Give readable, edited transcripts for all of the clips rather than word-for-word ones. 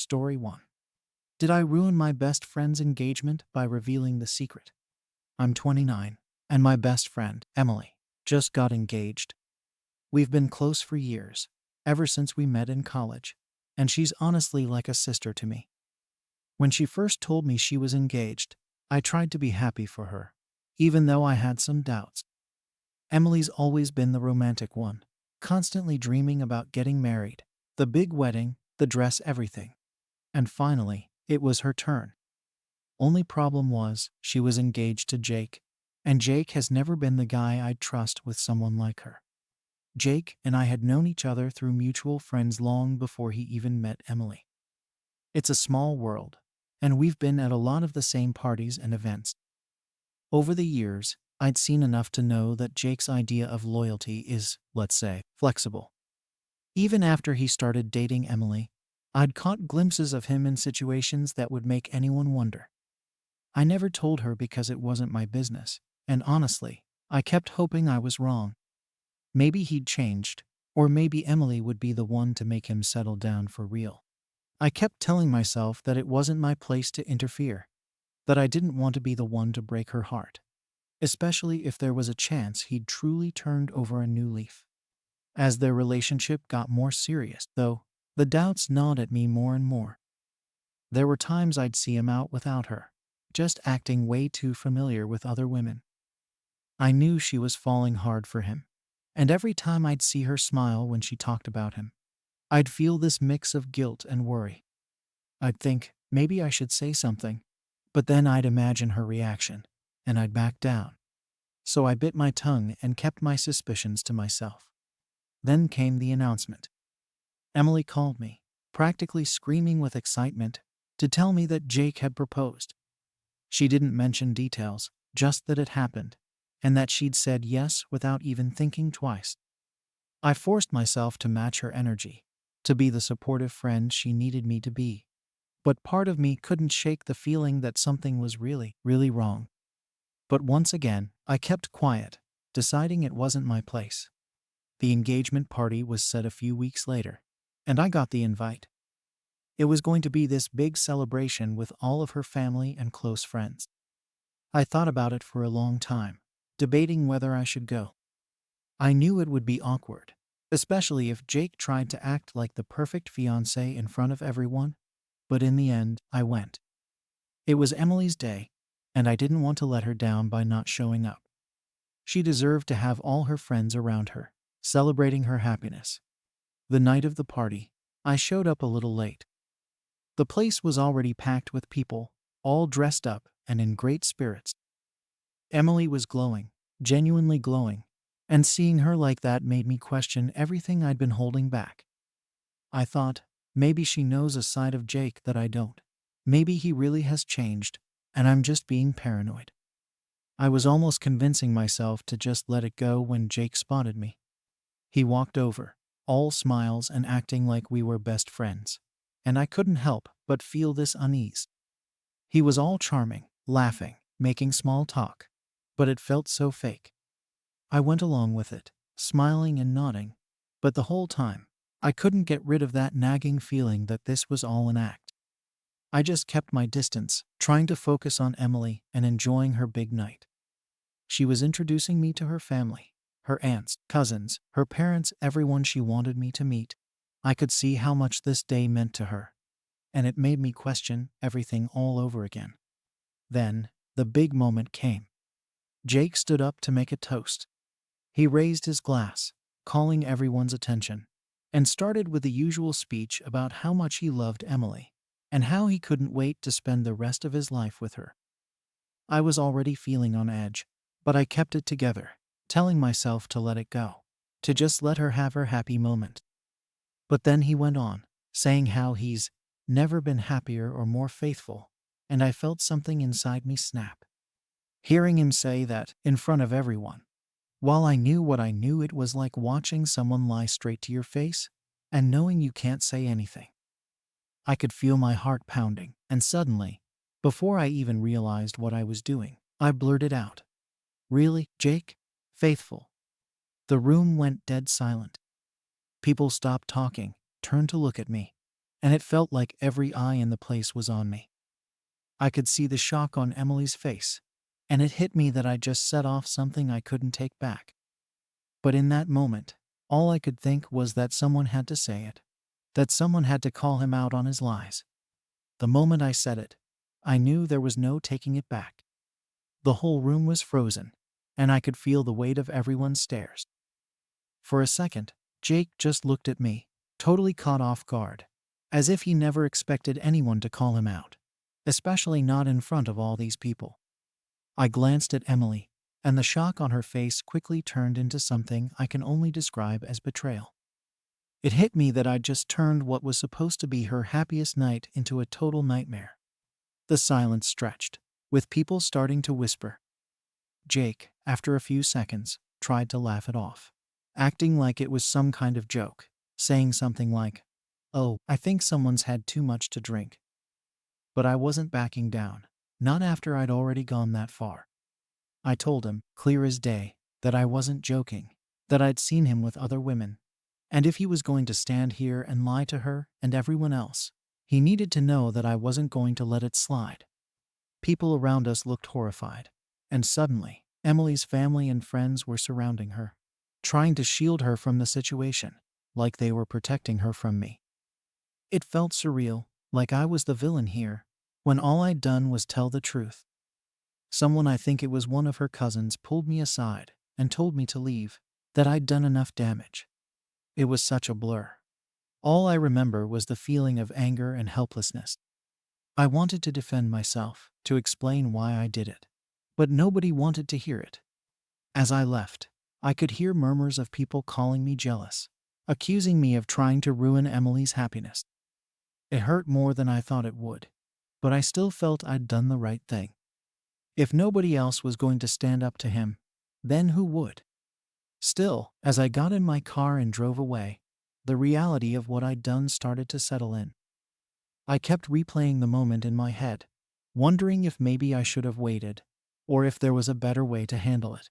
Story 1. Did I ruin my best friend's engagement by revealing the secret? I'm 29, and my best friend, Emily, just got engaged. We've been close for years, ever since we met in college, and she's honestly like a sister to me. When she first told me she was engaged, I tried to be happy for her, even though I had some doubts. Emily's always been the romantic one, constantly dreaming about getting married, the big wedding, the dress, everything. And finally, it was her turn. Only problem was, she was engaged to Jake, and Jake has never been the guy I'd trust with someone like her. Jake and I had known each other through mutual friends long before he even met Emily. It's a small world, and we've been at a lot of the same parties and events. Over the years, I'd seen enough to know that Jake's idea of loyalty is, let's say, flexible. Even after he started dating Emily, I'd caught glimpses of him in situations that would make anyone wonder. I never told her because it wasn't my business, and honestly, I kept hoping I was wrong. Maybe he'd changed, or maybe Emily would be the one to make him settle down for real. I kept telling myself that it wasn't my place to interfere, that I didn't want to be the one to break her heart, especially if there was a chance he'd truly turned over a new leaf. As their relationship got more serious, though, the doubts gnawed at me more and more. There were times I'd see him out without her, just acting way too familiar with other women. I knew she was falling hard for him, and every time I'd see her smile when she talked about him, I'd feel this mix of guilt and worry. I'd think, maybe I should say something, but then I'd imagine her reaction, and I'd back down. So I bit my tongue and kept my suspicions to myself. Then came the announcement. Emily called me, practically screaming with excitement, to tell me that Jake had proposed. She didn't mention details, just that it happened, and that she'd said yes without even thinking twice. I forced myself to match her energy, to be the supportive friend she needed me to be. But part of me couldn't shake the feeling that something was really, really wrong. But once again, I kept quiet, deciding it wasn't my place. The engagement party was set a few weeks later, and I got the invite. It was going to be this big celebration with all of her family and close friends. I thought about it for a long time, debating whether I should go. I knew it would be awkward, especially if Jake tried to act like the perfect fiancé in front of everyone, but in the end, I went. It was Emily's day, and I didn't want to let her down by not showing up. She deserved to have all her friends around her, celebrating her happiness. The night of the party, I showed up a little late. The place was already packed with people, all dressed up and in great spirits. Emily was glowing, genuinely glowing, and seeing her like that made me question everything I'd been holding back. I thought, maybe she knows a side of Jake that I don't. Maybe he really has changed, and I'm just being paranoid. I was almost convincing myself to just let it go when Jake spotted me. He walked over, all smiles and acting like we were best friends, and I couldn't help but feel this unease. He was all charming, laughing, making small talk, but it felt so fake. I went along with it, smiling and nodding, but the whole time, I couldn't get rid of that nagging feeling that this was all an act. I just kept my distance, trying to focus on Emily and enjoying her big night. She was introducing me to her family, her aunts, cousins, her parents, everyone she wanted me to meet. I could see how much this day meant to her, and it made me question everything all over again. Then, the big moment came. Jake stood up to make a toast. He raised his glass, calling everyone's attention, and started with the usual speech about how much he loved Emily, and how he couldn't wait to spend the rest of his life with her. I was already feeling on edge, but I kept it together, telling myself to let it go, to just let her have her happy moment. But then he went on, saying how he's never been happier or more faithful, and I felt something inside me snap. Hearing him say that in front of everyone, while I knew what I knew, it was like watching someone lie straight to your face and knowing you can't say anything. I could feel my heart pounding, and suddenly, before I even realized what I was doing, I blurted out, "Really, Jake? Faithful?" The room went dead silent. People stopped talking, turned to look at me, and it felt like every eye in the place was on me. I could see the shock on Emily's face, and it hit me that I just set off something I couldn't take back. But in that moment, all I could think was that someone had to say it, that someone had to call him out on his lies. The moment I said it, I knew there was no taking it back. The whole room was frozen, and I could feel the weight of everyone's stares. For a second, Jake just looked at me, totally caught off guard, as if he never expected anyone to call him out, especially not in front of all these people. I glanced at Emily, and the shock on her face quickly turned into something I can only describe as betrayal. It hit me that I'd just turned what was supposed to be her happiest night into a total nightmare. The silence stretched, with people starting to whisper. Jake, after a few seconds, tried to laugh it off, acting like it was some kind of joke, saying something like, "Oh, I think someone's had too much to drink." But I wasn't backing down, not after I'd already gone that far. I told him, clear as day, that I wasn't joking, that I'd seen him with other women, and if he was going to stand here and lie to her and everyone else, he needed to know that I wasn't going to let it slide. People around us looked horrified, and suddenly, Emily's family and friends were surrounding her, trying to shield her from the situation, like they were protecting her from me. It felt surreal, like I was the villain here, when all I'd done was tell the truth. Someone, I think it was one of her cousins, pulled me aside and told me to leave, that I'd done enough damage. It was such a blur. All I remember was the feeling of anger and helplessness. I wanted to defend myself, to explain why I did it, but nobody wanted to hear it. As I left, I could hear murmurs of people calling me jealous, accusing me of trying to ruin Emily's happiness. It hurt more than I thought it would, but I still felt I'd done the right thing. If nobody else was going to stand up to him, then who would? Still, as I got in my car and drove away, the reality of what I'd done started to settle in. I kept replaying the moment in my head, wondering if maybe I should have waited, or if there was a better way to handle it.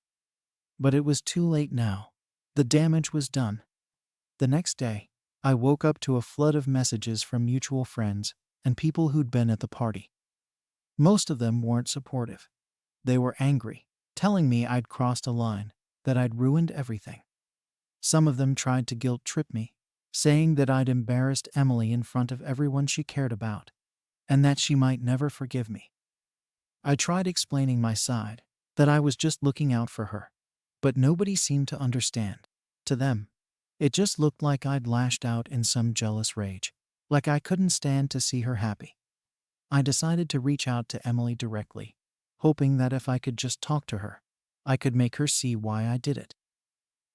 But it was too late now. The damage was done. The next day, I woke up to a flood of messages from mutual friends and people who'd been at the party. Most of them weren't supportive. They were angry, telling me I'd crossed a line, that I'd ruined everything. Some of them tried to guilt-trip me, saying that I'd embarrassed Emily in front of everyone she cared about, and that she might never forgive me. I tried explaining my side, that I was just looking out for her, but nobody seemed to understand. To them, it just looked like I'd lashed out in some jealous rage, like I couldn't stand to see her happy. I decided to reach out to Emily directly, hoping that if I could just talk to her, I could make her see why I did it.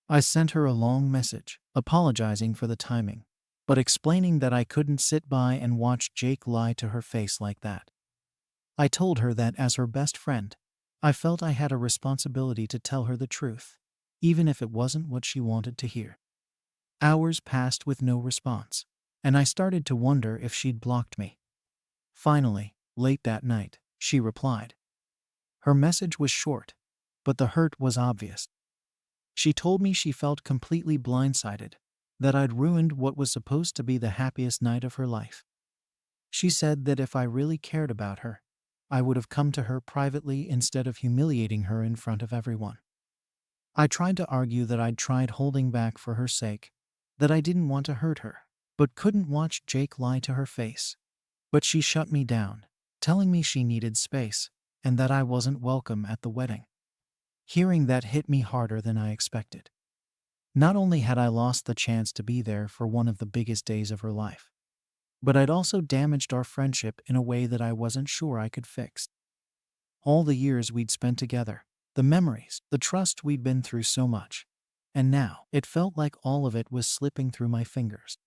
I sent her a long message, apologizing for the timing, but explaining that I couldn't sit by and watch Jake lie to her face like that. I told her that as her best friend, I felt I had a responsibility to tell her the truth, even if it wasn't what she wanted to hear. Hours passed with no response, and I started to wonder if she'd blocked me. Finally, late that night, she replied. Her message was short, but the hurt was obvious. She told me she felt completely blindsided, that I'd ruined what was supposed to be the happiest night of her life. She said that if I really cared about her, I would have come to her privately instead of humiliating her in front of everyone. I tried to argue that I'd tried holding back for her sake, that I didn't want to hurt her, but couldn't watch Jake lie to her face. But she shut me down, telling me she needed space, and that I wasn't welcome at the wedding. Hearing that hit me harder than I expected. Not only had I lost the chance to be there for one of the biggest days of her life, but I'd also damaged our friendship in a way that I wasn't sure I could fix. All the years we'd spent together, the memories, the trust we'd been through so much, and now it felt like all of it was slipping through my fingers.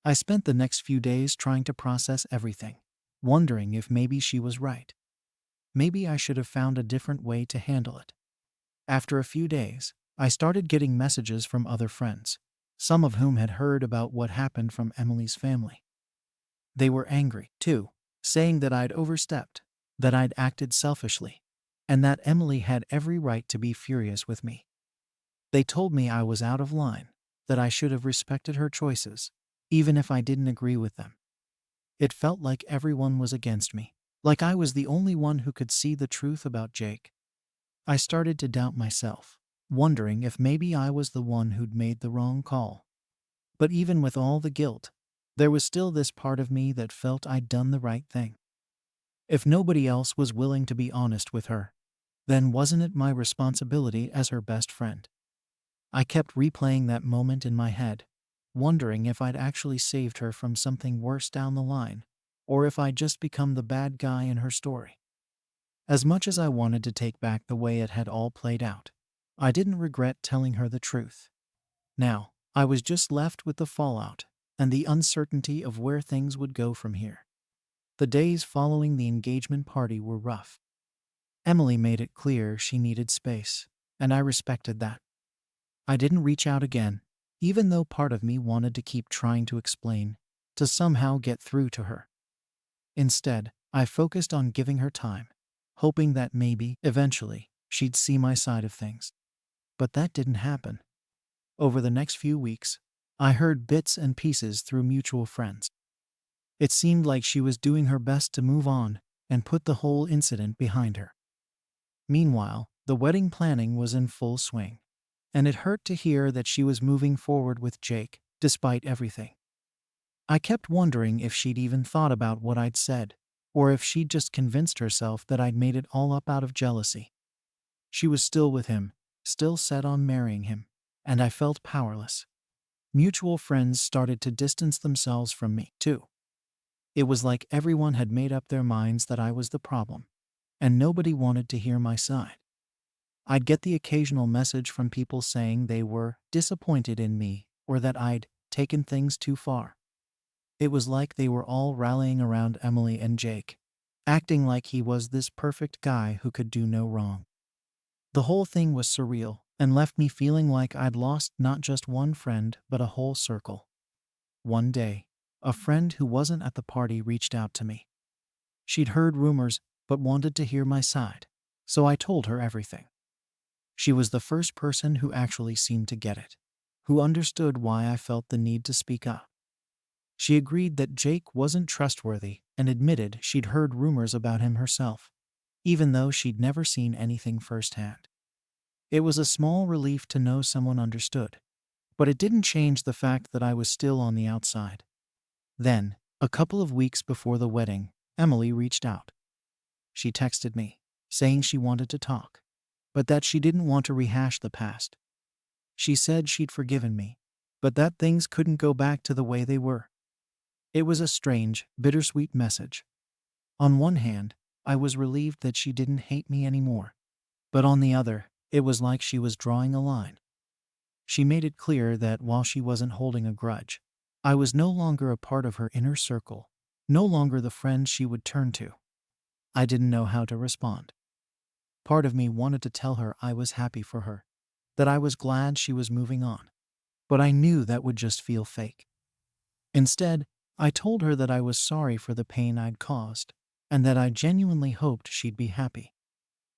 I spent the next few days trying to process everything, wondering if maybe she was right. Maybe I should have found a different way to handle it. After a few days, I started getting messages from other friends, some of whom had heard about what happened from Emily's family. They were angry, too, saying that I'd overstepped, that I'd acted selfishly, and that Emily had every right to be furious with me. They told me I was out of line, that I should have respected her choices, even if I didn't agree with them. It felt like everyone was against me, like I was the only one who could see the truth about Jake. I started to doubt myself, wondering if maybe I was the one who'd made the wrong call. But even with all the guilt, there was still this part of me that felt I'd done the right thing. If nobody else was willing to be honest with her, then wasn't it my responsibility as her best friend? I kept replaying that moment in my head, wondering if I'd actually saved her from something worse down the line, or if I'd just become the bad guy in her story. As much as I wanted to take back the way it had all played out, I didn't regret telling her the truth. Now, I was just left with the fallout and the uncertainty of where things would go from here. The days following the engagement party were rough. Emily made it clear she needed space, and I respected that. I didn't reach out again, even though part of me wanted to keep trying to explain, to somehow get through to her. Instead, I focused on giving her time, hoping that maybe, eventually, she'd see my side of things. But that didn't happen. Over the next few weeks, I heard bits and pieces through mutual friends. It seemed like she was doing her best to move on and put the whole incident behind her. Meanwhile, the wedding planning was in full swing, and it hurt to hear that she was moving forward with Jake, despite everything. I kept wondering if she'd even thought about what I'd said, or if she'd just convinced herself that I'd made it all up out of jealousy. She was still with him, still set on marrying him, and I felt powerless. Mutual friends started to distance themselves from me, too. It was like everyone had made up their minds that I was the problem, and nobody wanted to hear my side. I'd get the occasional message from people saying they were disappointed in me or that I'd taken things too far. It was like they were all rallying around Emily and Jake, acting like he was this perfect guy who could do no wrong. The whole thing was surreal and left me feeling like I'd lost not just one friend but a whole circle. One day, a friend who wasn't at the party reached out to me. She'd heard rumors but wanted to hear my side, so I told her everything. She was the first person who actually seemed to get it, who understood why I felt the need to speak up. She agreed that Jake wasn't trustworthy and admitted she'd heard rumors about him herself, even though she'd never seen anything firsthand. It was a small relief to know someone understood, but it didn't change the fact that I was still on the outside. Then, a couple of weeks before the wedding, Emily reached out. She texted me, saying she wanted to talk, but that she didn't want to rehash the past. She said she'd forgiven me, but that things couldn't go back to the way they were. It was a strange, bittersweet message. On one hand, I was relieved that she didn't hate me anymore, but on the other, it was like she was drawing a line. She made it clear that while she wasn't holding a grudge, I was no longer a part of her inner circle, no longer the friend she would turn to. I didn't know how to respond. Part of me wanted to tell her I was happy for her, that I was glad she was moving on, but I knew that would just feel fake. Instead, I told her that I was sorry for the pain I'd caused, and that I genuinely hoped she'd be happy.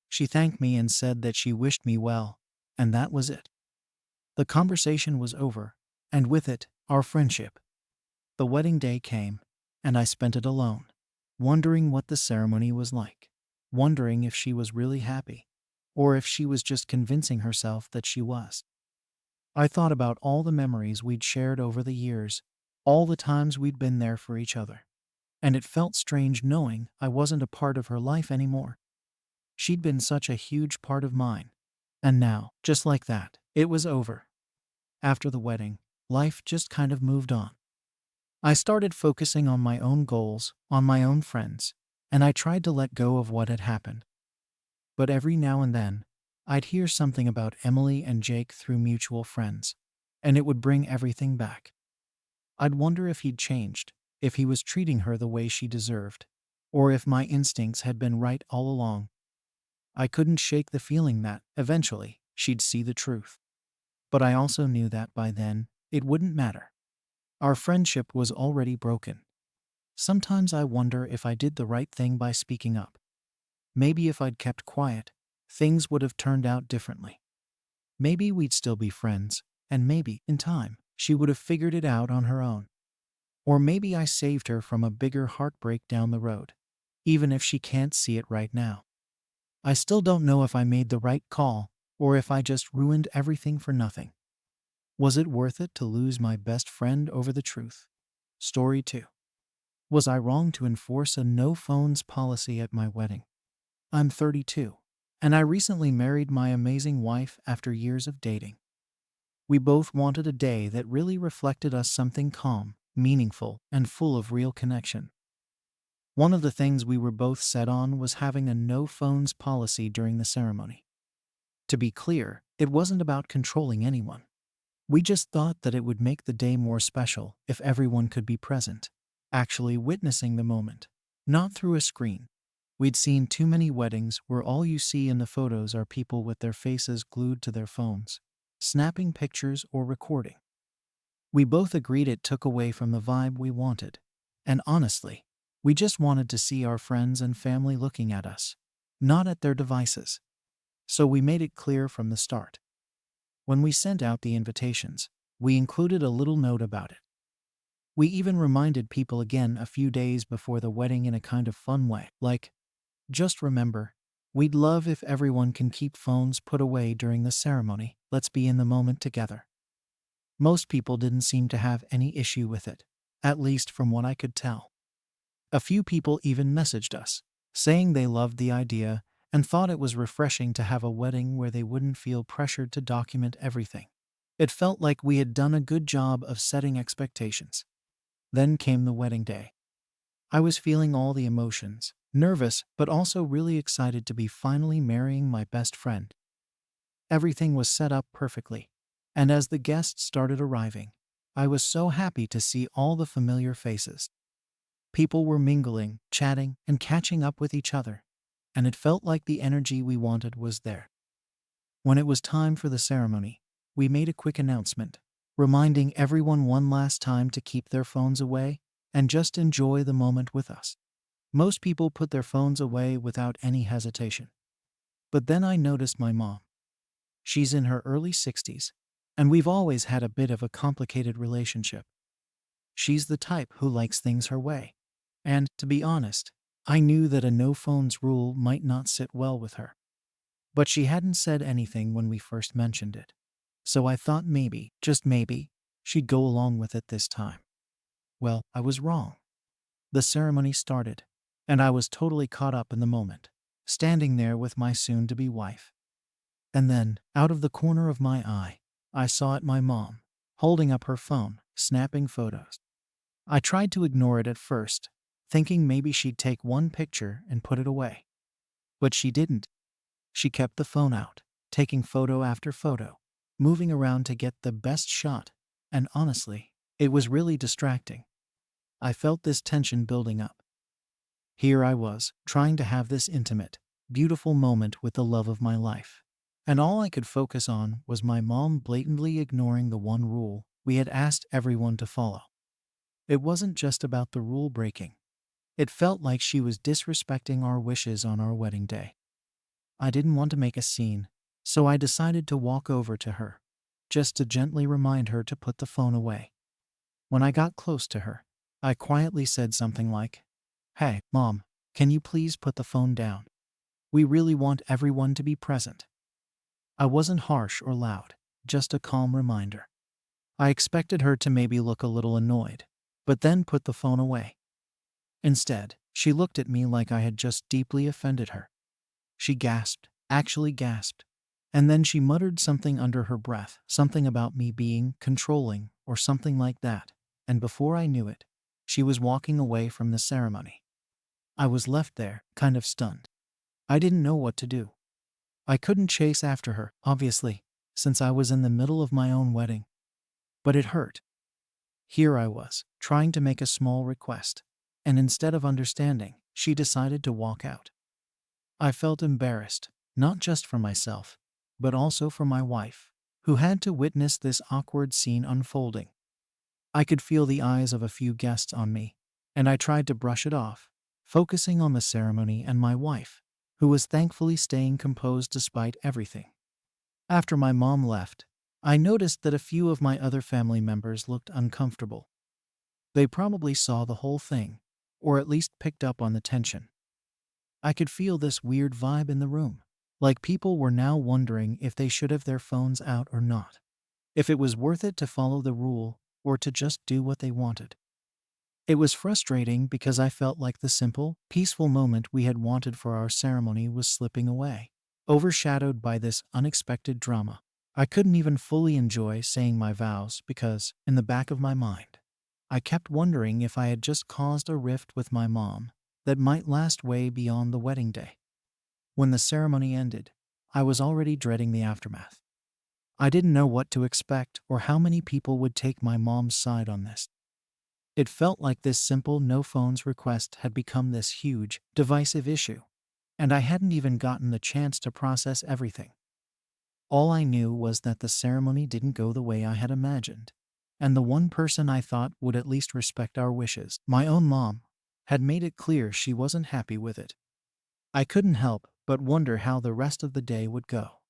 She thanked me and said that she wished me well, and that was it. The conversation was over, and with it, our friendship. The wedding day came, and I spent it alone, wondering what the ceremony was like, wondering if she was really happy, or if she was just convincing herself that she was. I thought about all the memories we'd shared over the years, all the times we'd been there for each other, and it felt strange knowing I wasn't a part of her life anymore. She'd been such a huge part of mine, and now, just like that, it was over. After the wedding, life just kind of moved on. I started focusing on my own goals, on my own friends, and I tried to let go of what had happened. But every now and then, I'd hear something about Emily and Jake through mutual friends, and it would bring everything back. I'd wonder if he'd changed, if he was treating her the way she deserved, or if my instincts had been right all along. I couldn't shake the feeling that, eventually, she'd see the truth. But I also knew that by then, it wouldn't matter. Our friendship was already broken. Sometimes I wonder if I did the right thing by speaking up. Maybe if I'd kept quiet, things would have turned out differently. Maybe we'd still be friends, and maybe, in time, she would have figured it out on her own. Or maybe I saved her from a bigger heartbreak down the road, even if she can't see it right now. I still don't know if I made the right call or if I just ruined everything for nothing. Was it worth it to lose my best friend over the truth? Story 2. Was I wrong to enforce a no phones policy at my wedding? I'm 32, and I recently married my amazing wife after years of dating. We both wanted a day that really reflected us, something calm, meaningful, and full of real connection. One of the things we were both set on was having a no phones policy during the ceremony. To be clear, it wasn't about controlling anyone. We just thought that it would make the day more special if everyone could be present, actually witnessing the moment, not through a screen. We'd seen too many weddings where all you see in the photos are people with their faces glued to their phones, snapping pictures or recording. We both agreed it took away from the vibe we wanted. And honestly, we just wanted to see our friends and family looking at us, not at their devices. So we made it clear from the start. When we sent out the invitations, we included a little note about it. We even reminded people again a few days before the wedding in a kind of fun way, like, just remember, we'd love if everyone can keep phones put away during the ceremony. Let's be in the moment together. Most people didn't seem to have any issue with it, at least from what I could tell. A few people even messaged us, saying they loved the idea and thought it was refreshing to have a wedding where they wouldn't feel pressured to document everything. It felt like we had done a good job of setting expectations. Then came the wedding day. I was feeling all the emotions, nervous but also really excited to be finally marrying my best friend. Everything was set up perfectly, and as the guests started arriving, I was so happy to see all the familiar faces. People were mingling, chatting, and catching up with each other, and it felt like the energy we wanted was there. When it was time for the ceremony, we made a quick announcement, reminding everyone one last time to keep their phones away and just enjoy the moment with us. Most people put their phones away without any hesitation. But then I noticed my mom. She's in her early 60s, and we've always had a bit of a complicated relationship. She's the type who likes things her way. And, to be honest, I knew that a no phones rule might not sit well with her. But she hadn't said anything when we first mentioned it. So I thought maybe, just maybe, she'd go along with it this time. Well, I was wrong. The ceremony started, and I was totally caught up in the moment, standing there with my soon-to-be wife. And then, out of the corner of my eye, I saw my mom, holding up her phone, snapping photos. I tried to ignore it at first, thinking maybe she'd take one picture and put it away. But she didn't. She kept the phone out, taking photo after photo, moving around to get the best shot, and honestly, it was really distracting. I felt this tension building up. Here I was, trying to have this intimate, beautiful moment with the love of my life. And all I could focus on was my mom blatantly ignoring the one rule we had asked everyone to follow. It wasn't just about the rule breaking. It felt like she was disrespecting our wishes on our wedding day. I didn't want to make a scene, so I decided to walk over to her, just to gently remind her to put the phone away. When I got close to her, I quietly said something like, "Hey, Mom, can you please put the phone down? We really want everyone to be present." I wasn't harsh or loud, just a calm reminder. I expected her to maybe look a little annoyed, but then put the phone away. Instead, she looked at me like I had just deeply offended her. She gasped, actually gasped, and then she muttered something under her breath, something about me being controlling or something like that, and before I knew it, she was walking away from the ceremony. I was left there, kind of stunned. I didn't know what to do. I couldn't chase after her, obviously, since I was in the middle of my own wedding. But it hurt. Here I was, trying to make a small request, and instead of understanding, she decided to walk out. I felt embarrassed, not just for myself, but also for my wife, who had to witness this awkward scene unfolding. I could feel the eyes of a few guests on me, and I tried to brush it off, focusing on the ceremony and my wife, who was thankfully staying composed despite everything. After my mom left, I noticed that a few of my other family members looked uncomfortable. They probably saw the whole thing, or at least picked up on the tension. I could feel this weird vibe in the room, like people were now wondering if they should have their phones out or not, if it was worth it to follow the rule or to just do what they wanted. It was frustrating because I felt like the simple, peaceful moment we had wanted for our ceremony was slipping away, overshadowed by this unexpected drama. I couldn't even fully enjoy saying my vows because, in the back of my mind, I kept wondering if I had just caused a rift with my mom that might last way beyond the wedding day. When the ceremony ended, I was already dreading the aftermath. I didn't know what to expect or how many people would take my mom's side on this. It felt like this simple no phones request had become this huge, divisive issue, and I hadn't even gotten the chance to process everything. All I knew was that the ceremony didn't go the way I had imagined, and the one person I thought would at least respect our wishes, my own mom, had made it clear she wasn't happy with it. I couldn't help but wonder how the rest of the day would go.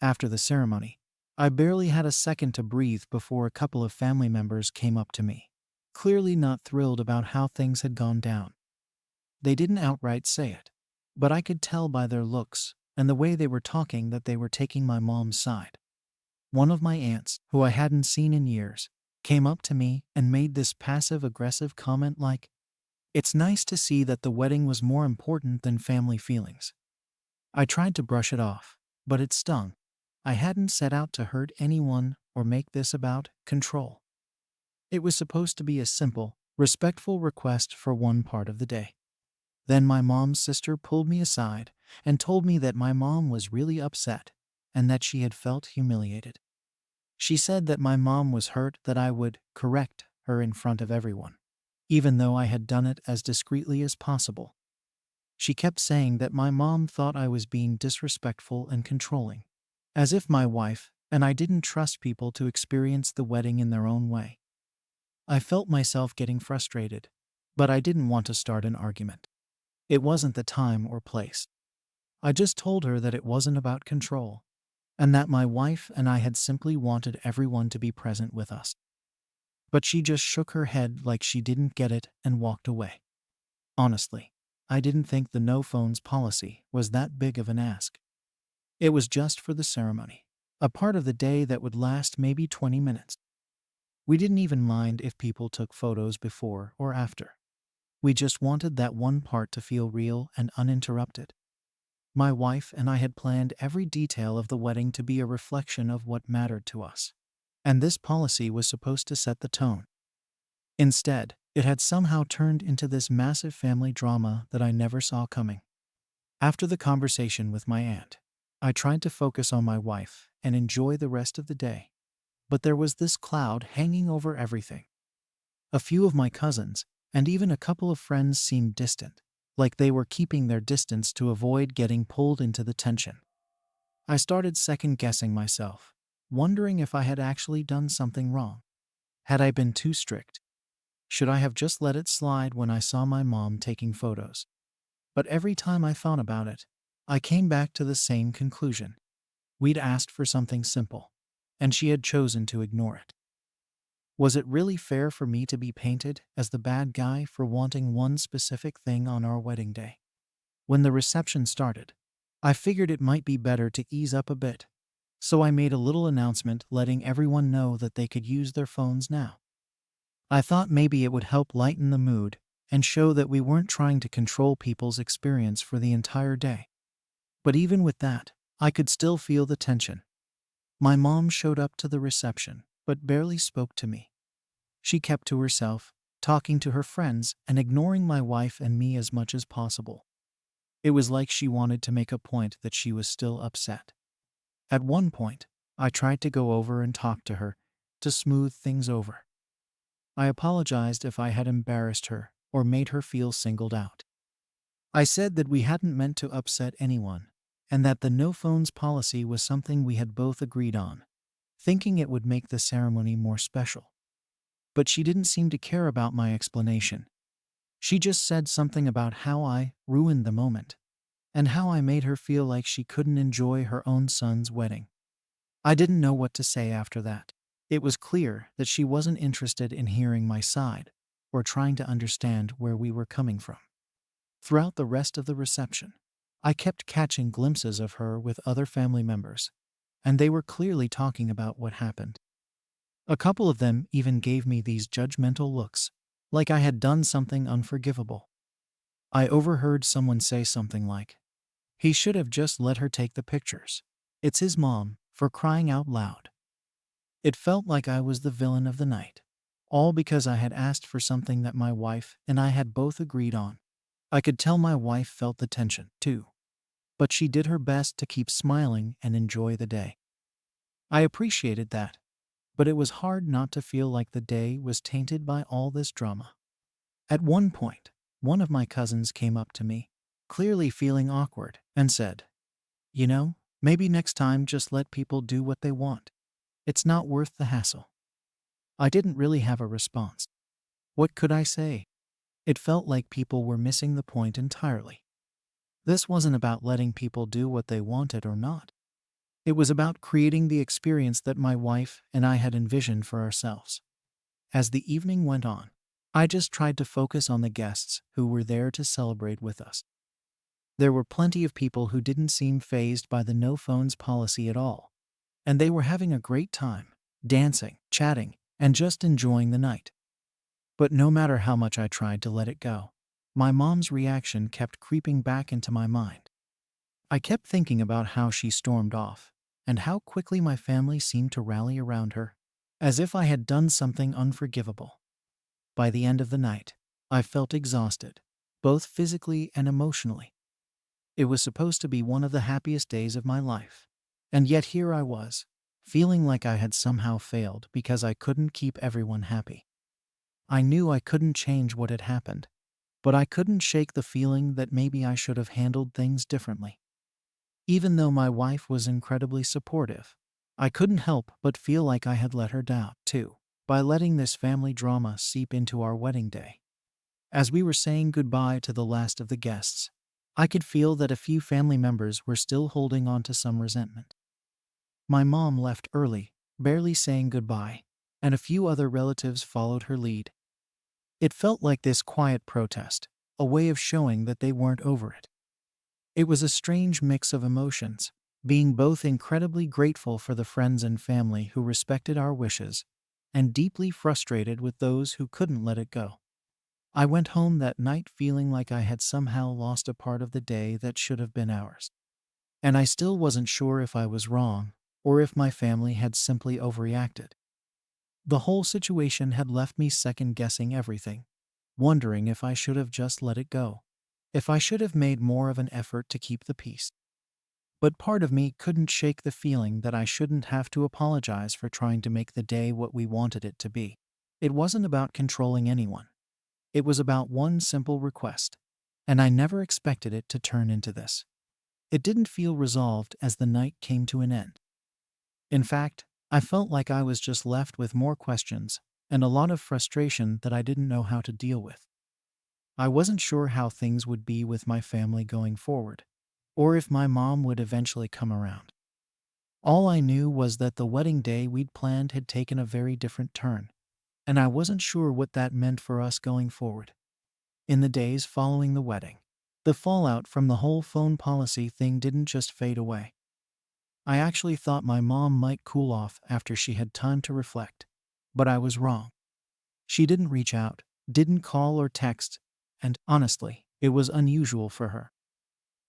After the ceremony, I barely had a second to breathe before a couple of family members came up to me, clearly not thrilled about how things had gone down. They didn't outright say it, but I could tell by their looks and the way they were talking that they were taking my mom's side. One of my aunts, who I hadn't seen in years, came up to me and made this passive-aggressive comment like, "It's nice to see that the wedding was more important than family feelings." I tried to brush it off, but it stung. I hadn't set out to hurt anyone or make this about control. It was supposed to be a simple, respectful request for one part of the day. Then my mom's sister pulled me aside and told me that my mom was really upset and that she had felt humiliated. She said that my mom was hurt that I would correct her in front of everyone, even though I had done it as discreetly as possible. She kept saying that my mom thought I was being disrespectful and controlling, as if my wife and I didn't trust people to experience the wedding in their own way. I felt myself getting frustrated, but I didn't want to start an argument. It wasn't the time or place. I just told her that it wasn't about control, and that my wife and I had simply wanted everyone to be present with us. But she just shook her head like she didn't get it and walked away. Honestly, I didn't think the no phones policy was that big of an ask. It was just for the ceremony, a part of the day that would last maybe 20 minutes. We didn't even mind if people took photos before or after. We just wanted that one part to feel real and uninterrupted. My wife and I had planned every detail of the wedding to be a reflection of what mattered to us, and this policy was supposed to set the tone. Instead, it had somehow turned into this massive family drama that I never saw coming. After the conversation with my aunt, I tried to focus on my wife and enjoy the rest of the day, but there was this cloud hanging over everything. A few of my cousins, and even a couple of friends seemed distant, like they were keeping their distance to avoid getting pulled into the tension. I started second-guessing myself, wondering if I had actually done something wrong. Had I been too strict? Should I have just let it slide when I saw my mom taking photos? But every time I thought about it, I came back to the same conclusion. We'd asked for something simple, and she had chosen to ignore it. Was it really fair for me to be painted as the bad guy for wanting one specific thing on our wedding day? When the reception started, I figured it might be better to ease up a bit, so I made a little announcement letting everyone know that they could use their phones now. I thought maybe it would help lighten the mood and show that we weren't trying to control people's experience for the entire day. But even with that, I could still feel the tension. My mom showed up to the reception, but barely spoke to me. She kept to herself, talking to her friends and ignoring my wife and me as much as possible. It was like she wanted to make a point that she was still upset. At one point, I tried to go over and talk to her, to smooth things over. I apologized if I had embarrassed her or made her feel singled out. I said that we hadn't meant to upset anyone, and that the no phones policy was something we had both agreed on, thinking it would make the ceremony more special. But she didn't seem to care about my explanation. She just said something about how I ruined the moment, and how I made her feel like she couldn't enjoy her own son's wedding. I didn't know what to say after that. It was clear that she wasn't interested in hearing my side, or trying to understand where we were coming from. Throughout the rest of the reception, I kept catching glimpses of her with other family members, and they were clearly talking about what happened. A couple of them even gave me these judgmental looks, like I had done something unforgivable. I overheard someone say something like, "He should have just let her take the pictures. It's his mom, for crying out loud." It felt like I was the villain of the night, all because I had asked for something that my wife and I had both agreed on. I could tell my wife felt the tension, too, but she did her best to keep smiling and enjoy the day. I appreciated that, but it was hard not to feel like the day was tainted by all this drama. At one point, one of my cousins came up to me, clearly feeling awkward, and said, maybe next time just let people do what they want. It's not worth the hassle." I didn't really have a response. What could I say? It felt like people were missing the point entirely. This wasn't about letting people do what they wanted or not. It was about creating the experience that my wife and I had envisioned for ourselves. As the evening went on, I just tried to focus on the guests who were there to celebrate with us. There were plenty of people who didn't seem fazed by the no phones policy at all, and they were having a great time, dancing, chatting, and just enjoying the night. But no matter how much I tried to let it go, my mom's reaction kept creeping back into my mind. I kept thinking about how she stormed off, and how quickly my family seemed to rally around her, as if I had done something unforgivable. By the end of the night, I felt exhausted, both physically and emotionally. It was supposed to be one of the happiest days of my life, and yet here I was, feeling like I had somehow failed because I couldn't keep everyone happy. I knew I couldn't change what had happened, but I couldn't shake the feeling that maybe I should have handled things differently. Even though my wife was incredibly supportive, I couldn't help but feel like I had let her down, too, by letting this family drama seep into our wedding day. As we were saying goodbye to the last of the guests, I could feel that a few family members were still holding on to some resentment. My mom left early, barely saying goodbye, and a few other relatives followed her lead. It felt like this quiet protest, a way of showing that they weren't over it. It was a strange mix of emotions, being both incredibly grateful for the friends and family who respected our wishes, and deeply frustrated with those who couldn't let it go. I went home that night feeling like I had somehow lost a part of the day that should have been ours. And I still wasn't sure if I was wrong, or if my family had simply overreacted. The whole situation had left me second-guessing everything, wondering if I should have just let it go, if I should have made more of an effort to keep the peace. But part of me couldn't shake the feeling that I shouldn't have to apologize for trying to make the day what we wanted it to be. It wasn't about controlling anyone. It was about one simple request, and I never expected it to turn into this. It didn't feel resolved as the night came to an end. In fact, I felt like I was just left with more questions and a lot of frustration that I didn't know how to deal with. I wasn't sure how things would be with my family going forward, or if my mom would eventually come around. All I knew was that the wedding day we'd planned had taken a very different turn, and I wasn't sure what that meant for us going forward. In the days following the wedding, the fallout from the whole phone policy thing didn't just fade away. I actually thought my mom might cool off after she had time to reflect, but I was wrong. She didn't reach out, didn't call or text, and honestly, it was unusual for her.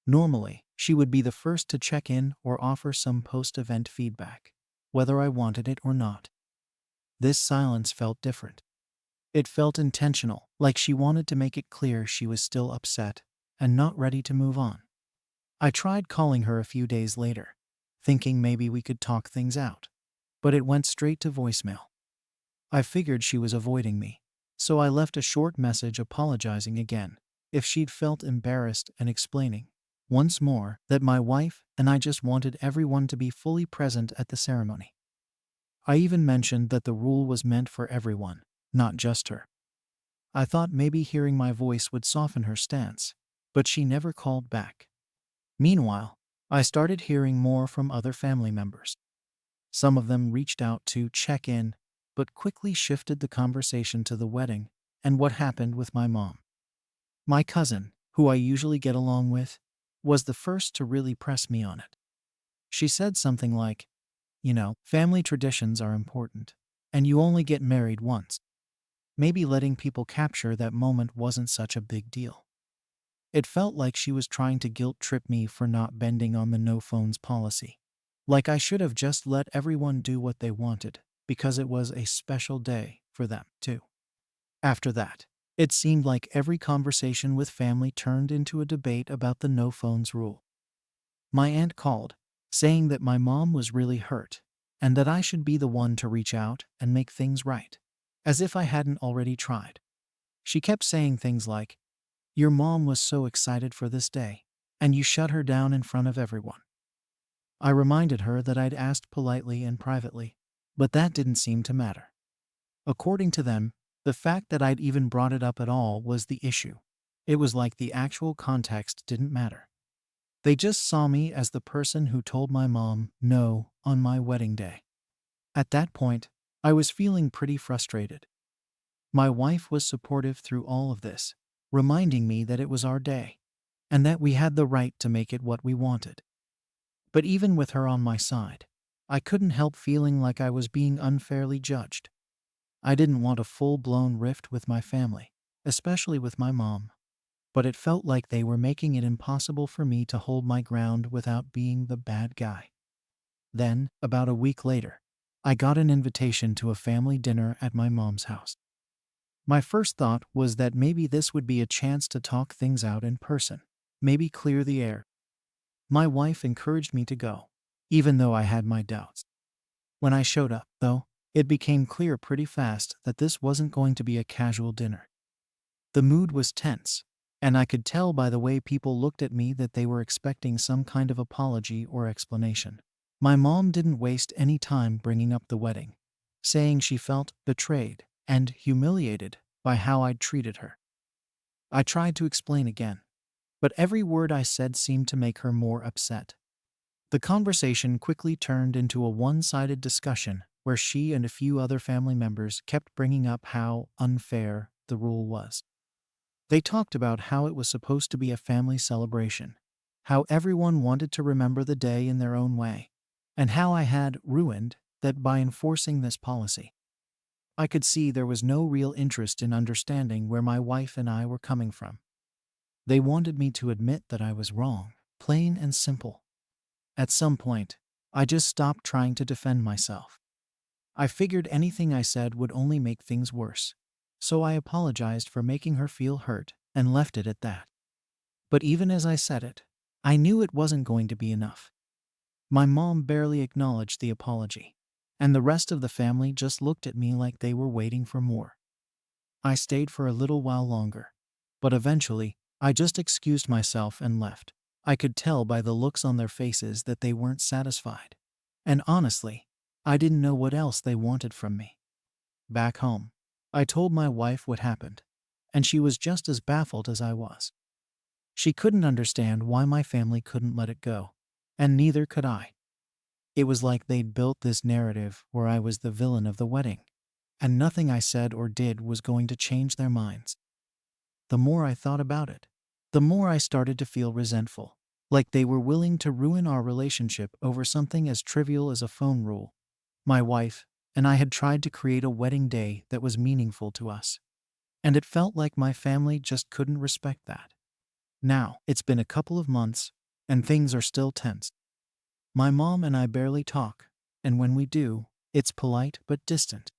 Normally, she would be the first to check in or offer some post-event feedback, whether I wanted it or not. This silence felt different. It felt intentional, like she wanted to make it clear she was still upset and not ready to move on. I tried calling her a few days later, thinking maybe we could talk things out, but it went straight to voicemail. I figured she was avoiding me, so I left a short message apologizing again if she'd felt embarrassed and explaining, once more, that my wife and I just wanted everyone to be fully present at the ceremony. I even mentioned that the rule was meant for everyone, not just her. I thought maybe hearing my voice would soften her stance, but she never called back. Meanwhile, I started hearing more from other family members. Some of them reached out to check in, but quickly shifted the conversation to the wedding and what happened with my mom. My cousin, who I usually get along with, was the first to really press me on it. She said something like, family traditions are important, and you only get married once. Maybe letting people capture that moment wasn't such a big deal. It felt like she was trying to guilt trip me for not bending on the no phones policy. Like I should have just let everyone do what they wanted, because it was a special day for them, too. After that, it seemed like every conversation with family turned into a debate about the no phones rule. My aunt called, saying that my mom was really hurt, and that I should be the one to reach out and make things right, as if I hadn't already tried. She kept saying things like, "Your mom was so excited for this day, and you shut her down in front of everyone." I reminded her that I'd asked politely and privately, but that didn't seem to matter. According to them, the fact that I'd even brought it up at all was the issue. It was like the actual context didn't matter. They just saw me as the person who told my mom no on my wedding day. At that point, I was feeling pretty frustrated. My wife was supportive through all of this, reminding me that it was our day, and that we had the right to make it what we wanted. But even with her on my side, I couldn't help feeling like I was being unfairly judged. I didn't want a full-blown rift with my family, especially with my mom, but it felt like they were making it impossible for me to hold my ground without being the bad guy. Then, about a week later, I got an invitation to a family dinner at my mom's house. My first thought was that maybe this would be a chance to talk things out in person, maybe clear the air. My wife encouraged me to go, even though I had my doubts. When I showed up, though, it became clear pretty fast that this wasn't going to be a casual dinner. The mood was tense, and I could tell by the way people looked at me that they were expecting some kind of apology or explanation. My mom didn't waste any time bringing up the wedding, saying she felt betrayed and humiliated by how I'd treated her. I tried to explain again, but every word I said seemed to make her more upset. The conversation quickly turned into a one-sided discussion where she and a few other family members kept bringing up how unfair the rule was. They talked about how it was supposed to be a family celebration, how everyone wanted to remember the day in their own way, and how I had ruined that by enforcing this policy. I could see there was no real interest in understanding where my wife and I were coming from. They wanted me to admit that I was wrong, plain and simple. At some point, I just stopped trying to defend myself. I figured anything I said would only make things worse, so I apologized for making her feel hurt and left it at that. But even as I said it, I knew it wasn't going to be enough. My mom barely acknowledged the apology, and the rest of the family just looked at me like they were waiting for more. I stayed for a little while longer, but eventually, I just excused myself and left. I could tell by the looks on their faces that they weren't satisfied. And honestly, I didn't know what else they wanted from me. Back home, I told my wife what happened, and she was just as baffled as I was. She couldn't understand why my family couldn't let it go, and neither could I. It was like they'd built this narrative where I was the villain of the wedding, and nothing I said or did was going to change their minds. The more I thought about it, the more I started to feel resentful, like they were willing to ruin our relationship over something as trivial as a phone rule. My wife and I had tried to create a wedding day that was meaningful to us, and it felt like my family just couldn't respect that. Now, it's been a couple of months, and things are still tense. My mom and I barely talk, and when we do, it's polite but distant.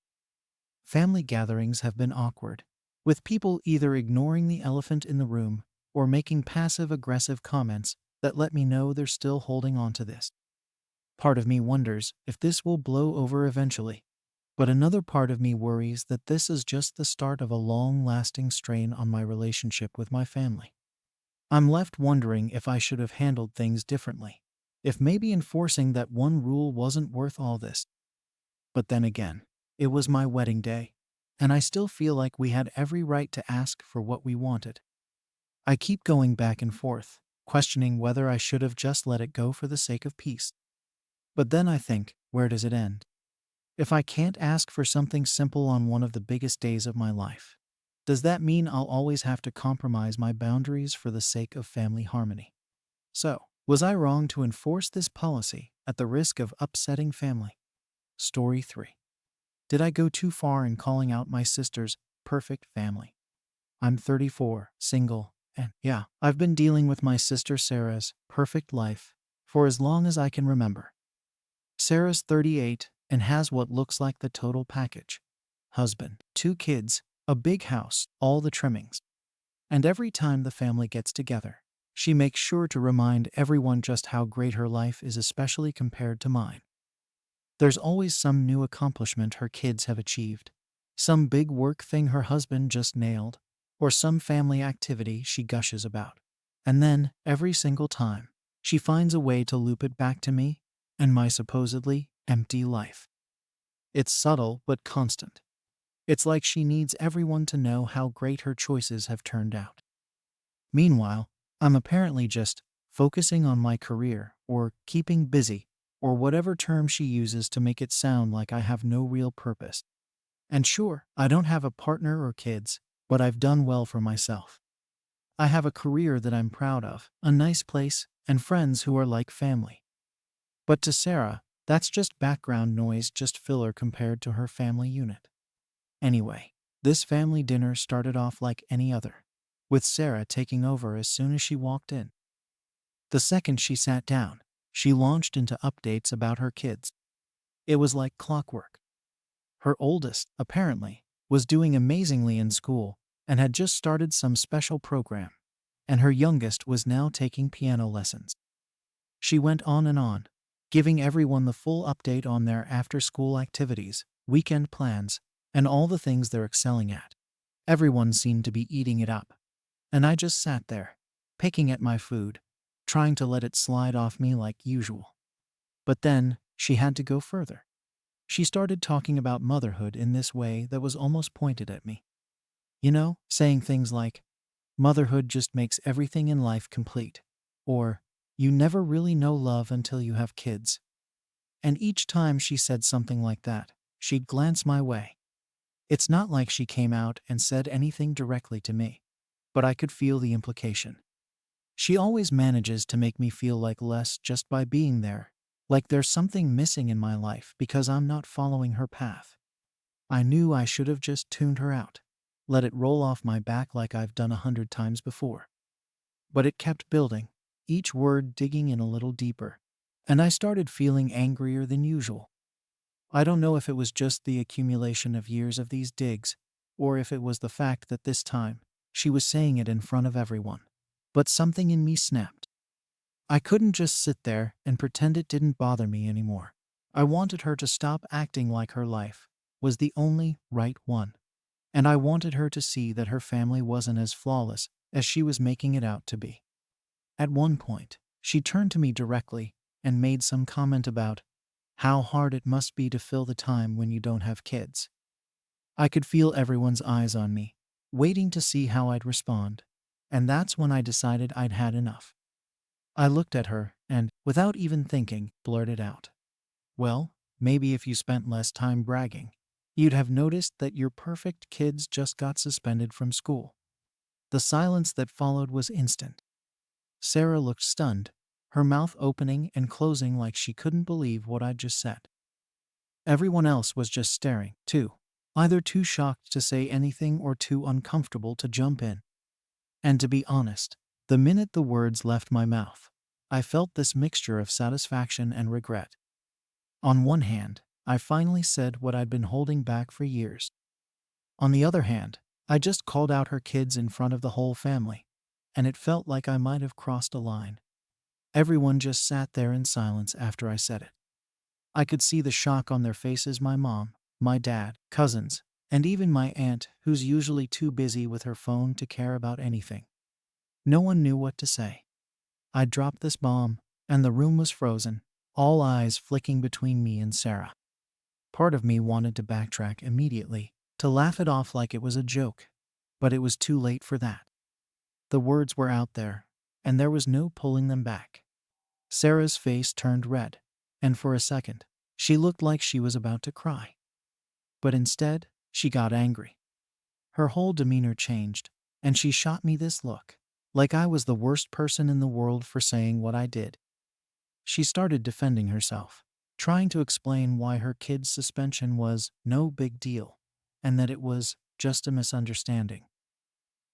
Family gatherings have been awkward, with people either ignoring the elephant in the room or making passive-aggressive comments that let me know they're still holding on to this. Part of me wonders if this will blow over eventually, but another part of me worries that this is just the start of a long-lasting strain on my relationship with my family. I'm left wondering if I should have handled things differently, if maybe enforcing that one rule wasn't worth all this. But then again, it was my wedding day, and I still feel like we had every right to ask for what we wanted. I keep going back and forth, questioning whether I should have just let it go for the sake of peace. But then I think, where does it end? If I can't ask for something simple on one of the biggest days of my life, Does that mean I'll always have to compromise my boundaries for the sake of family harmony? So, was I wrong to enforce this policy at the risk of upsetting family? Story 3. Did I go too far in calling out my sister's perfect family? I'm 34, single, and yeah, I've been dealing with my sister Sarah's perfect life for as long as I can remember. Sarah's 38 and has what looks like the total package: husband, 2 kids, a big house, all the trimmings. And every time the family gets together, she makes sure to remind everyone just how great her life is, especially compared to mine. There's always some new accomplishment her kids have achieved, some big work thing her husband just nailed, or some family activity she gushes about. And then, every single time, she finds a way to loop it back to me and my supposedly empty life. It's subtle but constant. It's like she needs everyone to know how great her choices have turned out. Meanwhile, I'm apparently just focusing on my career or keeping busy or whatever term she uses to make it sound like I have no real purpose. And sure, I don't have a partner or kids, but I've done well for myself. I have a career that I'm proud of, a nice place, and friends who are like family. But to Sarah, that's just background noise, just filler compared to her family unit. Anyway, this family dinner started off like any other, with Sarah taking over as soon as she walked in. The second she sat down, she launched into updates about her kids. It was like clockwork. Her oldest, apparently, was doing amazingly in school and had just started some special program, and her youngest was now taking piano lessons. She went on, giving everyone the full update on their after-school activities, weekend plans, and all the things they're excelling at. Everyone seemed to be eating it up, and I just sat there, picking at my food, trying to let it slide off me like usual. But then, she had to go further. She started talking about motherhood in this way that was almost pointed at me. You know, saying things like, motherhood just makes everything in life complete, or, you never really know love until you have kids. And each time she said something like that, she'd glance my way. It's not like she came out and said anything directly to me, but I could feel the implication. She always manages to make me feel like less just by being there, like there's something missing in my life because I'm not following her path. I knew I should have just tuned her out, let it roll off my back like I've done 100 times before. But it kept building, each word digging in a little deeper, and I started feeling angrier than usual. I don't know if it was just the accumulation of years of these digs, or if it was the fact that this time, she was saying it in front of everyone. But something in me snapped. I couldn't just sit there and pretend it didn't bother me anymore. I wanted her to stop acting like her life was the only right one. And I wanted her to see that her family wasn't as flawless as she was making it out to be. At one point, she turned to me directly and made some comment about how hard it must be to fill the time when you don't have kids. I could feel everyone's eyes on me, waiting to see how I'd respond. And that's when I decided I'd had enough. I looked at her and, without even thinking, blurted out, "Well, maybe if you spent less time bragging, you'd have noticed that your perfect kids just got suspended from school." The silence that followed was instant. Sarah looked stunned, her mouth opening and closing like she couldn't believe what I'd just said. Everyone else was just staring, too, either too shocked to say anything or too uncomfortable to jump in. And to be honest, the minute the words left my mouth, I felt this mixture of satisfaction and regret. On one hand, I finally said what I'd been holding back for years. On the other hand, I just called out her kids in front of the whole family, and it felt like I might have crossed a line. Everyone just sat there in silence after I said it. I could see the shock on their faces: my mom, my dad, cousins, and even my aunt, who's usually too busy with her phone to care about anything. No one knew what to say. I dropped this bomb, and the room was frozen, all eyes flicking between me and Sarah. Part of me wanted to backtrack immediately, to laugh it off like it was a joke, but it was too late for that. The words were out there, and there was no pulling them back. Sarah's face turned red, and for a second, she looked like she was about to cry. But instead, she got angry. Her whole demeanor changed, and she shot me this look, like I was the worst person in the world for saying what I did. She started defending herself, trying to explain why her kid's suspension was no big deal, and that it was just a misunderstanding.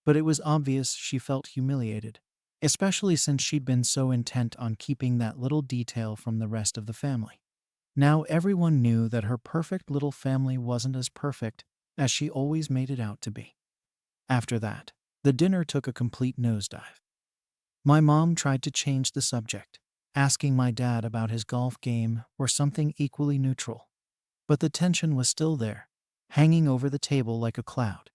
But it was obvious she felt humiliated, especially since she'd been so intent on keeping that little detail from the rest of the family. Now everyone knew that her perfect little family wasn't as perfect as she always made it out to be. After that, the dinner took a complete nosedive. My mom tried to change the subject, asking my dad about his golf game or something equally neutral. But the tension was still there, hanging over the table like a cloud.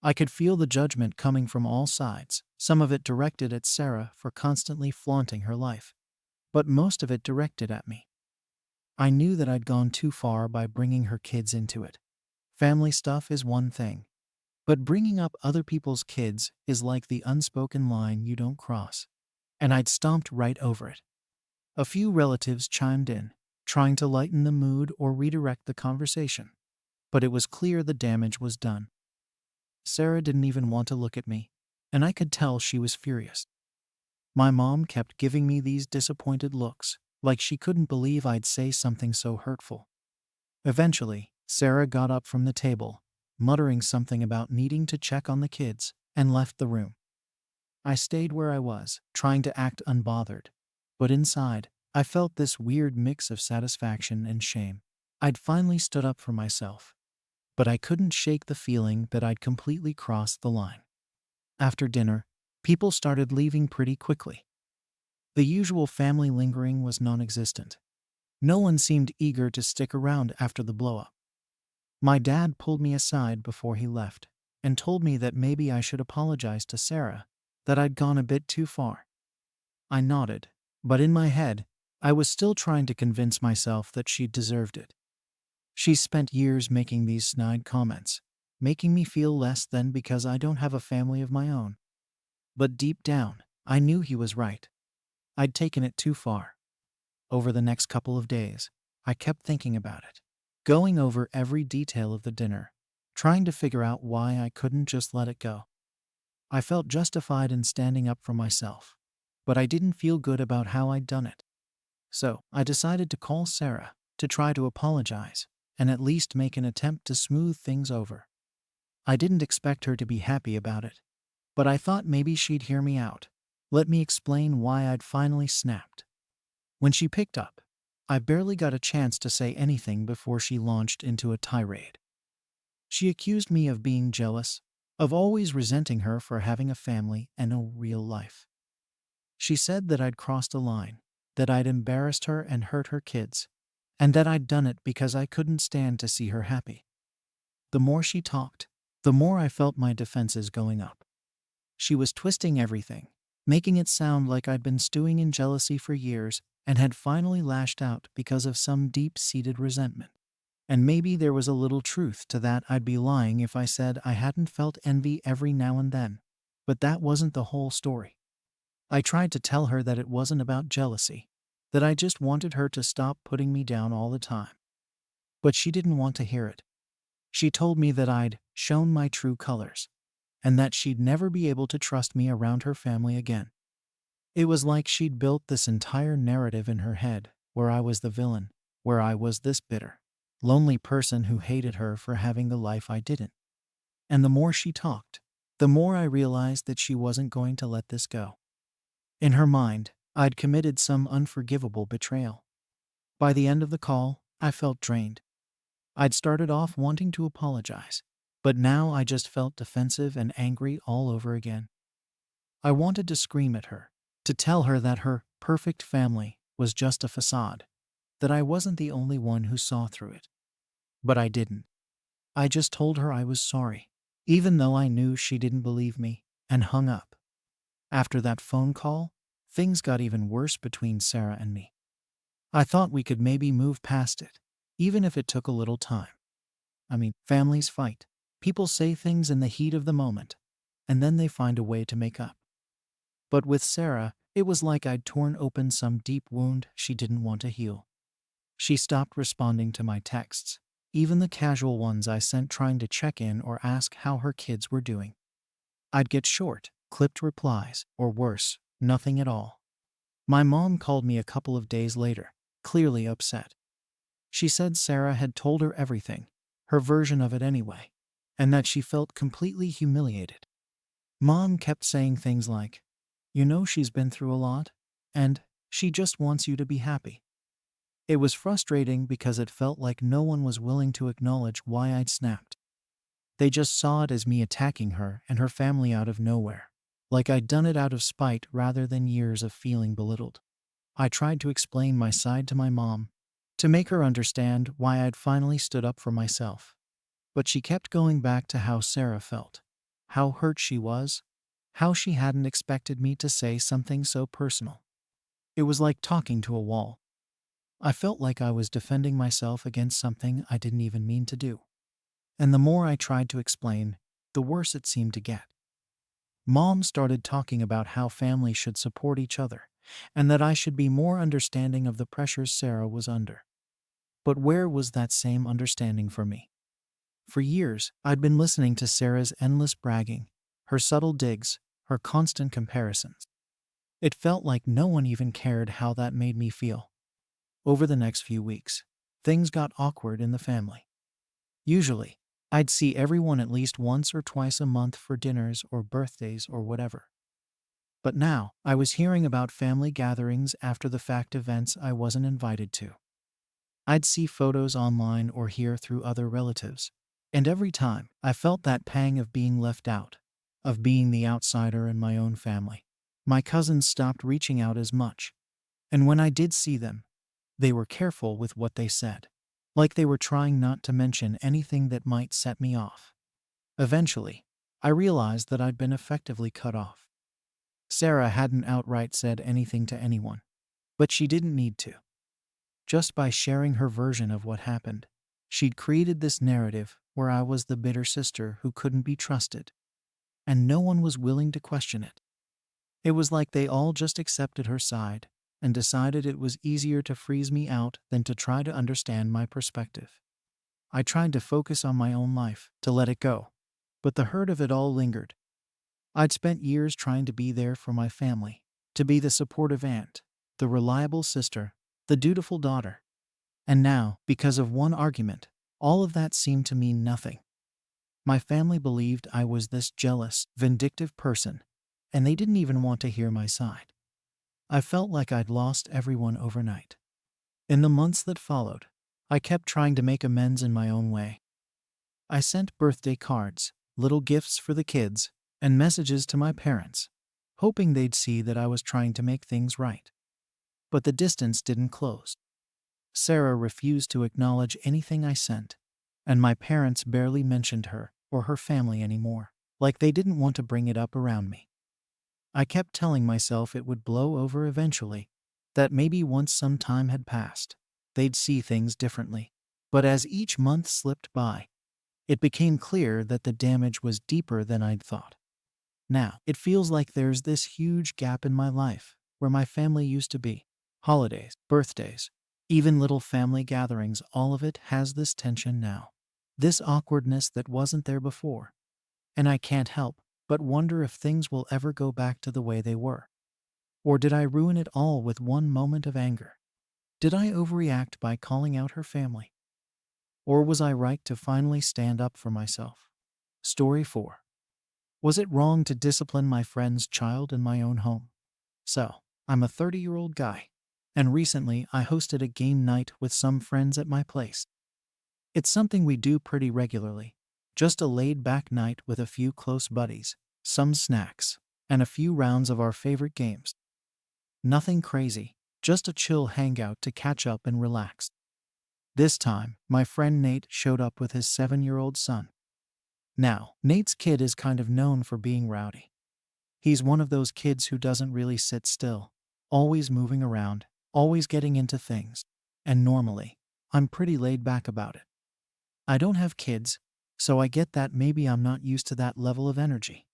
I could feel the judgment coming from all sides, some of it directed at Sarah for constantly flaunting her life, but most of it directed at me. I knew that I'd gone too far by bringing her kids into it. Family stuff is one thing, but bringing up other people's kids is like the unspoken line you don't cross. And I'd stomped right over it. A few relatives chimed in, trying to lighten the mood or redirect the conversation, but it was clear the damage was done. Sarah didn't even want to look at me, and I could tell she was furious. My mom kept giving me these disappointed looks, like she couldn't believe I'd say something so hurtful. Eventually, Sarah got up from the table, muttering something about needing to check on the kids, and left the room. I stayed where I was, trying to act unbothered, but inside, I felt this weird mix of satisfaction and shame. I'd finally stood up for myself, but I couldn't shake the feeling that I'd completely crossed the line. After dinner, people started leaving pretty quickly. The usual family lingering was non-existent. No one seemed eager to stick around after the blow-up. My dad pulled me aside before he left and told me that maybe I should apologize to Sarah, that I'd gone a bit too far. I nodded, but in my head, I was still trying to convince myself that she deserved it. She spent years making these snide comments, making me feel less than because I don't have a family of my own. But deep down, I knew he was right. I'd taken it too far. Over the next couple of days, I kept thinking about it, going over every detail of the dinner, trying to figure out why I couldn't just let it go. I felt justified in standing up for myself, but I didn't feel good about how I'd done it. So I decided to call Sarah to try to apologize and at least make an attempt to smooth things over. I didn't expect her to be happy about it, but I thought maybe she'd hear me out, let me explain why I'd finally snapped. When she picked up, I barely got a chance to say anything before she launched into a tirade. She accused me of being jealous, of always resenting her for having a family and a real life. She said that I'd crossed a line, that I'd embarrassed her and hurt her kids, and that I'd done it because I couldn't stand to see her happy. The more she talked, the more I felt my defenses going up. She was twisting everything, making it sound like I'd been stewing in jealousy for years and had finally lashed out because of some deep-seated resentment. And maybe there was a little truth to that. I'd be lying if I said I hadn't felt envy every now and then. But that wasn't the whole story. I tried to tell her that it wasn't about jealousy, that I just wanted her to stop putting me down all the time. But she didn't want to hear it. She told me that I'd shown my true colors, and that she'd never be able to trust me around her family again. It was like she'd built this entire narrative in her head, where I was the villain, where I was this bitter, lonely person who hated her for having the life I didn't. And the more she talked, the more I realized that she wasn't going to let this go. In her mind, I'd committed some unforgivable betrayal. By the end of the call, I felt drained. I'd started off wanting to apologize, but now I just felt defensive and angry all over again. I wanted to scream at her, to tell her that her perfect family was just a facade, that I wasn't the only one who saw through it. But I didn't. I just told her I was sorry, even though I knew she didn't believe me, and hung up. After that phone call, things got even worse between Sarah and me. I thought we could maybe move past it, even if it took a little time. I mean, families fight. People say things in the heat of the moment, and then they find a way to make up. But with Sarah, it was like I'd torn open some deep wound she didn't want to heal. She stopped responding to my texts, even the casual ones I sent trying to check in or ask how her kids were doing. I'd get short, clipped replies, or worse, nothing at all. My mom called me a couple of days later, clearly upset. She said Sarah had told her everything, her version of it anyway, and that she felt completely humiliated. Mom kept saying things like, "You know she's been through a lot, and she just wants you to be happy." It was frustrating because it felt like no one was willing to acknowledge why I'd snapped. They just saw it as me attacking her and her family out of nowhere, like I'd done it out of spite rather than years of feeling belittled. I tried to explain my side to my mom, to make her understand why I'd finally stood up for myself. But she kept going back to how Sarah felt, how hurt she was, how she hadn't expected me to say something so personal. It was like talking to a wall. I felt like I was defending myself against something I didn't even mean to do. And the more I tried to explain, the worse it seemed to get. Mom started talking about how family should support each other, and that I should be more understanding of the pressures Sarah was under. But where was that same understanding for me? For years, I'd been listening to Sarah's endless bragging, her subtle digs, her constant comparisons. It felt like no one even cared how that made me feel. Over the next few weeks, things got awkward in the family. Usually, I'd see everyone at least once or twice a month for dinners or birthdays or whatever. But now, I was hearing about family gatherings after the fact events I wasn't invited to. I'd see photos online or hear through other relatives. And every time, I felt that pang of being left out, of being the outsider in my own family. My cousins stopped reaching out as much. And when I did see them, they were careful with what they said, like they were trying not to mention anything that might set me off. Eventually, I realized that I'd been effectively cut off. Sarah hadn't outright said anything to anyone, but she didn't need to. Just by sharing her version of what happened, she'd created this narrative where I was the bitter sister who couldn't be trusted, and no one was willing to question it. It was like they all just accepted her side and decided it was easier to freeze me out than to try to understand my perspective. I tried to focus on my own life, to let it go, but the hurt of it all lingered. I'd spent years trying to be there for my family, to be the supportive aunt, the reliable sister, the dutiful daughter. And now, because of one argument, all of that seemed to mean nothing. My family believed I was this jealous, vindictive person, and they didn't even want to hear my side. I felt like I'd lost everyone overnight. In the months that followed, I kept trying to make amends in my own way. I sent birthday cards, little gifts for the kids, and messages to my parents, hoping they'd see that I was trying to make things right. But the distance didn't close. Sarah refused to acknowledge anything I sent, and my parents barely mentioned her or her family anymore, like they didn't want to bring it up around me. I kept telling myself it would blow over eventually, that maybe once some time had passed, they'd see things differently. But as each month slipped by, it became clear that the damage was deeper than I'd thought. Now, it feels like there's this huge gap in my life where my family used to be. Holidays, birthdays, even little family gatherings, all of it has this tension now. This awkwardness that wasn't there before. And I can't help but wonder if things will ever go back to the way they were. Or did I ruin it all with one moment of anger? Did I overreact by calling out her family? Or was I right to finally stand up for myself? Story 4. Was it wrong to discipline my friend's child in my own home? So, I'm a 30-year-old guy, and recently I hosted a game night with some friends at my place. It's something we do pretty regularly, just a laid-back night with a few close buddies, some snacks, and a few rounds of our favorite games. Nothing crazy, just a chill hangout to catch up and relax. This time, my friend Nate showed up with his 7-year-old son. Now, Nate's kid is kind of known for being rowdy. He's one of those kids who doesn't really sit still, always moving around, always getting into things. And normally, I'm pretty laid back about it. I don't have kids, so I get that maybe I'm not used to that level of energy.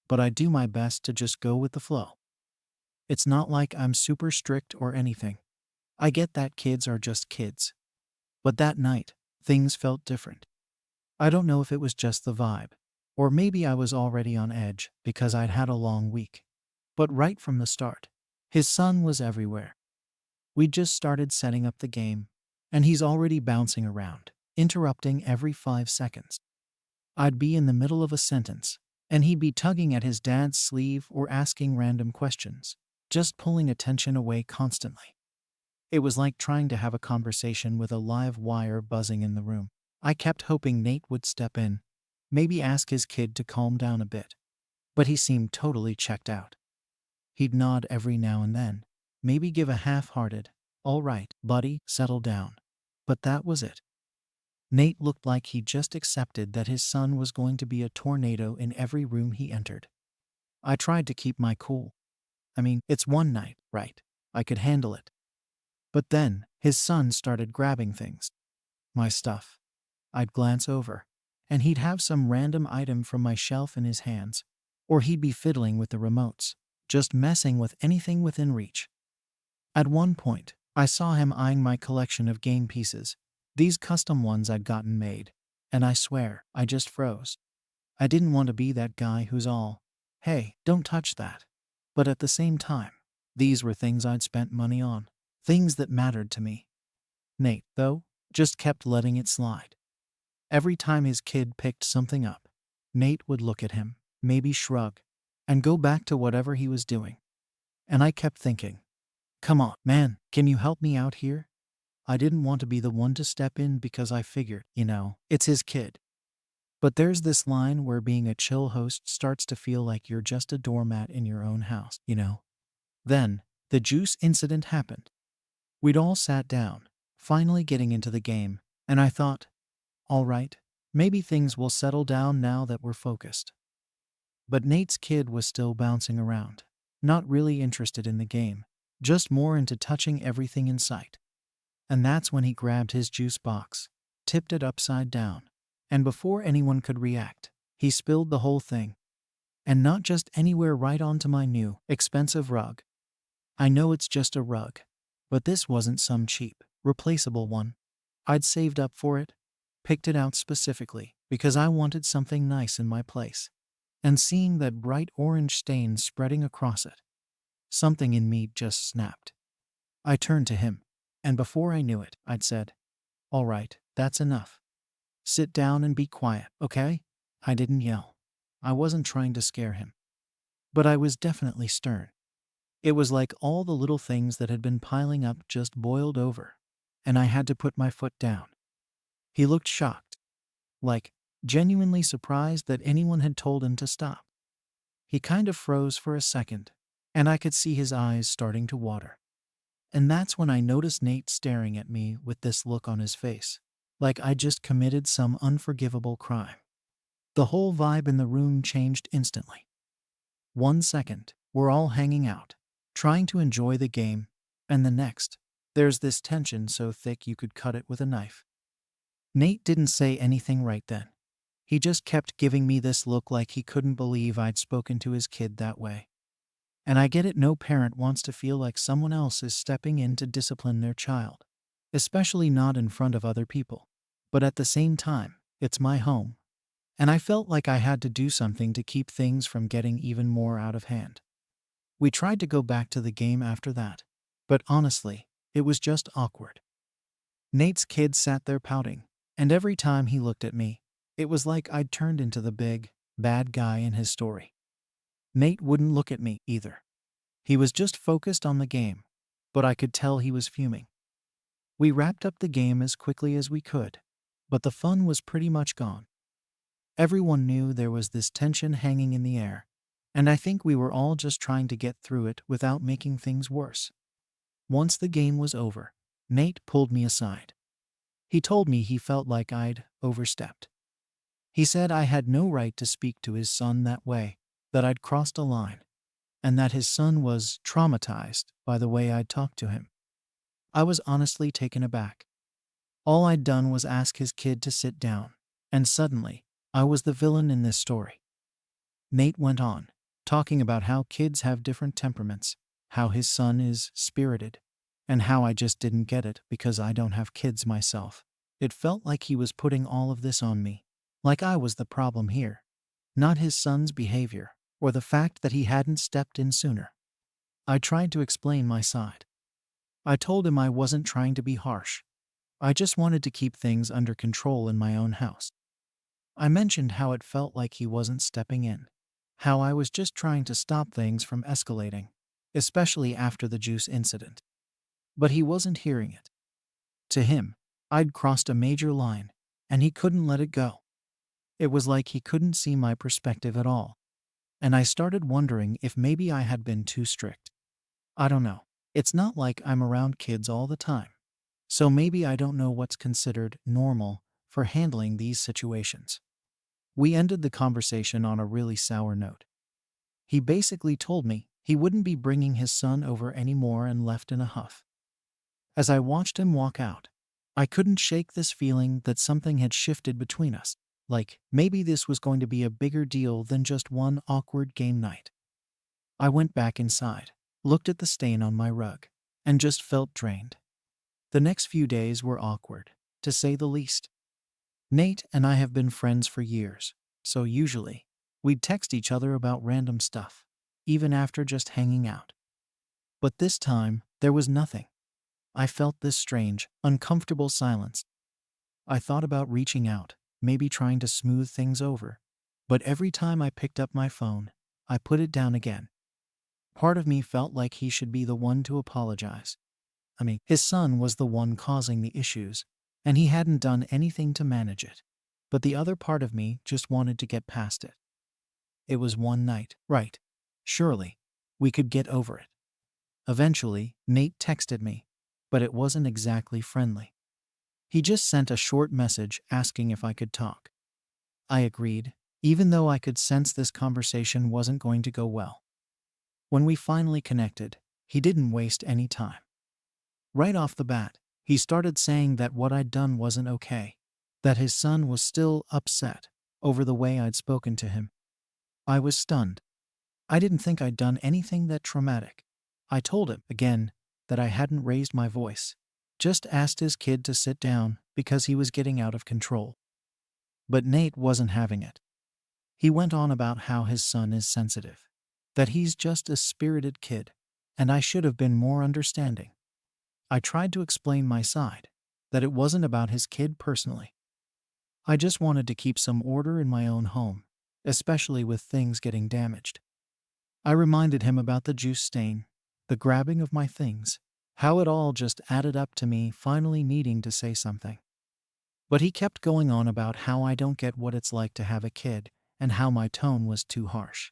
But I do my best to just go with the flow. It's not like I'm super strict or anything. I get that kids are just kids. But that night, things felt different. I don't know if it was just the vibe, or maybe I was already on edge because I'd had a long week. But right from the start, his son was everywhere. We just started setting up the game, and he's already bouncing around, interrupting every 5 seconds. I'd be in the middle of a sentence, and he'd be tugging at his dad's sleeve or asking random questions, just pulling attention away constantly. It was like trying to have a conversation with a live wire buzzing in the room. I kept hoping Nate would step in, maybe ask his kid to calm down a bit, but he seemed totally checked out. He'd nod every now and then, maybe give a half-hearted, "All right, buddy, settle down." But that was it. Nate looked like he just accepted that his son was going to be a tornado in every room he entered. I tried to keep my cool. I mean, it's one night, right? I could handle it. But then, his son started grabbing things. My stuff. I'd glance over, and he'd have some random item from my shelf in his hands. Or he'd be fiddling with the remotes, just messing with anything within reach. At one point, I saw him eyeing my collection of game pieces, these custom ones I'd gotten made, and I swear, I just froze. I didn't want to be that guy who's all, "Hey, don't touch that." But at the same time, these were things I'd spent money on, things that mattered to me. Nate, though, just kept letting it slide. Every time his kid picked something up, Nate would look at him, maybe shrug, and go back to whatever he was doing. And I kept thinking, come on, man, can you help me out here? I didn't want to be the one to step in because I figured, it's his kid. But there's this line where being a chill host starts to feel like you're just a doormat in your own house. Then, the juice incident happened. We'd all sat down, finally getting into the game, and I thought, all right, maybe things will settle down now that we're focused. But Nate's kid was still bouncing around, not really interested in the game, just more into touching everything in sight. And that's when he grabbed his juice box, tipped it upside down, and before anyone could react, he spilled the whole thing. And not just anywhere, right onto my new, expensive rug. I know it's just a rug, but this wasn't some cheap, replaceable one. I'd saved up for it, picked it out specifically because I wanted something nice in my place. And seeing that bright orange stain spreading across it, something in me just snapped. I turned to him, and before I knew it, I'd said, "All right, that's enough. Sit down and be quiet, okay?" I didn't yell. I wasn't trying to scare him. But I was definitely stern. It was like all the little things that had been piling up just boiled over, and I had to put my foot down. He looked shocked, like genuinely surprised that anyone had told him to stop. He kind of froze for a second, and I could see his eyes starting to water. And that's when I noticed Nate staring at me with this look on his face, like I just committed some unforgivable crime. The whole vibe in the room changed instantly. 1 second, we're all hanging out, trying to enjoy the game, and the next, there's this tension so thick you could cut it with a knife. Nate didn't say anything right then. He just kept giving me this look like he couldn't believe I'd spoken to his kid that way. And I get it, no parent wants to feel like someone else is stepping in to discipline their child, especially not in front of other people. But at the same time, it's my home, and I felt like I had to do something to keep things from getting even more out of hand. We tried to go back to the game after that, but honestly, it was just awkward. Nate's kid sat there pouting, and every time he looked at me, it was like I'd turned into the big, bad guy in his story. Nate wouldn't look at me either. He was just focused on the game, but I could tell he was fuming. We wrapped up the game as quickly as we could, but the fun was pretty much gone. Everyone knew there was this tension hanging in the air, and I think we were all just trying to get through it without making things worse. Once the game was over, Nate pulled me aside. He told me he felt like I'd overstepped. He said I had no right to speak to his son that way, that I'd crossed a line, and that his son was traumatized by the way I'd talked to him. I was honestly taken aback. All I'd done was ask his kid to sit down, and suddenly, I was the villain in this story. Nate went on, talking about how kids have different temperaments, how his son is spirited, and how I just didn't get it because I don't have kids myself. It felt like he was putting all of this on me, like I was the problem here, not his son's behavior or the fact that he hadn't stepped in sooner. I tried to explain my side. I told him I wasn't trying to be harsh. I just wanted to keep things under control in my own house. I mentioned how it felt like he wasn't stepping in, how I was just trying to stop things from escalating, especially after the juice incident. But he wasn't hearing it. To him, I'd crossed a major line, and he couldn't let it go. It was like he couldn't see my perspective at all, and I started wondering if maybe I had been too strict. I don't know. It's not like I'm around kids all the time, so maybe I don't know what's considered normal for handling these situations. We ended the conversation on a really sour note. He basically told me he wouldn't be bringing his son over anymore and left in a huff. As I watched him walk out, I couldn't shake this feeling that something had shifted between us, like maybe this was going to be a bigger deal than just one awkward game night. I went back inside, looked at the stain on my rug, and just felt drained. The next few days were awkward, to say the least. Nate and I have been friends for years, so usually, we'd text each other about random stuff, even after just hanging out. But this time, there was nothing. I felt this strange, uncomfortable silence. I thought about reaching out, maybe trying to smooth things over, but every time I picked up my phone, I put it down again. Part of me felt like he should be the one to apologize. His son was the one causing the issues, and he hadn't done anything to manage it. But the other part of me just wanted to get past it. It was one night, right? Surely, we could get over it. Eventually, Nate texted me, but it wasn't exactly friendly. He just sent a short message asking if I could talk. I agreed, even though I could sense this conversation wasn't going to go well. When we finally connected, he didn't waste any time. Right off the bat, he started saying that what I'd done wasn't okay, that his son was still upset over the way I'd spoken to him. I was stunned. I didn't think I'd done anything that traumatic. I told him, again, that I hadn't raised my voice, just asked his kid to sit down because he was getting out of control. But Nate wasn't having it. He went on about how his son is sensitive, that he's just a spirited kid, and I should have been more understanding. I tried to explain my side, that it wasn't about his kid personally. I just wanted to keep some order in my own home, especially with things getting damaged. I reminded him about the juice stain, the grabbing of my things, how it all just added up to me finally needing to say something. But he kept going on about how I don't get what it's like to have a kid and how my tone was too harsh.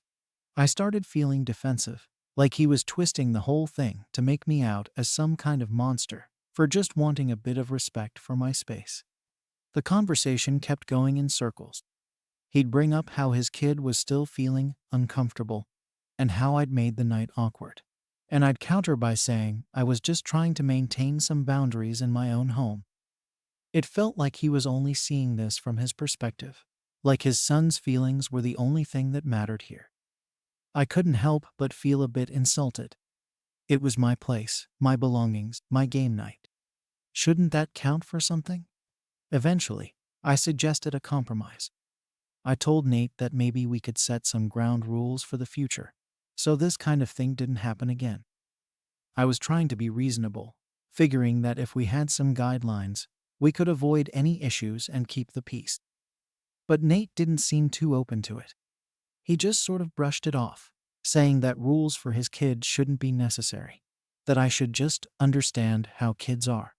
I started feeling defensive, like he was twisting the whole thing to make me out as some kind of monster for just wanting a bit of respect for my space. The conversation kept going in circles. He'd bring up how his kid was still feeling uncomfortable and how I'd made the night awkward. And I'd counter by saying I was just trying to maintain some boundaries in my own home. It felt like he was only seeing this from his perspective, like his son's feelings were the only thing that mattered here. I couldn't help but feel a bit insulted. It was my place, my belongings, my game night. Shouldn't that count for something? Eventually, I suggested a compromise. I told Nate that maybe we could set some ground rules for the future, so this kind of thing didn't happen again. I was trying to be reasonable, figuring that if we had some guidelines, we could avoid any issues and keep the peace. But Nate didn't seem too open to it. He just sort of brushed it off, saying that rules for his kid shouldn't be necessary, that I should just understand how kids are.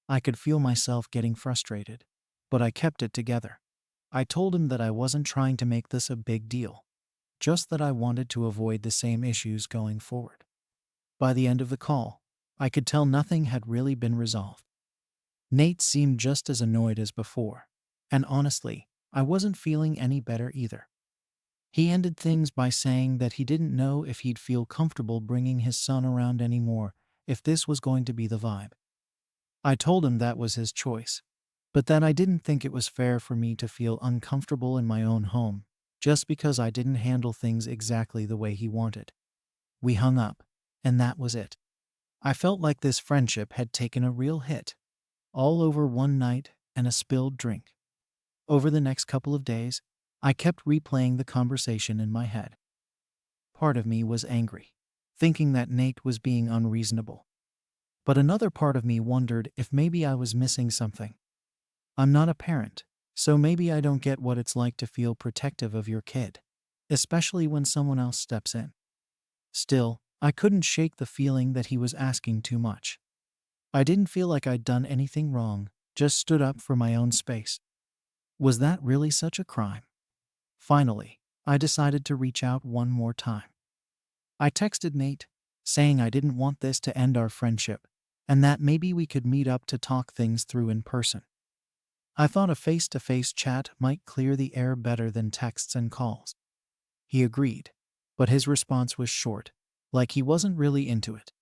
I could feel myself getting frustrated, but I kept it together. I told him that I wasn't trying to make this a big deal, just that I wanted to avoid the same issues going forward. By the end of the call, I could tell nothing had really been resolved. Nate seemed just as annoyed as before, and honestly, I wasn't feeling any better either. He ended things by saying that he didn't know if he'd feel comfortable bringing his son around anymore if this was going to be the vibe. I told him that was his choice, but that I didn't think it was fair for me to feel uncomfortable in my own home just because I didn't handle things exactly the way he wanted. We hung up, and that was it. I felt like this friendship had taken a real hit, all over one night, and a spilled drink. Over the next couple of days, I kept replaying the conversation in my head. Part of me was angry, thinking that Nate was being unreasonable. But another part of me wondered if maybe I was missing something. I'm not a parent, so maybe I don't get what it's like to feel protective of your kid, especially when someone else steps in. Still, I couldn't shake the feeling that he was asking too much. I didn't feel like I'd done anything wrong, just stood up for my own space. Was that really such a crime? Finally, I decided to reach out one more time. I texted Nate, saying I didn't want this to end our friendship, and that maybe we could meet up to talk things through in person. I thought a face-to-face chat might clear the air better than texts and calls. He agreed, but his response was short, like he wasn't really into it.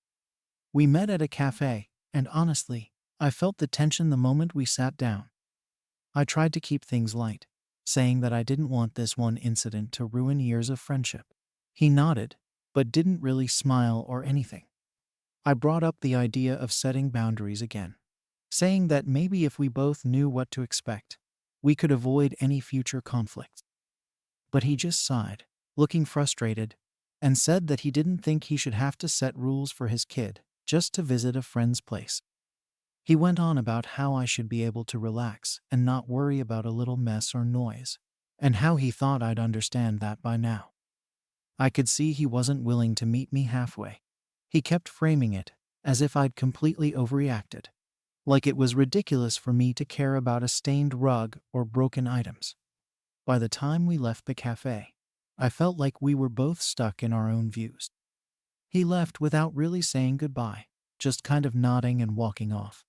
We met at a cafe, and honestly, I felt the tension the moment we sat down. I tried to keep things light, saying that I didn't want this one incident to ruin years of friendship. He nodded, but didn't really smile or anything. I brought up the idea of setting boundaries again, saying that maybe if we both knew what to expect, we could avoid any future conflicts. But he just sighed, looking frustrated, and said that he didn't think he should have to set rules for his kid just to visit a friend's place. He went on about how I should be able to relax and not worry about a little mess or noise, and how he thought I'd understand that by now. I could see he wasn't willing to meet me halfway. He kept framing it as if I'd completely overreacted, like it was ridiculous for me to care about a stained rug or broken items. By the time we left the cafe, I felt like we were both stuck in our own views. He left without really saying goodbye, just kind of nodding and walking off.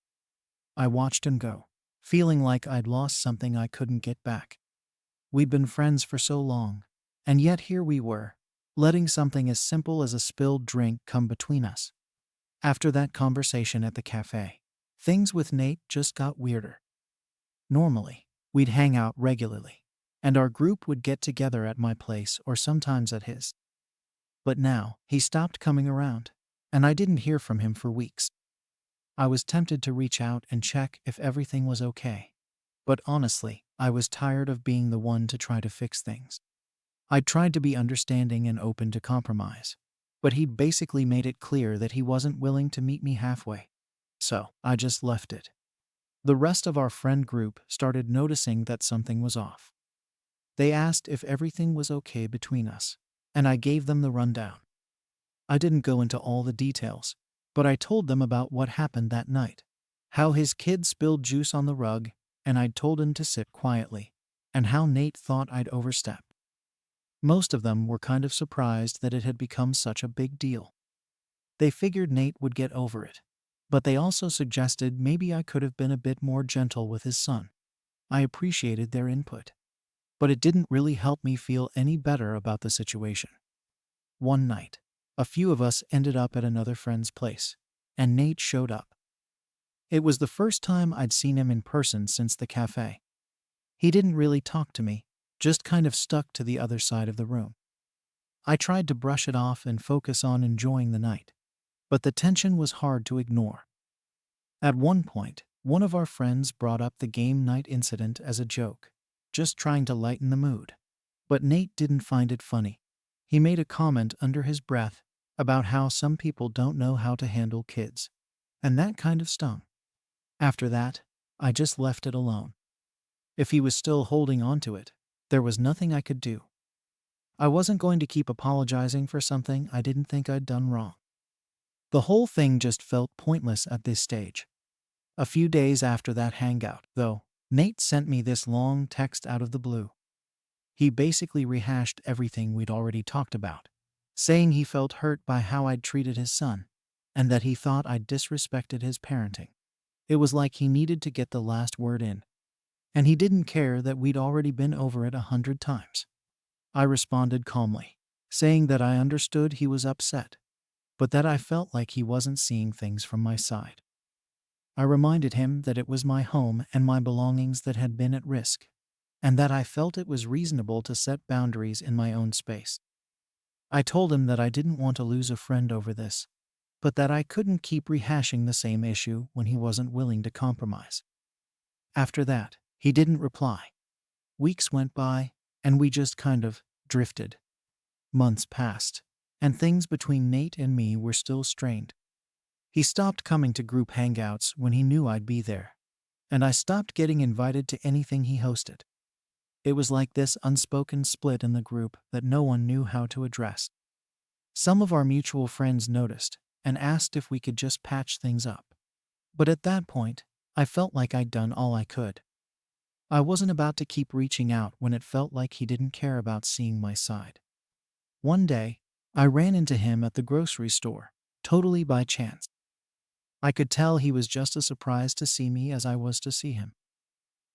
I watched him go, feeling like I'd lost something I couldn't get back. We'd been friends for so long, and yet here we were, letting something as simple as a spilled drink come between us. After that conversation at the cafe, things with Nate just got weirder. Normally, we'd hang out regularly, and our group would get together at my place or sometimes at his. But now, he stopped coming around, and I didn't hear from him for weeks. I was tempted to reach out and check if everything was okay. But honestly, I was tired of being the one to try to fix things. I tried to be understanding and open to compromise, but he'd basically made it clear that he wasn't willing to meet me halfway. So, I just left it. The rest of our friend group started noticing that something was off. They asked if everything was okay between us, and I gave them the rundown. I didn't go into all the details, but I told them about what happened that night, how his kid spilled juice on the rug, and I'd told him to sit quietly, and how Nate thought I'd overstepped. Most of them were kind of surprised that it had become such a big deal. They figured Nate would get over it, but they also suggested maybe I could have been a bit more gentle with his son. I appreciated their input, but it didn't really help me feel any better about the situation. One night, a few of us ended up at another friend's place, and Nate showed up. It was the first time I'd seen him in person since the cafe. He didn't really talk to me, just kind of stuck to the other side of the room. I tried to brush it off and focus on enjoying the night, but the tension was hard to ignore. At one point, one of our friends brought up the game night incident as a joke, just trying to lighten the mood. But Nate didn't find it funny. He made a comment under his breath about how some people don't know how to handle kids, and that kind of stung. After that, I just left it alone. If he was still holding on to it, there was nothing I could do. I wasn't going to keep apologizing for something I didn't think I'd done wrong. The whole thing just felt pointless at this stage. A few days after that hangout, though, Nate sent me this long text out of the blue. He basically rehashed everything we'd already talked about, saying he felt hurt by how I'd treated his son, and that he thought I'd disrespected his parenting. It was like he needed to get the last word in, and he didn't care that we'd already been over it 100 times. I responded calmly, saying that I understood he was upset, but that I felt like he wasn't seeing things from my side. I reminded him that it was my home and my belongings that had been at risk, and that I felt it was reasonable to set boundaries in my own space. I told him that I didn't want to lose a friend over this, but that I couldn't keep rehashing the same issue when he wasn't willing to compromise. After that, he didn't reply. Weeks went by, and we just kind of drifted. Months passed, and things between Nate and me were still strained. He stopped coming to group hangouts when he knew I'd be there, and I stopped getting invited to anything he hosted. It was like this unspoken split in the group that no one knew how to address. Some of our mutual friends noticed and asked if we could just patch things up. But at that point, I felt like I'd done all I could. I wasn't about to keep reaching out when it felt like he didn't care about seeing my side. One day, I ran into him at the grocery store, totally by chance. I could tell he was just as surprised to see me as I was to see him.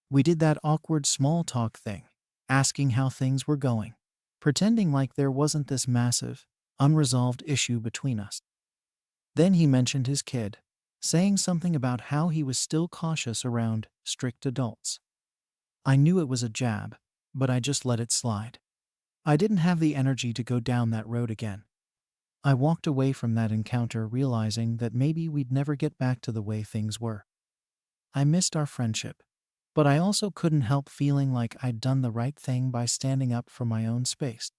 We did that awkward small talk thing, asking how things were going, pretending like there wasn't this massive, unresolved issue between us. Then he mentioned his kid, saying something about how he was still cautious around strict adults. I knew it was a jab, but I just let it slide. I didn't have the energy to go down that road again. I walked away from that encounter realizing that maybe we'd never get back to the way things were. I missed our friendship, but I also couldn't help feeling like I'd done the right thing by standing up for my own space.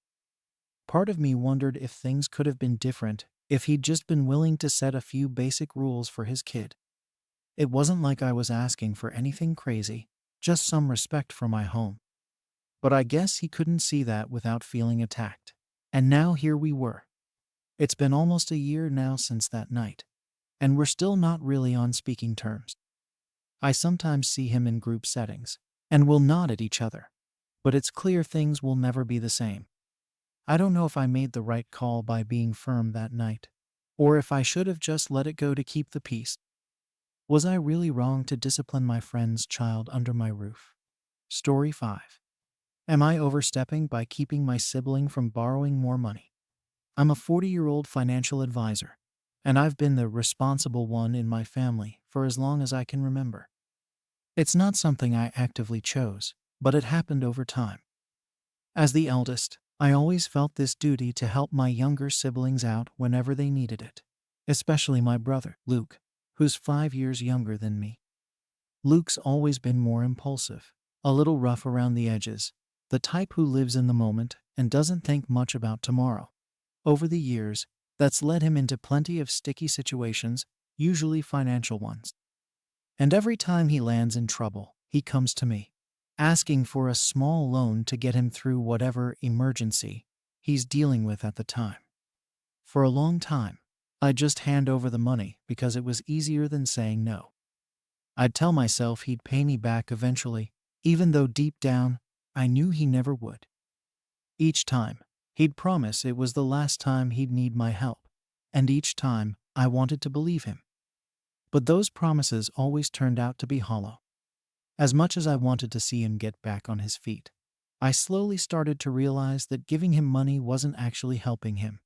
Part of me wondered if things could have been different if he'd just been willing to set a few basic rules for his kid. It wasn't like I was asking for anything crazy, just some respect for my home. But I guess he couldn't see that without feeling attacked. And now here we were. It's been almost a year now since that night, and we're still not really on speaking terms. I sometimes see him in group settings, and we'll nod at each other, but it's clear things will never be the same. I don't know if I made the right call by being firm that night, or if I should have just let it go to keep the peace. Was I really wrong to discipline my friend's child under my roof? Story 5. Am I overstepping by keeping my sibling from borrowing more money? I'm a 40-year-old financial advisor, and I've been the responsible one in my family for as long as I can remember. It's not something I actively chose, but it happened over time. As the eldest, I always felt this duty to help my younger siblings out whenever they needed it, especially my brother, Luke, who's 5 years younger than me. Luke's always been more impulsive, a little rough around the edges, the type who lives in the moment and doesn't think much about tomorrow. Over the years, that's led him into plenty of sticky situations, usually financial ones. And every time he lands in trouble, he comes to me, asking for a small loan to get him through whatever emergency he's dealing with at the time. For a long time, I'd just hand over the money because it was easier than saying no. I'd tell myself he'd pay me back eventually, even though deep down, I knew he never would. Each time, he'd promise it was the last time he'd need my help, and each time, I wanted to believe him. But those promises always turned out to be hollow. As much as I wanted to see him get back on his feet, I slowly started to realize that giving him money wasn't actually helping him.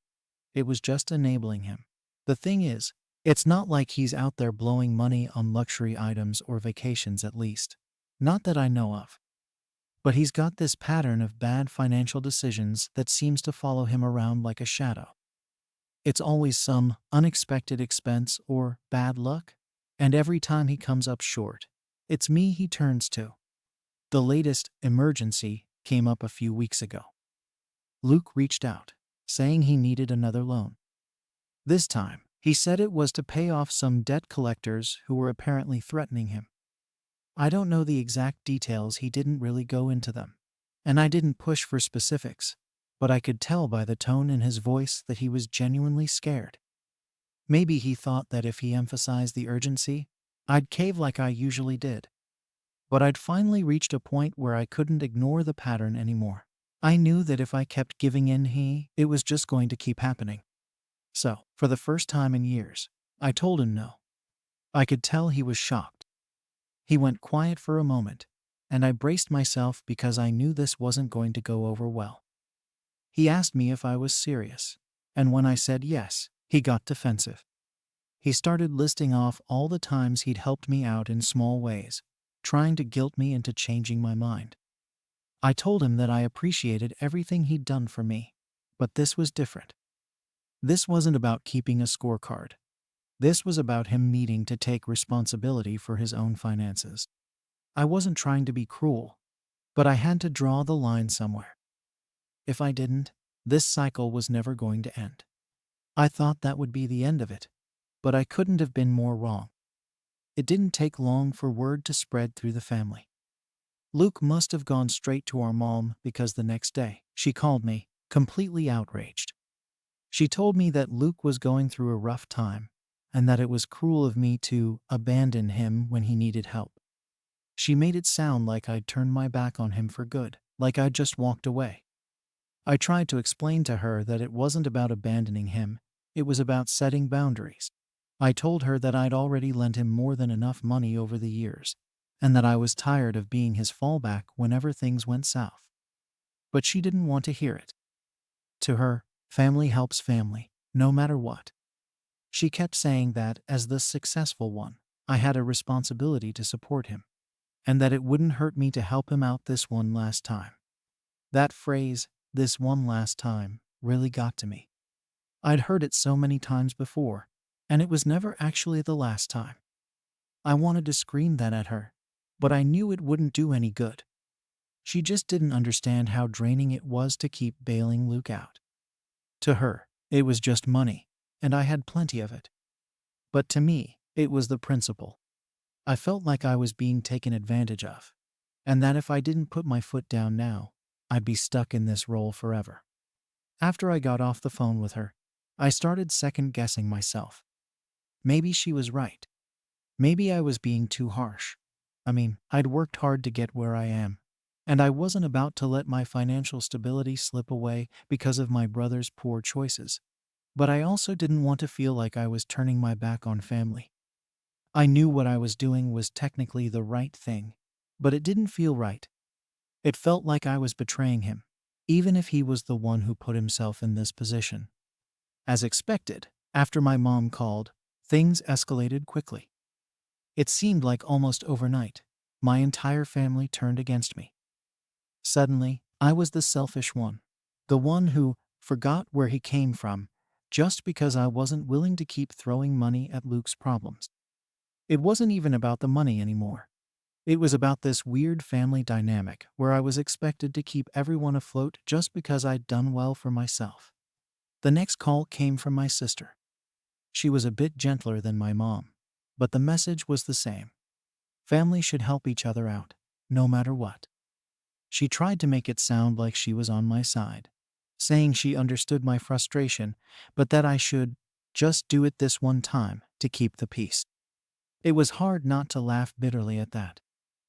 It was just enabling him. The thing is, it's not like he's out there blowing money on luxury items or vacations, at least. Not that I know of. But he's got this pattern of bad financial decisions that seems to follow him around like a shadow. It's always some unexpected expense or bad luck, and every time he comes up short, it's me he turns to. The latest emergency came up a few weeks ago. Luke reached out, saying he needed another loan. This time, he said it was to pay off some debt collectors who were apparently threatening him. I don't know the exact details, he didn't really go into them, and I didn't push for specifics, but I could tell by the tone in his voice that he was genuinely scared. Maybe he thought that if he emphasized the urgency, I'd cave like I usually did. But I'd finally reached a point where I couldn't ignore the pattern anymore. I knew that if I kept giving in, it was just going to keep happening. So, for the first time in years, I told him no. I could tell he was shocked. He went quiet for a moment, and I braced myself because I knew this wasn't going to go over well. He asked me if I was serious, and when I said yes, he got defensive. He started listing off all the times he'd helped me out in small ways, trying to guilt me into changing my mind. I told him that I appreciated everything he'd done for me, but this was different. This wasn't about keeping a scorecard. This was about him needing to take responsibility for his own finances. I wasn't trying to be cruel, but I had to draw the line somewhere. If I didn't, this cycle was never going to end. I thought that would be the end of it, but I couldn't have been more wrong. It didn't take long for word to spread through the family. Luke must have gone straight to our mom because the next day, she called me, completely outraged. She told me that Luke was going through a rough time and that it was cruel of me to abandon him when he needed help. She made it sound like I'd turned my back on him for good, like I'd just walked away. I tried to explain to her that it wasn't about abandoning him, it was about setting boundaries. I told her that I'd already lent him more than enough money over the years, and that I was tired of being his fallback whenever things went south. But she didn't want to hear it. To her, family helps family, no matter what. She kept saying that, as the successful one, I had a responsibility to support him, and that it wouldn't hurt me to help him out this one last time. That phrase, this one last time, really got to me. I'd heard it so many times before, and it was never actually the last time. I wanted to scream that at her, but I knew it wouldn't do any good. She just didn't understand how draining it was to keep bailing Luke out. To her, it was just money, and I had plenty of it. But to me, it was the principle. I felt like I was being taken advantage of, and that if I didn't put my foot down now, I'd be stuck in this role forever. After I got off the phone with her, I started second-guessing myself. Maybe she was right. Maybe I was being too harsh. I'd worked hard to get where I am, and I wasn't about to let my financial stability slip away because of my brother's poor choices. But I also didn't want to feel like I was turning my back on family. I knew what I was doing was technically the right thing, but it didn't feel right. It felt like I was betraying him, even if he was the one who put himself in this position. As expected, after my mom called, things escalated quickly. It seemed like almost overnight, my entire family turned against me. Suddenly, I was the selfish one, the one who forgot where he came from, just because I wasn't willing to keep throwing money at Luke's problems. It wasn't even about the money anymore. It was about this weird family dynamic where I was expected to keep everyone afloat just because I'd done well for myself. The next call came from my sister. She was a bit gentler than my mom, but the message was the same. Family should help each other out, no matter what. She tried to make it sound like she was on my side, saying she understood my frustration, but that I should just do it this one time to keep the peace. It was hard not to laugh bitterly at that.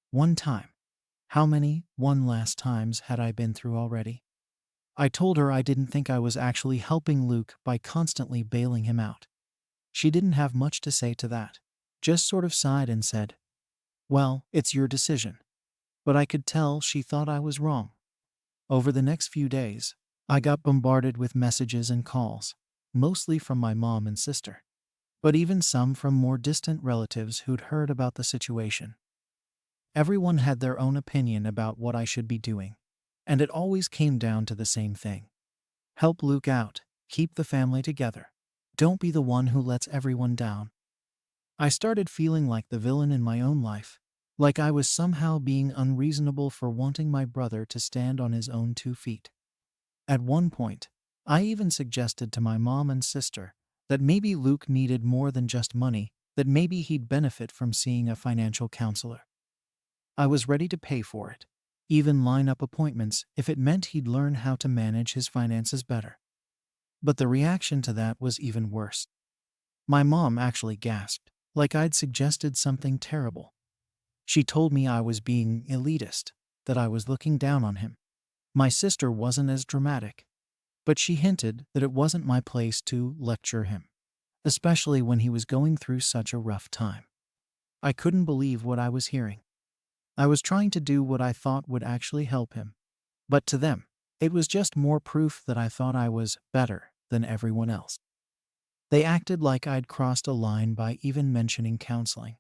One time. How many one last times had I been through already? I told her I didn't think I was actually helping Luke by constantly bailing him out. She didn't have much to say to that, just sort of sighed and said, "Well, it's your decision." But I could tell she thought I was wrong. Over the next few days, I got bombarded with messages and calls, mostly from my mom and sister, but even some from more distant relatives who'd heard about the situation. Everyone had their own opinion about what I should be doing, and it always came down to the same thing. Help Luke out, keep the family together. Don't be the one who lets everyone down. I started feeling like the villain in my own life, like I was somehow being unreasonable for wanting my brother to stand on his own 2 feet. At one point, I even suggested to my mom and sister that maybe Luke needed more than just money, that maybe he'd benefit from seeing a financial counselor. I was ready to pay for it, even line up appointments if it meant he'd learn how to manage his finances better. But the reaction to that was even worse. My mom actually gasped, like I'd suggested something terrible. She told me I was being elitist, that I was looking down on him. My sister wasn't as dramatic, but she hinted that it wasn't my place to lecture him, especially when he was going through such a rough time. I couldn't believe what I was hearing. I was trying to do what I thought would actually help him, but to them, it was just more proof that I thought I was better than everyone else. They acted like I'd crossed a line by even mentioning counseling,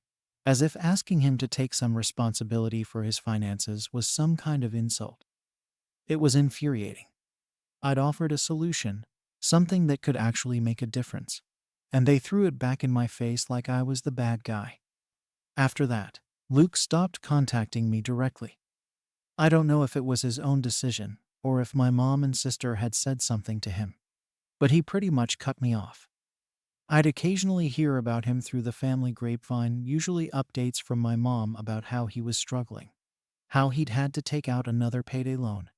as if asking him to take some responsibility for his finances was some kind of insult. It was infuriating. I'd offered a solution, something that could actually make a difference, and they threw it back in my face like I was the bad guy. After that, Luke stopped contacting me directly. I don't know if it was his own decision or if my mom and sister had said something to him, but he pretty much cut me off. I'd occasionally hear about him through the family grapevine, usually updates from my mom about how he was struggling, how he'd had to take out another payday loan,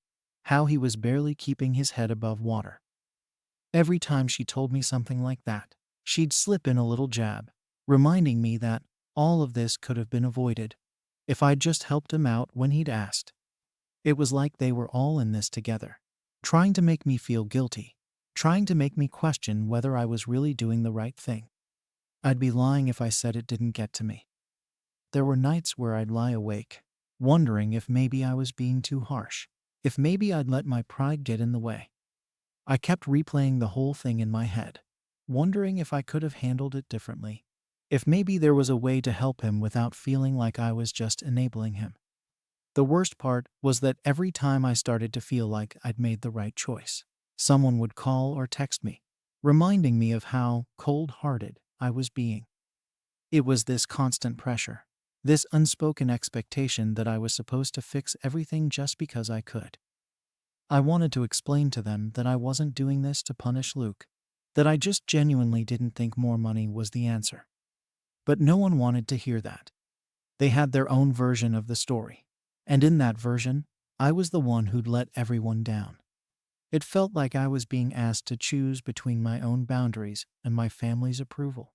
how he was barely keeping his head above water. Every time she told me something like that, she'd slip in a little jab, reminding me that all of this could have been avoided if I'd just helped him out when he'd asked. It was like they were all in this together, trying to make me feel guilty, trying to make me question whether I was really doing the right thing. I'd be lying if I said it didn't get to me. There were nights where I'd lie awake, wondering if maybe I was being too harsh, if maybe I'd let my pride get in the way. I kept replaying the whole thing in my head, wondering if I could have handled it differently, if maybe there was a way to help him without feeling like I was just enabling him. The worst part was that every time I started to feel like I'd made the right choice, someone would call or text me, reminding me of how cold-hearted I was being. It was this constant pressure, this unspoken expectation that I was supposed to fix everything just because I could. I wanted to explain to them that I wasn't doing this to punish Luke, that I just genuinely didn't think more money was the answer. But no one wanted to hear that. They had their own version of the story. And in that version, I was the one who'd let everyone down. It felt like I was being asked to choose between my own boundaries and my family's approval.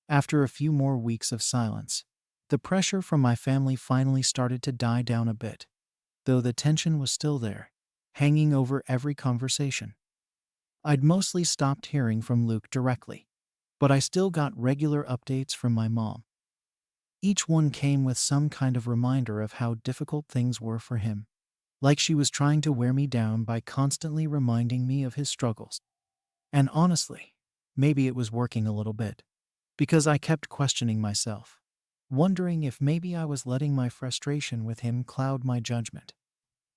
After a few more weeks of silence, the pressure from my family finally started to die down a bit, though the tension was still there, hanging over every conversation. I'd mostly stopped hearing from Luke directly, but I still got regular updates from my mom. Each one came with some kind of reminder of how difficult things were for him, like she was trying to wear me down by constantly reminding me of his struggles. And honestly, maybe it was working a little bit, because I kept questioning myself, wondering if maybe I was letting my frustration with him cloud my judgment.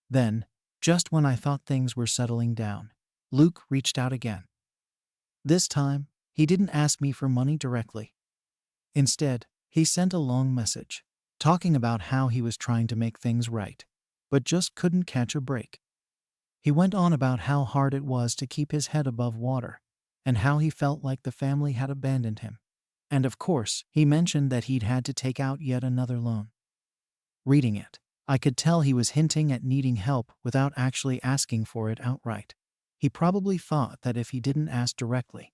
Then, just when I thought things were settling down, Luke reached out again. This time, he didn't ask me for money directly. Instead, he sent a long message, talking about how he was trying to make things right, but just couldn't catch a break. He went on about how hard it was to keep his head above water, and how he felt like the family had abandoned him. And of course, he mentioned that he'd had to take out yet another loan. Reading it, I could tell he was hinting at needing help without actually asking for it outright. He probably thought that if he didn't ask directly,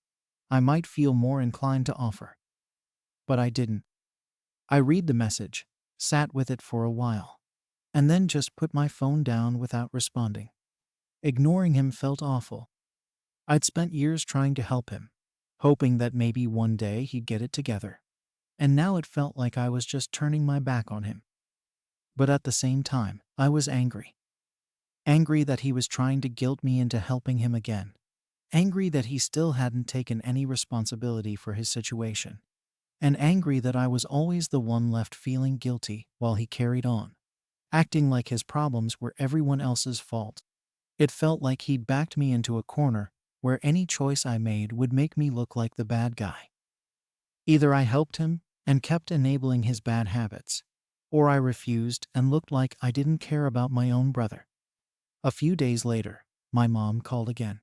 I might feel more inclined to offer. But I didn't. I read the message, sat with it for a while, and then just put my phone down without responding. Ignoring him felt awful. I'd spent years trying to help him, hoping that maybe one day he'd get it together. And now it felt like I was just turning my back on him. But at the same time, I was angry. Angry that he was trying to guilt me into helping him again. Angry that he still hadn't taken any responsibility for his situation. And angry that I was always the one left feeling guilty while he carried on, acting like his problems were everyone else's fault. It felt like he'd backed me into a corner where any choice I made would make me look like the bad guy. Either I helped him and kept enabling his bad habits, or I refused and looked like I didn't care about my own brother. A few days later, my mom called again.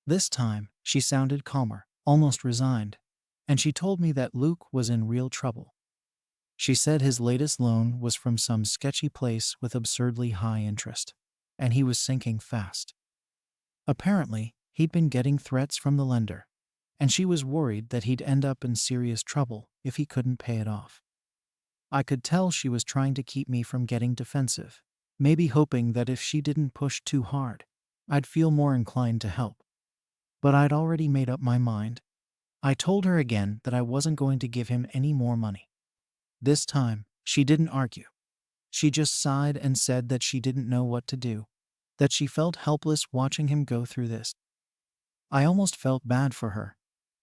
This time, she sounded calmer, almost resigned, and she told me that Luke was in real trouble. She said his latest loan was from some sketchy place with absurdly high interest, and he was sinking fast. Apparently, he'd been getting threats from the lender, and she was worried that he'd end up in serious trouble if he couldn't pay it off. I could tell she was trying to keep me from getting defensive, maybe hoping that if she didn't push too hard, I'd feel more inclined to help. But I'd already made up my mind. I told her again that I wasn't going to give him any more money. This time, she didn't argue. She just sighed and said that she didn't know what to do, that she felt helpless watching him go through this. I almost felt bad for her.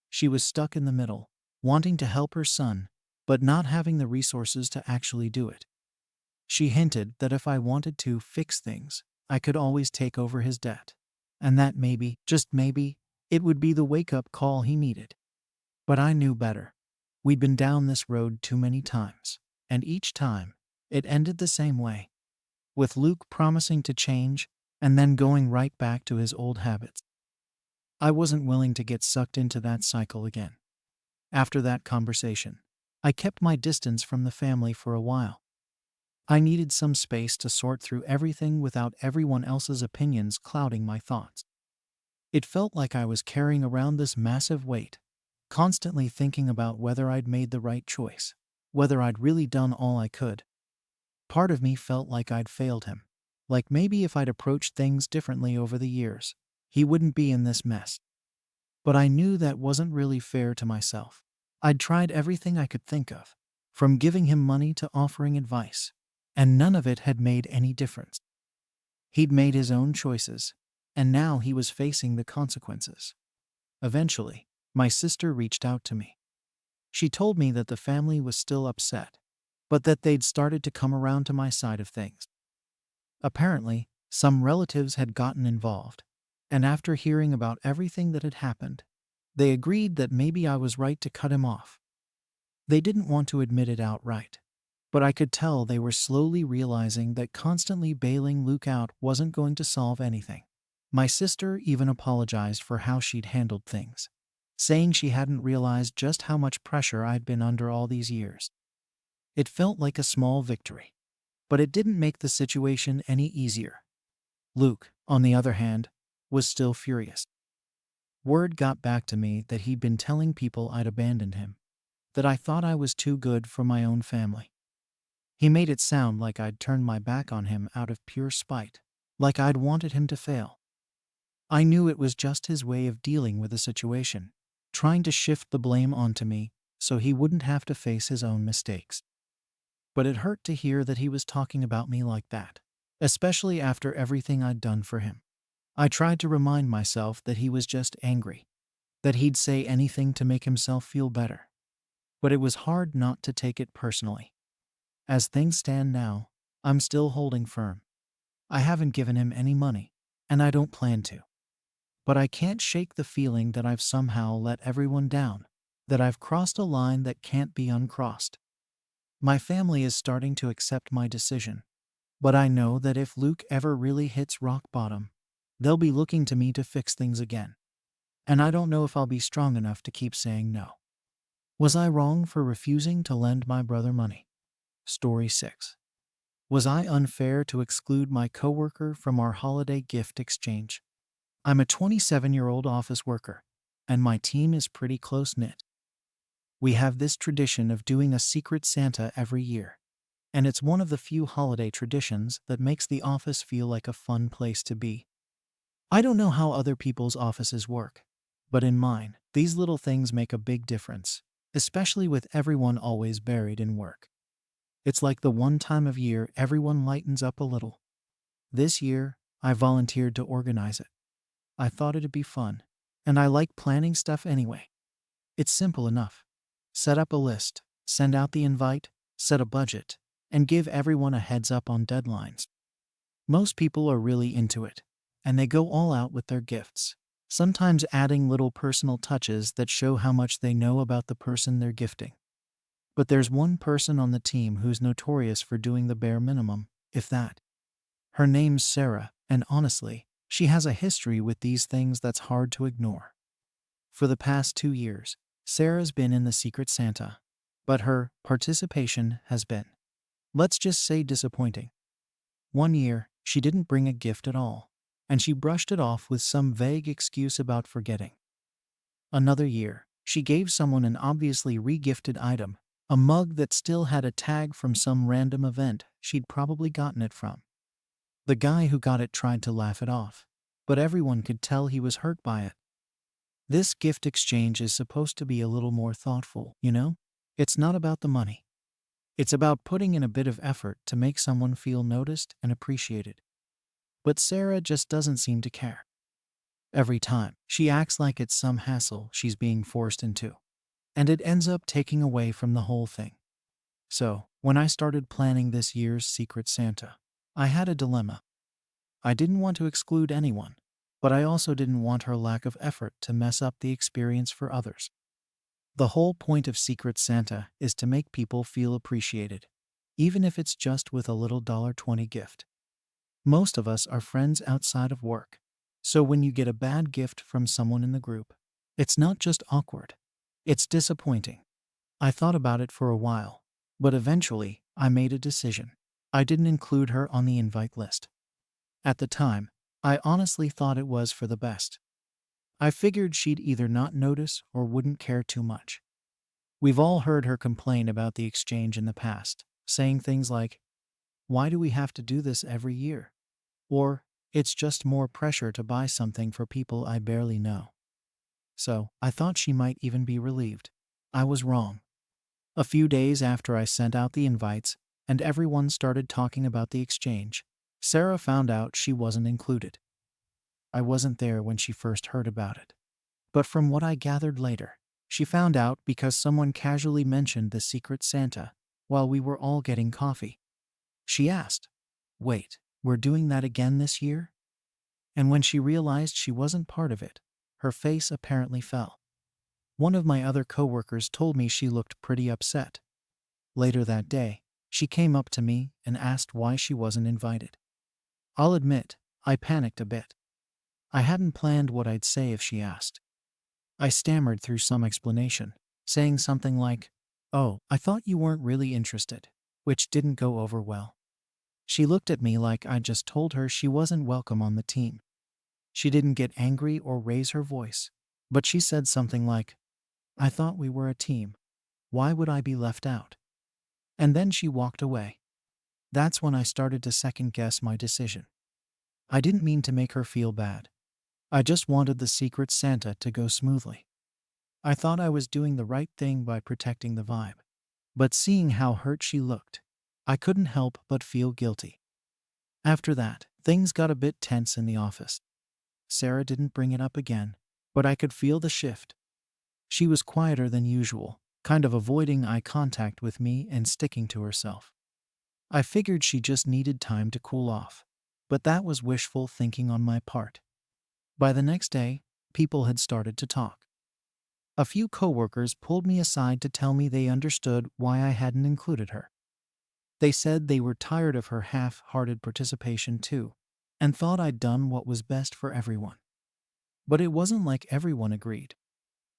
She was stuck in the middle, wanting to help her son, but not having the resources to actually do it. She hinted that if I wanted to fix things, I could always take over his debt, and that maybe, just maybe, it would be the wake-up call he needed. But I knew better. We'd been down this road too many times, and each time, it ended the same way, with Luke promising to change and then going right back to his old habits. I wasn't willing to get sucked into that cycle again. After that conversation, I kept my distance from the family for a while. I needed some space to sort through everything without everyone else's opinions clouding my thoughts. It felt like I was carrying around this massive weight, constantly thinking about whether I'd made the right choice, whether I'd really done all I could. Part of me felt like I'd failed him, like maybe if I'd approached things differently over the years, he wouldn't be in this mess. But I knew that wasn't really fair to myself. I'd tried everything I could think of, from giving him money to offering advice, and none of it had made any difference. He'd made his own choices, and now he was facing the consequences. Eventually, my sister reached out to me. She told me that the family was still upset, but that they'd started to come around to my side of things. Apparently, some relatives had gotten involved, and after hearing about everything that had happened, they agreed that maybe I was right to cut him off. They didn't want to admit it outright, but I could tell they were slowly realizing that constantly bailing Luke out wasn't going to solve anything. My sister even apologized for how she'd handled things, saying she hadn't realized just how much pressure I'd been under all these years. It felt like a small victory, but it didn't make the situation any easier. Luke, on the other hand, was still furious. Word got back to me that he'd been telling people I'd abandoned him, that I thought I was too good for my own family. He made it sound like I'd turned my back on him out of pure spite, like I'd wanted him to fail. I knew it was just his way of dealing with the situation, trying to shift the blame onto me so he wouldn't have to face his own mistakes. But it hurt to hear that he was talking about me like that, especially after everything I'd done for him. I tried to remind myself that he was just angry, that he'd say anything to make himself feel better. But it was hard not to take it personally. As things stand now, I'm still holding firm. I haven't given him any money, and I don't plan to. But I can't shake the feeling that I've somehow let everyone down, that I've crossed a line that can't be uncrossed. My family is starting to accept my decision, but I know that if Luke ever really hits rock bottom, they'll be looking to me to fix things again. And I don't know if I'll be strong enough to keep saying no. Was I wrong for refusing to lend my brother money? Story 6. Was I unfair to exclude my coworker from our holiday gift exchange? I'm a 27-year-old office worker, and my team is pretty close-knit. We have this tradition of doing a Secret Santa every year, and it's one of the few holiday traditions that makes the office feel like a fun place to be. I don't know how other people's offices work, but in mine, these little things make a big difference, especially with everyone always buried in work. It's like the one time of year everyone lightens up a little. This year, I volunteered to organize it. I thought it'd be fun, and I like planning stuff anyway. It's simple enough. Set up a list, send out the invite, set a budget, and give everyone a heads up on deadlines. Most people are really into it, and they go all out with their gifts, sometimes adding little personal touches that show how much they know about the person they're gifting. But there's one person on the team who's notorious for doing the bare minimum, if that. Her name's Sarah, and honestly, she has a history with these things that's hard to ignore. For the past 2 years, Sarah's been in the Secret Santa, but her participation has been, let's just say, disappointing. One year, she didn't bring a gift at all, and she brushed it off with some vague excuse about forgetting. Another year, she gave someone an obviously re-gifted item, a mug that still had a tag from some random event she'd probably gotten it from. The guy who got it tried to laugh it off, but everyone could tell he was hurt by it. This gift exchange is supposed to be a little more thoughtful, you know? It's not about the money. It's about putting in a bit of effort to make someone feel noticed and appreciated. But Sarah just doesn't seem to care. Every time, she acts like it's some hassle she's being forced into, and it ends up taking away from the whole thing. So, when I started planning this year's Secret Santa, I had a dilemma. I didn't want to exclude anyone, but I also didn't want her lack of effort to mess up the experience for others. The whole point of Secret Santa is to make people feel appreciated, even if it's just with a little $20 gift. Most of us are friends outside of work. So when you get a bad gift from someone in the group, it's not just awkward, it's disappointing. I thought about it for a while, but eventually I made a decision. I didn't include her on the invite list. At the time, I honestly thought it was for the best. I figured she'd either not notice or wouldn't care too much. We've all heard her complain about the exchange in the past, saying things like, "Why do we have to do this every year?" Or, "It's just more pressure to buy something for people I barely know." So, I thought she might even be relieved. I was wrong. A few days after I sent out the invites, and everyone started talking about the exchange, Sarah found out she wasn't included. I wasn't there when she first heard about it. But from what I gathered later, she found out because someone casually mentioned the Secret Santa while we were all getting coffee. She asked, "Wait, we're doing that again this year?" And when she realized she wasn't part of it, her face apparently fell. One of my other coworkers told me she looked pretty upset. Later that day, she came up to me and asked why she wasn't invited. I'll admit, I panicked a bit. I hadn't planned what I'd say if she asked. I stammered through some explanation, saying something like, "Oh, I thought you weren't really interested," which didn't go over well. She looked at me like I'd just told her she wasn't welcome on the team. She didn't get angry or raise her voice, but she said something like, "I thought we were a team. Why would I be left out?" And then she walked away. That's when I started to second guess my decision. I didn't mean to make her feel bad. I just wanted the Secret Santa to go smoothly. I thought I was doing the right thing by protecting the vibe. But seeing how hurt she looked, I couldn't help but feel guilty. After that, things got a bit tense in the office. Sarah didn't bring it up again, but I could feel the shift. She was quieter than usual, kind of avoiding eye contact with me and sticking to herself. I figured she just needed time to cool off, but that was wishful thinking on my part. By the next day, people had started to talk. A few coworkers pulled me aside to tell me they understood why I hadn't included her. They said they were tired of her half-hearted participation too, and thought I'd done what was best for everyone. But it wasn't like everyone agreed.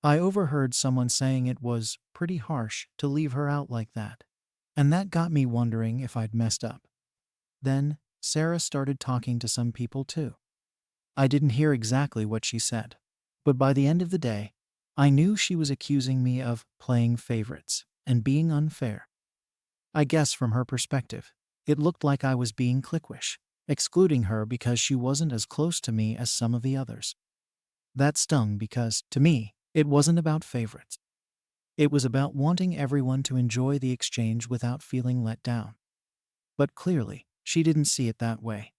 I overheard someone saying it was pretty harsh to leave her out like that, and that got me wondering if I'd messed up. Then, Sarah started talking to some people too. I didn't hear exactly what she said, but by the end of the day, I knew she was accusing me of playing favorites and being unfair. I guess from her perspective, it looked like I was being cliquish, excluding her because she wasn't as close to me as some of the others. That stung because, to me, it wasn't about favorites. It was about wanting everyone to enjoy the exchange without feeling let down. But clearly, she didn't see it that way.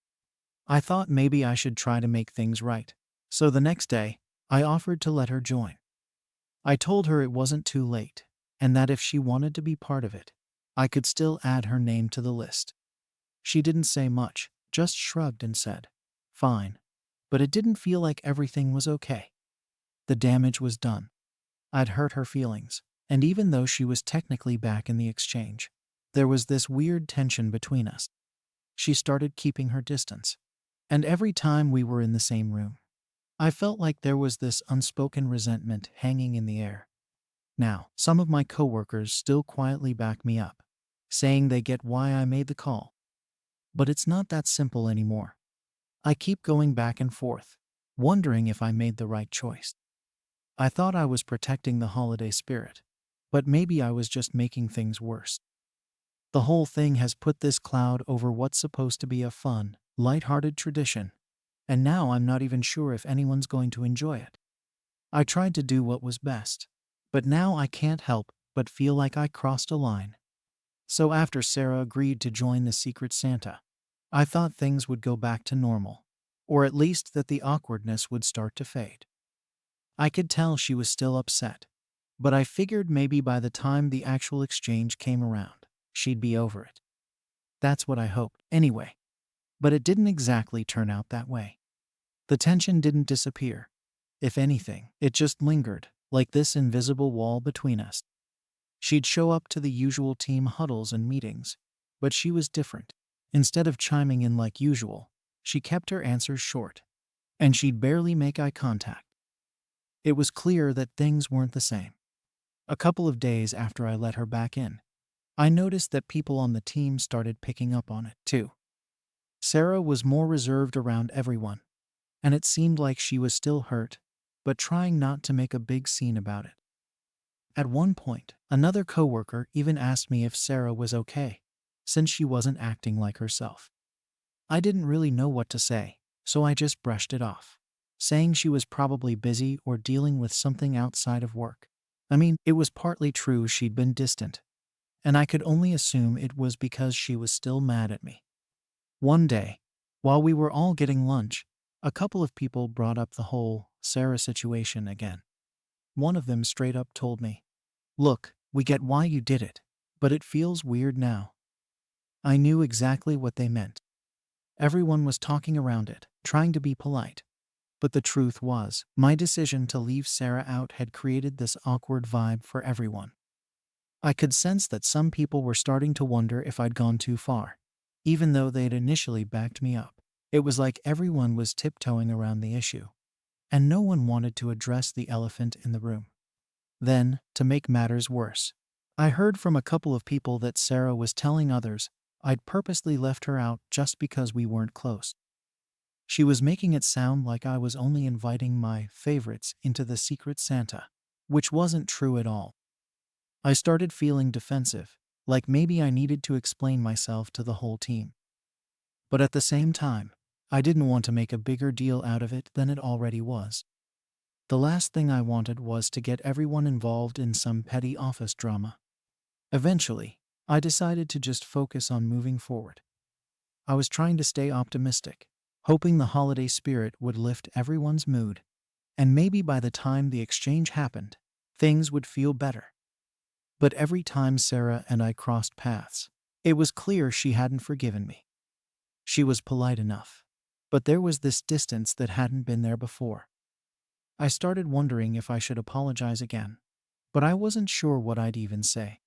I thought maybe I should try to make things right. So the next day, I offered to let her join. I told her it wasn't too late, and that if she wanted to be part of it, I could still add her name to the list. She didn't say much, just shrugged and said, "Fine." But it didn't feel like everything was okay. The damage was done. I'd hurt her feelings, and even though she was technically back in the exchange, there was this weird tension between us. She started keeping her distance, and every time we were in the same room, I felt like there was this unspoken resentment hanging in the air. Now, some of my coworkers still quietly back me up, saying they get why I made the call. But it's not that simple anymore. I keep going back and forth, wondering if I made the right choice. I thought I was protecting the holiday spirit, but maybe I was just making things worse. The whole thing has put this cloud over what's supposed to be a fun, lighthearted tradition, and now I'm not even sure if anyone's going to enjoy it. I tried to do what was best, but now I can't help but feel like I crossed a line. So after Sarah agreed to join the Secret Santa, I thought things would go back to normal, or at least that the awkwardness would start to fade. I could tell she was still upset, but I figured maybe by the time the actual exchange came around, she'd be over it. That's what I hoped, anyway. But it didn't exactly turn out that way. The tension didn't disappear. If anything, it just lingered, like this invisible wall between us. She'd show up to the usual team huddles and meetings, But she was different. Instead of chiming in like usual, she kept her answers short, and she'd barely make eye contact. It was clear that things weren't the same. A couple of days after I let her back in, I noticed that people on the team started picking up on it too. Sarah was more reserved around everyone, and it seemed like she was still hurt, but trying not to make a big scene about it. At one point, another coworker even asked me if Sarah was okay, since she wasn't acting like herself. I didn't really know what to say, so I just brushed it off, saying she was probably busy or dealing with something outside of work. I mean, it was partly true she'd been distant, and I could only assume it was because she was still mad at me. One day, while we were all getting lunch, a couple of people brought up the whole Sarah situation again. One of them straight up told me, "Look, we get why you did it, but it feels weird now." I knew exactly what they meant. Everyone was talking around it, trying to be polite. But the truth was, my decision to leave Sarah out had created this awkward vibe for everyone. I could sense that some people were starting to wonder if I'd gone too far, even though they'd initially backed me up. It was like everyone was tiptoeing around the issue, and no one wanted to address the elephant in the room. Then, to make matters worse, I heard from a couple of people that Sarah was telling others I'd purposely left her out just because we weren't close. She was making it sound like I was only inviting my favorites into the Secret Santa, which wasn't true at all. I started feeling defensive, like maybe I needed to explain myself to the whole team. But at the same time, I didn't want to make a bigger deal out of it than it already was. The last thing I wanted was to get everyone involved in some petty office drama. Eventually, I decided to just focus on moving forward. I was trying to stay optimistic, hoping the holiday spirit would lift everyone's mood, and maybe by the time the exchange happened, things would feel better. But every time Sarah and I crossed paths, it was clear she hadn't forgiven me. She was polite enough, but there was this distance that hadn't been there before. I started wondering if I should apologize again, but I wasn't sure what I'd even say.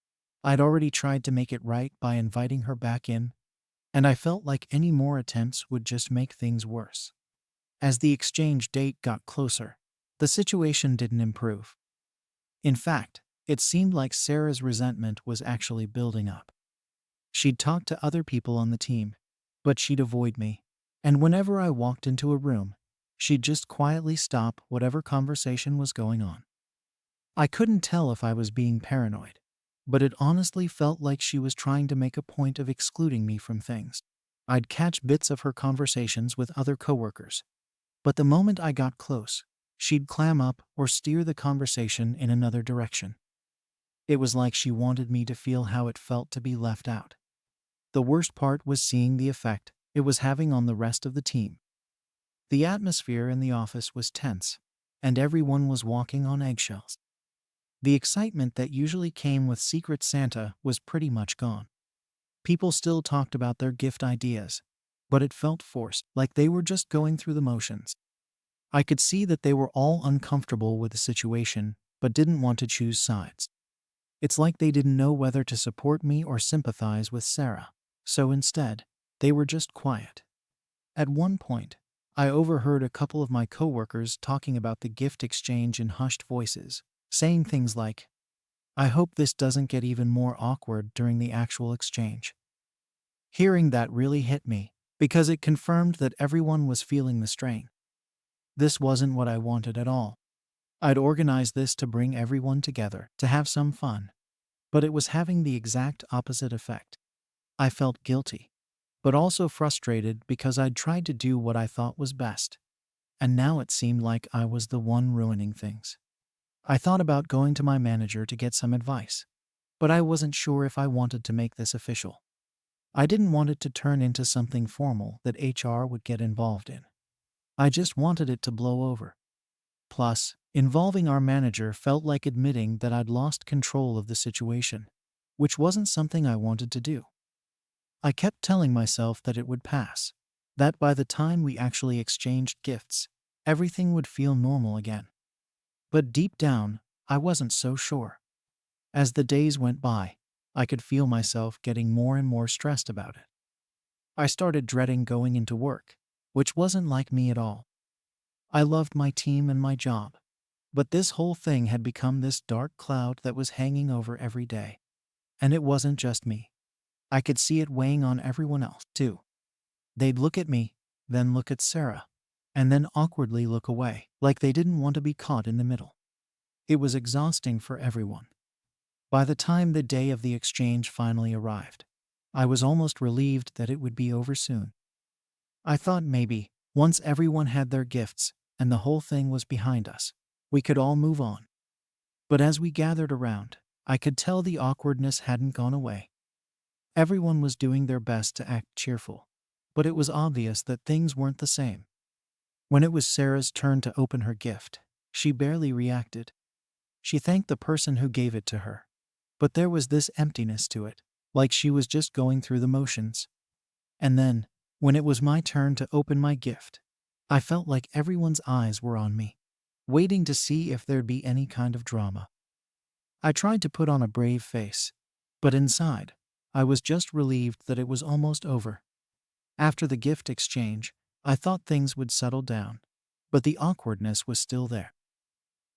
I'd already tried to make it right by inviting her back in, and I felt like any more attempts would just make things worse. As the exchange date got closer, the situation didn't improve. In fact, it seemed like Sarah's resentment was actually building up. She'd talk to other people on the team, but she'd avoid me, and whenever I walked into a room, she'd just quietly stop whatever conversation was going on. I couldn't tell if I was being paranoid, but it honestly felt like she was trying to make a point of excluding me from things. I'd catch bits of her conversations with other coworkers, but the moment I got close, she'd clam up or steer the conversation in another direction. It was like she wanted me to feel how it felt to be left out. The worst part was seeing the effect it was having on the rest of the team. The atmosphere in the office was tense, and everyone was walking on eggshells. The excitement that usually came with Secret Santa was pretty much gone. People still talked about their gift ideas, but it felt forced, like they were just going through the motions. I could see that they were all uncomfortable with the situation, but didn't want to choose sides. It's like they didn't know whether to support me or sympathize with Sarah, so instead, they were just quiet. At one point, I overheard a couple of my coworkers talking about the gift exchange in hushed voices, saying things like, "I hope this doesn't get even more awkward during the actual exchange." Hearing that really hit me, because it confirmed that everyone was feeling the strain. This wasn't what I wanted at all. I'd organized this to bring everyone together, to have some fun, but it was having the exact opposite effect. I felt guilty, but also frustrated because I'd tried to do what I thought was best, and now it seemed like I was the one ruining things. I thought about going to my manager to get some advice, but I wasn't sure if I wanted to make this official. I didn't want it to turn into something formal that HR would get involved in. I just wanted it to blow over. Plus, involving our manager felt like admitting that I'd lost control of the situation, which wasn't something I wanted to do. I kept telling myself that it would pass, that by the time we actually exchanged gifts, everything would feel normal again. But deep down, I wasn't so sure. As the days went by, I could feel myself getting more and more stressed about it. I started dreading going into work, which wasn't like me at all. I loved my team and my job, but this whole thing had become this dark cloud that was hanging over every day. And it wasn't just me. I could see it weighing on everyone else, too. They'd look at me, then look at Sarah, and then awkwardly look away, like they didn't want to be caught in the middle. It was exhausting for everyone. By the time the day of the exchange finally arrived, I was almost relieved that it would be over soon. I thought maybe, once everyone had their gifts and the whole thing was behind us, we could all move on. But as we gathered around, I could tell the awkwardness hadn't gone away. Everyone was doing their best to act cheerful, but it was obvious that things weren't the same. When it was Sarah's turn to open her gift, she barely reacted. She thanked the person who gave it to her, but there was this emptiness to it, like she was just going through the motions. And then, when it was my turn to open my gift, I felt like everyone's eyes were on me, waiting to see if there'd be any kind of drama. I tried to put on a brave face, but inside, I was just relieved that it was almost over. After the gift exchange, I thought things would settle down, but the awkwardness was still there.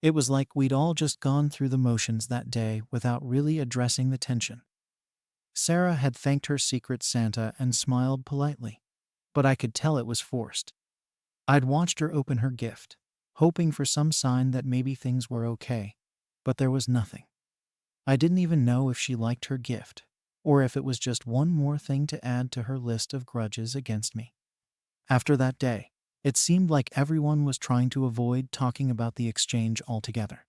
It was like we'd all just gone through the motions that day without really addressing the tension. Sarah had thanked her secret Santa and smiled politely, but I could tell it was forced. I'd watched her open her gift, hoping for some sign that maybe things were okay, but there was nothing. I didn't even know if she liked her gift, or if it was just one more thing to add to her list of grudges against me. After that day, it seemed like everyone was trying to avoid talking about the exchange altogether.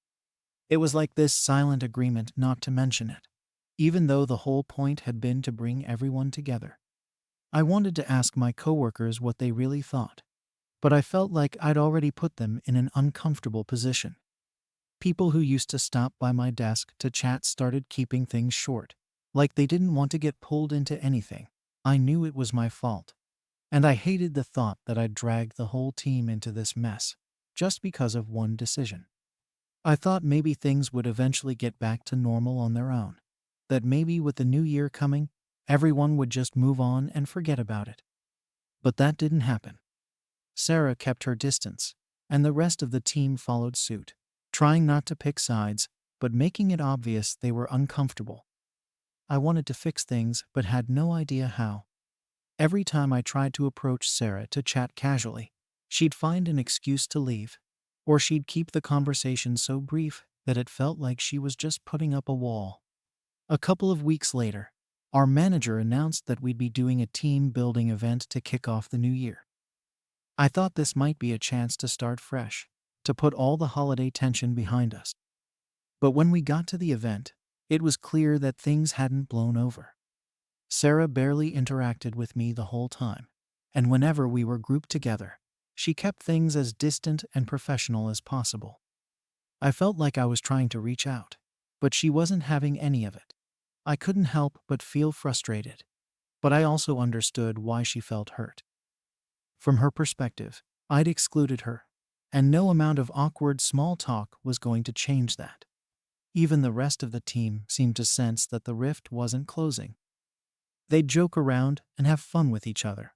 It was like this silent agreement not to mention it, even though the whole point had been to bring everyone together. I wanted to ask my coworkers what they really thought, but I felt like I'd already put them in an uncomfortable position. People who used to stop by my desk to chat started keeping things short, like they didn't want to get pulled into anything. I knew it was my fault, and I hated the thought that I'd dragged the whole team into this mess, just because of one decision. I thought maybe things would eventually get back to normal on their own, that maybe with the new year coming, everyone would just move on and forget about it. But that didn't happen. Sarah kept her distance, and the rest of the team followed suit, trying not to pick sides, but making it obvious they were uncomfortable. I wanted to fix things, but had no idea how. Every time I tried to approach Sarah to chat casually, she'd find an excuse to leave, or she'd keep the conversation so brief that it felt like she was just putting up a wall. A couple of weeks later, our manager announced that we'd be doing a team-building event to kick off the new year. I thought this might be a chance to start fresh, to put all the holiday tension behind us. But when we got to the event, it was clear that things hadn't blown over. Sarah barely interacted with me the whole time, and whenever we were grouped together, she kept things as distant and professional as possible. I felt like I was trying to reach out, but she wasn't having any of it. I couldn't help but feel frustrated, but I also understood why she felt hurt. From her perspective, I'd excluded her, and no amount of awkward small talk was going to change that. Even the rest of the team seemed to sense that the rift wasn't closing. They'd joke around and have fun with each other,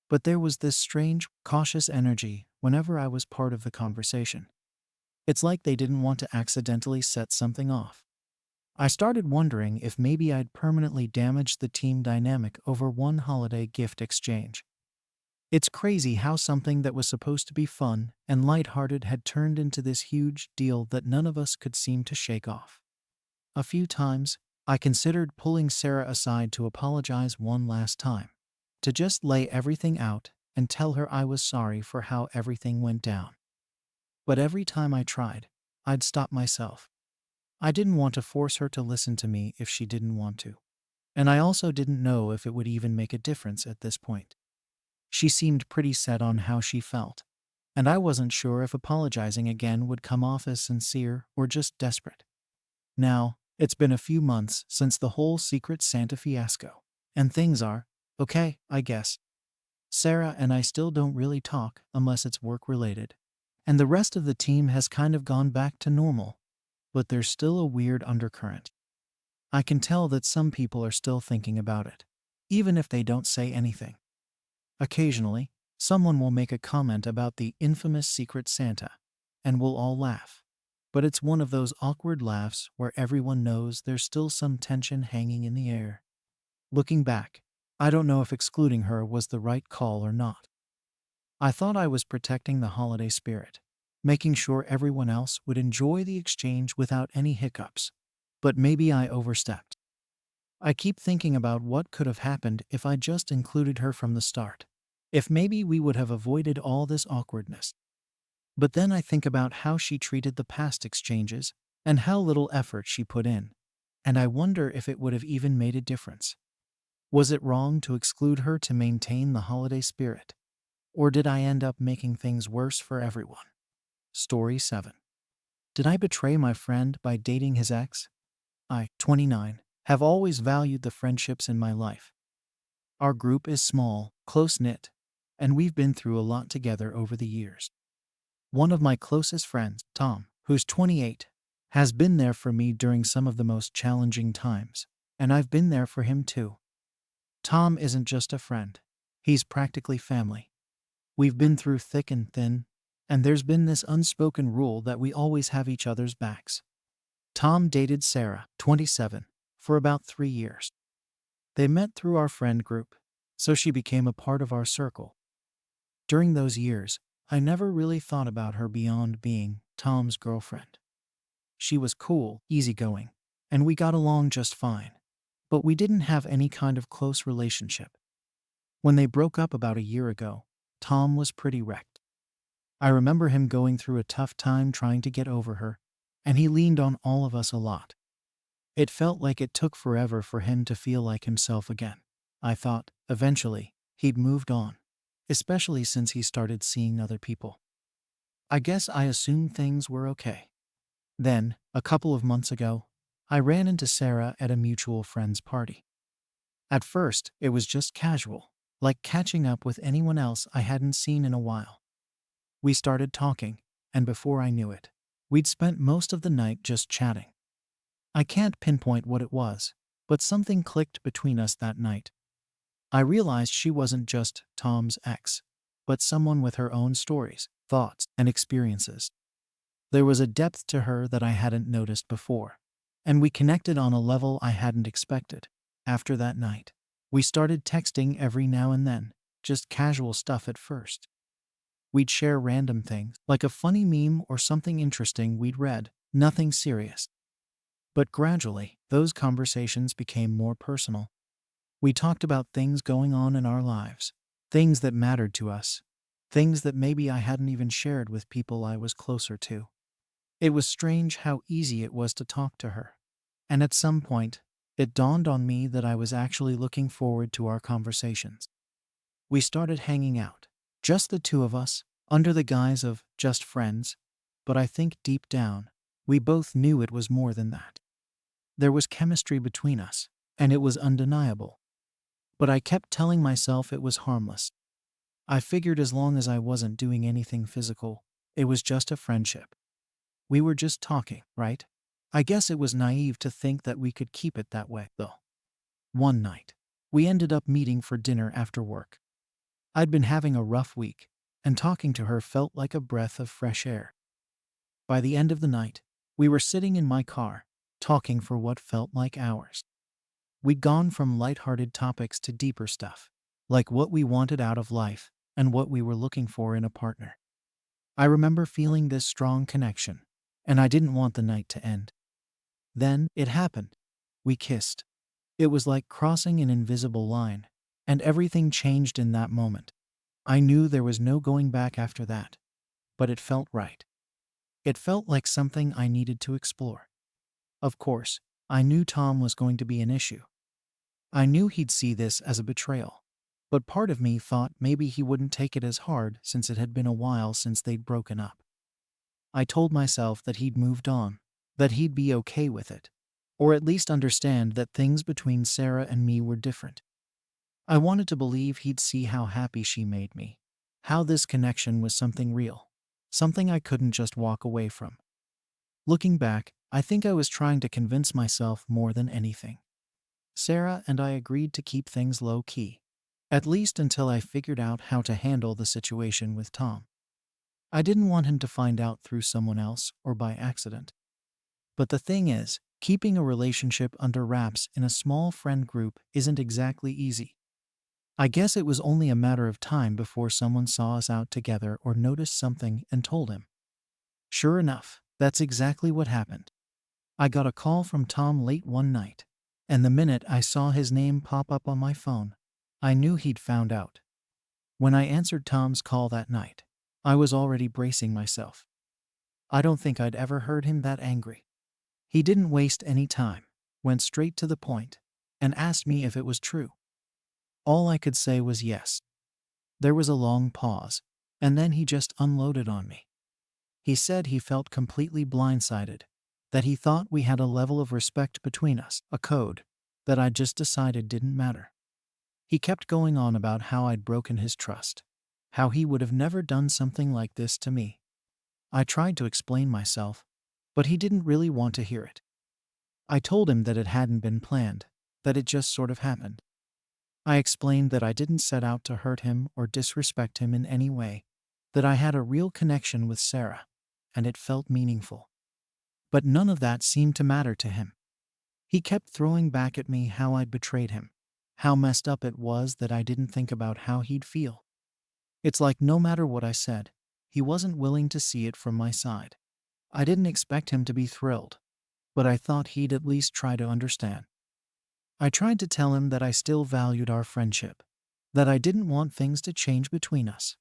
but there was this strange, cautious energy whenever I was part of the conversation. It's like they didn't want to accidentally set something off. I started wondering if maybe I'd permanently damaged the team dynamic over one holiday gift exchange. It's crazy how something that was supposed to be fun and lighthearted had turned into this huge deal that none of us could seem to shake off. A few times, I considered pulling Sarah aside to apologize one last time, to just lay everything out and tell her I was sorry for how everything went down. But every time I tried, I'd stop myself. I didn't want to force her to listen to me if she didn't want to. And I also didn't know if it would even make a difference at this point. She seemed pretty set on how she felt, and I wasn't sure if apologizing again would come off as sincere or just desperate. Now, it's been a few months since the whole Secret Santa fiasco, and things are okay, I guess. Sarah and I still don't really talk unless it's work-related, and the rest of the team has kind of gone back to normal, but there's still a weird undercurrent. I can tell that some people are still thinking about it, even if they don't say anything. Occasionally, someone will make a comment about the infamous Secret Santa, and we'll all laugh. But it's one of those awkward laughs where everyone knows there's still some tension hanging in the air. Looking back, I don't know if excluding her was the right call or not. I thought I was protecting the holiday spirit, making sure everyone else would enjoy the exchange without any hiccups. But maybe I overstepped. I keep thinking about what could have happened if I just included her from the start. If maybe we would have avoided all this awkwardness. But then I think about how she treated the past exchanges and how little effort she put in, and I wonder if it would have even made a difference. Was it wrong to exclude her to maintain the holiday spirit? Or did I end up making things worse for everyone? Story 7. Did I betray my friend by dating his ex? I, 29, have always valued the friendships in my life. Our group is small, close-knit, and we've been through a lot together over the years. One of my closest friends, Tom, who's 28, has been there for me during some of the most challenging times, and I've been there for him too. Tom isn't just a friend. He's practically family. We've been through thick and thin, and there's been this unspoken rule that we always have each other's backs. Tom dated Sarah, 27, for about 3 years. They met through our friend group, so she became a part of our circle. During those years, I never really thought about her beyond being Tom's girlfriend. She was cool, easygoing, and we got along just fine. But we didn't have any kind of close relationship. When they broke up about a year ago, Tom was pretty wrecked. I remember him going through a tough time trying to get over her, and he leaned on all of us a lot. It felt like it took forever for him to feel like himself again. I thought, eventually, he'd moved on, especially since he started seeing other people. I guess I assumed things were okay. Then, a couple of months ago, I ran into Sarah at a mutual friend's party. At first, it was just casual, like catching up with anyone else I hadn't seen in a while. We started talking, and before I knew it, we'd spent most of the night just chatting. I can't pinpoint what it was, but something clicked between us that night. I realized she wasn't just Tom's ex, but someone with her own stories, thoughts, and experiences. There was a depth to her that I hadn't noticed before, and we connected on a level I hadn't expected. After that night, we started texting every now and then, just casual stuff at first. We'd share random things, like a funny meme or something interesting we'd read, nothing serious. But gradually, those conversations became more personal. We talked about things going on in our lives, things that mattered to us, things that maybe I hadn't even shared with people I was closer to. It was strange how easy it was to talk to her. And at some point, it dawned on me that I was actually looking forward to our conversations. We started hanging out, just the two of us, under the guise of just friends, but I think deep down, we both knew it was more than that. There was chemistry between us, and it was undeniable. But I kept telling myself it was harmless. I figured as long as I wasn't doing anything physical, it was just a friendship. We were just talking, right? I guess it was naive to think that we could keep it that way, though. One night, we ended up meeting for dinner after work. I'd been having a rough week, and talking to her felt like a breath of fresh air. By the end of the night, we were sitting in my car, talking for what felt like hours. We'd gone from lighthearted topics to deeper stuff, like what we wanted out of life and what we were looking for in a partner. I remember feeling this strong connection, and I didn't want the night to end. Then it happened. We kissed. It was like crossing an invisible line, and everything changed in that moment. I knew there was no going back after that, but it felt right. It felt like something I needed to explore. Of course, I knew Tom was going to be an issue. I knew he'd see this as a betrayal, but part of me thought maybe he wouldn't take it as hard since it had been a while since they'd broken up. I told myself that he'd moved on, that he'd be okay with it, or at least understand that things between Sarah and me were different. I wanted to believe he'd see how happy she made me, how this connection was something real, something I couldn't just walk away from. Looking back, I think I was trying to convince myself more than anything. Sarah and I agreed to keep things low key, at least until I figured out how to handle the situation with Tom. I didn't want him to find out through someone else or by accident. But the thing is, keeping a relationship under wraps in a small friend group isn't exactly easy. I guess it was only a matter of time before someone saw us out together or noticed something and told him. Sure enough, that's exactly what happened. I got a call from Tom late one night, and the minute I saw his name pop up on my phone, I knew he'd found out. When I answered Tom's call that night, I was already bracing myself. I don't think I'd ever heard him that angry. He didn't waste any time, went straight to the point, and asked me if it was true. All I could say was yes. There was a long pause, and then he just unloaded on me. He said he felt completely blindsided, that he thought we had a level of respect between us, a code, that I'd just decided didn't matter. He kept going on about how I'd broken his trust, how he would have never done something like this to me. I tried to explain myself, but he didn't really want to hear it. I told him that it hadn't been planned, that it just sort of happened. I explained that I didn't set out to hurt him or disrespect him in any way, that I had a real connection with Sarah, and it felt meaningful. But none of that seemed to matter to him. He kept throwing back at me how I'd betrayed him, how messed up it was that I didn't think about how he'd feel. It's like no matter what I said, he wasn't willing to see it from my side. I didn't expect him to be thrilled, but I thought he'd at least try to understand. I tried to tell him that I still valued our friendship, that I didn't want things to change between us,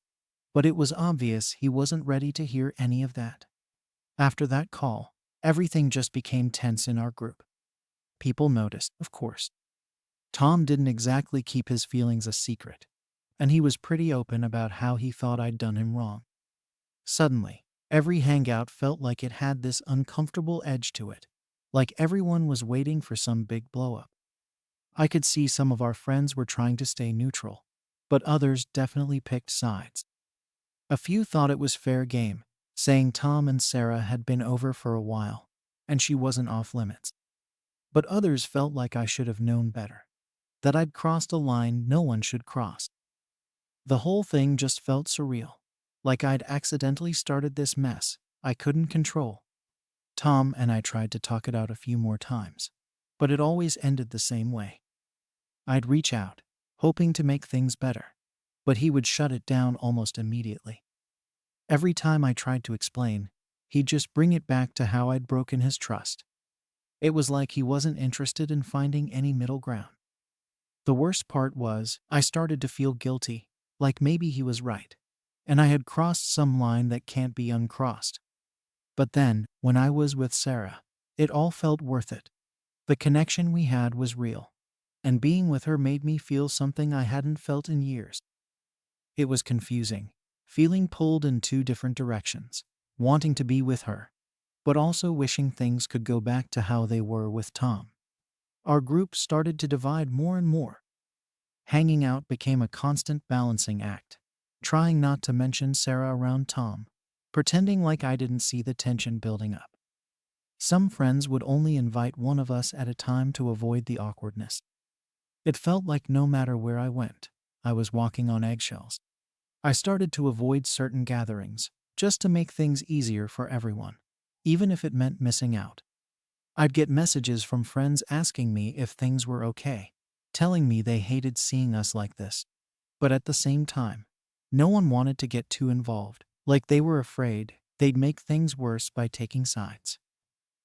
but it was obvious he wasn't ready to hear any of that. After that call, everything just became tense in our group. People noticed, of course. Tom didn't exactly keep his feelings a secret, and he was pretty open about how he thought I'd done him wrong. Suddenly, every hangout felt like it had this uncomfortable edge to it, like everyone was waiting for some big blow-up. I could see some of our friends were trying to stay neutral, but others definitely picked sides. A few thought it was fair game, saying Tom and Sarah had been over for a while, and she wasn't off limits. But others felt like I should have known better, that I'd crossed a line no one should cross. The whole thing just felt surreal, like I'd accidentally started this mess I couldn't control. Tom and I tried to talk it out a few more times, but it always ended the same way. I'd reach out, hoping to make things better, but he would shut it down almost immediately. Every time I tried to explain, he'd just bring it back to how I'd broken his trust. It was like he wasn't interested in finding any middle ground. The worst part was, I started to feel guilty, like maybe he was right, and I had crossed some line that can't be uncrossed. But then, when I was with Sarah, it all felt worth it. The connection we had was real, and being with her made me feel something I hadn't felt in years. It was confusing, feeling pulled in two different directions, wanting to be with her, but also wishing things could go back to how they were with Tom. Our group started to divide more and more. Hanging out became a constant balancing act, trying not to mention Sarah around Tom, pretending like I didn't see the tension building up. Some friends would only invite one of us at a time to avoid the awkwardness. It felt like no matter where I went, I was walking on eggshells. I started to avoid certain gatherings, just to make things easier for everyone, even if it meant missing out. I'd get messages from friends asking me if things were okay, telling me they hated seeing us like this. But at the same time, no one wanted to get too involved, like they were afraid they'd make things worse by taking sides.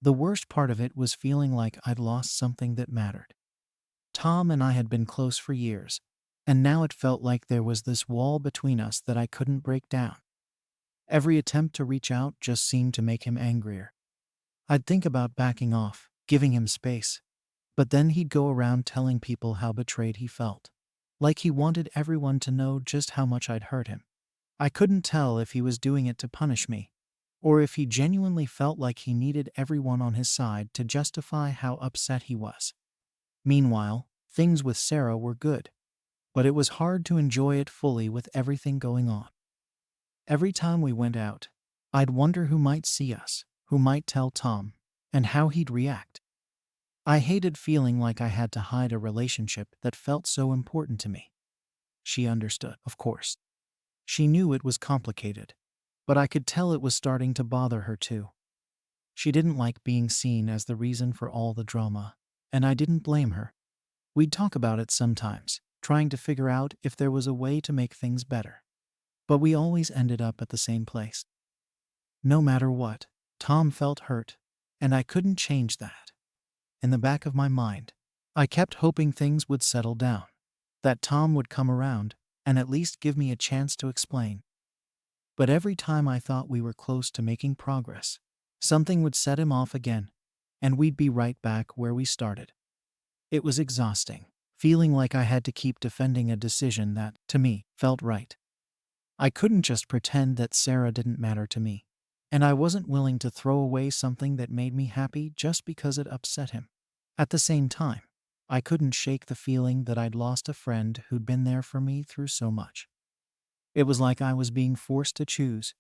The worst part of it was feeling like I'd lost something that mattered. Tom and I had been close for years, and now it felt like there was this wall between us that I couldn't break down. Every attempt to reach out just seemed to make him angrier. I'd think about backing off, giving him space, but then he'd go around telling people how betrayed he felt, like he wanted everyone to know just how much I'd hurt him. I couldn't tell if he was doing it to punish me, or if he genuinely felt like he needed everyone on his side to justify how upset he was. Meanwhile, things with Sarah were good, but it was hard to enjoy it fully with everything going on. Every time we went out, I'd wonder who might see us, who might tell Tom, and how he'd react. I hated feeling like I had to hide a relationship that felt so important to me. She understood, of course. She knew it was complicated, but I could tell it was starting to bother her too. She didn't like being seen as the reason for all the drama, and I didn't blame her. We'd talk about it sometimes, trying to figure out if there was a way to make things better. But we always ended up at the same place. No matter what, Tom felt hurt, and I couldn't change that. In the back of my mind, I kept hoping things would settle down, that Tom would come around and at least give me a chance to explain. But every time I thought we were close to making progress, something would set him off again, and we'd be right back where we started. It was exhausting, feeling like I had to keep defending a decision that, to me, felt right. I couldn't just pretend that Sarah didn't matter to me, and I wasn't willing to throw away something that made me happy just because it upset him. At the same time, I couldn't shake the feeling that I'd lost a friend who'd been there for me through so much. It was like I was being forced to choose,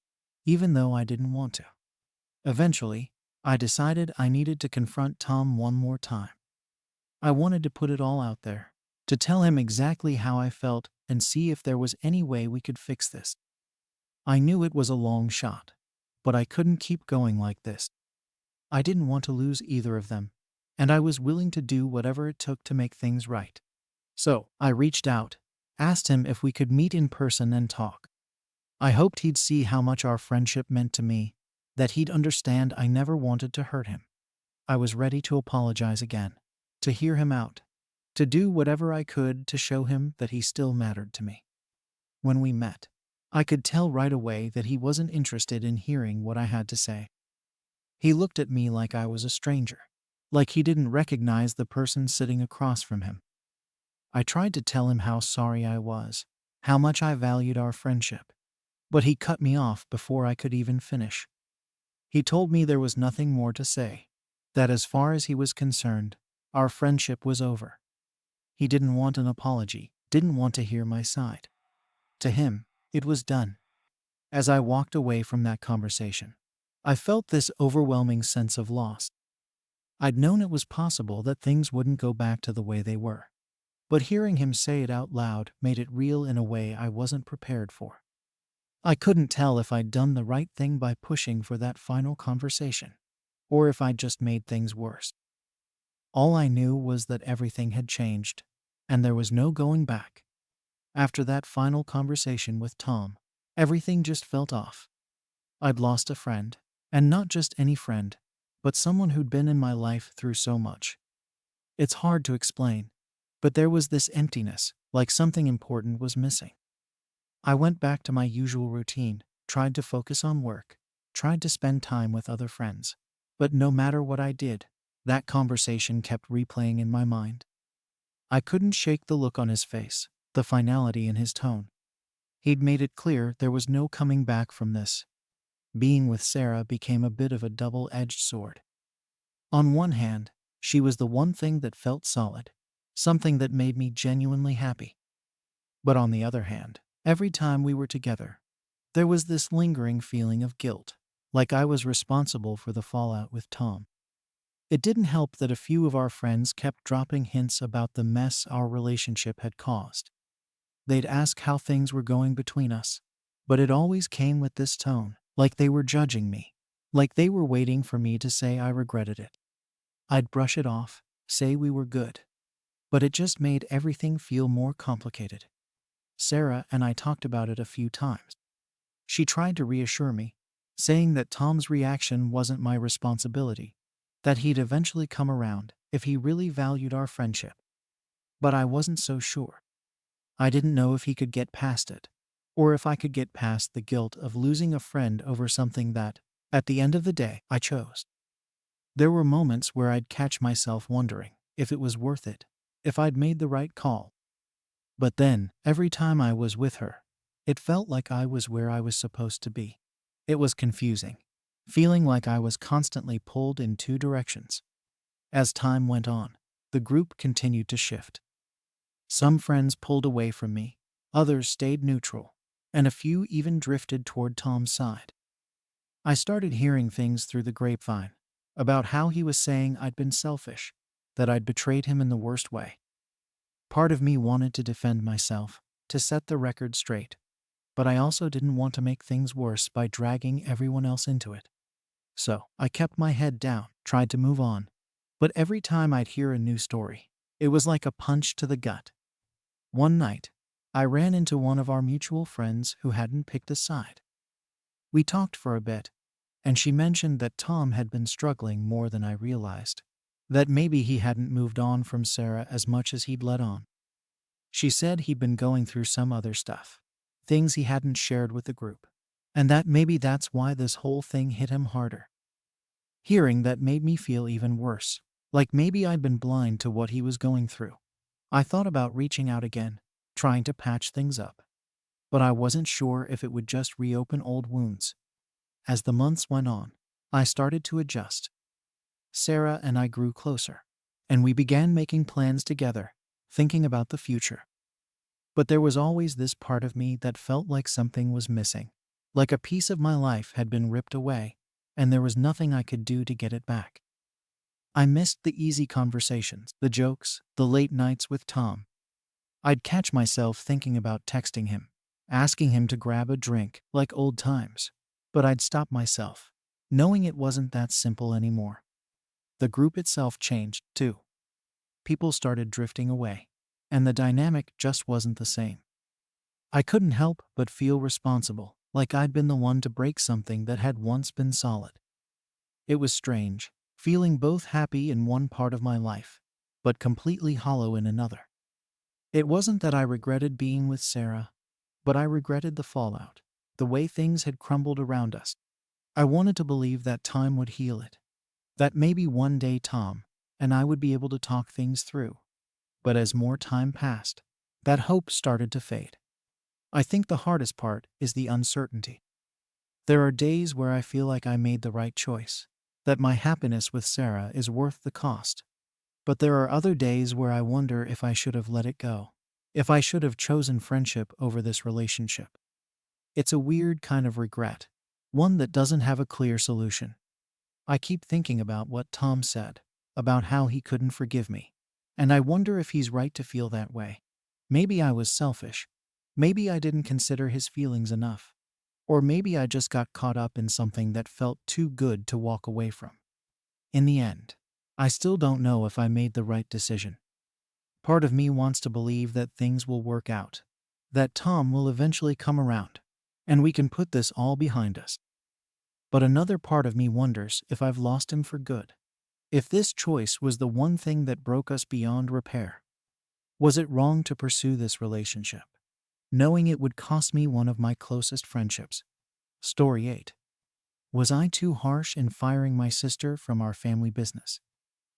even though I didn't want to. Eventually, I decided I needed to confront Tom one more time. I wanted to put it all out there, to tell him exactly how I felt and see if there was any way we could fix this. I knew it was a long shot, but I couldn't keep going like this. I didn't want to lose either of them, and I was willing to do whatever it took to make things right. So, I reached out, asked him if we could meet in person and talk. I hoped he'd see how much our friendship meant to me, that he'd understand I never wanted to hurt him. I was ready to apologize again, to hear him out, to do whatever I could to show him that he still mattered to me. When we met, I could tell right away that he wasn't interested in hearing what I had to say. He looked at me like I was a stranger, like he didn't recognize the person sitting across from him. I tried to tell him how sorry I was, how much I valued our friendship, but he cut me off before I could even finish. He told me there was nothing more to say, that as far as he was concerned, our friendship was over. He didn't want an apology, didn't want to hear my side. To him, it was done. As I walked away from that conversation, I felt this overwhelming sense of loss. I'd known it was possible that things wouldn't go back to the way they were, but hearing him say it out loud made it real in a way I wasn't prepared for. I couldn't tell if I'd done the right thing by pushing for that final conversation, or if I'd just made things worse. All I knew was that everything had changed, and there was no going back. After that final conversation with Tom, everything just felt off. I'd lost a friend, and not just any friend, but someone who'd been in my life through so much. It's hard to explain, but there was this emptiness, like something important was missing. I went back to my usual routine, tried to focus on work, tried to spend time with other friends. But no matter what I did, that conversation kept replaying in my mind. I couldn't shake the look on his face, the finality in his tone. He'd made it clear there was no coming back from this. Being with Sarah became a bit of a double-edged sword. On one hand, she was the one thing that felt solid, something that made me genuinely happy. But on the other hand, every time we were together, there was this lingering feeling of guilt, like I was responsible for the fallout with Tom. It didn't help that a few of our friends kept dropping hints about the mess our relationship had caused. They'd ask how things were going between us, but it always came with this tone, like they were judging me, like they were waiting for me to say I regretted it. I'd brush it off, say we were good, but it just made everything feel more complicated. Sarah and I talked about it a few times. She tried to reassure me, saying that Tom's reaction wasn't my responsibility, that he'd eventually come around if he really valued our friendship. But I wasn't so sure. I didn't know if he could get past it, or if I could get past the guilt of losing a friend over something that, at the end of the day, I chose. There were moments where I'd catch myself wondering if it was worth it, if I'd made the right call. But then, every time I was with her, it felt like I was where I was supposed to be. It was confusing, feeling like I was constantly pulled in two directions. As time went on, the group continued to shift. Some friends pulled away from me, others stayed neutral, and a few even drifted toward Tom's side. I started hearing things through the grapevine, about how he was saying I'd been selfish, that I'd betrayed him in the worst way. Part of me wanted to defend myself, to set the record straight, but I also didn't want to make things worse by dragging everyone else into it. So I kept my head down, tried to move on. But every time I'd hear a new story, it was like a punch to the gut. One night, I ran into one of our mutual friends who hadn't picked a side. We talked for a bit, and she mentioned that Tom had been struggling more than I realized, that maybe he hadn't moved on from Sarah as much as he'd let on. She said he'd been going through some other stuff, things he hadn't shared with the group, and that maybe that's why this whole thing hit him harder. Hearing that made me feel even worse, like maybe I'd been blind to what he was going through. I thought about reaching out again, trying to patch things up, but I wasn't sure if it would just reopen old wounds. As the months went on, I started to adjust. Sarah and I grew closer, and we began making plans together, thinking about the future. But there was always this part of me that felt like something was missing, like a piece of my life had been ripped away, and there was nothing I could do to get it back. I missed the easy conversations, the jokes, the late nights with Tom. I'd catch myself thinking about texting him, asking him to grab a drink, like old times. But I'd stop myself, knowing it wasn't that simple anymore. The group itself changed, too. People started drifting away, and the dynamic just wasn't the same. I couldn't help but feel responsible, like I'd been the one to break something that had once been solid. It was strange, feeling both happy in one part of my life, but completely hollow in another. It wasn't that I regretted being with Sarah, but I regretted the fallout, the way things had crumbled around us. I wanted to believe that time would heal it, that maybe one day Tom and I would be able to talk things through. But as more time passed, that hope started to fade. I think the hardest part is the uncertainty. There are days where I feel like I made the right choice, that my happiness with Sarah is worth the cost. But there are other days where I wonder if I should have let it go, if I should have chosen friendship over this relationship. It's a weird kind of regret, one that doesn't have a clear solution. I keep thinking about what Tom said, about how he couldn't forgive me, and I wonder if he's right to feel that way. Maybe I was selfish. Maybe I didn't consider his feelings enough. Or maybe I just got caught up in something that felt too good to walk away from. In the end, I still don't know if I made the right decision. Part of me wants to believe that things will work out, that Tom will eventually come around, and we can put this all behind us. But another part of me wonders if I've lost him for good. If this choice was the one thing that broke us beyond repair. Was it wrong to pursue this relationship, knowing it would cost me one of my closest friendships? Story 8. Was I too harsh in firing my sister from our family business?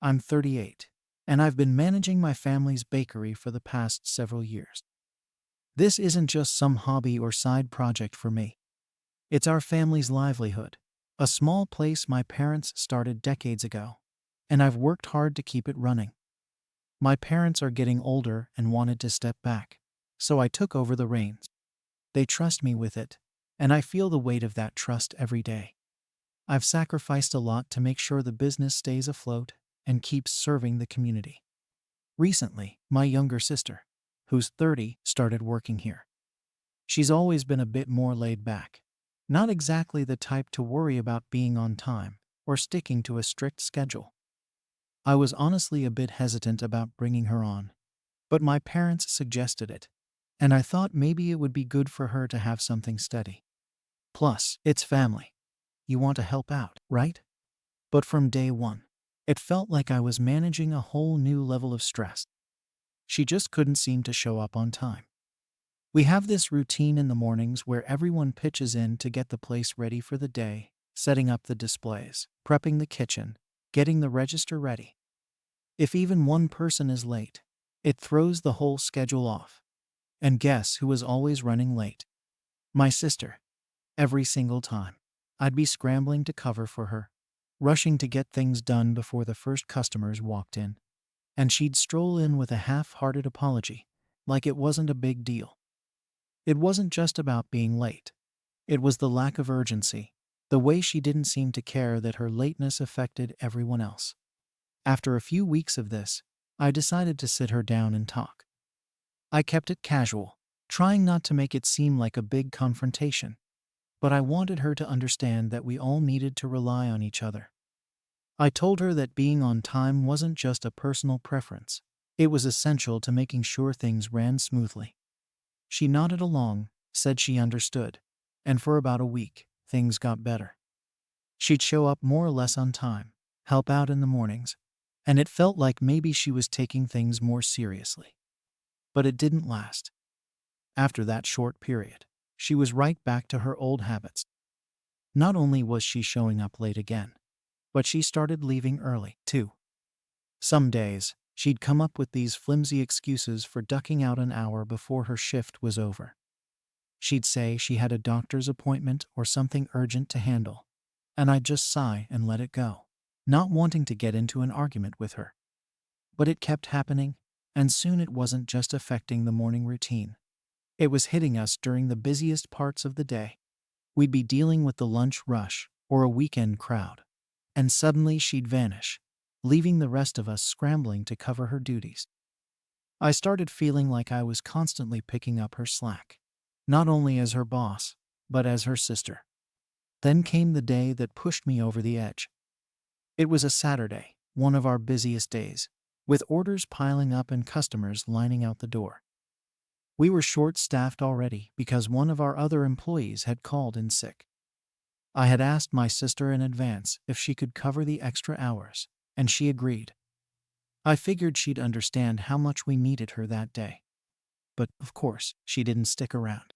I'm 38, and I've been managing my family's bakery for the past several years. This isn't just some hobby or side project for me. It's our family's livelihood, a small place my parents started decades ago, and I've worked hard to keep it running. My parents are getting older and wanted to step back, so I took over the reins. They trust me with it, and I feel the weight of that trust every day. I've sacrificed a lot to make sure the business stays afloat and keeps serving the community. Recently, my younger sister, who's 30, started working here. She's always been a bit more laid back, not exactly the type to worry about being on time or sticking to a strict schedule. I was honestly a bit hesitant about bringing her on, but my parents suggested it, and I thought maybe it would be good for her to have something steady. Plus, it's family. You want to help out, right? But from day one, it felt like I was managing a whole new level of stress. She just couldn't seem to show up on time. We have this routine in the mornings where everyone pitches in to get the place ready for the day, setting up the displays, prepping the kitchen, getting the register ready. If even one person is late, it throws the whole schedule off. And guess who was always running late? My sister. Every single time. I'd be scrambling to cover for her, rushing to get things done before the first customers walked in. And she'd stroll in with a half-hearted apology, like it wasn't a big deal. It wasn't just about being late. It was the lack of urgency, The way she didn't seem to care that her lateness affected everyone else. After a few weeks of this, I decided to sit her down and talk. I kept it casual, trying not to make it seem like a big confrontation, but I wanted her to understand that we all needed to rely on each other. I told her that being on time wasn't just a personal preference, it was essential to making sure things ran smoothly. She nodded along, said she understood, and for about a week, things got better. She'd show up more or less on time, help out in the mornings, and it felt like maybe she was taking things more seriously. But it didn't last. After that short period, she was right back to her old habits. Not only was she showing up late again, but she started leaving early, too. Some days, she'd come up with these flimsy excuses for ducking out an hour before her shift was over. She'd say she had a doctor's appointment or something urgent to handle, and I'd just sigh and let it go, not wanting to get into an argument with her. But it kept happening, and soon it wasn't just affecting the morning routine. It was hitting us during the busiest parts of the day. We'd be dealing with the lunch rush or a weekend crowd, and suddenly she'd vanish, leaving the rest of us scrambling to cover her duties. I started feeling like I was constantly picking up her slack, not only as her boss, but as her sister. Then came the day that pushed me over the edge. It was a Saturday, one of our busiest days, with orders piling up and customers lining out the door. We were short-staffed already because one of our other employees had called in sick. I had asked my sister in advance if she could cover the extra hours, and she agreed. I figured she'd understand how much we needed her that day. But, of course, she didn't stick around.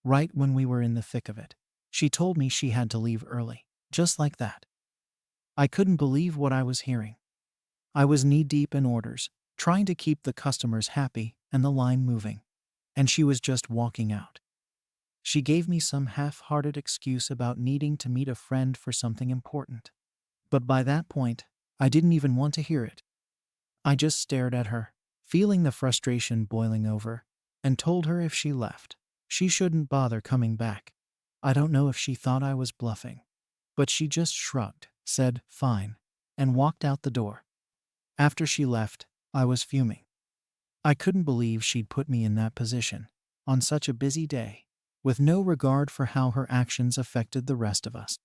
Right when we were in the thick of it, she told me she had to leave early, just like that. I couldn't believe what I was hearing. I was knee-deep in orders, trying to keep the customers happy and the line moving, and she was just walking out. She gave me some half-hearted excuse about needing to meet a friend for something important. But by that point, I didn't even want to hear it. I just stared at her, feeling the frustration boiling over, and told her if she left, she shouldn't bother coming back. I don't know if she thought I was bluffing, but she just shrugged, said, "Fine," and walked out the door. After she left, I was fuming. I couldn't believe she'd put me in that position, on such a busy day, with no regard for how her actions affected the rest of us.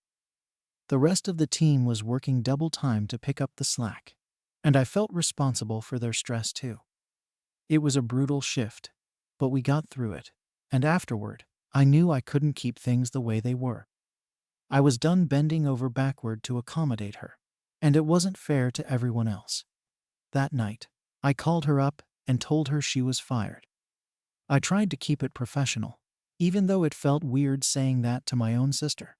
The rest of the team was working double time to pick up the slack, and I felt responsible for their stress too. It was a brutal shift, but we got through it, and afterward, I knew I couldn't keep things the way they were. I was done bending over backward to accommodate her, and it wasn't fair to everyone else. That night, I called her up and told her she was fired. I tried to keep it professional, even though it felt weird saying that to my own sister.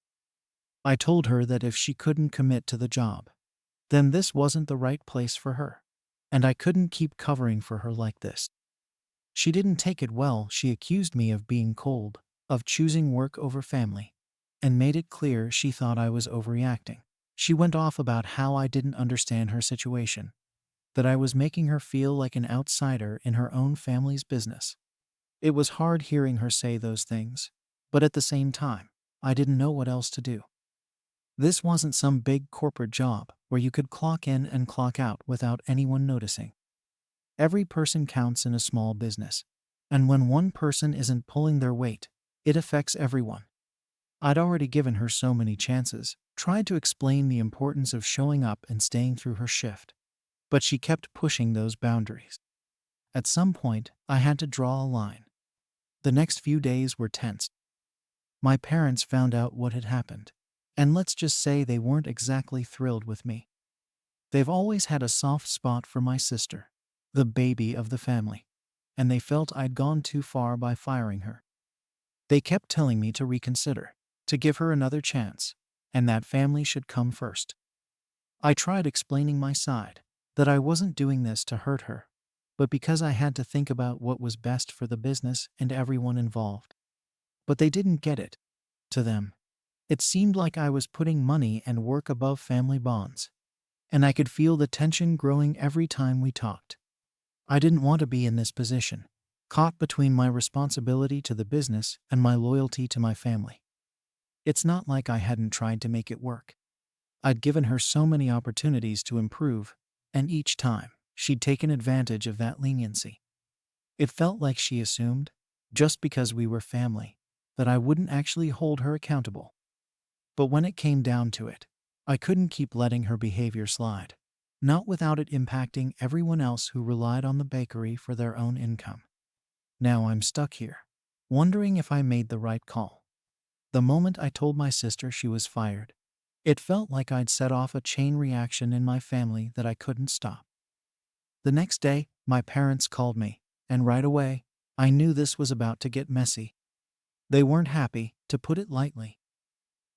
I told her that if she couldn't commit to the job, then this wasn't the right place for her, and I couldn't keep covering for her like this. She didn't take it well. She accused me of being cold, of choosing work over family, and made it clear she thought I was overreacting. She went off about how I didn't understand her situation, that I was making her feel like an outsider in her own family's business. It was hard hearing her say those things, but at the same time, I didn't know what else to do. This wasn't some big corporate job where you could clock in and clock out without anyone noticing. Every person counts in a small business, and when one person isn't pulling their weight, it affects everyone. I'd already given her so many chances, tried to explain the importance of showing up and staying through her shift, but she kept pushing those boundaries. At some point, I had to draw a line. The next few days were tense. My parents found out what had happened, and let's just say they weren't exactly thrilled with me. They've always had a soft spot for my sister, the baby of the family, and they felt I'd gone too far by firing her. They kept telling me to reconsider, to give her another chance, and that family should come first. I tried explaining my side, that I wasn't doing this to hurt her, but because I had to think about what was best for the business and everyone involved. But they didn't get it. To them, it seemed like I was putting money and work above family bonds, and I could feel the tension growing every time we talked. I didn't want to be in this position, caught between my responsibility to the business and my loyalty to my family. It's not like I hadn't tried to make it work. I'd given her so many opportunities to improve, and each time, she'd taken advantage of that leniency. It felt like she assumed, just because we were family, that I wouldn't actually hold her accountable. But when it came down to it, I couldn't keep letting her behavior slide, not without it impacting everyone else who relied on the bakery for their own income. Now I'm stuck here, wondering if I made the right call. The moment I told my sister she was fired, it felt like I'd set off a chain reaction in my family that I couldn't stop. The next day, my parents called me, and right away, I knew this was about to get messy. They weren't happy, to put it lightly.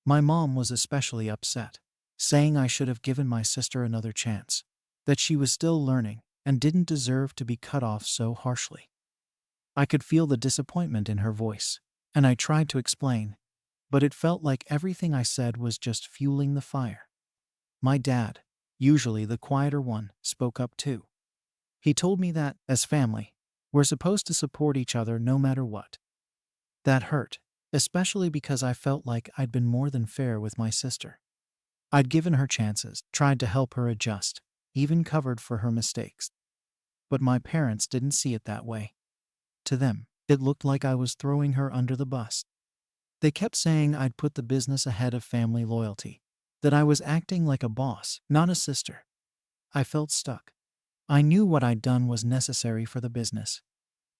My mom was especially upset, saying I should have given my sister another chance, that she was still learning and didn't deserve to be cut off so harshly. I could feel the disappointment in her voice, and I tried to explain, but it felt like everything I said was just fueling the fire. My dad, usually the quieter one, spoke up too. He told me that, as family, we're supposed to support each other no matter what. That hurt, especially because I felt like I'd been more than fair with my sister. I'd given her chances, tried to help her adjust, even covered for her mistakes. But my parents didn't see it that way. To them, it looked like I was throwing her under the bus. They kept saying I'd put the business ahead of family loyalty, that I was acting like a boss, not a sister. I felt stuck. I knew what I'd done was necessary for the business,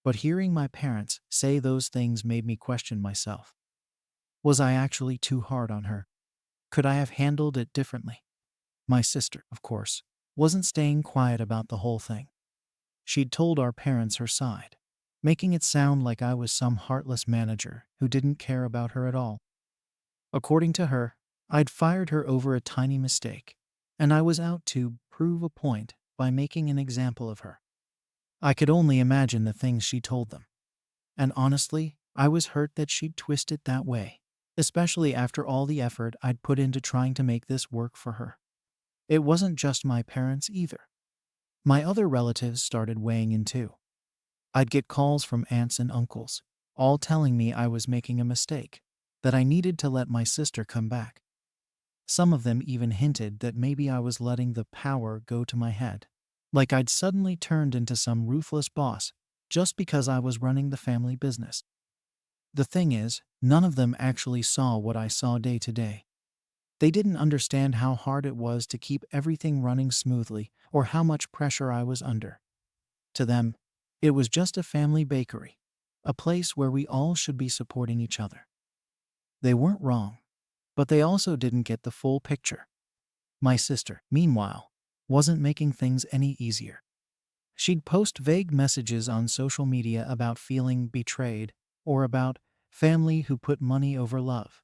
but hearing my parents say those things made me question myself. Was I actually too hard on her? Could I have handled it differently? My sister, of course, wasn't staying quiet about the whole thing. She'd told our parents her side, making it sound like I was some heartless manager who didn't care about her at all. According to her, I'd fired her over a tiny mistake, and I was out to prove a point by making an example of her. I could only imagine the things she told them. And honestly, I was hurt that she'd twist it that way, especially after all the effort I'd put into trying to make this work for her. It wasn't just my parents either. My other relatives started weighing in too. I'd get calls from aunts and uncles, all telling me I was making a mistake, that I needed to let my sister come back. Some of them even hinted that maybe I was letting the power go to my head, like I'd suddenly turned into some ruthless boss just because I was running the family business. The thing is, none of them actually saw what I saw day to day. They didn't understand how hard it was to keep everything running smoothly or how much pressure I was under. To them, it was just a family bakery, a place where we all should be supporting each other. They weren't wrong, but they also didn't get the full picture. My sister, meanwhile, wasn't making things any easier. She'd post vague messages on social media about feeling betrayed or about family who put money over love.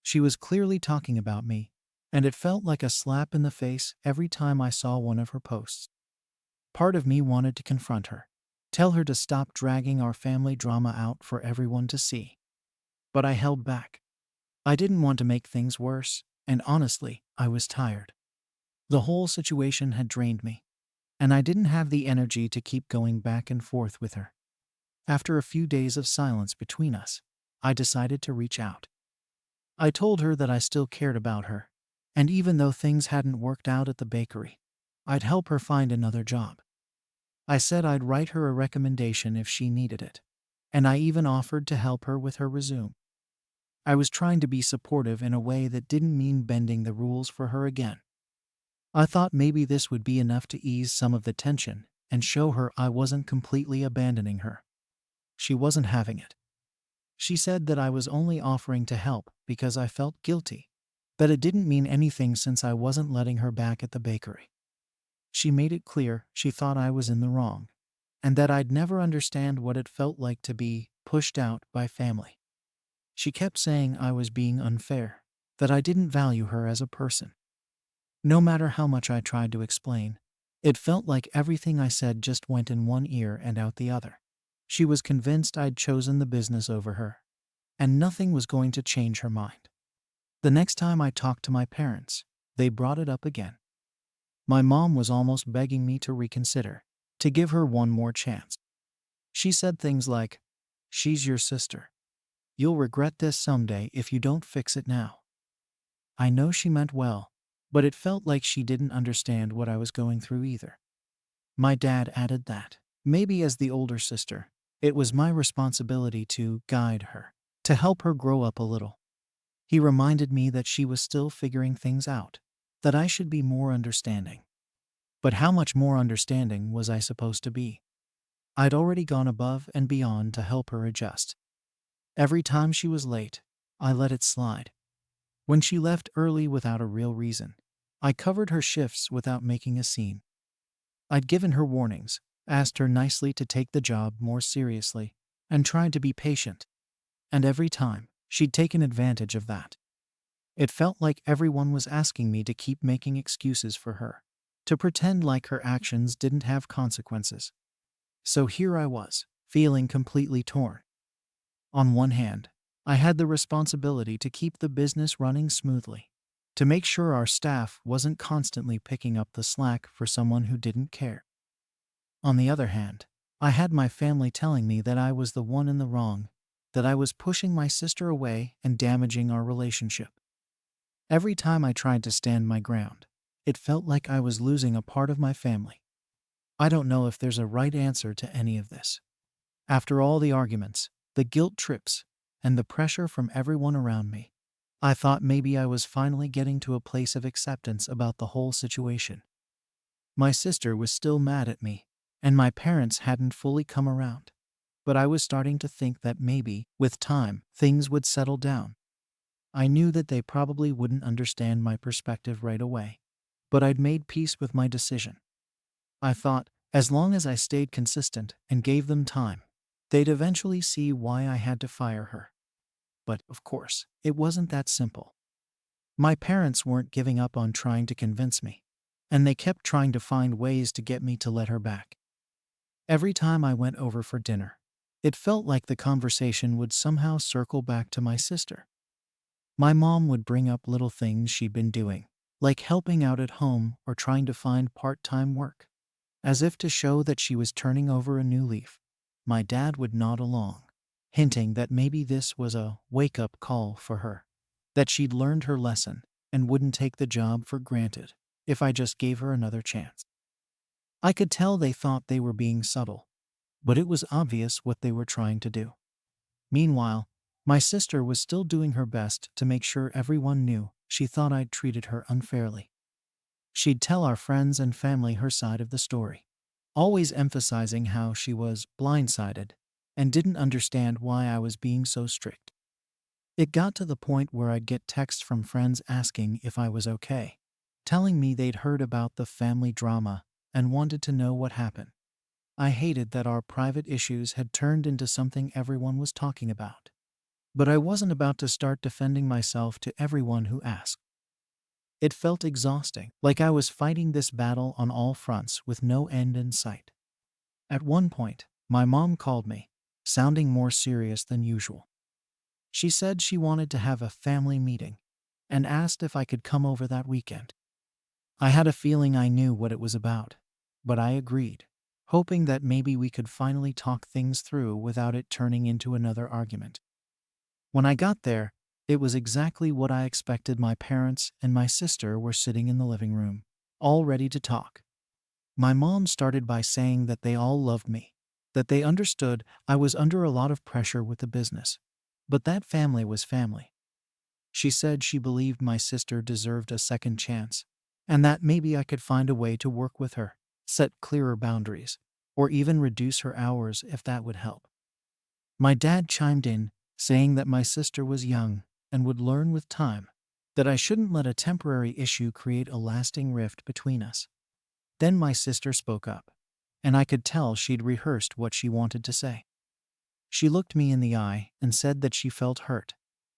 She was clearly talking about me, and it felt like a slap in the face every time I saw one of her posts. Part of me wanted to confront her, tell her to stop dragging our family drama out for everyone to see. But I held back. I didn't want to make things worse, and honestly, I was tired. The whole situation had drained me, and I didn't have the energy to keep going back and forth with her. After a few days of silence between us, I decided to reach out. I told her that I still cared about her, and even though things hadn't worked out at the bakery, I'd help her find another job. I said I'd write her a recommendation if she needed it, and I even offered to help her with her resume. I was trying to be supportive in a way that didn't mean bending the rules for her again. I thought maybe this would be enough to ease some of the tension and show her I wasn't completely abandoning her. She wasn't having it. She said that I was only offering to help because I felt guilty, that it didn't mean anything since I wasn't letting her back at the bakery. She made it clear she thought I was in the wrong, and that I'd never understand what it felt like to be pushed out by family. She kept saying I was being unfair, that I didn't value her as a person. No matter how much I tried to explain, it felt like everything I said just went in one ear and out the other. She was convinced I'd chosen the business over her, and nothing was going to change her mind. The next time I talked to my parents, they brought it up again. My mom was almost begging me to reconsider, to give her one more chance. She said things like, "She's your sister. You'll regret this someday if you don't fix it now. I know she meant well, but it felt like she didn't understand what I was going through either. My dad added that, maybe as the older sister, it was my responsibility to guide her, to help her grow up a little. He reminded me that she was still figuring things out, that I should be more understanding. But how much more understanding was I supposed to be? I'd already gone above and beyond to help her adjust. Every time she was late, I let it slide. When she left early without a real reason, I covered her shifts without making a scene. I'd given her warnings, asked her nicely to take the job more seriously, and tried to be patient. And every time, she'd taken advantage of that. It felt like everyone was asking me to keep making excuses for her, to pretend like her actions didn't have consequences. So here I was, feeling completely torn. On one hand, I had the responsibility to keep the business running smoothly, to make sure our staff wasn't constantly picking up the slack for someone who didn't care. On the other hand, I had my family telling me that I was the one in the wrong, that I was pushing my sister away and damaging our relationship. Every time I tried to stand my ground, it felt like I was losing a part of my family. I don't know if there's a right answer to any of this. After all the arguments, the guilt trips, and the pressure from everyone around me, I thought maybe I was finally getting to a place of acceptance about the whole situation. My sister was still mad at me, and my parents hadn't fully come around. But I was starting to think that maybe, with time, things would settle down. I knew that they probably wouldn't understand my perspective right away, but I'd made peace with my decision. I thought, as long as I stayed consistent and gave them time, they'd eventually see why I had to fire her. But, of course, it wasn't that simple. My parents weren't giving up on trying to convince me, and they kept trying to find ways to get me to let her back. Every time I went over for dinner, it felt like the conversation would somehow circle back to my sister. My mom would bring up little things she'd been doing, like helping out at home or trying to find part-time work, as if to show that she was turning over a new leaf. My dad would nod along, hinting that maybe this was a wake-up call for her, that she'd learned her lesson and wouldn't take the job for granted if I just gave her another chance. I could tell they thought they were being subtle, but it was obvious what they were trying to do. Meanwhile, my sister was still doing her best to make sure everyone knew she thought I'd treated her unfairly. She'd tell our friends and family her side of the story, always emphasizing how she was blindsided and didn't understand why I was being so strict. It got to the point where I'd get texts from friends asking if I was okay, telling me they'd heard about the family drama and wanted to know what happened. I hated that our private issues had turned into something everyone was talking about. But I wasn't about to start defending myself to everyone who asked. It felt exhausting, like I was fighting this battle on all fronts with no end in sight. At one point, my mom called me, sounding more serious than usual. She said she wanted to have a family meeting and asked if I could come over that weekend. I had a feeling I knew what it was about, but I agreed, hoping that maybe we could finally talk things through without it turning into another argument. When I got there, it was exactly what I expected. My parents and my sister were sitting in the living room, all ready to talk. My mom started by saying that they all loved me, that they understood I was under a lot of pressure with the business, but that family was family. She said she believed my sister deserved a second chance, and that maybe I could find a way to work with her, set clearer boundaries, or even reduce her hours if that would help. My dad chimed in, saying that my sister was young and would learn with time, that I shouldn't let a temporary issue create a lasting rift between us. Then my sister spoke up, and I could tell she'd rehearsed what she wanted to say. She looked me in the eye and said that she felt hurt,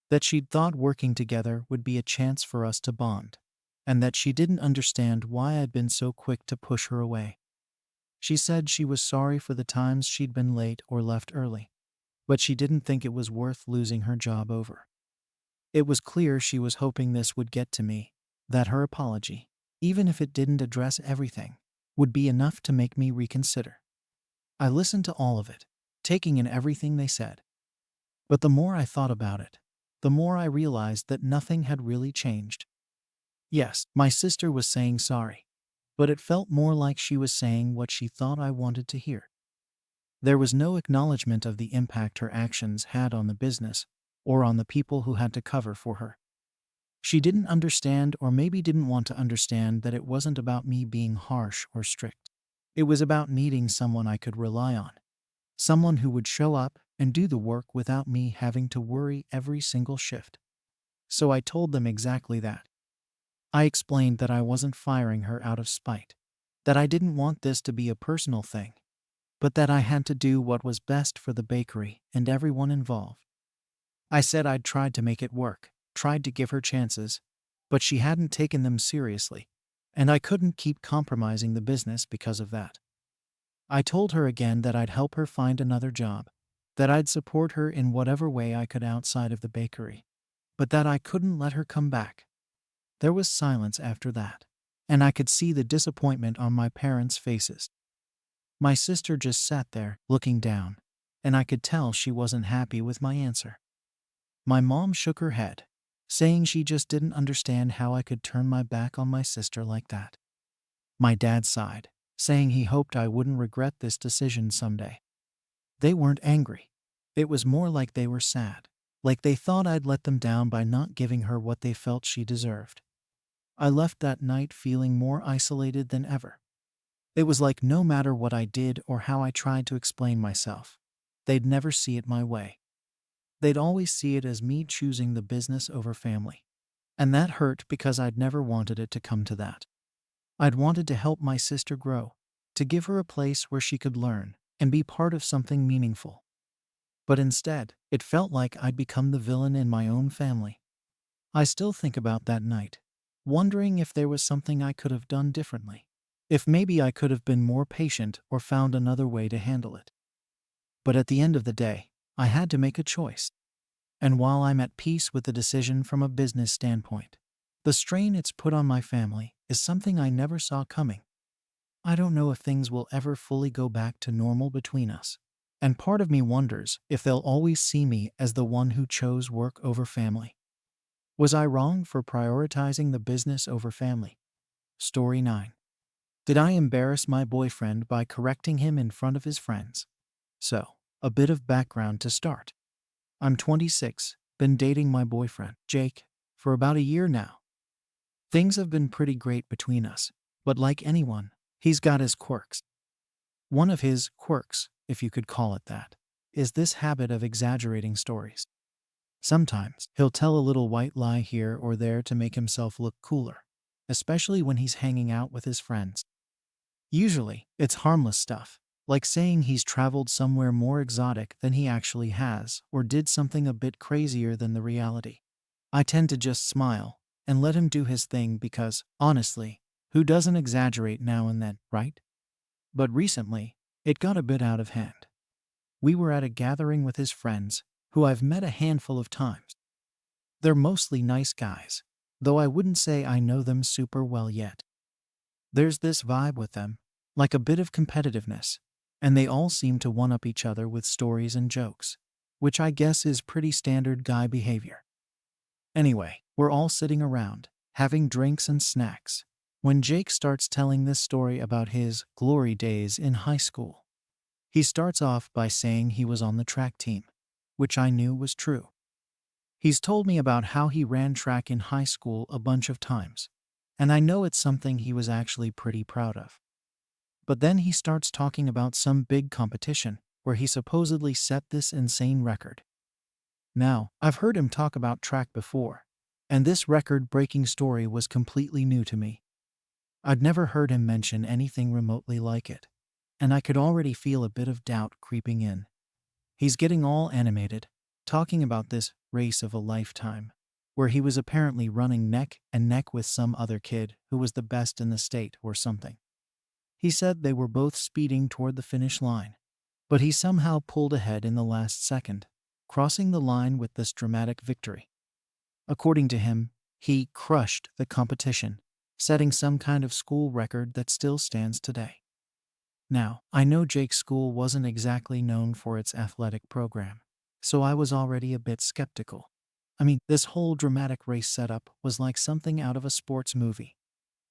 that she'd thought working together would be a chance for us to bond, and that she didn't understand why I'd been so quick to push her away. She said she was sorry for the times she'd been late or left early, but she didn't think it was worth losing her job over. It was clear she was hoping this would get to me, that her apology, even if it didn't address everything, would be enough to make me reconsider. I listened to all of it, taking in everything they said. But the more I thought about it, the more I realized that nothing had really changed. Yes, my sister was saying sorry, but it felt more like she was saying what she thought I wanted to hear. There was no acknowledgement of the impact her actions had on the business or on the people who had to cover for her. She didn't understand, or maybe didn't want to understand, that it wasn't about me being harsh or strict. It was about needing someone I could rely on, someone who would show up and do the work without me having to worry every single shift. So I told them exactly that. I explained that I wasn't firing her out of spite, that I didn't want this to be a personal thing, but that I had to do what was best for the bakery and everyone involved. I said I'd tried to make it work, tried to give her chances, but she hadn't taken them seriously, and I couldn't keep compromising the business because of that. I told her again that I'd help her find another job, that I'd support her in whatever way I could outside of the bakery, but that I couldn't let her come back. There was silence after that, and I could see the disappointment on my parents' faces. My sister just sat there, looking down, and I could tell she wasn't happy with my answer. My mom shook her head, saying she just didn't understand how I could turn my back on my sister like that. My dad sighed, saying he hoped I wouldn't regret this decision someday. They weren't angry. It was more like they were sad, like they thought I'd let them down by not giving her what they felt she deserved. I left that night feeling more isolated than ever. It was like no matter what I did or how I tried to explain myself, they'd never see it my way. They'd always see it as me choosing the business over family. And that hurt because I'd never wanted it to come to that. I'd wanted to help my sister grow, to give her a place where she could learn and be part of something meaningful. But instead, it felt like I'd become the villain in my own family. I still think about that night, wondering if there was something I could have done differently. If maybe I could have been more patient or found another way to handle it. But at the end of the day, I had to make a choice. And while I'm at peace with the decision from a business standpoint, the strain it's put on my family is something I never saw coming. I don't know if things will ever fully go back to normal between us. And part of me wonders if they'll always see me as the one who chose work over family. Was I wrong for prioritizing the business over family? Story 9. Did I embarrass my boyfriend by correcting him in front of his friends? So, a bit of background to start. I'm 26, been dating my boyfriend, Jake, for about a year now. Things have been pretty great between us, but like anyone, he's got his quirks. One of his quirks, if you could call it that, is this habit of exaggerating stories. Sometimes he'll tell a little white lie here or there to make himself look cooler, especially when he's hanging out with his friends. Usually, it's harmless stuff, like saying he's traveled somewhere more exotic than he actually has, or did something a bit crazier than the reality. I tend to just smile and let him do his thing because, honestly, who doesn't exaggerate now and then, right? But recently, it got a bit out of hand. We were at a gathering with his friends, who I've met a handful of times. They're mostly nice guys, though I wouldn't say I know them super well yet. There's this vibe with them, like a bit of competitiveness, and they all seem to one-up each other with stories and jokes, which I guess is pretty standard guy behavior. Anyway, we're all sitting around, having drinks and snacks, when Jake starts telling this story about his glory days in high school. He starts off by saying he was on the track team, which I knew was true. He's told me about how he ran track in high school a bunch of times, and I know it's something he was actually pretty proud of. But then he starts talking about some big competition where he supposedly set this insane record. Now, I've heard him talk about track before, and this record-breaking story was completely new to me. I'd never heard him mention anything remotely like it, and I could already feel a bit of doubt creeping in. He's getting all animated, talking about this race of a lifetime, where he was apparently running neck and neck with some other kid who was the best in the state or something. He said they were both speeding toward the finish line, but he somehow pulled ahead in the last second, crossing the line with this dramatic victory. According to him, he crushed the competition, setting some kind of school record that still stands today. Now, I know Jake's school wasn't exactly known for its athletic program, so I was already a bit skeptical. I mean, this whole dramatic race setup was like something out of a sports movie,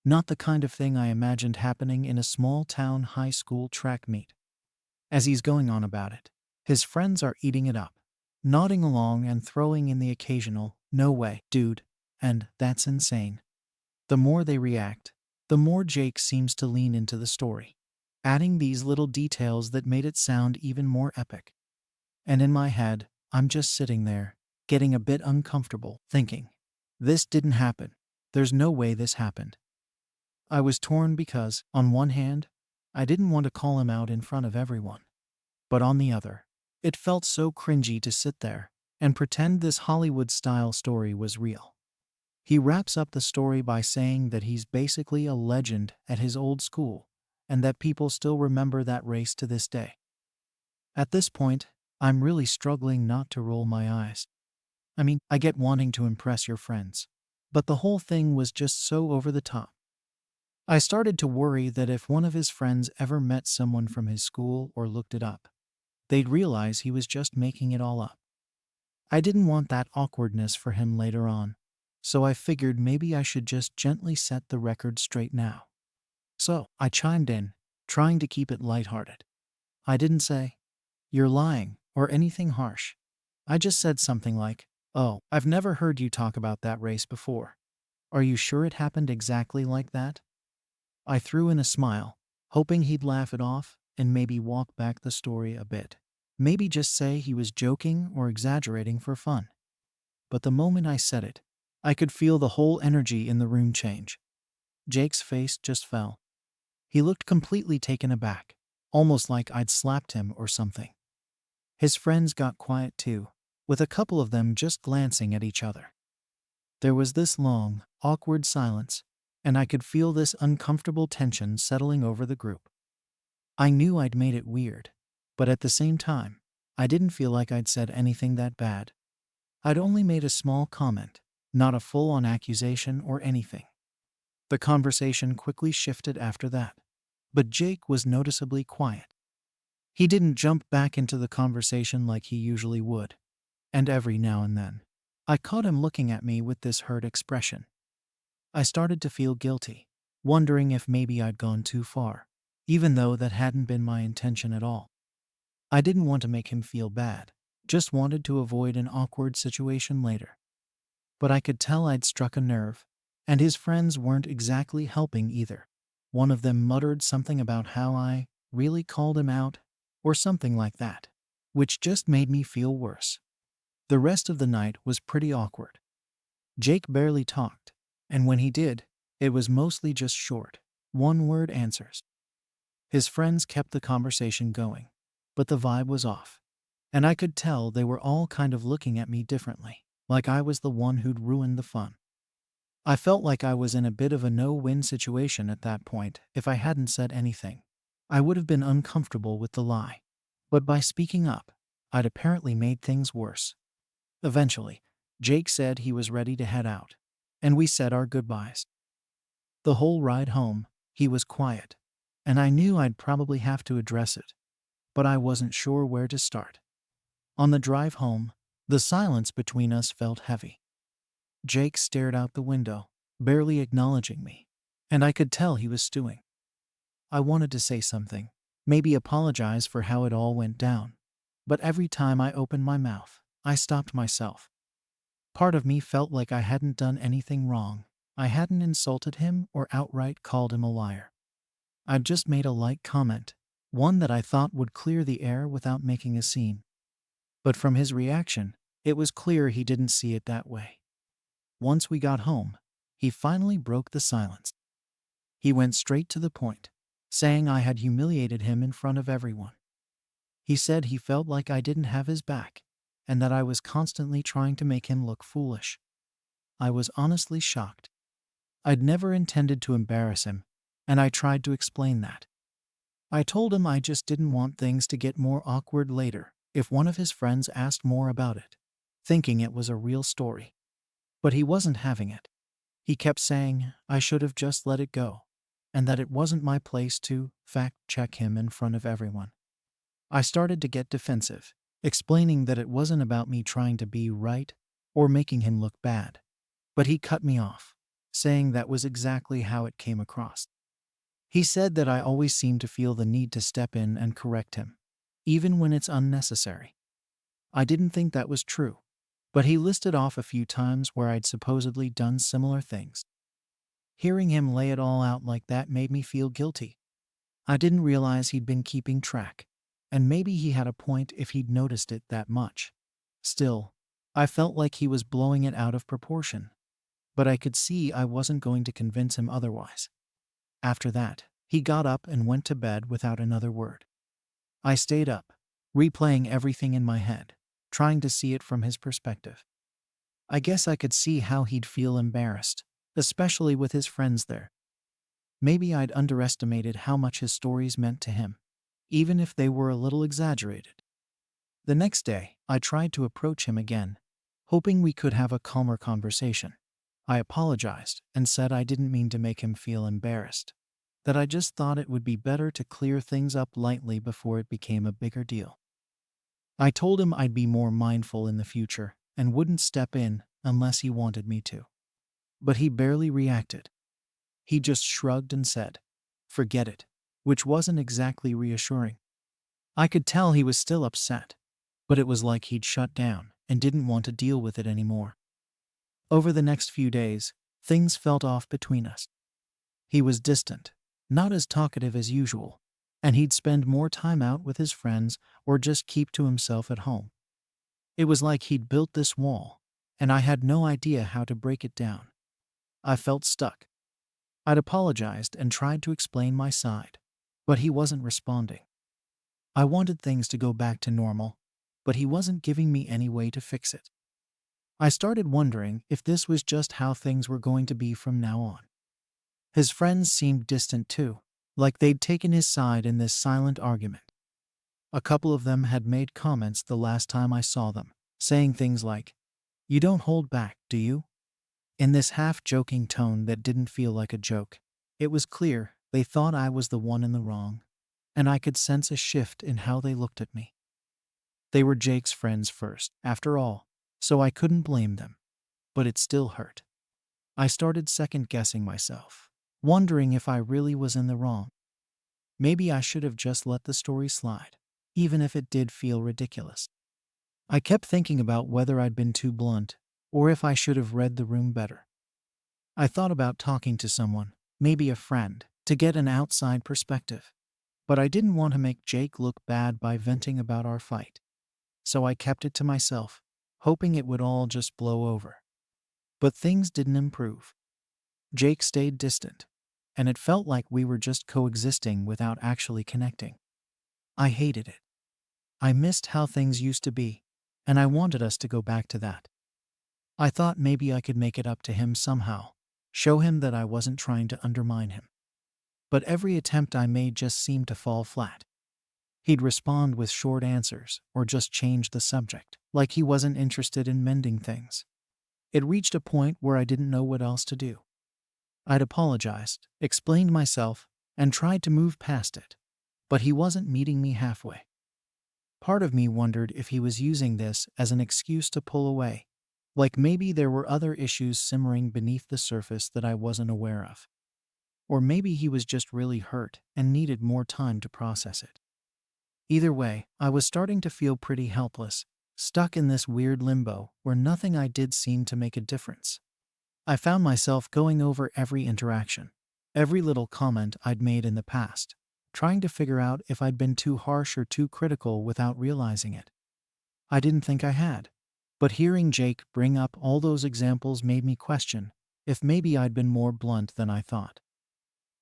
not the kind of thing I imagined happening in a small town high school track meet. As he's going on about it, his friends are eating it up, nodding along and throwing in the occasional, "No way, dude," and "That's insane." The more they react, the more Jake seems to lean into the story, adding these little details that made it sound even more epic. And in my head, I'm just sitting there, getting a bit uncomfortable, thinking, this didn't happen. There's no way this happened. I was torn because, on one hand, I didn't want to call him out in front of everyone. But on the other, it felt so cringy to sit there and pretend this Hollywood-style story was real. He wraps up the story by saying that he's basically a legend at his old school and that people still remember that race to this day. At this point, I'm really struggling not to roll my eyes. I mean, I get wanting to impress your friends, but the whole thing was just so over the top. I started to worry that if one of his friends ever met someone from his school or looked it up, they'd realize he was just making it all up. I didn't want that awkwardness for him later on, so I figured maybe I should just gently set the record straight now. So I chimed in, trying to keep it lighthearted. I didn't say, "You're lying," or anything harsh. I just said something like, "Oh, I've never heard you talk about that race before. Are you sure it happened exactly like that?" I threw in a smile, hoping he'd laugh it off and maybe walk back the story a bit. Maybe just say he was joking or exaggerating for fun. But the moment I said it, I could feel the whole energy in the room change. Jake's face just fell. He looked completely taken aback, almost like I'd slapped him or something. His friends got quiet too, with a couple of them just glancing at each other. There was this long, awkward silence, and I could feel this uncomfortable tension settling over the group. I knew I'd made it weird, but at the same time, I didn't feel like I'd said anything that bad. I'd only made a small comment, not a full-on accusation or anything. The conversation quickly shifted after that, but Jake was noticeably quiet. He didn't jump back into the conversation like he usually would, and every now and then, I caught him looking at me with this hurt expression. I started to feel guilty, wondering if maybe I'd gone too far, even though that hadn't been my intention at all. I didn't want to make him feel bad, just wanted to avoid an awkward situation later. But I could tell I'd struck a nerve, and his friends weren't exactly helping either. One of them muttered something about how I really called him out, or something like that, which just made me feel worse. The rest of the night was pretty awkward. Jake barely talked, and when he did, it was mostly just short, one-word answers. His friends kept the conversation going, but the vibe was off, and I could tell they were all kind of looking at me differently, like I was the one who'd ruined the fun. I felt like I was in a bit of a no-win situation at that point. If I hadn't said anything, I would have been uncomfortable with the lie. But by speaking up, I'd apparently made things worse. Eventually, Jake said he was ready to head out, and we said our goodbyes. The whole ride home, he was quiet, and I knew I'd probably have to address it, but I wasn't sure where to start. On the drive home, the silence between us felt heavy. Jake stared out the window, barely acknowledging me, and I could tell he was stewing. I wanted to say something, maybe apologize for how it all went down, but every time I opened my mouth, I stopped myself. Part of me felt like I hadn't done anything wrong. I hadn't insulted him or outright called him a liar. I'd just made a light comment, one that I thought would clear the air without making a scene. But from his reaction, it was clear he didn't see it that way. Once we got home, he finally broke the silence. He went straight to the point, saying I had humiliated him in front of everyone. He said he felt like I didn't have his back, and that I was constantly trying to make him look foolish. I was honestly shocked. I'd never intended to embarrass him, and I tried to explain that. I told him I just didn't want things to get more awkward later if one of his friends asked more about it, thinking it was a real story. But he wasn't having it. He kept saying I should have just let it go, and that it wasn't my place to fact-check him in front of everyone. I started to get defensive, explaining that it wasn't about me trying to be right or making him look bad. But he cut me off, saying that was exactly how it came across. He said that I always seem to feel the need to step in and correct him, even when it's unnecessary. I didn't think that was true, but he listed off a few times where I'd supposedly done similar things. Hearing him lay it all out like that made me feel guilty. I didn't realize he'd been keeping track, and maybe he had a point if he'd noticed it that much. Still, I felt like he was blowing it out of proportion, but I could see I wasn't going to convince him otherwise. After that, he got up and went to bed without another word. I stayed up, replaying everything in my head, trying to see it from his perspective. I guess I could see how he'd feel embarrassed, especially with his friends there. Maybe I'd underestimated how much his stories meant to him, even if they were a little exaggerated. The next day, I tried to approach him again, hoping we could have a calmer conversation. I apologized and said I didn't mean to make him feel embarrassed, that I just thought it would be better to clear things up lightly before it became a bigger deal. I told him I'd be more mindful in the future and wouldn't step in unless he wanted me to. But he barely reacted. He just shrugged and said, "Forget it," which wasn't exactly reassuring. I could tell he was still upset, but it was like he'd shut down and didn't want to deal with it anymore. Over the next few days, things felt off between us. He was distant, not as talkative as usual, and he'd spend more time out with his friends or just keep to himself at home. It was like he'd built this wall, and I had no idea how to break it down. I felt stuck. I'd apologized and tried to explain my side, but he wasn't responding. I wanted things to go back to normal, but he wasn't giving me any way to fix it. I started wondering if this was just how things were going to be from now on. His friends seemed distant too, like they'd taken his side in this silent argument. A couple of them had made comments the last time I saw them, saying things like, "You don't hold back, do you?" in this half-joking tone that didn't feel like a joke. It was clear they thought I was the one in the wrong, and I could sense a shift in how they looked at me. They were Jake's friends first, after all, so I couldn't blame them. But it still hurt. I started second-guessing myself, wondering if I really was in the wrong. Maybe I should have just let the story slide, even if it did feel ridiculous. I kept thinking about whether I'd been too blunt, or if I should have read the room better. I thought about talking to someone, maybe a friend, to get an outside perspective. But I didn't want to make Jake look bad by venting about our fight. So I kept it to myself, hoping it would all just blow over. But things didn't improve. Jake stayed distant, and it felt like we were just coexisting without actually connecting. I hated it. I missed how things used to be, and I wanted us to go back to that. I thought maybe I could make it up to him somehow, show him that I wasn't trying to undermine him. But every attempt I made just seemed to fall flat. He'd respond with short answers or just change the subject, like he wasn't interested in mending things. It reached a point where I didn't know what else to do. I'd apologized, explained myself, and tried to move past it, but he wasn't meeting me halfway. Part of me wondered if he was using this as an excuse to pull away, like maybe there were other issues simmering beneath the surface that I wasn't aware of. Or maybe he was just really hurt and needed more time to process it. Either way, I was starting to feel pretty helpless, stuck in this weird limbo where nothing I did seemed to make a difference. I found myself going over every interaction, every little comment I'd made in the past, trying to figure out if I'd been too harsh or too critical without realizing it. I didn't think I had, but hearing Jake bring up all those examples made me question if maybe I'd been more blunt than I thought.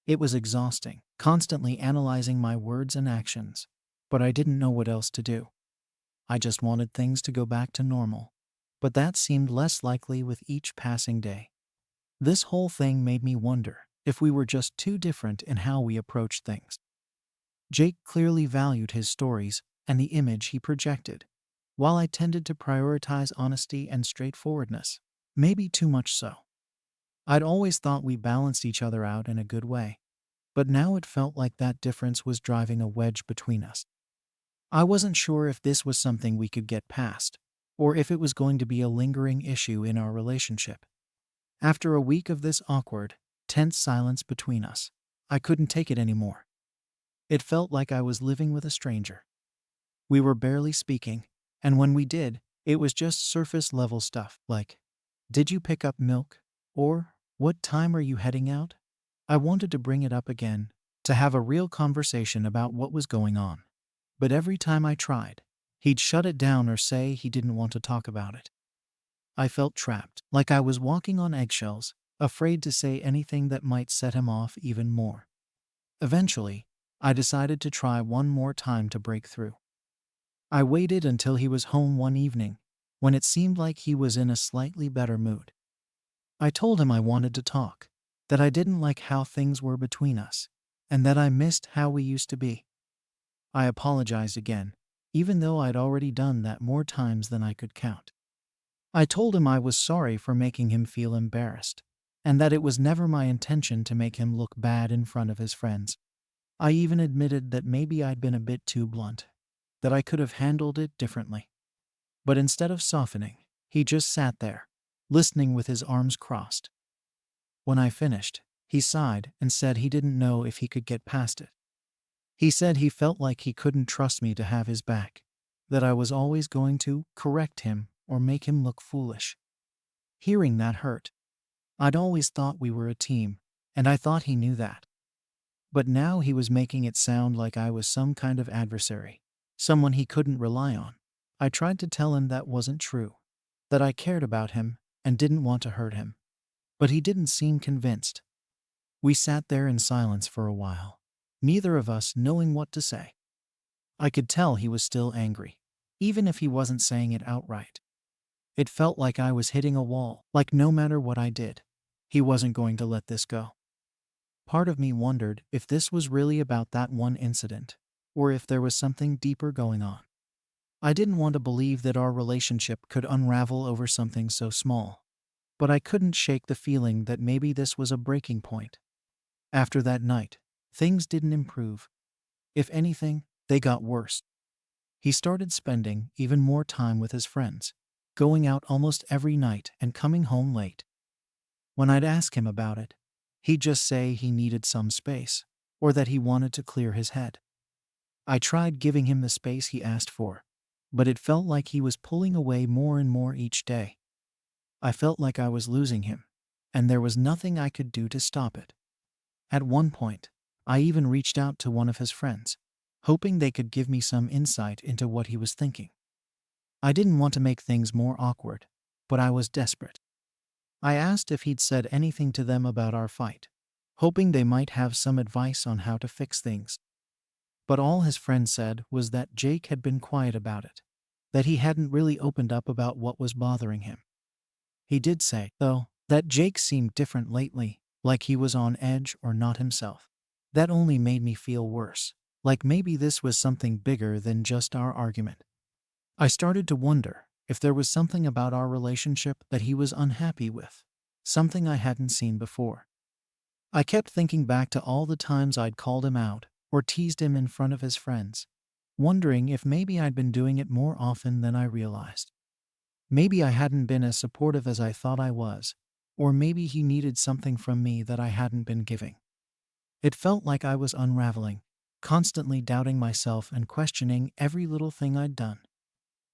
It was exhausting, constantly analyzing my words and actions, but I didn't know what else to do. I just wanted things to go back to normal, but that seemed less likely with each passing day. This whole thing made me wonder if we were just too different in how we approached things. Jake clearly valued his stories and the image he projected, while I tended to prioritize honesty and straightforwardness, maybe too much so. I'd always thought we balanced each other out in a good way, but now it felt like that difference was driving a wedge between us. I wasn't sure if this was something we could get past, or if it was going to be a lingering issue in our relationship. After a week of this awkward, tense silence between us, I couldn't take it anymore. It felt like I was living with a stranger. We were barely speaking, and when we did, it was just surface level stuff like, "Did you pick up milk?" Or, "What time are you heading out?" I wanted to bring it up again, to have a real conversation about what was going on. But every time I tried, he'd shut it down or say he didn't want to talk about it. I felt trapped, like I was walking on eggshells, afraid to say anything that might set him off even more. Eventually, I decided to try one more time to break through. I waited until he was home one evening, when it seemed like he was in a slightly better mood. I told him I wanted to talk, that I didn't like how things were between us, and that I missed how we used to be. I apologized again, even though I'd already done that more times than I could count. I told him I was sorry for making him feel embarrassed, and that it was never my intention to make him look bad in front of his friends. I even admitted that maybe I'd been a bit too blunt, that I could have handled it differently. But instead of softening, he just sat there, listening with his arms crossed. When I finished, he sighed and said he didn't know if he could get past it. He said he felt like he couldn't trust me to have his back, that I was always going to correct him or make him look foolish. Hearing that hurt. I'd always thought we were a team, and I thought he knew that. But now he was making it sound like I was some kind of adversary, someone he couldn't rely on. I tried to tell him that wasn't true, that I cared about him and didn't want to hurt him. But he didn't seem convinced. We sat there in silence for a while, neither of us knowing what to say. I could tell he was still angry, even if he wasn't saying it outright. It felt like I was hitting a wall, like no matter what I did, he wasn't going to let this go. Part of me wondered if this was really about that one incident, or if there was something deeper going on. I didn't want to believe that our relationship could unravel over something so small, but I couldn't shake the feeling that maybe this was a breaking point. After that night, things didn't improve. If anything, they got worse. He started spending even more time with his friends, going out almost every night and coming home late. When I'd ask him about it, he'd just say he needed some space, or that he wanted to clear his head. I tried giving him the space he asked for, but it felt like he was pulling away more and more each day. I felt like I was losing him, and there was nothing I could do to stop it. At one point, I even reached out to one of his friends, hoping they could give me some insight into what he was thinking. I didn't want to make things more awkward, but I was desperate. I asked if he'd said anything to them about our fight, hoping they might have some advice on how to fix things. But all his friend said was that Jake had been quiet about it, that he hadn't really opened up about what was bothering him. He did say, though, that Jake seemed different lately, like he was on edge or not himself. That only made me feel worse, like maybe this was something bigger than just our argument. I started to wonder if there was something about our relationship that he was unhappy with, something I hadn't seen before. I kept thinking back to all the times I'd called him out or teased him in front of his friends, wondering if maybe I'd been doing it more often than I realized. Maybe I hadn't been as supportive as I thought I was, or maybe he needed something from me that I hadn't been giving. It felt like I was unraveling, constantly doubting myself and questioning every little thing I'd done.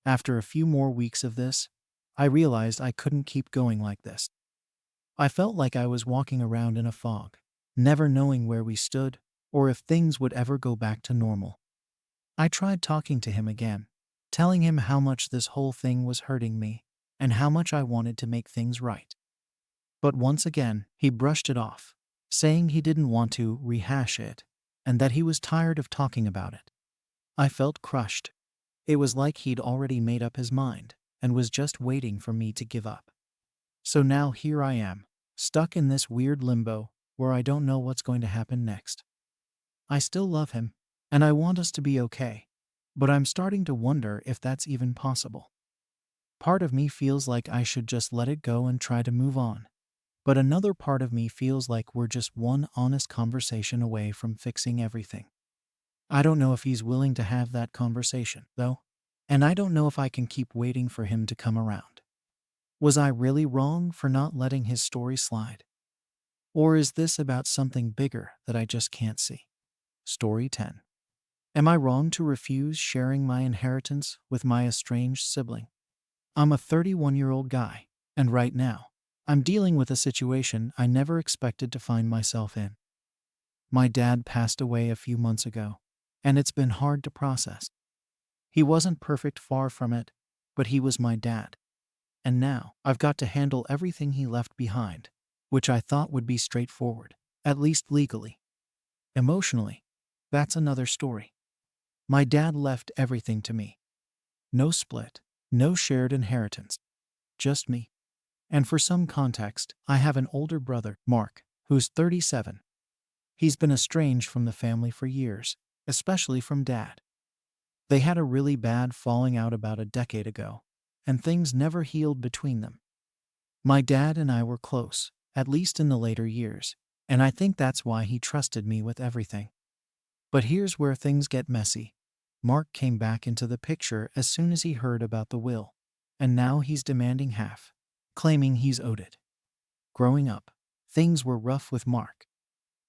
After a few more weeks of this, I realized I couldn't keep going like this. I felt like I was walking around in a fog, never knowing where we stood or if things would ever go back to normal. I tried talking to him again, telling him how much this whole thing was hurting me and how much I wanted to make things right. But once again, he brushed it off, saying he didn't want to rehash it and that he was tired of talking about it. I felt crushed. It was like he'd already made up his mind and was just waiting for me to give up. So now here I am, stuck in this weird limbo where I don't know what's going to happen next. I still love him, and I want us to be okay, but I'm starting to wonder if that's even possible. Part of me feels like I should just let it go and try to move on, but another part of me feels like we're just one honest conversation away from fixing everything. I don't know if he's willing to have that conversation, though, and I don't know if I can keep waiting for him to come around. Was I really wrong for not letting his story slide? Or is this about something bigger that I just can't see? Story 10. Am I wrong to refuse sharing my inheritance with my estranged sibling? I'm a 31-year-old guy, and right now, I'm dealing with a situation I never expected to find myself in. My dad passed away a few months ago, and it's been hard to process. He wasn't perfect, far from it, but he was my dad. And now, I've got to handle everything he left behind, which I thought would be straightforward, at least legally. Emotionally, that's another story. My dad left everything to me. No split, no shared inheritance, just me. And for some context, I have an older brother, Mark, who's 37. He's been estranged from the family for years, especially from Dad. They had a really bad falling out about a decade ago, and things never healed between them. My dad and I were close, at least in the later years, and I think that's why he trusted me with everything. But here's where things get messy. Mark came back into the picture as soon as he heard about the will, and now he's demanding half, claiming he's owed it. Growing up, things were rough with Mark.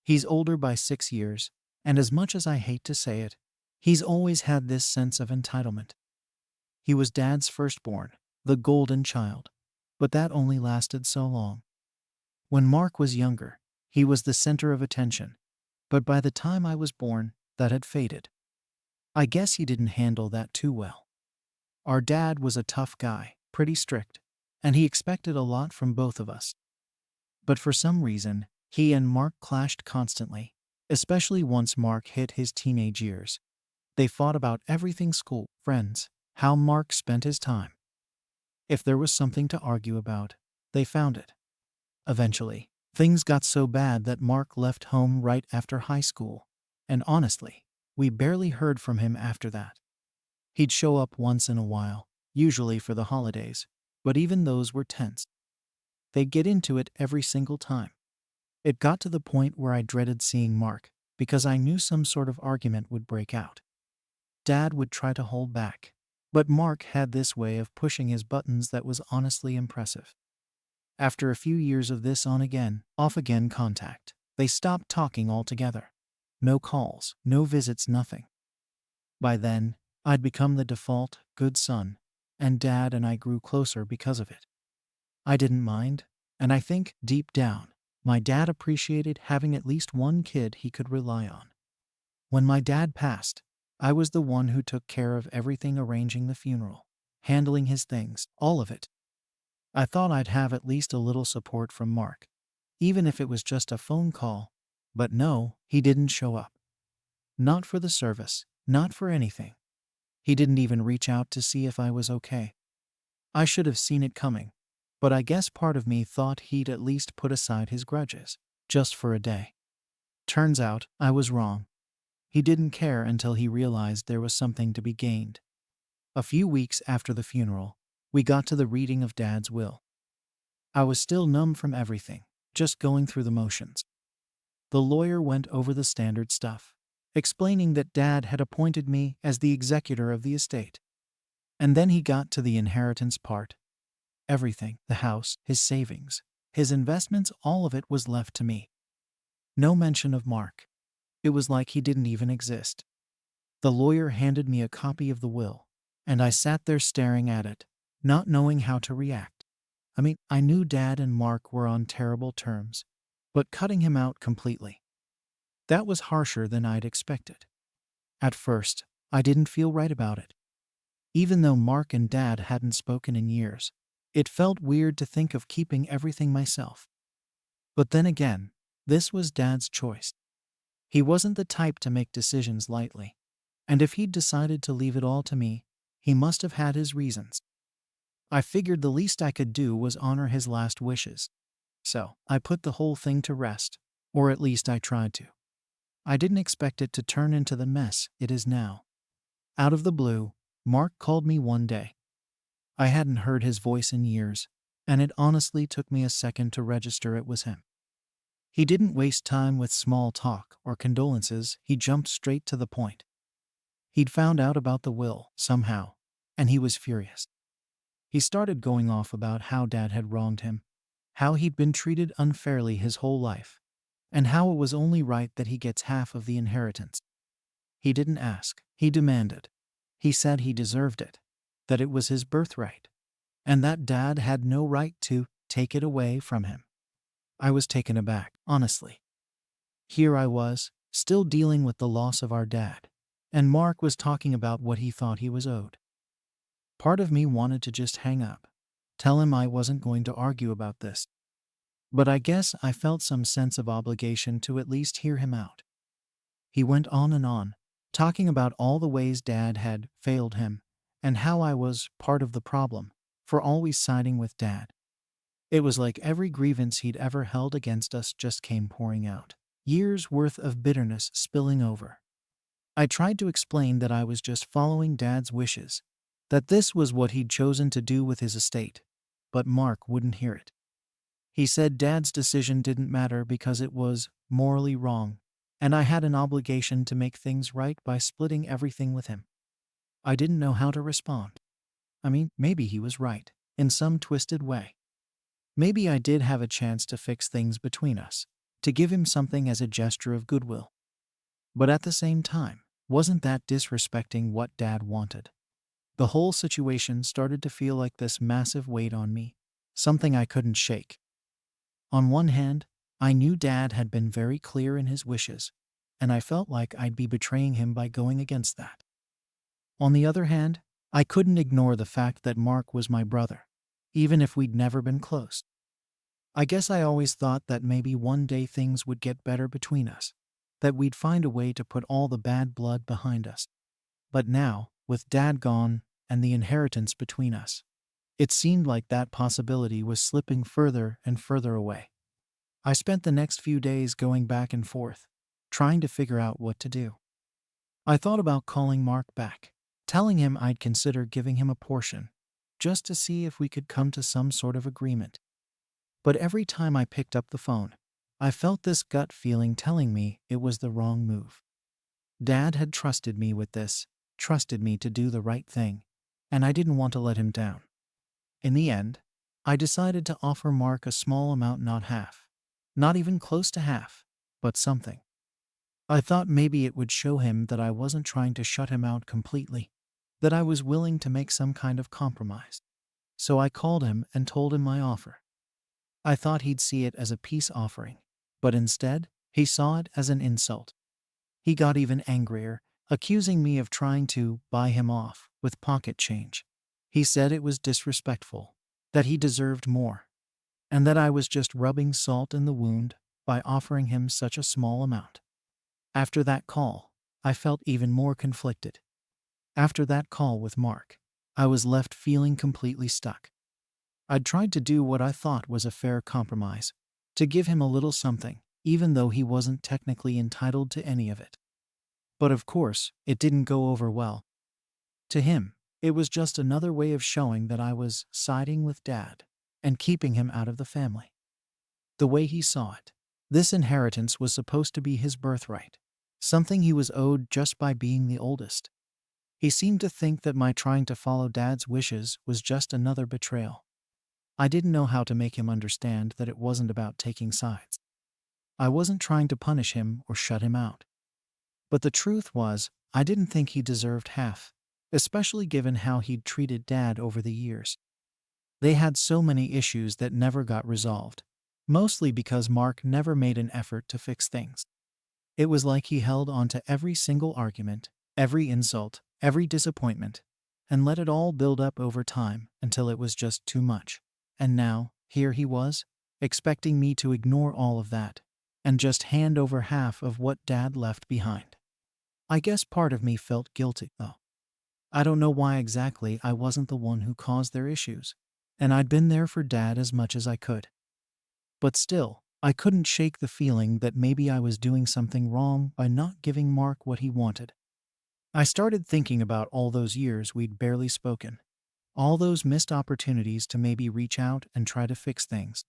He's older by 6 years, and as much as I hate to say it, he's always had this sense of entitlement. He was Dad's firstborn, the golden child, but that only lasted so long. When Mark was younger, he was the center of attention, but by the time I was born, that had faded. I guess he didn't handle that too well. Our dad was a tough guy, pretty strict, and he expected a lot from both of us. But for some reason, he and Mark clashed constantly, especially once Mark hit his teenage years. They fought about everything: school, friends, how Mark spent his time. If there was something to argue about, they found it. Eventually, things got so bad that Mark left home right after high school, and honestly, we barely heard from him after that. He'd show up once in a while, usually for the holidays, but even those were tense. They'd get into it every single time. It got to the point where I dreaded seeing Mark, because I knew some sort of argument would break out. Dad would try to hold back, but Mark had this way of pushing his buttons that was honestly impressive. After a few years of this on again, off again contact, they stopped talking altogether. No calls, no visits, nothing. By then, I'd become the default good son, and Dad and I grew closer because of it. I didn't mind, and I think, deep down, my dad appreciated having at least one kid he could rely on. When my dad passed, I was the one who took care of everything: arranging the funeral, handling his things, all of it. I thought I'd have at least a little support from Mark, even if it was just a phone call, but no, he didn't show up. Not for the service, not for anything. He didn't even reach out to see if I was okay. I should have seen it coming, but I guess part of me thought he'd at least put aside his grudges, just for a day. Turns out, I was wrong. He didn't care until he realized there was something to be gained. A few weeks after the funeral, we got to the reading of Dad's will. I was still numb from everything, just going through the motions. The lawyer went over the standard stuff, explaining that Dad had appointed me as the executor of the estate. And then he got to the inheritance part. Everything, the house, his savings, his investments, all of it was left to me. No mention of Mark. It was like he didn't even exist. The lawyer handed me a copy of the will, and I sat there staring at it, not knowing how to react. I knew Dad and Mark were on terrible terms, but cutting him out completely, that was harsher than I'd expected. At first, I didn't feel right about it. Even though Mark and Dad hadn't spoken in years, it felt weird to think of keeping everything myself. But then again, this was Dad's choice. He wasn't the type to make decisions lightly, and if he'd decided to leave it all to me, he must have had his reasons. I figured the least I could do was honor his last wishes. So, I put the whole thing to rest, or at least I tried to. I didn't expect it to turn into the mess it is now. Out of the blue, Mark called me one day. I hadn't heard his voice in years, and it honestly took me a second to register it was him. He didn't waste time with small talk or condolences, he jumped straight to the point. He'd found out about the will, somehow, and he was furious. He started going off about how Dad had wronged him, how he'd been treated unfairly his whole life, and how it was only right that he gets half of the inheritance. He didn't ask, he demanded. He said he deserved it, that it was his birthright, and that Dad had no right to take it away from him. I was taken aback, honestly. Here I was, still dealing with the loss of our dad, and Mark was talking about what he thought he was owed. Part of me wanted to just hang up, tell him I wasn't going to argue about this. But I guess I felt some sense of obligation to at least hear him out. He went on and on, talking about all the ways Dad had failed him, and how I was part of the problem, for always siding with Dad. It was like every grievance he'd ever held against us just came pouring out. Years' worth of bitterness spilling over. I tried to explain that I was just following Dad's wishes, that this was what he'd chosen to do with his estate, but Mark wouldn't hear it. He said Dad's decision didn't matter because it was morally wrong, and I had an obligation to make things right by splitting everything with him. I didn't know how to respond. I mean, maybe he was right, in some twisted way. Maybe I did have a chance to fix things between us, to give him something as a gesture of goodwill. But at the same time, wasn't that disrespecting what Dad wanted? The whole situation started to feel like this massive weight on me, something I couldn't shake. On one hand, I knew Dad had been very clear in his wishes, and I felt like I'd be betraying him by going against that. On the other hand, I couldn't ignore the fact that Mark was my brother, even if we'd never been close. I guess I always thought that maybe one day things would get better between us, that we'd find a way to put all the bad blood behind us. But now, with Dad gone and the inheritance between us, it seemed like that possibility was slipping further and further away. I spent the next few days going back and forth, trying to figure out what to do. I thought about calling Mark back, telling him I'd consider giving him a portion, just to see if we could come to some sort of agreement. But every time I picked up the phone, I felt this gut feeling telling me it was the wrong move. Dad had trusted me with this, trusted me to do the right thing, and I didn't want to let him down. In the end, I decided to offer Mark a small amount, not half, not even close to half, but something. I thought maybe it would show him that I wasn't trying to shut him out completely, that I was willing to make some kind of compromise. So I called him and told him my offer. I thought he'd see it as a peace offering, but instead, he saw it as an insult. He got even angrier, accusing me of trying to buy him off with pocket change. He said it was disrespectful, that he deserved more, and that I was just rubbing salt in the wound by offering him such a small amount. After that call, I felt even more conflicted. After that call with Mark, I was left feeling completely stuck. I'd tried to do what I thought was a fair compromise, to give him a little something, even though he wasn't technically entitled to any of it. But of course, it didn't go over well. To him, it was just another way of showing that I was siding with Dad and keeping him out of the family. The way he saw it, this inheritance was supposed to be his birthright, something he was owed just by being the oldest. He seemed to think that my trying to follow Dad's wishes was just another betrayal. I didn't know how to make him understand that it wasn't about taking sides. I wasn't trying to punish him or shut him out. But the truth was, I didn't think he deserved half, especially given how he'd treated Dad over the years. They had so many issues that never got resolved, mostly because Mark never made an effort to fix things. It was like he held on to every single argument, every insult, every disappointment, and let it all build up over time until it was just too much. And now, here he was, expecting me to ignore all of that and just hand over half of what Dad left behind. I guess part of me felt guilty, though. I don't know why exactly. I wasn't the one who caused their issues, and I'd been there for Dad as much as I could. But still, I couldn't shake the feeling that maybe I was doing something wrong by not giving Mark what he wanted. I started thinking about all those years we'd barely spoken, all those missed opportunities to maybe reach out and try to fix things.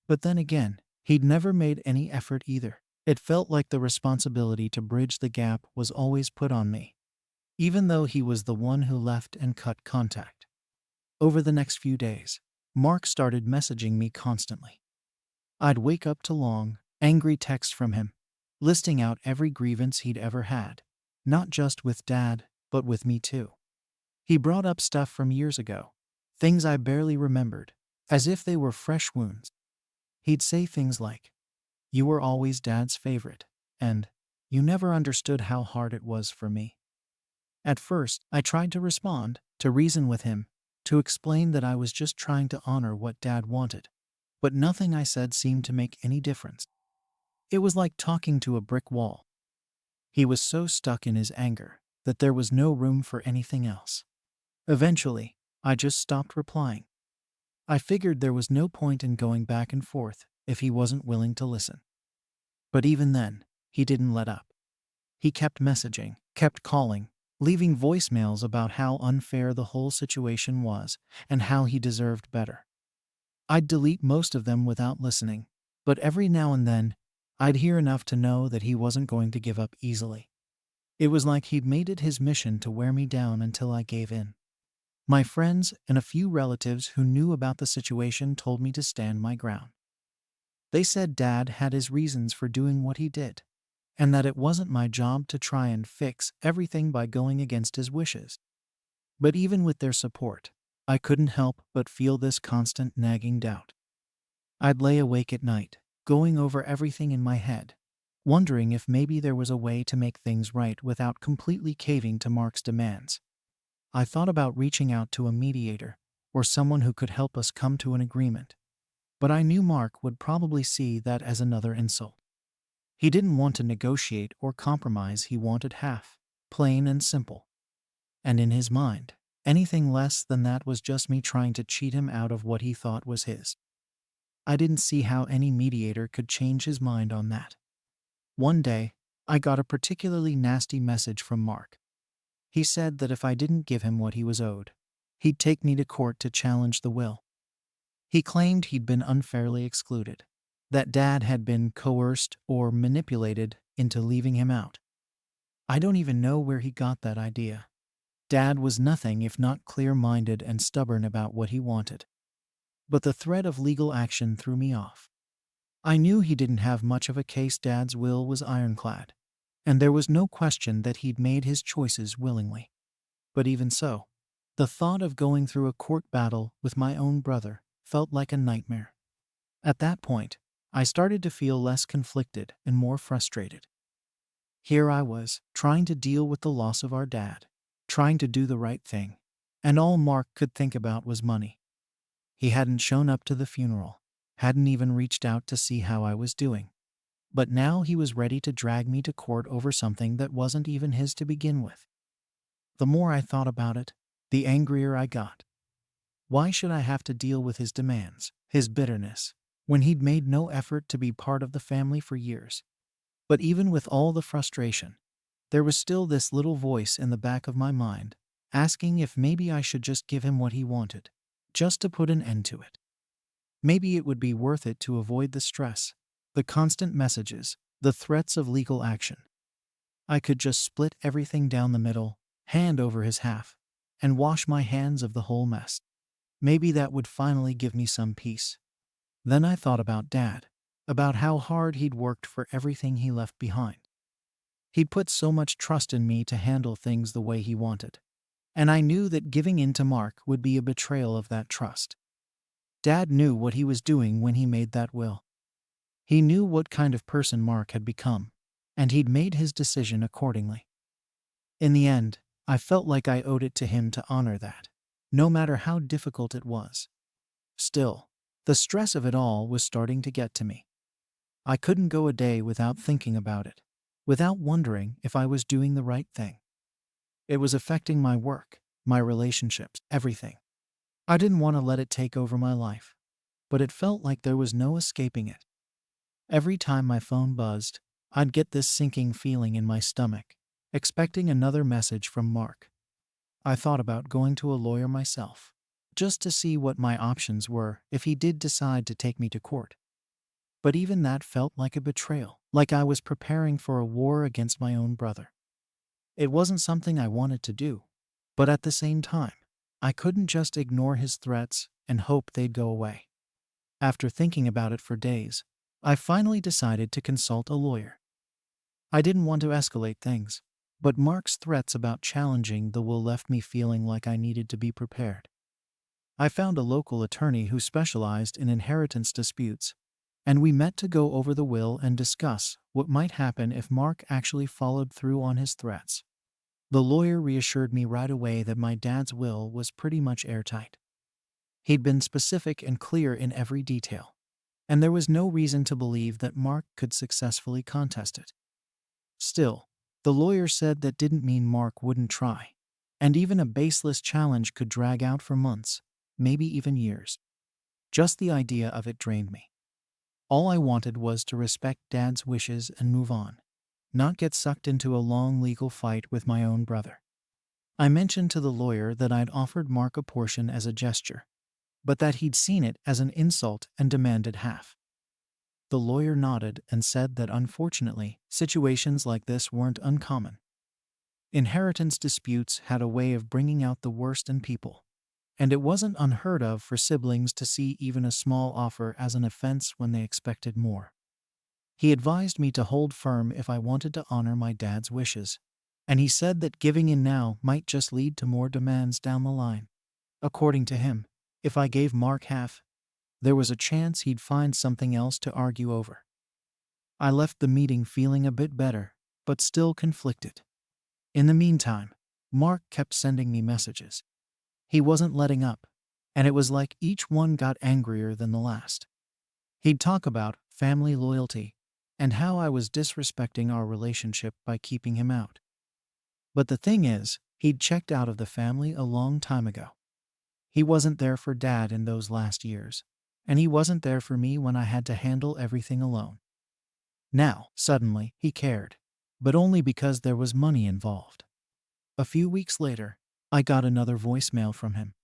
But then again, He'd never made any effort either. It felt like the responsibility to bridge the gap was always put on me, even though he was the one who left and cut contact. Over the next few days, Mark started messaging me constantly. I'd wake up to long, angry texts from him, listing out every grievance he'd ever had, not just with Dad, but with me too. He brought up stuff from years ago, things I barely remembered, as if they were fresh wounds. He'd say things like, "You were always Dad's favorite," and "You never understood how hard it was for me." At first, I tried to respond, to reason with him, to explain that I was just trying to honor what Dad wanted, but nothing I said seemed to make any difference. It was like talking to a brick wall. He was so stuck in his anger that there was no room for anything else. Eventually, I just stopped replying. I figured there was no point in going back and forth if he wasn't willing to listen. But even then, he didn't let up. He kept messaging, kept calling, leaving voicemails about how unfair the whole situation was and how he deserved better. I'd delete most of them without listening, but every now and then, I'd hear enough to know that he wasn't going to give up easily. It was like he'd made it his mission to wear me down until I gave in. My friends and a few relatives who knew about the situation told me to stand my ground. They said Dad had his reasons for doing what he did, and that it wasn't my job to try and fix everything by going against his wishes. But even with their support, I couldn't help but feel this constant nagging doubt. I'd lay awake at night, going over everything in my head, wondering if maybe there was a way to make things right without completely caving to Mark's demands. I thought about reaching out to a mediator or someone who could help us come to an agreement, but I knew Mark would probably see that as another insult. He didn't want to negotiate or compromise, he wanted half, plain and simple. And in his mind, anything less than that was just me trying to cheat him out of what he thought was his. I didn't see how any mediator could change his mind on that. One day, I got a particularly nasty message from Mark. He said that if I didn't give him what he was owed, he'd take me to court to challenge the will. He claimed he'd been unfairly excluded, that Dad had been coerced or manipulated into leaving him out. I don't even know where he got that idea. Dad was nothing if not clear-minded and stubborn about what he wanted. But the threat of legal action threw me off. I knew he didn't have much of a case. Dad's will was ironclad, and there was no question that he'd made his choices willingly. But even so, the thought of going through a court battle with my own brother felt like a nightmare. At that point, I started to feel less conflicted and more frustrated. Here I was, trying to deal with the loss of our dad, trying to do the right thing, and all Mark could think about was money. He hadn't shown up to the funeral, hadn't even reached out to see how I was doing. But now he was ready to drag me to court over something that wasn't even his to begin with. The more I thought about it, the angrier I got. Why should I have to deal with his demands, his bitterness, when he'd made no effort to be part of the family for years? But even with all the frustration, there was still this little voice in the back of my mind, asking if maybe I should just give him what he wanted, just to put an end to it. Maybe it would be worth it to avoid the stress, the constant messages, the threats of legal action. I could just split everything down the middle, hand over his half, and wash my hands of the whole mess. Maybe that would finally give me some peace. Then I thought about Dad, about how hard he'd worked for everything he left behind. He'd put so much trust in me to handle things the way he wanted, and I knew that giving in to Mark would be a betrayal of that trust. Dad knew what he was doing when he made that will. He knew what kind of person Mark had become, and he'd made his decision accordingly. In the end, I felt like I owed it to him to honor that, no matter how difficult it was. Still, the stress of it all was starting to get to me. I couldn't go a day without thinking about it, without wondering if I was doing the right thing. It was affecting my work, my relationships, everything. I didn't want to let it take over my life, but it felt like there was no escaping it. Every time my phone buzzed, I'd get this sinking feeling in my stomach, expecting another message from Mark. I thought about going to a lawyer myself, just to see what my options were if he did decide to take me to court. But even that felt like a betrayal, like I was preparing for a war against my own brother. It wasn't something I wanted to do, but at the same time, I couldn't just ignore his threats and hope they'd go away. After thinking about it for days, I finally decided to consult a lawyer. I didn't want to escalate things, but Mark's threats about challenging the will left me feeling like I needed to be prepared. I found a local attorney who specialized in inheritance disputes, and we met to go over the will and discuss what might happen if Mark actually followed through on his threats. The lawyer reassured me right away that my dad's will was pretty much airtight. He'd been specific and clear in every detail, and there was no reason to believe that Mark could successfully contest it. Still, the lawyer said that didn't mean Mark wouldn't try, and even a baseless challenge could drag out for months, maybe even years. Just the idea of it drained me. All I wanted was to respect Dad's wishes and move on, not get sucked into a long legal fight with my own brother. I mentioned to the lawyer that I'd offered Mark a portion as a gesture, but that he'd seen it as an insult and demanded half. The lawyer nodded and said that unfortunately, situations like this weren't uncommon. Inheritance disputes had a way of bringing out the worst in people, and it wasn't unheard of for siblings to see even a small offer as an offense when they expected more. He advised me to hold firm if I wanted to honor my dad's wishes, and he said that giving in now might just lead to more demands down the line. According to him, if I gave Mark half, there was a chance he'd find something else to argue over. I left the meeting feeling a bit better, but still conflicted. In the meantime, Mark kept sending me messages. He wasn't letting up, and it was like each one got angrier than the last. He'd talk about family loyalty and how I was disrespecting our relationship by keeping him out. But the thing is, he'd checked out of the family a long time ago. He wasn't there for Dad in those last years, and he wasn't there for me when I had to handle everything alone. Now, suddenly, he cared, but only because there was money involved. A few weeks later, I got another voicemail from him.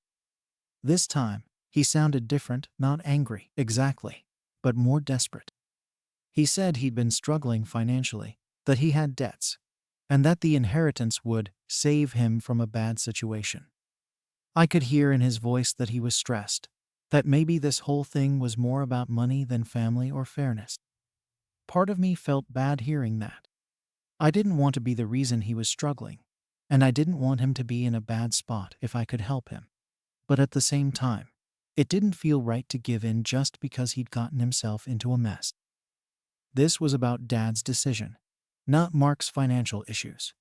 This time, he sounded different, not angry, exactly, but more desperate. He said he'd been struggling financially, that he had debts, and that the inheritance would save him from a bad situation. I could hear in his voice that he was stressed, that maybe this whole thing was more about money than family or fairness. Part of me felt bad hearing that. I didn't want to be the reason he was struggling, and I didn't want him to be in a bad spot if I could help him. But at the same time, it didn't feel right to give in just because he'd gotten himself into a mess. This was about Dad's decision, not Mark's financial issues.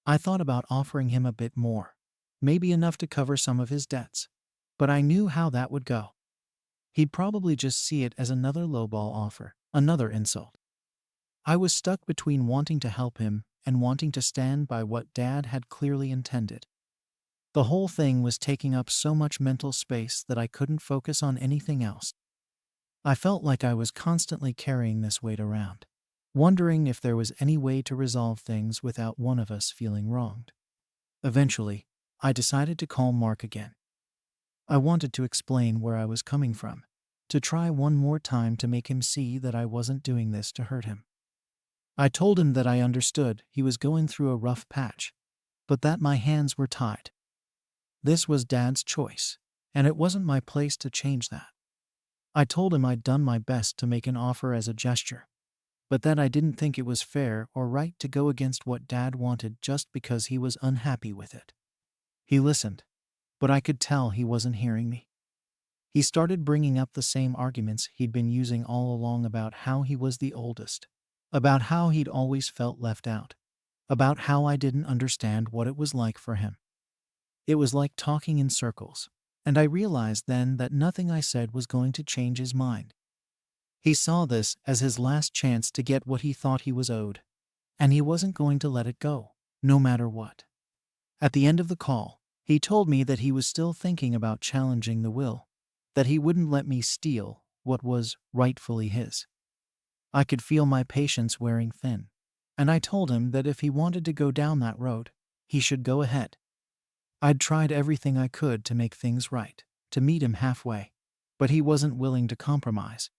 I thought about offering him a bit more, maybe enough to cover some of his debts, but I knew how that would go. He'd probably just see it as another lowball offer, another insult. I was stuck between wanting to help him and wanting to stand by what Dad had clearly intended. The whole thing was taking up so much mental space that I couldn't focus on anything else. I felt like I was constantly carrying this weight around, wondering if there was any way to resolve things without one of us feeling wronged. Eventually, I decided to call Mark again. I wanted to explain where I was coming from, to try one more time to make him see that I wasn't doing this to hurt him. I told him that I understood he was going through a rough patch, but that my hands were tied. This was Dad's choice, and it wasn't my place to change that. I told him I'd done my best to make an offer as a gesture, but that I didn't think it was fair or right to go against what Dad wanted just because he was unhappy with it. He listened, but I could tell he wasn't hearing me. He started bringing up the same arguments he'd been using all along about how he was the oldest, about how he'd always felt left out, about how I didn't understand what it was like for him. It was like talking in circles, and I realized then that nothing I said was going to change his mind. He saw this as his last chance to get what he thought he was owed, and he wasn't going to let it go, no matter what. At the end of the call, he told me that he was still thinking about challenging the will, that he wouldn't let me steal what was rightfully his. I could feel my patience wearing thin, and I told him that if he wanted to go down that road, he should go ahead. I'd tried everything I could to make things right, to meet him halfway, but he wasn't willing to compromise.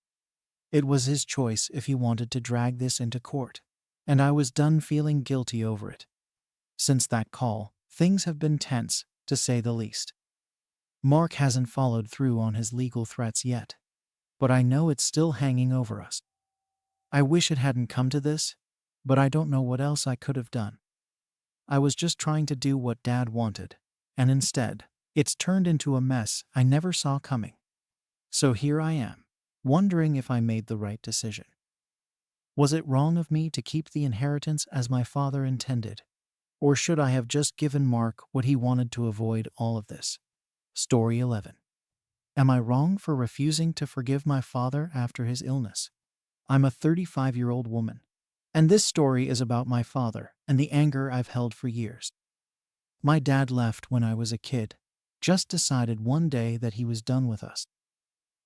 It was his choice if he wanted to drag this into court, and I was done feeling guilty over it. Since that call, things have been tense, to say the least. Mark hasn't followed through on his legal threats yet, but I know it's still hanging over us. I wish it hadn't come to this, but I don't know what else I could have done. I was just trying to do what Dad wanted, and instead, it's turned into a mess I never saw coming. So here I am, wondering if I made the right decision. Was it wrong of me to keep the inheritance as my father intended? Or should I have just given Mark what he wanted to avoid all of this? Story 11. Am I wrong for refusing to forgive my father after his illness? I'm a 35-year-old woman, and this story is about my father and the anger I've held for years. My dad left when I was a kid, just decided one day that he was done with us.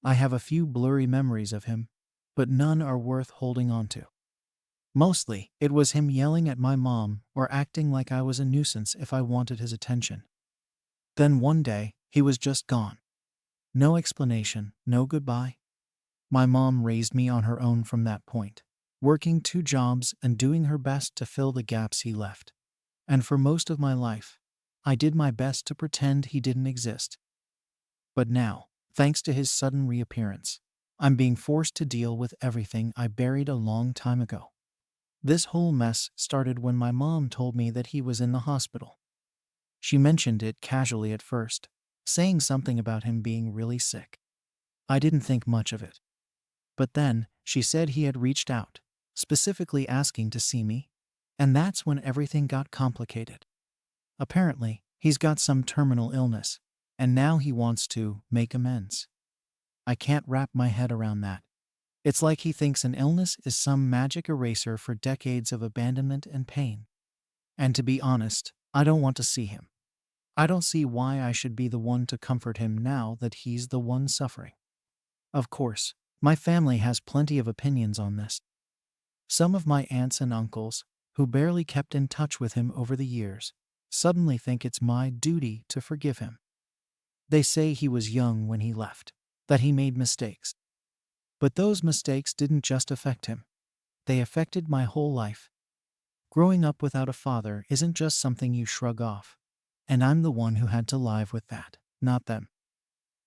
I have a few blurry memories of him, but none are worth holding on to. Mostly, it was him yelling at my mom or acting like I was a nuisance if I wanted his attention. Then one day, he was just gone. No explanation, no goodbye. My mom raised me on her own from that point, working 2 jobs and doing her best to fill the gaps he left. And for most of my life, I did my best to pretend he didn't exist. But now, thanks to his sudden reappearance, I'm being forced to deal with everything I buried a long time ago. This whole mess started when my mom told me that he was in the hospital. She mentioned it casually at first, saying something about him being really sick. I didn't think much of it. But then, she said he had reached out, specifically asking to see me, and that's when everything got complicated. Apparently, he's got some terminal illness, and now he wants to make amends. I can't wrap my head around that. It's like he thinks an illness is some magic eraser for decades of abandonment and pain. And to be honest, I don't want to see him. I don't see why I should be the one to comfort him now that he's the one suffering. Of course, my family has plenty of opinions on this. Some of my aunts and uncles, who barely kept in touch with him over the years, suddenly think it's my duty to forgive him. They say he was young when he left, that he made mistakes. But those mistakes didn't just affect him. They affected my whole life. Growing up without a father isn't just something you shrug off. And I'm the one who had to live with that, not them.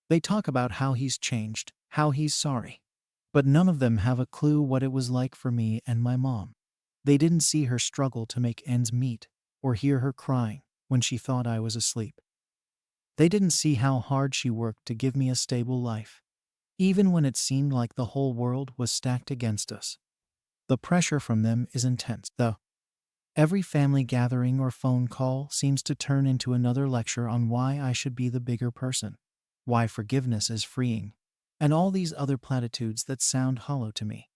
They talk about how he's changed, how he's sorry. But none of them have a clue what it was like for me and my mom. They didn't see her struggle to make ends meet, or hear her crying when she thought I was asleep. They didn't see how hard she worked to give me a stable life, even when it seemed like the whole world was stacked against us. The pressure from them is intense, though. Every family gathering or phone call seems to turn into another lecture on why I should be the bigger person, why forgiveness is freeing, and all these other platitudes that sound hollow to me.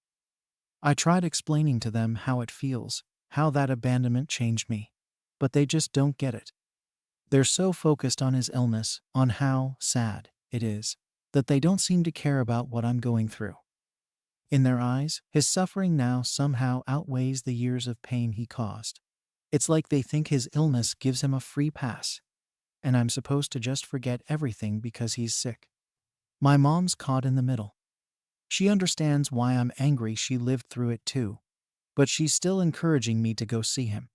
I tried explaining to them how it feels, how that abandonment changed me, but they just don't get it. They're so focused on his illness, on how sad it is, that they don't seem to care about what I'm going through. In their eyes, his suffering now somehow outweighs the years of pain he caused. It's like they think his illness gives him a free pass, and I'm supposed to just forget everything because he's sick. My mom's caught in the middle. She understands why I'm angry, she lived through it too, but she's still encouraging me to go see him.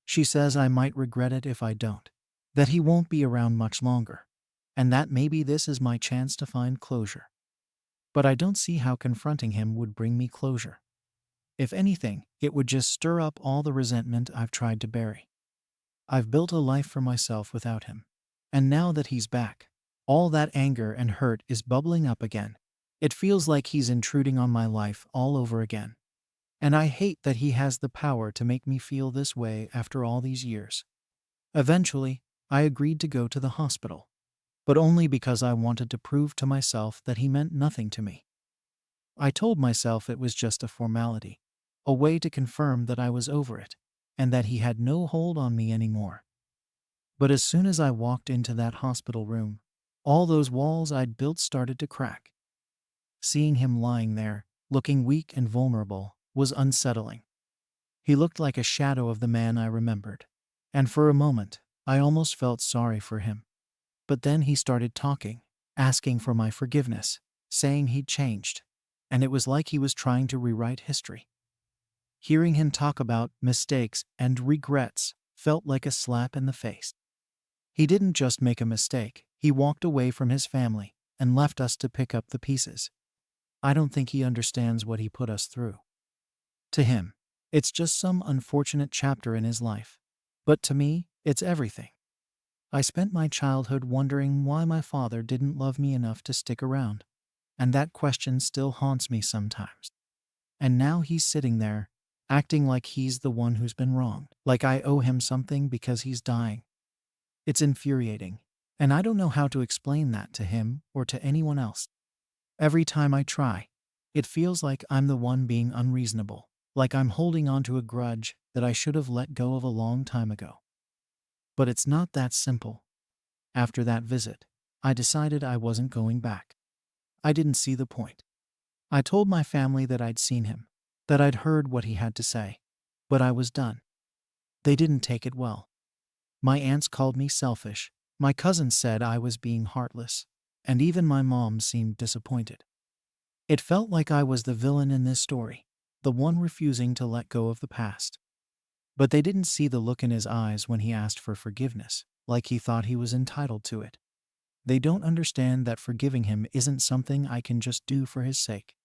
She says I might regret it if I don't, that he won't be around much longer, and that maybe this is my chance to find closure. But I don't see how confronting him would bring me closure. If anything, it would just stir up all the resentment I've tried to bury. I've built a life for myself without him, and now that he's back, all that anger and hurt is bubbling up again. It feels like he's intruding on my life all over again. And I hate that he has the power to make me feel this way after all these years. Eventually, I agreed to go to the hospital, but only because I wanted to prove to myself that he meant nothing to me. I told myself it was just a formality, a way to confirm that I was over it, and that he had no hold on me anymore. But as soon as I walked into that hospital room, all those walls I'd built started to crack. Seeing him lying there, looking weak and vulnerable, was unsettling. He looked like a shadow of the man I remembered, and for a moment, I almost felt sorry for him. But then he started talking, asking for my forgiveness, saying he'd changed. and it was like he was trying to rewrite history. Hearing him talk about mistakes and regrets felt like a slap in the face. He didn't just make a mistake, he walked away from his family and left us to pick up the pieces. I don't think he understands what he put us through. To him, it's just some unfortunate chapter in his life. But to me, it's everything. I spent my childhood wondering why my father didn't love me enough to stick around, and that question still haunts me sometimes. And now he's sitting there, acting like he's the one who's been wronged, like I owe him something because he's dying. It's infuriating, and I don't know how to explain that to him or to anyone else. Every time I try, it feels like I'm the one being unreasonable, like I'm holding on to a grudge that I should have let go of a long time ago. But it's not that simple. After that visit, I decided I wasn't going back. I didn't see the point. I told my family that I'd seen him, that I'd heard what he had to say, but I was done. They didn't take it well. My aunts called me selfish, my cousins said I was being heartless, and even my mom seemed disappointed. It felt like I was the villain in this story, the one refusing to let go of the past. But they didn't see the look in his eyes when he asked for forgiveness, like he thought he was entitled to it. They don't understand that forgiving him isn't something I can just do for his sake.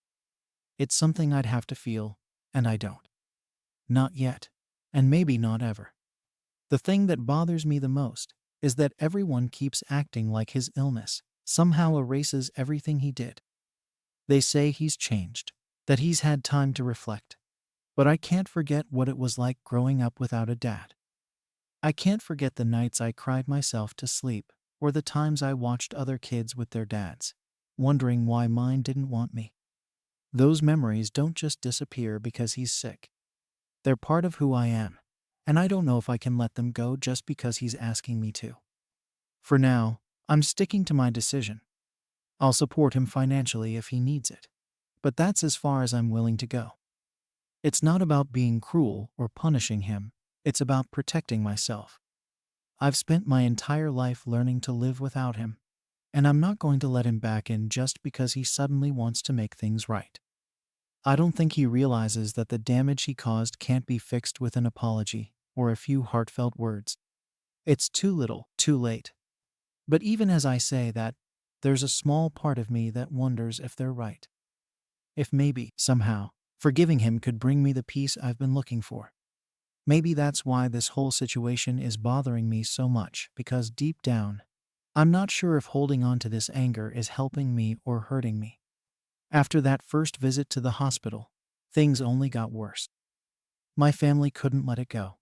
It's something I'd have to feel, and I don't. Not yet, and maybe not ever. The thing that bothers me the most is that everyone keeps acting like his illness somehow erases everything he did. They say he's changed, that he's had time to reflect. But I can't forget what it was like growing up without a dad. I can't forget the nights I cried myself to sleep, or the times I watched other kids with their dads, wondering why mine didn't want me. Those memories don't just disappear because he's sick. They're part of who I am, and I don't know if I can let them go just because he's asking me to. For now, I'm sticking to my decision. I'll support him financially if he needs it, but that's as far as I'm willing to go. It's not about being cruel or punishing him, it's about protecting myself. I've spent my entire life learning to live without him, and I'm not going to let him back in just because he suddenly wants to make things right. I don't think he realizes that the damage he caused can't be fixed with an apology or a few heartfelt words. It's too little, too late. But even as I say that, there's a small part of me that wonders if they're right. If maybe, somehow, forgiving him could bring me the peace I've been looking for. Maybe that's why this whole situation is bothering me so much, because deep down, I'm not sure if holding on to this anger is helping me or hurting me. After that first visit to the hospital, things only got worse. My family couldn't let it go.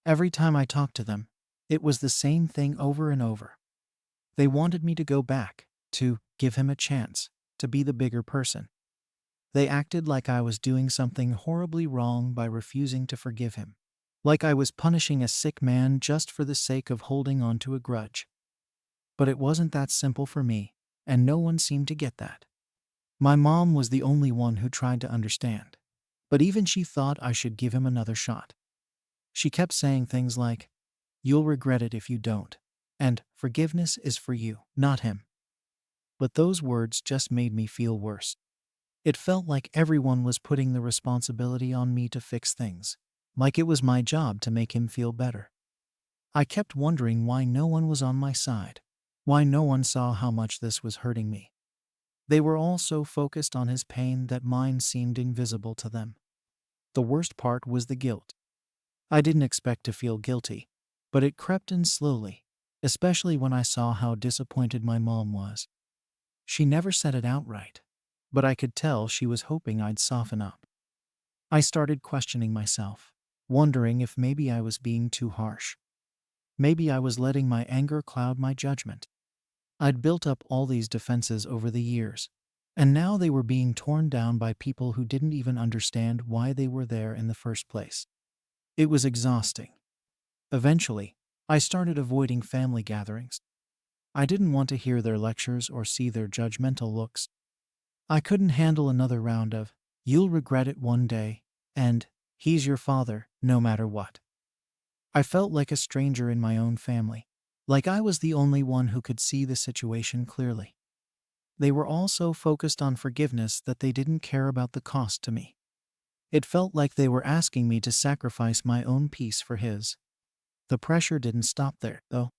Every time I talked to them, it was the same thing over and over. They wanted me to go back, to give him a chance, to be the bigger person. They acted like I was doing something horribly wrong by refusing to forgive him. Like I was punishing a sick man just for the sake of holding on to a grudge. But it wasn't that simple for me, and no one seemed to get that. My mom was the only one who tried to understand, but even she thought I should give him another shot. She kept saying things like, "You'll regret it if you don't," and "Forgiveness is for you, not him." But those words just made me feel worse. It felt like everyone was putting the responsibility on me to fix things, like it was my job to make him feel better. I kept wondering why no one was on my side, why no one saw how much this was hurting me. They were all so focused on his pain that mine seemed invisible to them. The worst part was the guilt. I didn't expect to feel guilty, but it crept in slowly, especially when I saw how disappointed my mom was. She never said it outright, but I could tell she was hoping I'd soften up. I started questioning myself, wondering if maybe I was being too harsh. Maybe I was letting my anger cloud my judgment. I'd built up all these defenses over the years, and now they were being torn down by people who didn't even understand why they were there in the first place. It was exhausting. Eventually, I started avoiding family gatherings. I didn't want to hear their lectures or see their judgmental looks. I couldn't handle another round of, "You'll regret it one day," and "He's your father, no matter what." I felt like a stranger in my own family, like I was the only one who could see the situation clearly. They were all so focused on forgiveness that they didn't care about the cost to me. It felt like they were asking me to sacrifice my own peace for his. The pressure didn't stop there, though.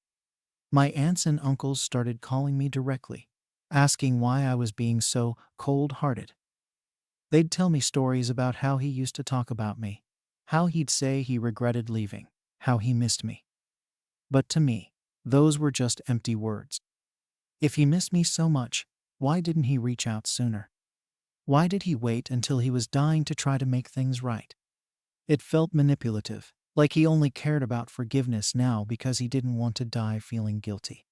My aunts and uncles started calling me directly, asking why I was being so cold-hearted. They'd tell me stories about how he used to talk about me, how he'd say he regretted leaving, how he missed me. But to me, those were just empty words. If he missed me so much, why didn't he reach out sooner? Why did he wait until he was dying to try to make things right? It felt manipulative, like he only cared about forgiveness now because he didn't want to die feeling guilty.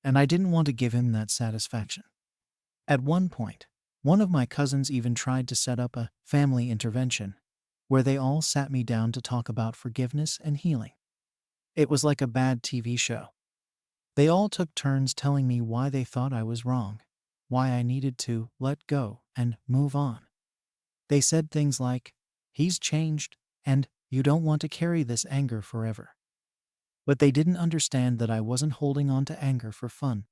And I didn't want to give him that satisfaction. At one point, one of my cousins even tried to set up a family intervention where they all sat me down to talk about forgiveness and healing. It was like a bad TV show. They all took turns telling me why they thought I was wrong, why I needed to let go and move on. They said things like, "He's changed, and you don't want to carry this anger forever." But they didn't understand that I wasn't holding on to anger for fun.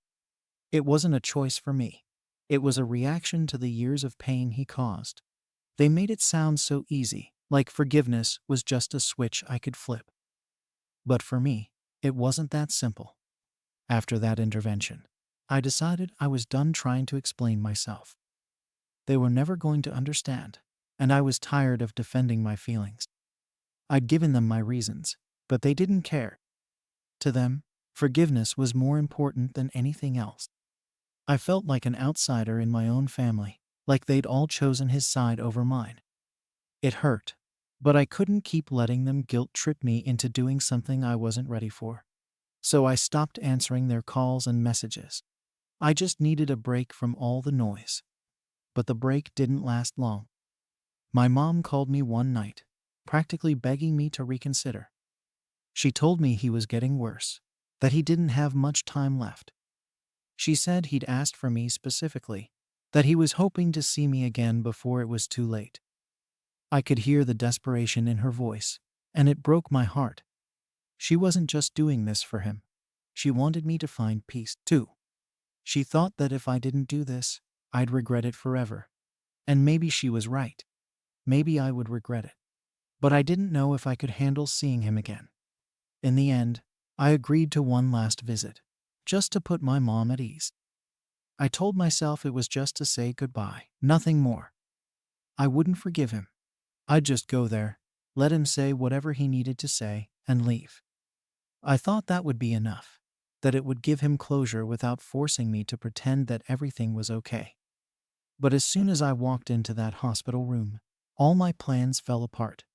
It wasn't a choice for me. It was a reaction to the years of pain he caused. They made it sound so easy, like forgiveness was just a switch I could flip. But for me, it wasn't that simple. After that intervention, I decided I was done trying to explain myself. They were never going to understand, and I was tired of defending my feelings. I'd given them my reasons, but they didn't care. To them, forgiveness was more important than anything else. I felt like an outsider in my own family, like they'd all chosen his side over mine. It hurt, but I couldn't keep letting them guilt-trip me into doing something I wasn't ready for. So I stopped answering their calls and messages. I just needed a break from all the noise. But the break didn't last long. My mom called me one night, practically begging me to reconsider. She told me he was getting worse, that he didn't have much time left. She said he'd asked for me specifically, that he was hoping to see me again before it was too late. I could hear the desperation in her voice, and it broke my heart. She wasn't just doing this for him. She wanted me to find peace, too. She thought that if I didn't do this, I'd regret it forever. And maybe she was right. Maybe I would regret it. But I didn't know if I could handle seeing him again. In the end, I agreed to one last visit, just to put my mom at ease. I told myself it was just to say goodbye, nothing more. I wouldn't forgive him. I'd just go there, let him say whatever he needed to say, and leave. I thought that would be enough, that it would give him closure without forcing me to pretend that everything was okay. But as soon as I walked into that hospital room, all my plans fell apart.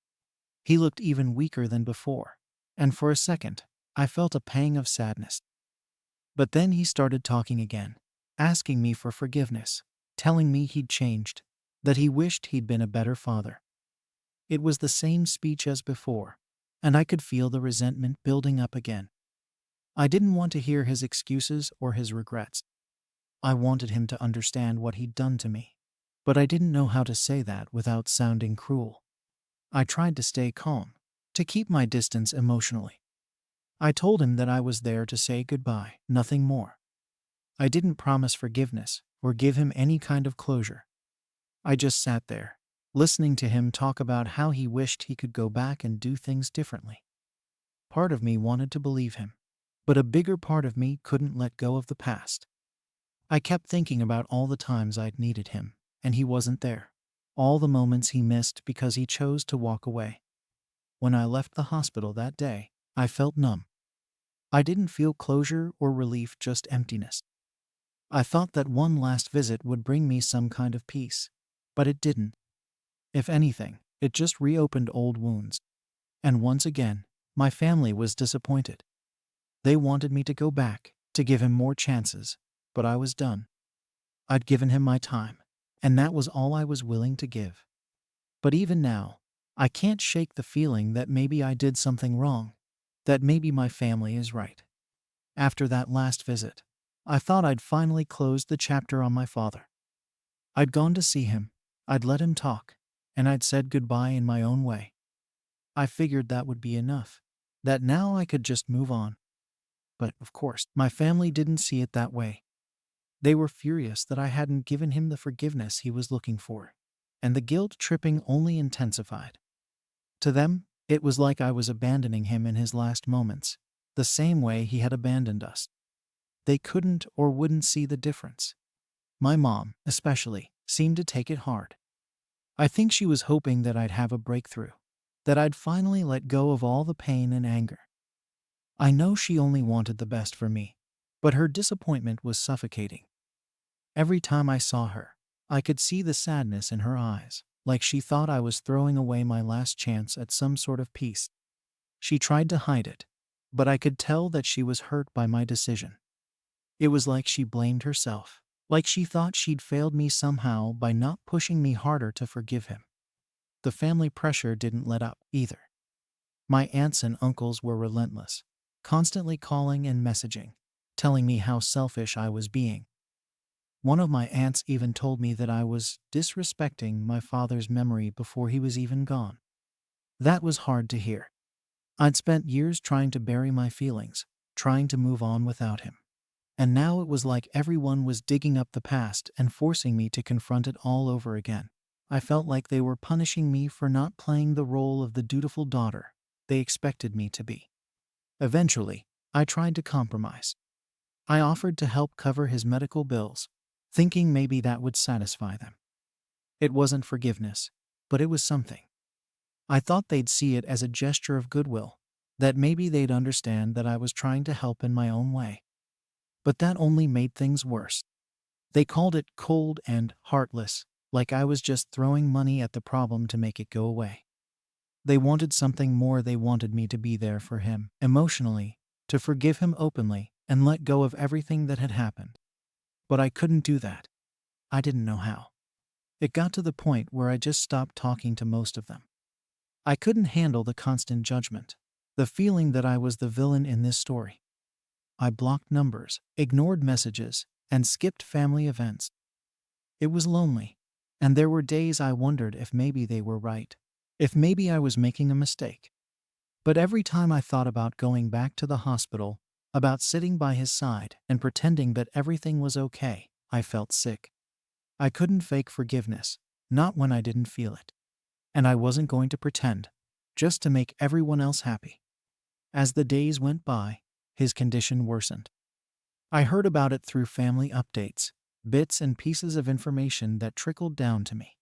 He looked even weaker than before, and for a second, I felt a pang of sadness. But then he started talking again, asking me for forgiveness, telling me he'd changed, that he wished he'd been a better father. It was the same speech as before, and I could feel the resentment building up again. I didn't want to hear his excuses or his regrets. I wanted him to understand what he'd done to me, but I didn't know how to say that without sounding cruel. I tried to stay calm, to keep my distance emotionally. I told him that I was there to say goodbye, nothing more. I didn't promise forgiveness or give him any kind of closure. I just sat there, listening to him talk about how he wished he could go back and do things differently. Part of me wanted to believe him, but a bigger part of me couldn't let go of the past. I kept thinking about all the times I'd needed him, and he wasn't there. All the moments he missed because he chose to walk away. When I left the hospital that day, I felt numb. I didn't feel closure or relief, just emptiness. I thought that one last visit would bring me some kind of peace, but it didn't. If anything, it just reopened old wounds. And once again, my family was disappointed. They wanted me to go back, to give him more chances, but I was done. I'd given him my time, and that was all I was willing to give. But even now, I can't shake the feeling that maybe I did something wrong, that maybe my family is right. After that last visit, I thought I'd finally closed the chapter on my father. I'd gone to see him, I'd let him talk, and I'd said goodbye in my own way. I figured that would be enough, that now I could just move on. But, of course, my family didn't see it that way. They were furious that I hadn't given him the forgiveness he was looking for, and the guilt tripping only intensified. To them, it was like I was abandoning him in his last moments, the same way he had abandoned us. They couldn't or wouldn't see the difference. My mom, especially, seemed to take it hard. I think she was hoping that I'd have a breakthrough, that I'd finally let go of all the pain and anger. I know she only wanted the best for me, but her disappointment was suffocating. Every time I saw her, I could see the sadness in her eyes, like she thought I was throwing away my last chance at some sort of peace. She tried to hide it, but I could tell that she was hurt by my decision. It was like she blamed herself, like she thought she'd failed me somehow by not pushing me harder to forgive him. The family pressure didn't let up, either. My aunts and uncles were relentless, constantly calling and messaging, telling me how selfish I was being. One of my aunts even told me that I was disrespecting my father's memory before he was even gone. That was hard to hear. I'd spent years trying to bury my feelings, trying to move on without him. And now it was like everyone was digging up the past and forcing me to confront it all over again. I felt like they were punishing me for not playing the role of the dutiful daughter they expected me to be. Eventually, I tried to compromise. I offered to help cover his medical bills, thinking maybe that would satisfy them. It wasn't forgiveness, but it was something. I thought they'd see it as a gesture of goodwill, that maybe they'd understand that I was trying to help in my own way. But that only made things worse. They called it cold and heartless, like I was just throwing money at the problem to make it go away. They wanted something more. They wanted me to be there for him, emotionally, to forgive him openly, and let go of everything that had happened. But I couldn't do that. I didn't know how. It got to the point where I just stopped talking to most of them. I couldn't handle the constant judgment, the feeling that I was the villain in this story. I blocked numbers, ignored messages, and skipped family events. It was lonely, and there were days I wondered if maybe they were right, if maybe I was making a mistake. But every time I thought about going back to the hospital, about sitting by his side and pretending that everything was okay, I felt sick. I couldn't fake forgiveness, not when I didn't feel it. And I wasn't going to pretend, just to make everyone else happy. As the days went by, his condition worsened. I heard about it through family updates, bits and pieces of information that trickled down to me.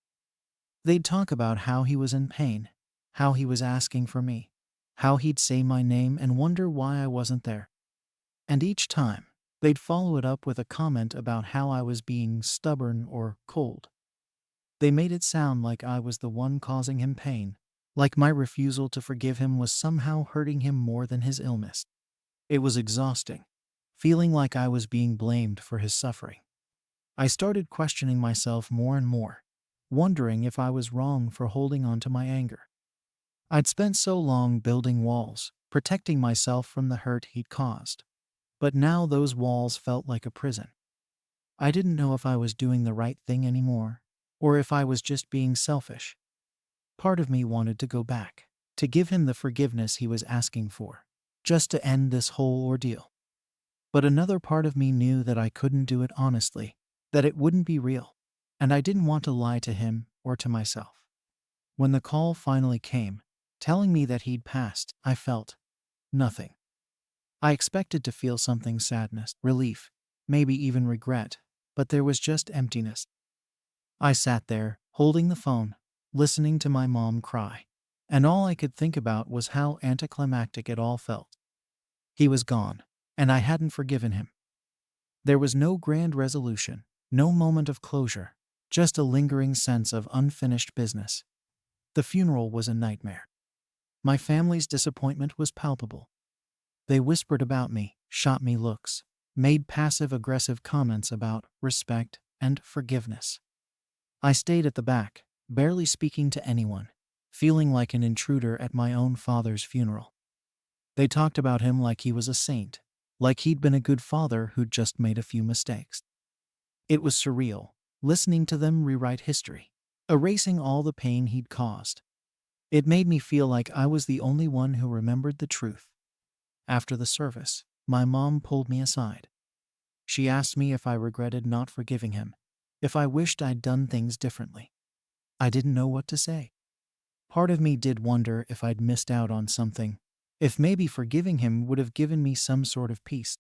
They'd talk about how he was in pain, how he was asking for me, how he'd say my name and wonder why I wasn't there. And each time, they'd follow it up with a comment about how I was being stubborn or cold. They made it sound like I was the one causing him pain, like my refusal to forgive him was somehow hurting him more than his illness. It was exhausting, feeling like I was being blamed for his suffering. I started questioning myself more and more, wondering if I was wrong for holding on to my anger. I'd spent so long building walls, protecting myself from the hurt he'd caused. But now those walls felt like a prison. I didn't know if I was doing the right thing anymore, or if I was just being selfish. Part of me wanted to go back, to give him the forgiveness he was asking for, just to end this whole ordeal. But another part of me knew that I couldn't do it honestly, that it wouldn't be real, and I didn't want to lie to him or to myself. When the call finally came, telling me that he'd passed, I felt nothing. I expected to feel something: sadness, relief, maybe even regret, but there was just emptiness. I sat there, holding the phone, listening to my mom cry, and all I could think about was how anticlimactic it all felt. He was gone, and I hadn't forgiven him. There was no grand resolution, no moment of closure, just a lingering sense of unfinished business. The funeral was a nightmare. My family's disappointment was palpable. They whispered about me, shot me looks, made passive-aggressive comments about respect and forgiveness. I stayed at the back, barely speaking to anyone, feeling like an intruder at my own father's funeral. They talked about him like he was a saint, like he'd been a good father who'd just made a few mistakes. It was surreal, listening to them rewrite history, erasing all the pain he'd caused. It made me feel like I was the only one who remembered the truth. After the service, my mom pulled me aside. She asked me if I regretted not forgiving him, if I wished I'd done things differently. I didn't know what to say. Part of me did wonder if I'd missed out on something, if maybe forgiving him would have given me some sort of peace.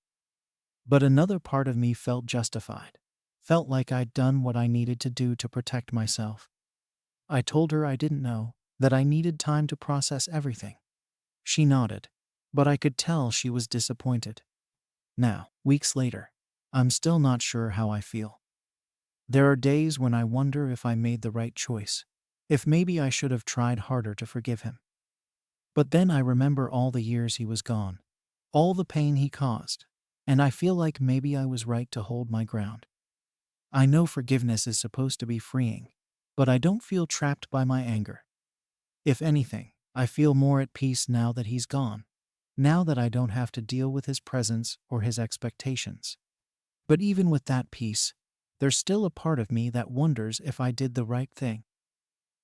But another part of me felt justified, felt like I'd done what I needed to do to protect myself. I told her I didn't know, that I needed time to process everything. She nodded, but I could tell she was disappointed. Now, weeks later, I'm still not sure how I feel. There are days when I wonder if I made the right choice, if maybe I should have tried harder to forgive him. But then I remember all the years he was gone, all the pain he caused, and I feel like maybe I was right to hold my ground. I know forgiveness is supposed to be freeing, but I don't feel trapped by my anger. If anything, I feel more at peace now that he's gone, now that I don't have to deal with his presence or his expectations. But even with that peace, there's still a part of me that wonders if I did the right thing.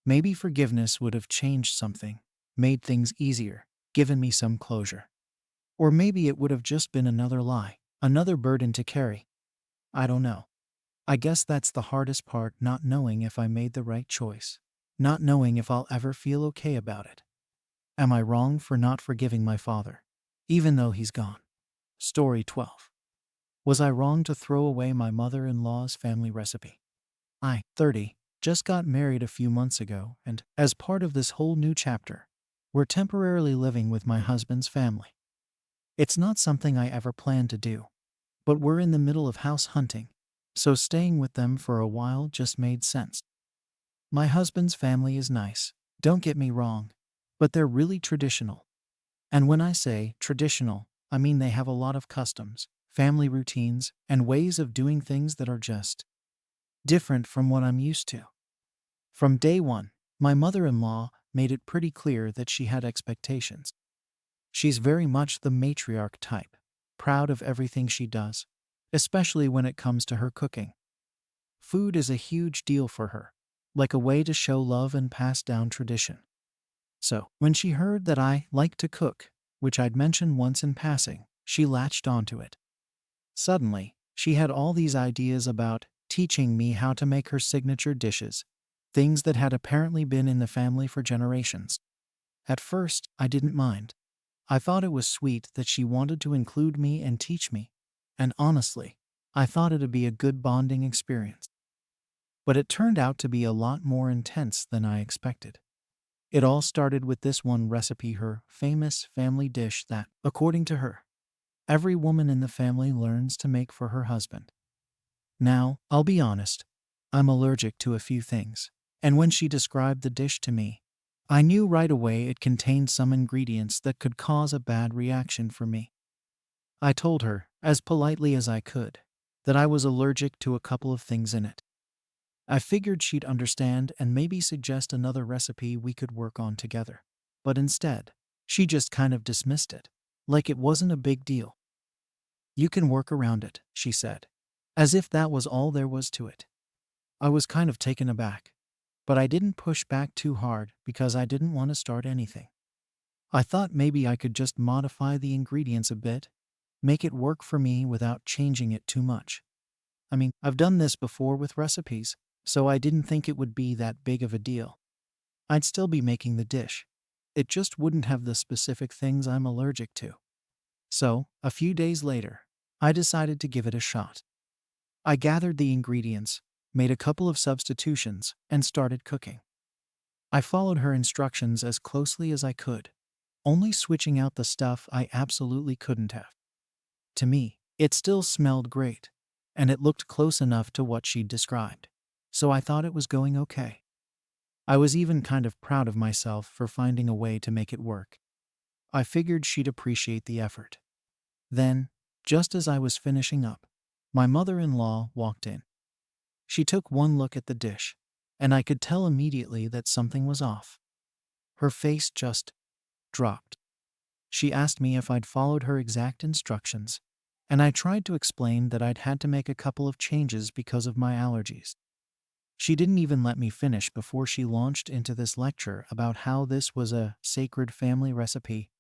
Maybe forgiveness would have changed something, made things easier, given me some closure. Or maybe it would have just been another lie, another burden to carry. I don't know. I guess that's the hardest part, not knowing if I made the right choice, not knowing if I'll ever feel okay about it. Am I wrong for not forgiving my father, even though he's gone? Story 12. Was I wrong to throw away my mother-in-law's family recipe? I, 30, just got married a few months ago, and, as part of this whole new chapter, we're temporarily living with my husband's family. It's not something I ever planned to do, but we're in the middle of house hunting, so staying with them for a while just made sense. My husband's family is nice, don't get me wrong, but they're really traditional. And when I say traditional, I mean they have a lot of customs, family routines, and ways of doing things that are just different from what I'm used to. From day one, my mother-in-law made it pretty clear that she had expectations. She's very much the matriarch type, proud of everything she does, especially when it comes to her cooking. Food is a huge deal for her, like a way to show love and pass down tradition. So, when she heard that I like to cook, which I'd mentioned once in passing, she latched onto it. Suddenly, she had all these ideas about teaching me how to make her signature dishes, things that had apparently been in the family for generations. At first, I didn't mind. I thought it was sweet that she wanted to include me and teach me, and honestly, I thought it'd be a good bonding experience. But it turned out to be a lot more intense than I expected. It all started with this one recipe, her famous family dish that, according to her, every woman in the family learns to make for her husband. Now, I'll be honest, I'm allergic to a few things, and when she described the dish to me, I knew right away it contained some ingredients that could cause a bad reaction for me. I told her, as politely as I could, that I was allergic to a couple of things in it. I figured she'd understand and maybe suggest another recipe we could work on together. But instead, she just kind of dismissed it, like it wasn't a big deal. You can work around it, she said, as if that was all there was to it. I was kind of taken aback, but I didn't push back too hard because I didn't want to start anything. I thought maybe I could just modify the ingredients a bit, make it work for me without changing it too much. I mean, I've done this before with recipes, so I didn't think it would be that big of a deal. I'd still be making the dish. It just wouldn't have the specific things I'm allergic to. So, a few days later, I decided to give it a shot. I gathered the ingredients, made a couple of substitutions, and started cooking. I followed her instructions as closely as I could, only switching out the stuff I absolutely couldn't have. To me, it still smelled great, and it looked close enough to what she'd described, so I thought it was going okay. I was even kind of proud of myself for finding a way to make it work. I figured she'd appreciate the effort. Then, just as I was finishing up, my mother-in-law walked in. She took one look at the dish, and I could tell immediately that something was off. Her face just dropped. She asked me if I'd followed her exact instructions, and I tried to explain that I'd had to make a couple of changes because of my allergies. She didn't even let me finish before she launched into this lecture about how this was a sacred family recipe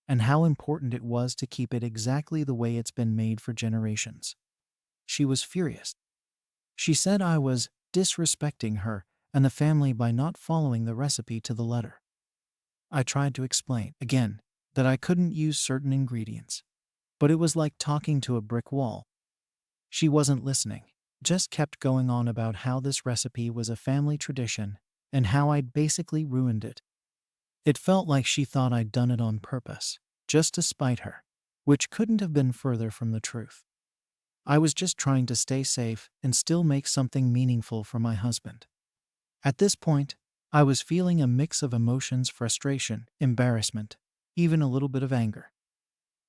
and how important it was to keep it exactly the way it's been made for generations. she was furious. She said I was disrespecting her and the family by not following the recipe to the letter. I tried to explain, again, that I couldn't use certain ingredients, but it was like talking to a brick wall. She wasn't listening, just kept going on about how this recipe was a family tradition and how I'd basically ruined it. It felt like she thought I'd done it on purpose, just to spite her, which couldn't have been further from the truth. I was just trying to stay safe and still make something meaningful for my husband. At this point, I was feeling a mix of emotions: frustration, embarrassment, even a little bit of anger.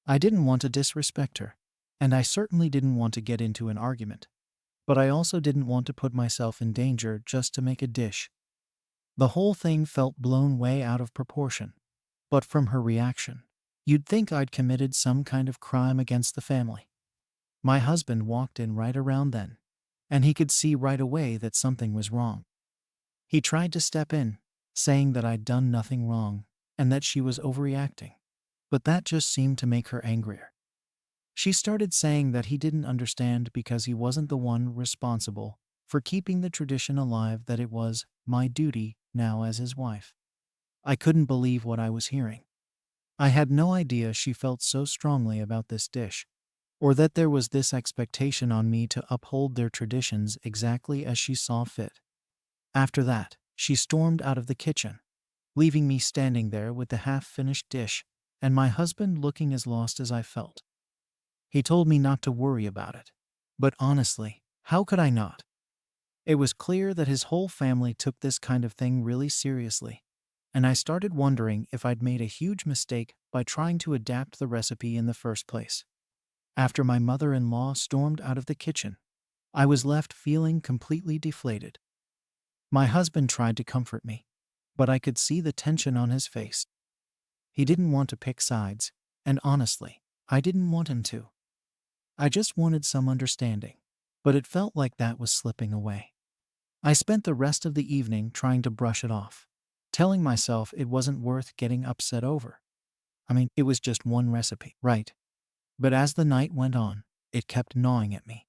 I didn't want to disrespect her, and I certainly didn't want to get into an argument, but I also didn't want to put myself in danger just to make a dish. The whole thing felt blown way out of proportion, but from her reaction, you'd think I'd committed some kind of crime against the family. My husband walked in right around then, and he could see right away that something was wrong. He tried to step in, saying that I'd done nothing wrong and that she was overreacting, but that just seemed to make her angrier. She started saying that he didn't understand because he wasn't the one responsible for keeping the tradition alive, that it was my duty now as his wife. I couldn't believe what I was hearing. I had no idea she felt so strongly about this dish, or that there was this expectation on me to uphold their traditions exactly as she saw fit. After that, she stormed out of the kitchen, leaving me standing there with the half-finished dish and my husband looking as lost as I felt. He told me not to worry about it, but honestly, how could I not? It was clear that his whole family took this kind of thing really seriously, and I started wondering if I'd made a huge mistake by trying to adapt the recipe in the first place. After my mother-in-law stormed out of the kitchen, I was left feeling completely deflated. My husband tried to comfort me, but I could see the tension on his face. He didn't want to pick sides, and honestly, I didn't want him to. I just wanted some understanding, but it felt like that was slipping away. I spent the rest of the evening trying to brush it off, telling myself it wasn't worth getting upset over. It was just one recipe, right? But as the night went on, it kept gnawing at me.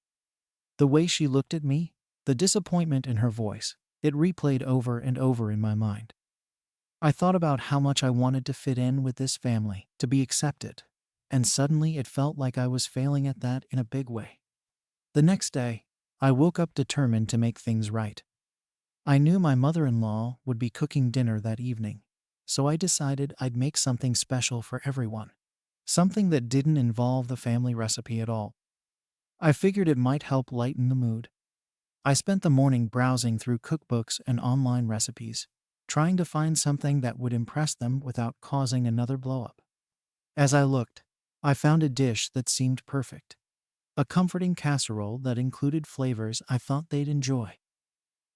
The way she looked at me, the disappointment in her voice, it replayed over and over in my mind. I thought about how much I wanted to fit in with this family, to be accepted, and suddenly it felt like I was failing at that in a big way. The next day, I woke up determined to make things right. I knew my mother-in-law would be cooking dinner that evening, so I decided I'd make something special for everyone. Something that didn't involve the family recipe at all. I figured it might help lighten the mood. I spent the morning browsing through cookbooks and online recipes, trying to find something that would impress them without causing another blow-up. As I looked, I found a dish that seemed perfect. A comforting casserole that included flavors I thought they'd enjoy.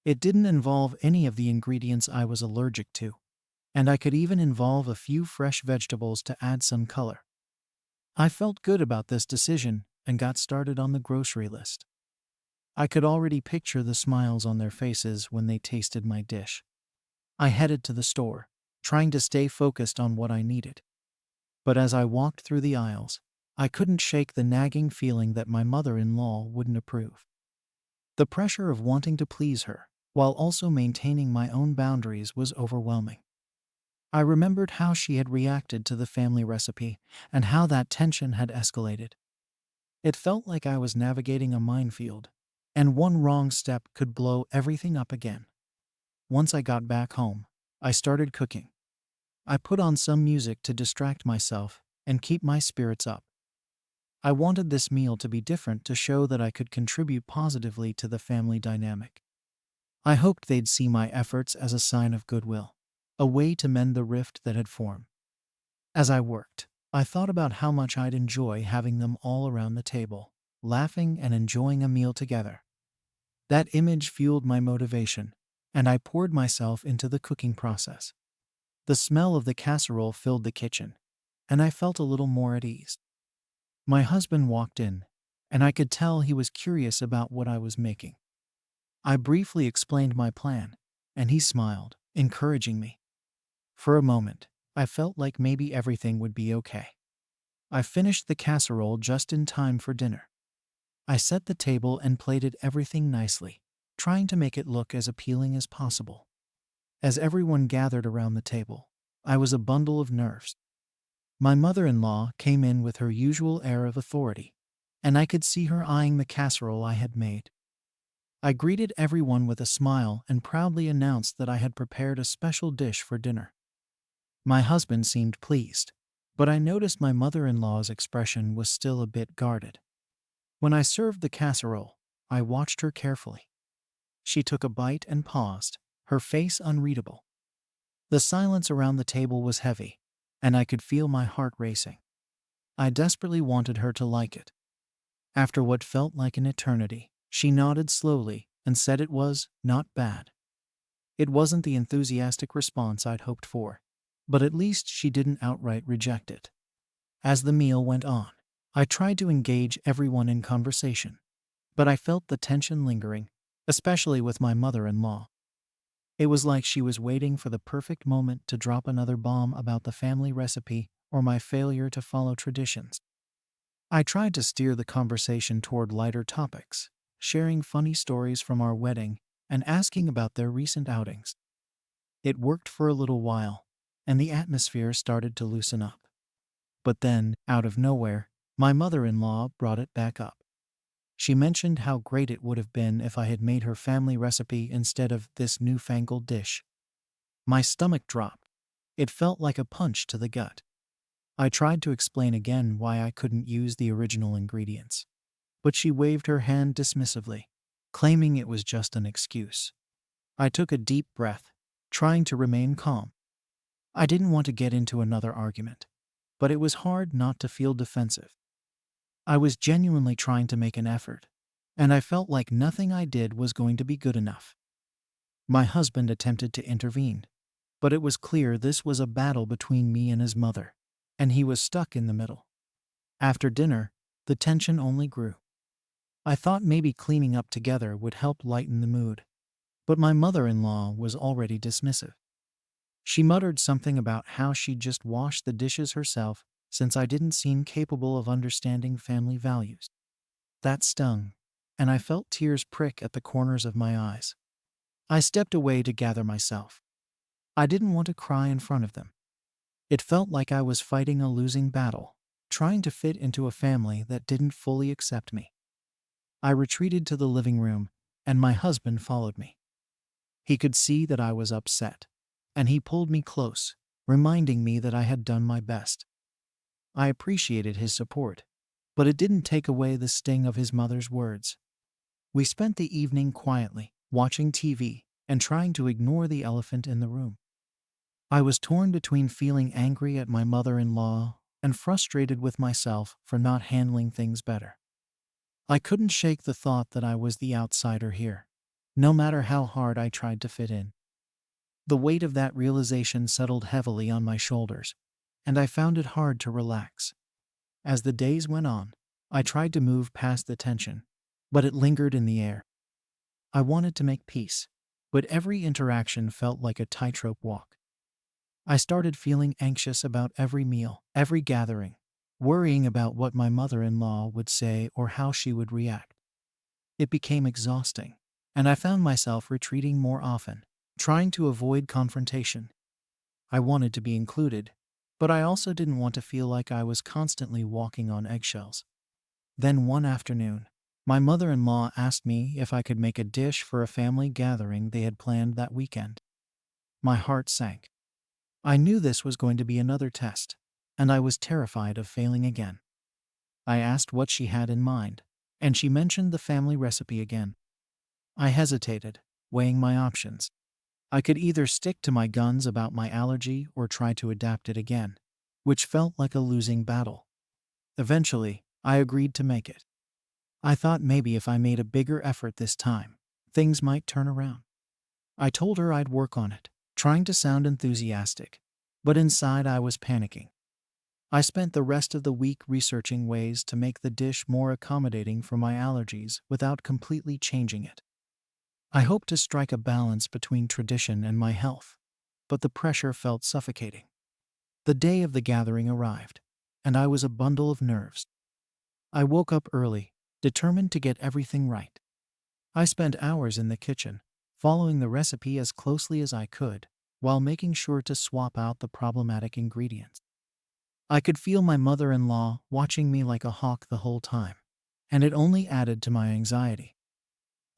It didn't involve any of the ingredients I was allergic to, and I could even involve a few fresh vegetables to add some color. I felt good about this decision and got started on the grocery list. I could already picture the smiles on their faces when they tasted my dish. I headed to the store, trying to stay focused on what I needed. But as I walked through the aisles, I couldn't shake the nagging feeling that my mother-in-law wouldn't approve. The pressure of wanting to please her, while also maintaining my own boundaries, was overwhelming. I remembered how she had reacted to the family recipe and how that tension had escalated. It felt like I was navigating a minefield, and one wrong step could blow everything up again. Once I got back home, I started cooking. I put on some music to distract myself and keep my spirits up. I wanted this meal to be different, to show that I could contribute positively to the family dynamic. I hoped they'd see my efforts as a sign of goodwill, a way to mend the rift that had formed. As I worked, I thought about how much I'd enjoy having them all around the table, laughing and enjoying a meal together. That image fueled my motivation, and I poured myself into the cooking process. The smell of the casserole filled the kitchen, and I felt a little more at ease. My husband walked in, and I could tell he was curious about what I was making. I briefly explained my plan, and he smiled, encouraging me. For a moment, I felt like maybe everything would be okay. I finished the casserole just in time for dinner. I set the table and plated everything nicely, trying to make it look as appealing as possible. As everyone gathered around the table, I was a bundle of nerves. My mother-in-law came in with her usual air of authority, and I could see her eyeing the casserole I had made. I greeted everyone with a smile and proudly announced that I had prepared a special dish for dinner. My husband seemed pleased, but I noticed my mother-in-law's expression was still a bit guarded. When I served the casserole, I watched her carefully. She took a bite and paused, her face unreadable. The silence around the table was heavy, and I could feel my heart racing. I desperately wanted her to like it. After what felt like an eternity, she nodded slowly and said it was not bad. It wasn't the enthusiastic response I'd hoped for, but at least she didn't outright reject it. As the meal went on, I tried to engage everyone in conversation, but I felt the tension lingering, especially with my mother-in-law. It was like she was waiting for the perfect moment to drop another bomb about the family recipe or my failure to follow traditions. I tried to steer the conversation toward lighter topics, sharing funny stories from our wedding and asking about their recent outings. It worked for a little while, and the atmosphere started to loosen up. But then, out of nowhere, my mother-in-law brought it back up. She mentioned how great it would have been if I had made her family recipe instead of this newfangled dish. My stomach dropped. It felt like a punch to the gut. I tried to explain again why I couldn't use the original ingredients, but she waved her hand dismissively, claiming it was just an excuse. I took a deep breath, trying to remain calm. I didn't want to get into another argument, but it was hard not to feel defensive. I was genuinely trying to make an effort, and I felt like nothing I did was going to be good enough. My husband attempted to intervene, but it was clear this was a battle between me and his mother, and he was stuck in the middle. After dinner, the tension only grew. I thought maybe cleaning up together would help lighten the mood, but my mother-in-law was already dismissive. She muttered something about how she'd just wash the dishes herself since I didn't seem capable of understanding family values. That stung, and I felt tears prick at the corners of my eyes. I stepped away to gather myself. I didn't want to cry in front of them. It felt like I was fighting a losing battle, trying to fit into a family that didn't fully accept me. I retreated to the living room, and my husband followed me. He could see that I was upset, and he pulled me close, reminding me that I had done my best. I appreciated his support, but it didn't take away the sting of his mother's words. We spent the evening quietly, watching TV and trying to ignore the elephant in the room. I was torn between feeling angry at my mother-in-law and frustrated with myself for not handling things better. I couldn't shake the thought that I was the outsider here, no matter how hard I tried to fit in. The weight of that realization settled heavily on my shoulders, and I found it hard to relax. As the days went on, I tried to move past the tension, but it lingered in the air. I wanted to make peace, but every interaction felt like a tightrope walk. I started feeling anxious about every meal, every gathering, worrying about what my mother-in-law would say or how she would react. It became exhausting, and I found myself retreating more often, trying to avoid confrontation. I wanted to be included, but I also didn't want to feel like I was constantly walking on eggshells. Then one afternoon, my mother-in-law asked me if I could make a dish for a family gathering they had planned that weekend. My heart sank. I knew this was going to be another test, and I was terrified of failing again. I asked what she had in mind, and she mentioned the family recipe again. I hesitated, weighing my options. I could either stick to my guns about my allergy or try to adapt it again, which felt like a losing battle. Eventually, I agreed to make it. I thought maybe if I made a bigger effort this time, things might turn around. I told her I'd work on it, trying to sound enthusiastic, but inside I was panicking. I spent the rest of the week researching ways to make the dish more accommodating for my allergies without completely changing it. I hoped to strike a balance between tradition and my health, but the pressure felt suffocating. The day of the gathering arrived, and I was a bundle of nerves. I woke up early, determined to get everything right. I spent hours in the kitchen, following the recipe as closely as I could, while making sure to swap out the problematic ingredients. I could feel my mother-in-law watching me like a hawk the whole time, and it only added to my anxiety.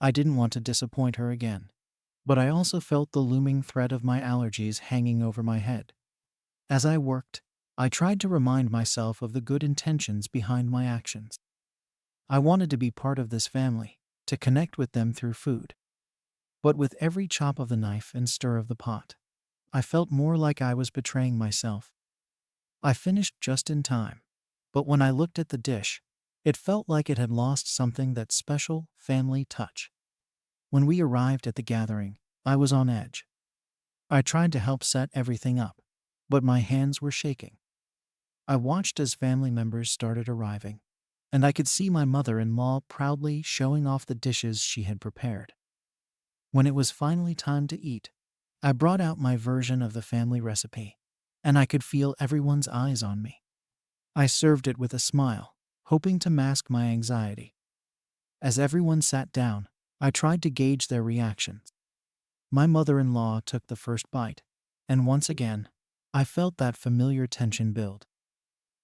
I didn't want to disappoint her again, but I also felt the looming threat of my allergies hanging over my head. As I worked, I tried to remind myself of the good intentions behind my actions. I wanted to be part of this family, to connect with them through food. But with every chop of the knife and stir of the pot, I felt more like I was betraying myself. I finished just in time, but when I looked at the dish, it felt like it had lost something that special family touch. When we arrived at the gathering, I was on edge. I tried to help set everything up, but my hands were shaking. I watched as family members started arriving, and I could see my mother-in-law proudly showing off the dishes she had prepared. When it was finally time to eat, I brought out my version of the family recipe, and I could feel everyone's eyes on me. I served it with a smile, hoping to mask my anxiety. As everyone sat down, I tried to gauge their reactions. My mother-in-law took the first bite, and once again, I felt that familiar tension build.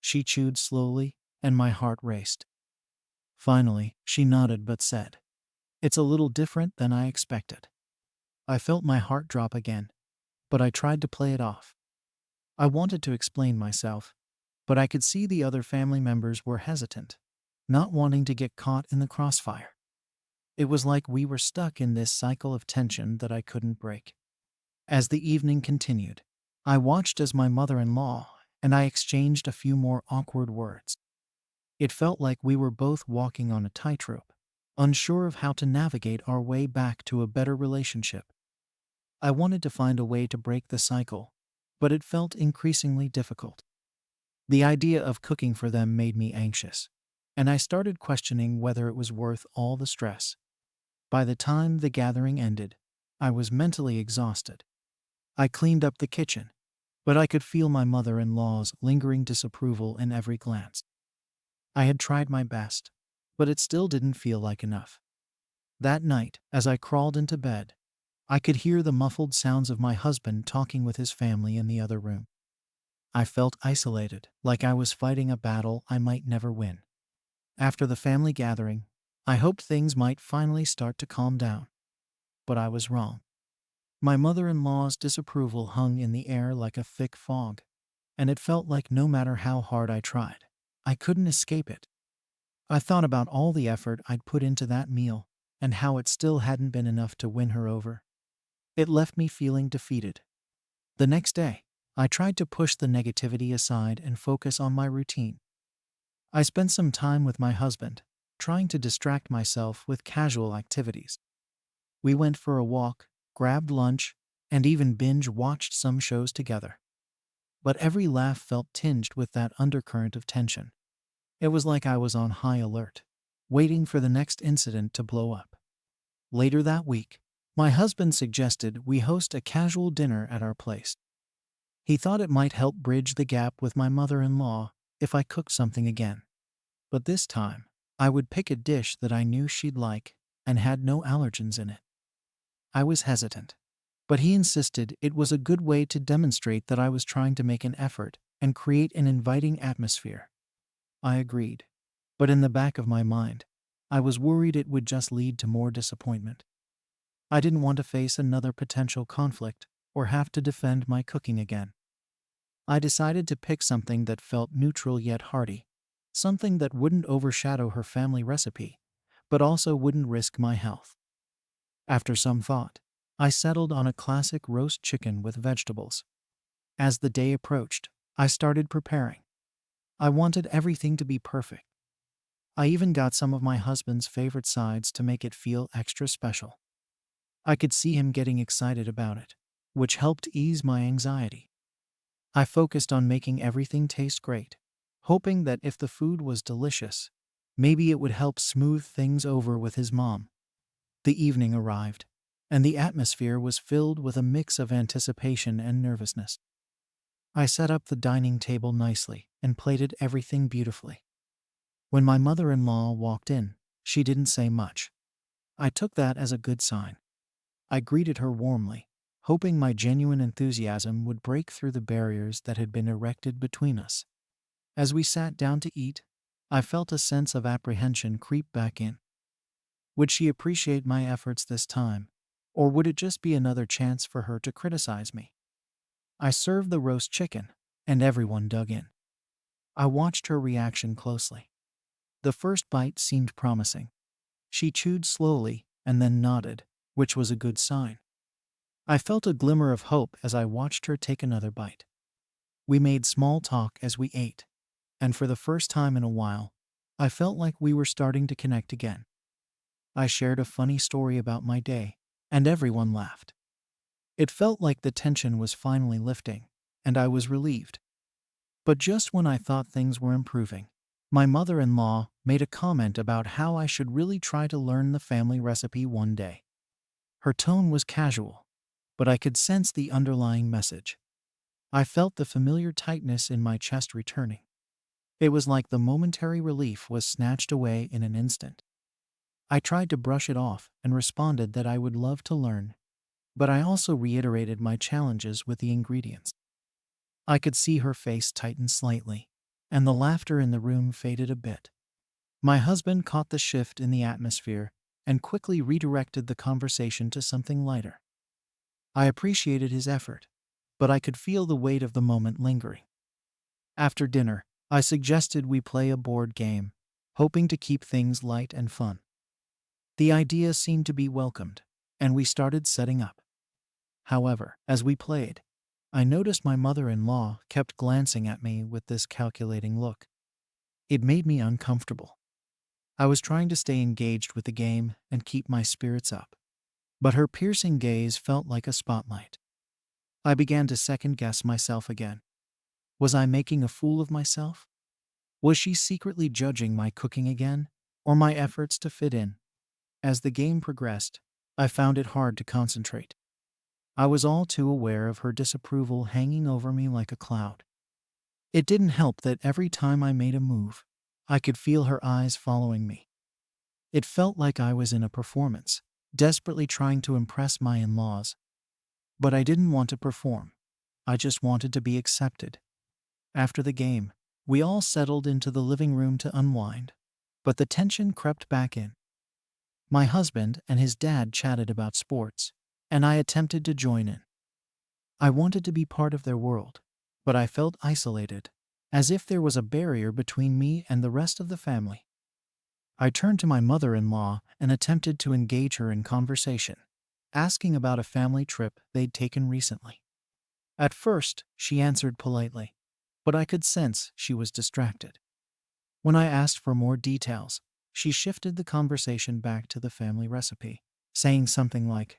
She chewed slowly, and my heart raced. Finally, she nodded but said, "It's a little different than I expected." I felt my heart drop again, but I tried to play it off. I wanted to explain myself, but I could see the other family members were hesitant, not wanting to get caught in the crossfire. It was like we were stuck in this cycle of tension that I couldn't break. As the evening continued, I watched as my mother-in-law and I exchanged a few more awkward words. It felt like we were both walking on a tightrope, unsure of how to navigate our way back to a better relationship. I wanted to find a way to break the cycle, but it felt increasingly difficult. The idea of cooking for them made me anxious, and I started questioning whether it was worth all the stress. By the time the gathering ended, I was mentally exhausted. I cleaned up the kitchen, but I could feel my mother-in-law's lingering disapproval in every glance. I had tried my best, but it still didn't feel like enough. That night, as I crawled into bed, I could hear the muffled sounds of my husband talking with his family in the other room. I felt isolated, like I was fighting a battle I might never win. After the family gathering, I hoped things might finally start to calm down. But I was wrong. My mother-in-law's disapproval hung in the air like a thick fog, and it felt like no matter how hard I tried, I couldn't escape it. I thought about all the effort I'd put into that meal, and how it still hadn't been enough to win her over. It left me feeling defeated. The next day, I tried to push the negativity aside and focus on my routine. I spent some time with my husband, trying to distract myself with casual activities. We went for a walk, grabbed lunch, and even binge-watched some shows together. But every laugh felt tinged with that undercurrent of tension. It was like I was on high alert, waiting for the next incident to blow up. Later that week, my husband suggested we host a casual dinner at our place. He thought it might help bridge the gap with my mother-in-law if I cooked something again. But this time, I would pick a dish that I knew she'd like and had no allergens in it. I was hesitant, but he insisted it was a good way to demonstrate that I was trying to make an effort and create an inviting atmosphere. I agreed, but in the back of my mind, I was worried it would just lead to more disappointment. I didn't want to face another potential conflict or have to defend my cooking again. I decided to pick something that felt neutral yet hearty, something that wouldn't overshadow her family recipe, but also wouldn't risk my health. After some thought, I settled on a classic roast chicken with vegetables. As the day approached, I started preparing. I wanted everything to be perfect. I even got some of my husband's favorite sides to make it feel extra special. I could see him getting excited about it, which helped ease my anxiety. I focused on making everything taste great, hoping that if the food was delicious, maybe it would help smooth things over with his mom. The evening arrived, and the atmosphere was filled with a mix of anticipation and nervousness. I set up the dining table nicely and plated everything beautifully. When my mother-in-law walked in, She didn't say much. I took that as a good sign. I greeted her warmly, hoping my genuine enthusiasm would break through the barriers that had been erected between us. As we sat down to eat, I felt a sense of apprehension creep back in. Would she appreciate my efforts this time, or would it just be another chance for her to criticize me? I served the roast chicken, and everyone dug in. I watched her reaction closely. The first bite seemed promising. She chewed slowly and then nodded, which was a good sign. I felt a glimmer of hope as I watched her take another bite. We made small talk as we ate, and for the first time in a while, I felt like we were starting to connect again. I shared a funny story about my day, and everyone laughed. It felt like the tension was finally lifting, and I was relieved. But just when I thought things were improving, my mother-in-law made a comment about how I should really try to learn the family recipe one day. Her tone was casual, but I could sense the underlying message. I felt the familiar tightness in my chest returning. It was like the momentary relief was snatched away in an instant. I tried to brush it off and responded that I would love to learn, but I also reiterated my challenges with the ingredients. I could see her face tighten slightly, and the laughter in the room faded a bit. My husband caught the shift in the atmosphere and quickly redirected the conversation to something lighter. I appreciated his effort, but I could feel the weight of the moment lingering. After dinner, I suggested we play a board game, hoping to keep things light and fun. The idea seemed to be welcomed, and we started setting up. However, as we played, I noticed my mother-in-law kept glancing at me with this calculating look. It made me uncomfortable. I was trying to stay engaged with the game and keep my spirits up, but her piercing gaze felt like a spotlight. I began to second-guess myself again. Was I making a fool of myself? Was she secretly judging my cooking again, or my efforts to fit in? As the game progressed, I found it hard to concentrate. I was all too aware of her disapproval hanging over me like a cloud. It didn't help that every time I made a move, I could feel her eyes following me. It felt like I was in a performance, desperately trying to impress my in-laws. But I didn't want to perform. I just wanted to be accepted. After the game, we all settled into the living room to unwind, but the tension crept back in. My husband and his dad chatted about sports, and I attempted to join in. I wanted to be part of their world, but I felt isolated, as if there was a barrier between me and the rest of the family. I turned to my mother-in-law and attempted to engage her in conversation, asking about a family trip they'd taken recently. At first, she answered politely, but I could sense she was distracted. When I asked for more details, she shifted the conversation back to the family recipe, saying something like,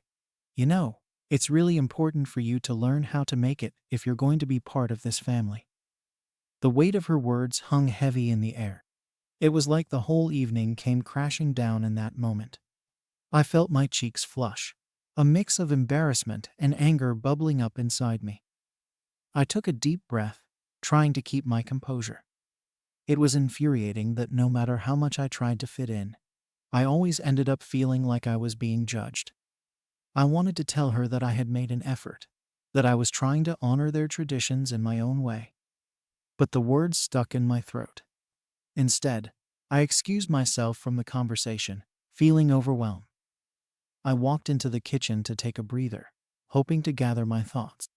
"You know, it's really important for you to learn how to make it if you're going to be part of this family." The weight of her words hung heavy in the air. It was like the whole evening came crashing down in that moment. I felt my cheeks flush, a mix of embarrassment and anger bubbling up inside me. I took a deep breath, trying to keep my composure. It was infuriating that no matter how much I tried to fit in, I always ended up feeling like I was being judged. I wanted to tell her that I had made an effort, that I was trying to honor their traditions in my own way. But the words stuck in my throat. Instead, I excused myself from the conversation, feeling overwhelmed. I walked into the kitchen to take a breather, hoping to gather my thoughts.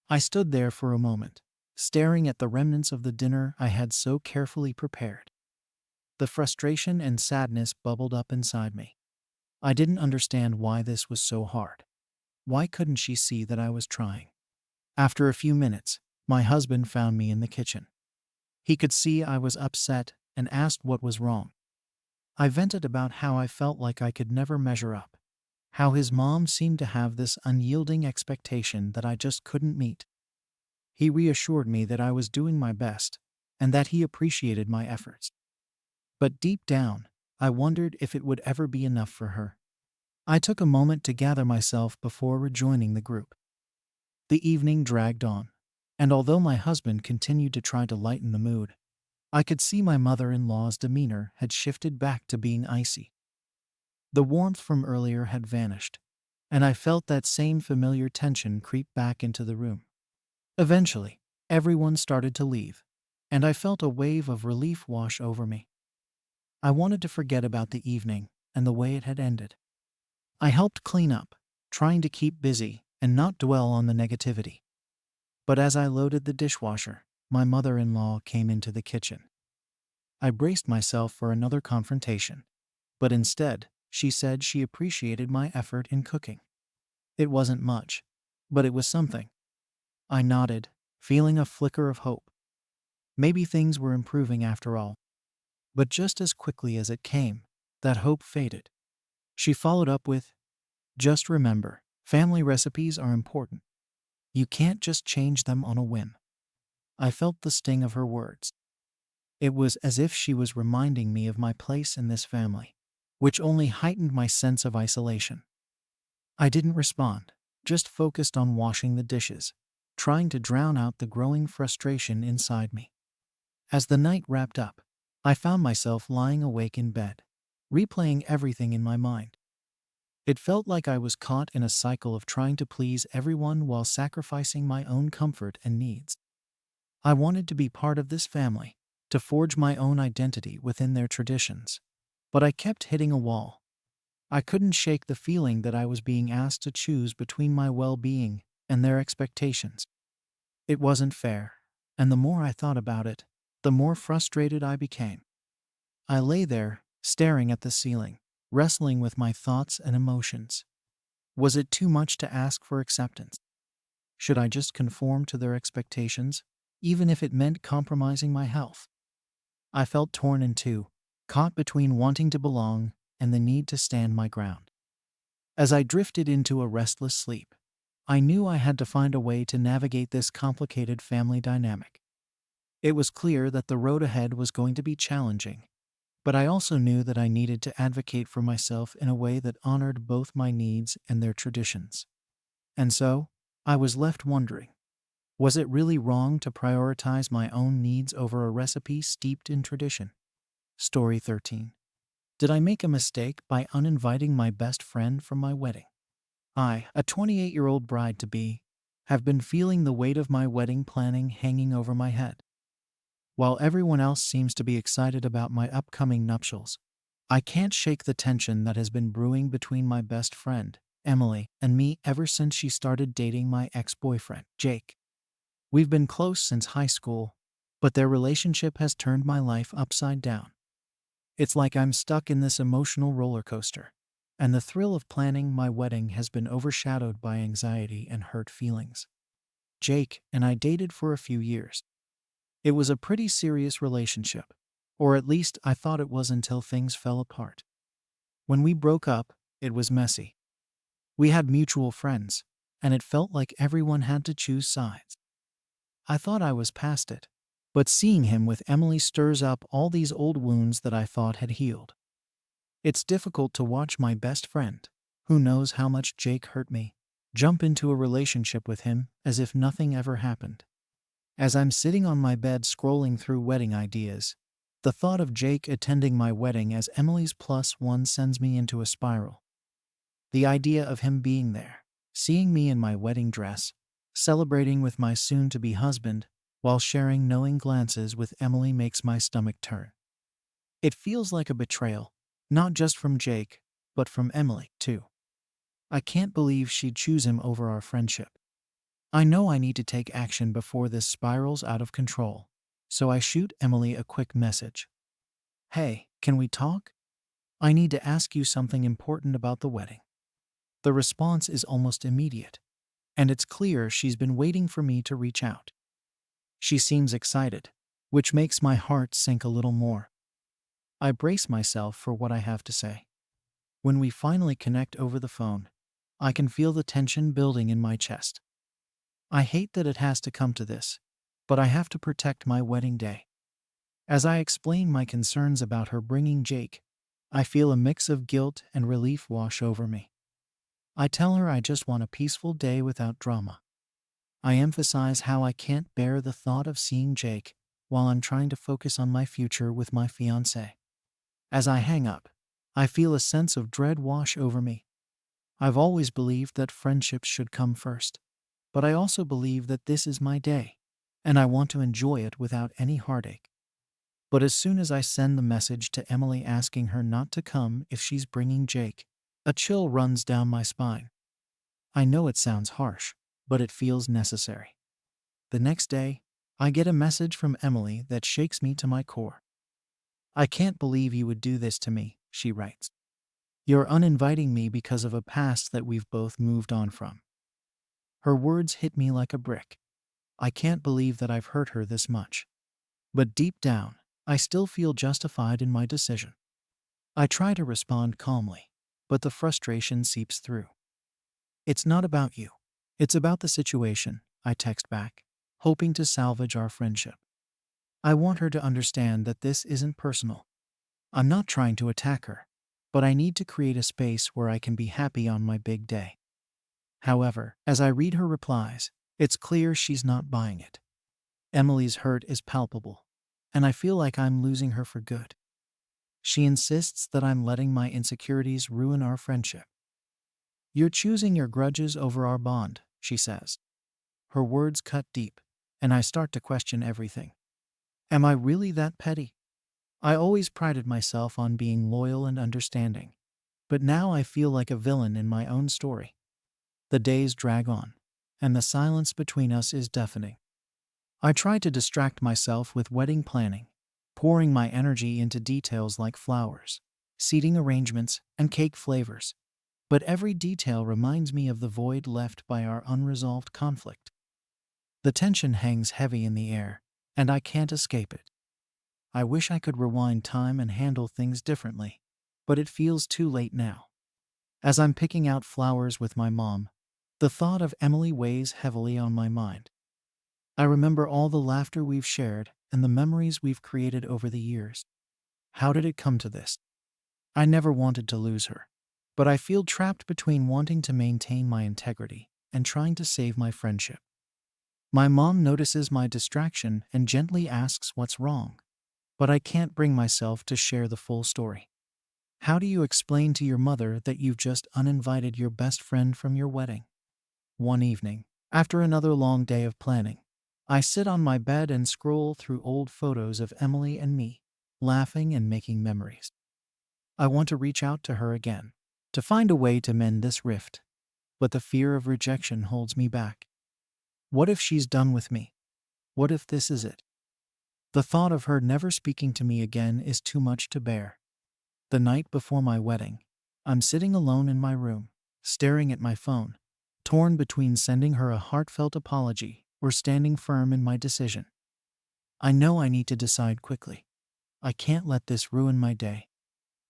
I stood there for a moment, staring at the remnants of the dinner I had so carefully prepared. The frustration and sadness bubbled up inside me. I didn't understand why this was so hard. Why couldn't she see that I was trying? After a few minutes, my husband found me in the kitchen. He could see I was upset and asked what was wrong. I vented about how I felt like I could never measure up, how his mom seemed to have this unyielding expectation that I just couldn't meet. He reassured me that I was doing my best and that he appreciated my efforts. But deep down, I wondered if it would ever be enough for her. I took a moment to gather myself before rejoining the group. The evening dragged on, and although my husband continued to try to lighten the mood, I could see my mother-in-law's demeanor had shifted back to being icy. The warmth from earlier had vanished, and I felt that same familiar tension creep back into the room. Eventually, everyone started to leave, and I felt a wave of relief wash over me. I wanted to forget about the evening and the way it had ended. I helped clean up, trying to keep busy and not dwell on the negativity. But as I loaded the dishwasher, my mother-in-law came into the kitchen. I braced myself for another confrontation, but instead, she said she appreciated my effort in cooking. It wasn't much, but it was something. I nodded, feeling a flicker of hope. Maybe things were improving after all. But just as quickly as it came, that hope faded. She followed up with, "Just remember, family recipes are important. You can't just change them on a whim." I felt the sting of her words. It was as if she was reminding me of my place in this family, which only heightened my sense of isolation. I didn't respond, just focused on washing the dishes, trying to drown out the growing frustration inside me. As the night wrapped up, I found myself lying awake in bed, replaying everything in my mind. It felt like I was caught in a cycle of trying to please everyone while sacrificing my own comfort and needs. I wanted to be part of this family, to forge my own identity within their traditions. But I kept hitting a wall. I couldn't shake the feeling that I was being asked to choose between my well-being and their expectations. It wasn't fair, and the more I thought about it, the more frustrated I became. I lay there, staring at the ceiling, wrestling with my thoughts and emotions. Was it too much to ask for acceptance? Should I just conform to their expectations, even if it meant compromising my health? I felt torn in two, caught between wanting to belong and the need to stand my ground. As I drifted into a restless sleep, I knew I had to find a way to navigate this complicated family dynamic. It was clear that the road ahead was going to be challenging, but I also knew that I needed to advocate for myself in a way that honored both my needs and their traditions. And so, I was left wondering, was it really wrong to prioritize my own needs over a recipe steeped in tradition? Story 13. Did I make a mistake by uninviting my best friend from my wedding? I, a 28-year-old bride-to-be, have been feeling the weight of my wedding planning hanging over my head. While everyone else seems to be excited about my upcoming nuptials, I can't shake the tension that has been brewing between my best friend, Emily, and me ever since she started dating my ex-boyfriend, Jake. We've been close since high school, but their relationship has turned my life upside down. It's like I'm stuck in this emotional roller coaster, and the thrill of planning my wedding has been overshadowed by anxiety and hurt feelings. Jake and I dated for a few years. It was a pretty serious relationship, or at least I thought it was until things fell apart. When we broke up, it was messy. We had mutual friends, and it felt like everyone had to choose sides. I thought I was past it, but seeing him with Emily stirs up all these old wounds that I thought had healed. It's difficult to watch my best friend, who knows how much Jake hurt me, jump into a relationship with him as if nothing ever happened. As I'm sitting on my bed scrolling through wedding ideas, the thought of Jake attending my wedding as Emily's +1 sends me into a spiral. The idea of him being there, seeing me in my wedding dress, celebrating with my soon-to-be husband, while sharing knowing glances with Emily makes my stomach turn. It feels like a betrayal, not just from Jake, but from Emily, too. I can't believe she'd choose him over our friendship. I know I need to take action before this spirals out of control, so I shoot Emily a quick message. "Hey, can we talk? I need to ask you something important about the wedding." The response is almost immediate, and it's clear she's been waiting for me to reach out. She seems excited, which makes my heart sink a little more. I brace myself for what I have to say. When we finally connect over the phone, I can feel the tension building in my chest. I hate that it has to come to this, but I have to protect my wedding day. As I explain my concerns about her bringing Jake, I feel a mix of guilt and relief wash over me. I tell her I just want a peaceful day without drama. I emphasize how I can't bear the thought of seeing Jake, while I'm trying to focus on my future with my fiancé. As I hang up, I feel a sense of dread wash over me. I've always believed that friendships should come first, but I also believe that this is my day, and I want to enjoy it without any heartache. But as soon as I send the message to Emily asking her not to come if she's bringing Jake, a chill runs down my spine. I know it sounds harsh, but it feels necessary. The next day, I get a message from Emily that shakes me to my core. "I can't believe you would do this to me," she writes. "You're uninviting me because of a past that we've both moved on from." Her words hit me like a brick. I can't believe that I've hurt her this much. But deep down, I still feel justified in my decision. I try to respond calmly, but the frustration seeps through. "It's not about you. It's about the situation," I text back, hoping to salvage our friendship. I want her to understand that this isn't personal. I'm not trying to attack her, but I need to create a space where I can be happy on my big day. However, as I read her replies, it's clear she's not buying it. Emily's hurt is palpable, and I feel like I'm losing her for good. She insists that I'm letting my insecurities ruin our friendship. "You're choosing your grudges over our bond," she says. Her words cut deep, and I start to question everything. Am I really that petty? I always prided myself on being loyal and understanding, but now I feel like a villain in my own story. The days drag on, and the silence between us is deafening. I try to distract myself with wedding planning, pouring my energy into details like flowers, seating arrangements, and cake flavors. But every detail reminds me of the void left by our unresolved conflict. The tension hangs heavy in the air, and I can't escape it. I wish I could rewind time and handle things differently, but it feels too late now. As I'm picking out flowers with my mom, the thought of Emily weighs heavily on my mind. I remember all the laughter we've shared and the memories we've created over the years. How did it come to this? I never wanted to lose her, but I feel trapped between wanting to maintain my integrity and trying to save my friendship. My mom notices my distraction and gently asks what's wrong, but I can't bring myself to share the full story. How do you explain to your mother that you've just uninvited your best friend from your wedding? One evening, after another long day of planning, I sit on my bed and scroll through old photos of Emily and me, laughing and making memories. I want to reach out to her again, to find a way to mend this rift, but the fear of rejection holds me back. What if she's done with me? What if this is it? The thought of her never speaking to me again is too much to bear. The night before my wedding, I'm sitting alone in my room, staring at my phone, torn between sending her a heartfelt apology or standing firm in my decision. I know I need to decide quickly. I can't let this ruin my day.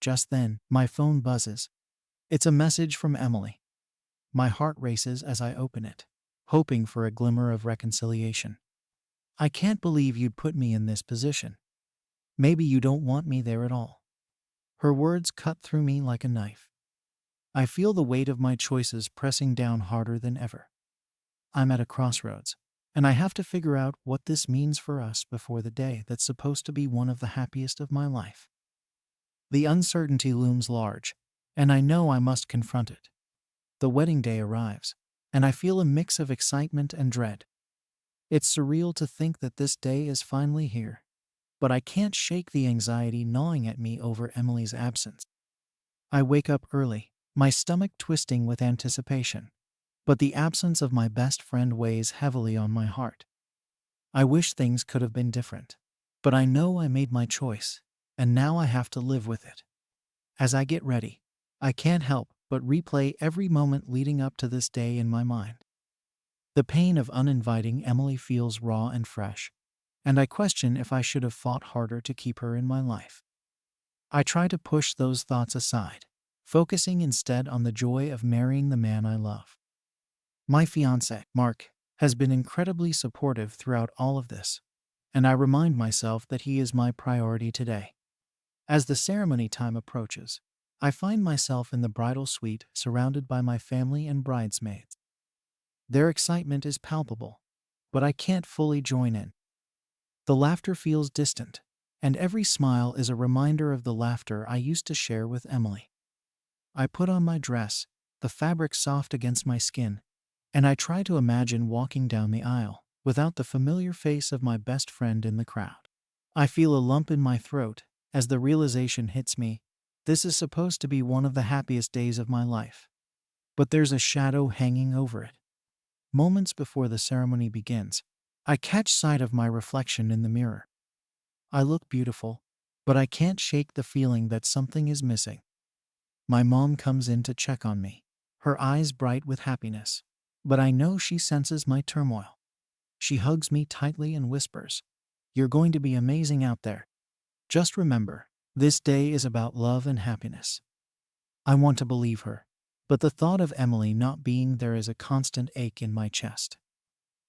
Just then, my phone buzzes. It's a message from Emily. My heart races as I open it, hoping for a glimmer of reconciliation. "I can't believe you'd put me in this position. Maybe you don't want me there at all." Her words cut through me like a knife. I feel the weight of my choices pressing down harder than ever. I'm at a crossroads, and I have to figure out what this means for us before the day that's supposed to be one of the happiest of my life. The uncertainty looms large, and I know I must confront it. The wedding day arrives, and I feel a mix of excitement and dread. It's surreal to think that this day is finally here, but I can't shake the anxiety gnawing at me over Emily's absence. I wake up early, my stomach twisting with anticipation, but the absence of my best friend weighs heavily on my heart. I wish things could have been different, but I know I made my choice, and now I have to live with it. As I get ready, I can't help but replay every moment leading up to this day in my mind. The pain of uninviting Emily feels raw and fresh, and I question if I should have fought harder to keep her in my life. I try to push those thoughts aside, focusing instead on the joy of marrying the man I love. My fiancé, Mark, has been incredibly supportive throughout all of this, and I remind myself that he is my priority today. As the ceremony time approaches, I find myself in the bridal suite surrounded by my family and bridesmaids. Their excitement is palpable, but I can't fully join in. The laughter feels distant, and every smile is a reminder of the laughter I used to share with Emily. I put on my dress, the fabric soft against my skin, and I try to imagine walking down the aisle without the familiar face of my best friend in the crowd. I feel a lump in my throat as the realization hits me. This is supposed to be one of the happiest days of my life, but there's a shadow hanging over it. Moments before the ceremony begins, I catch sight of my reflection in the mirror. I look beautiful, but I can't shake the feeling that something is missing. My mom comes in to check on me, her eyes bright with happiness, but I know she senses my turmoil. She hugs me tightly and whispers, "You're going to be amazing out there. Just remember, this day is about love and happiness." I want to believe her, but the thought of Emily not being there is a constant ache in my chest.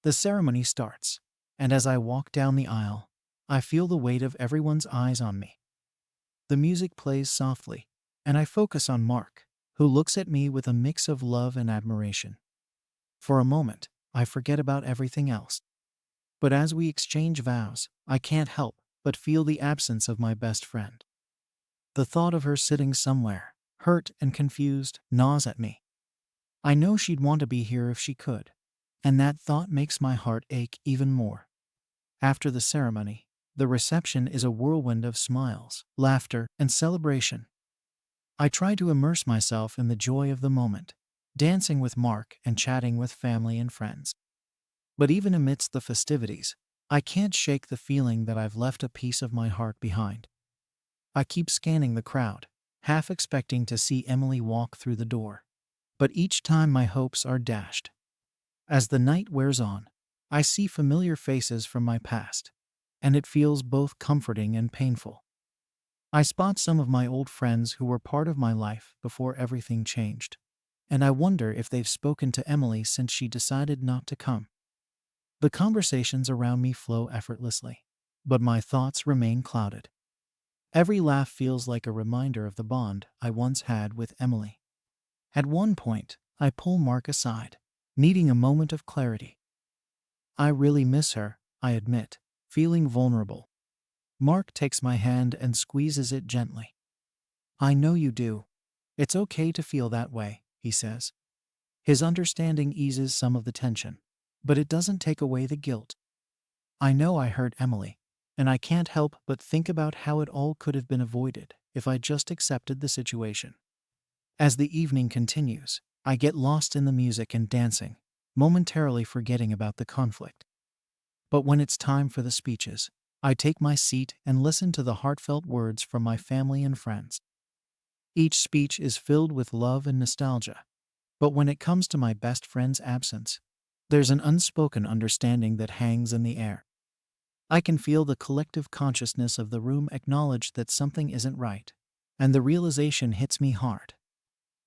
The ceremony starts, and as I walk down the aisle, I feel the weight of everyone's eyes on me. The music plays softly, and I focus on Mark, who looks at me with a mix of love and admiration. For a moment, I forget about everything else. But as we exchange vows, I can't help but feel the absence of my best friend. The thought of her sitting somewhere, hurt and confused, gnaws at me. I know she'd want to be here if she could, and that thought makes my heart ache even more. After the ceremony, the reception is a whirlwind of smiles, laughter, and celebration. I try to immerse myself in the joy of the moment, dancing with Mark and chatting with family and friends. But even amidst the festivities, I can't shake the feeling that I've left a piece of my heart behind. I keep scanning the crowd, half expecting to see Emily walk through the door. But each time my hopes are dashed. As the night wears on, I see familiar faces from my past, and it feels both comforting and painful. I spot some of my old friends who were part of my life before everything changed, and I wonder if they've spoken to Emily since she decided not to come. The conversations around me flow effortlessly, but my thoughts remain clouded. Every laugh feels like a reminder of the bond I once had with Emily. At one point, I pull Mark aside, needing a moment of clarity. "I really miss her," I admit, feeling vulnerable. Mark takes my hand and squeezes it gently. "I know you do. It's okay to feel that way," he says. His understanding eases some of the tension, but it doesn't take away the guilt. I know I hurt Emily, and I can't help but think about how it all could have been avoided if I just accepted the situation. As the evening continues, I get lost in the music and dancing, momentarily forgetting about the conflict. But when it's time for the speeches, I take my seat and listen to the heartfelt words from my family and friends. Each speech is filled with love and nostalgia, but when it comes to my best friend's absence, there's an unspoken understanding that hangs in the air. I can feel the collective consciousness of the room acknowledge that something isn't right, and the realization hits me hard.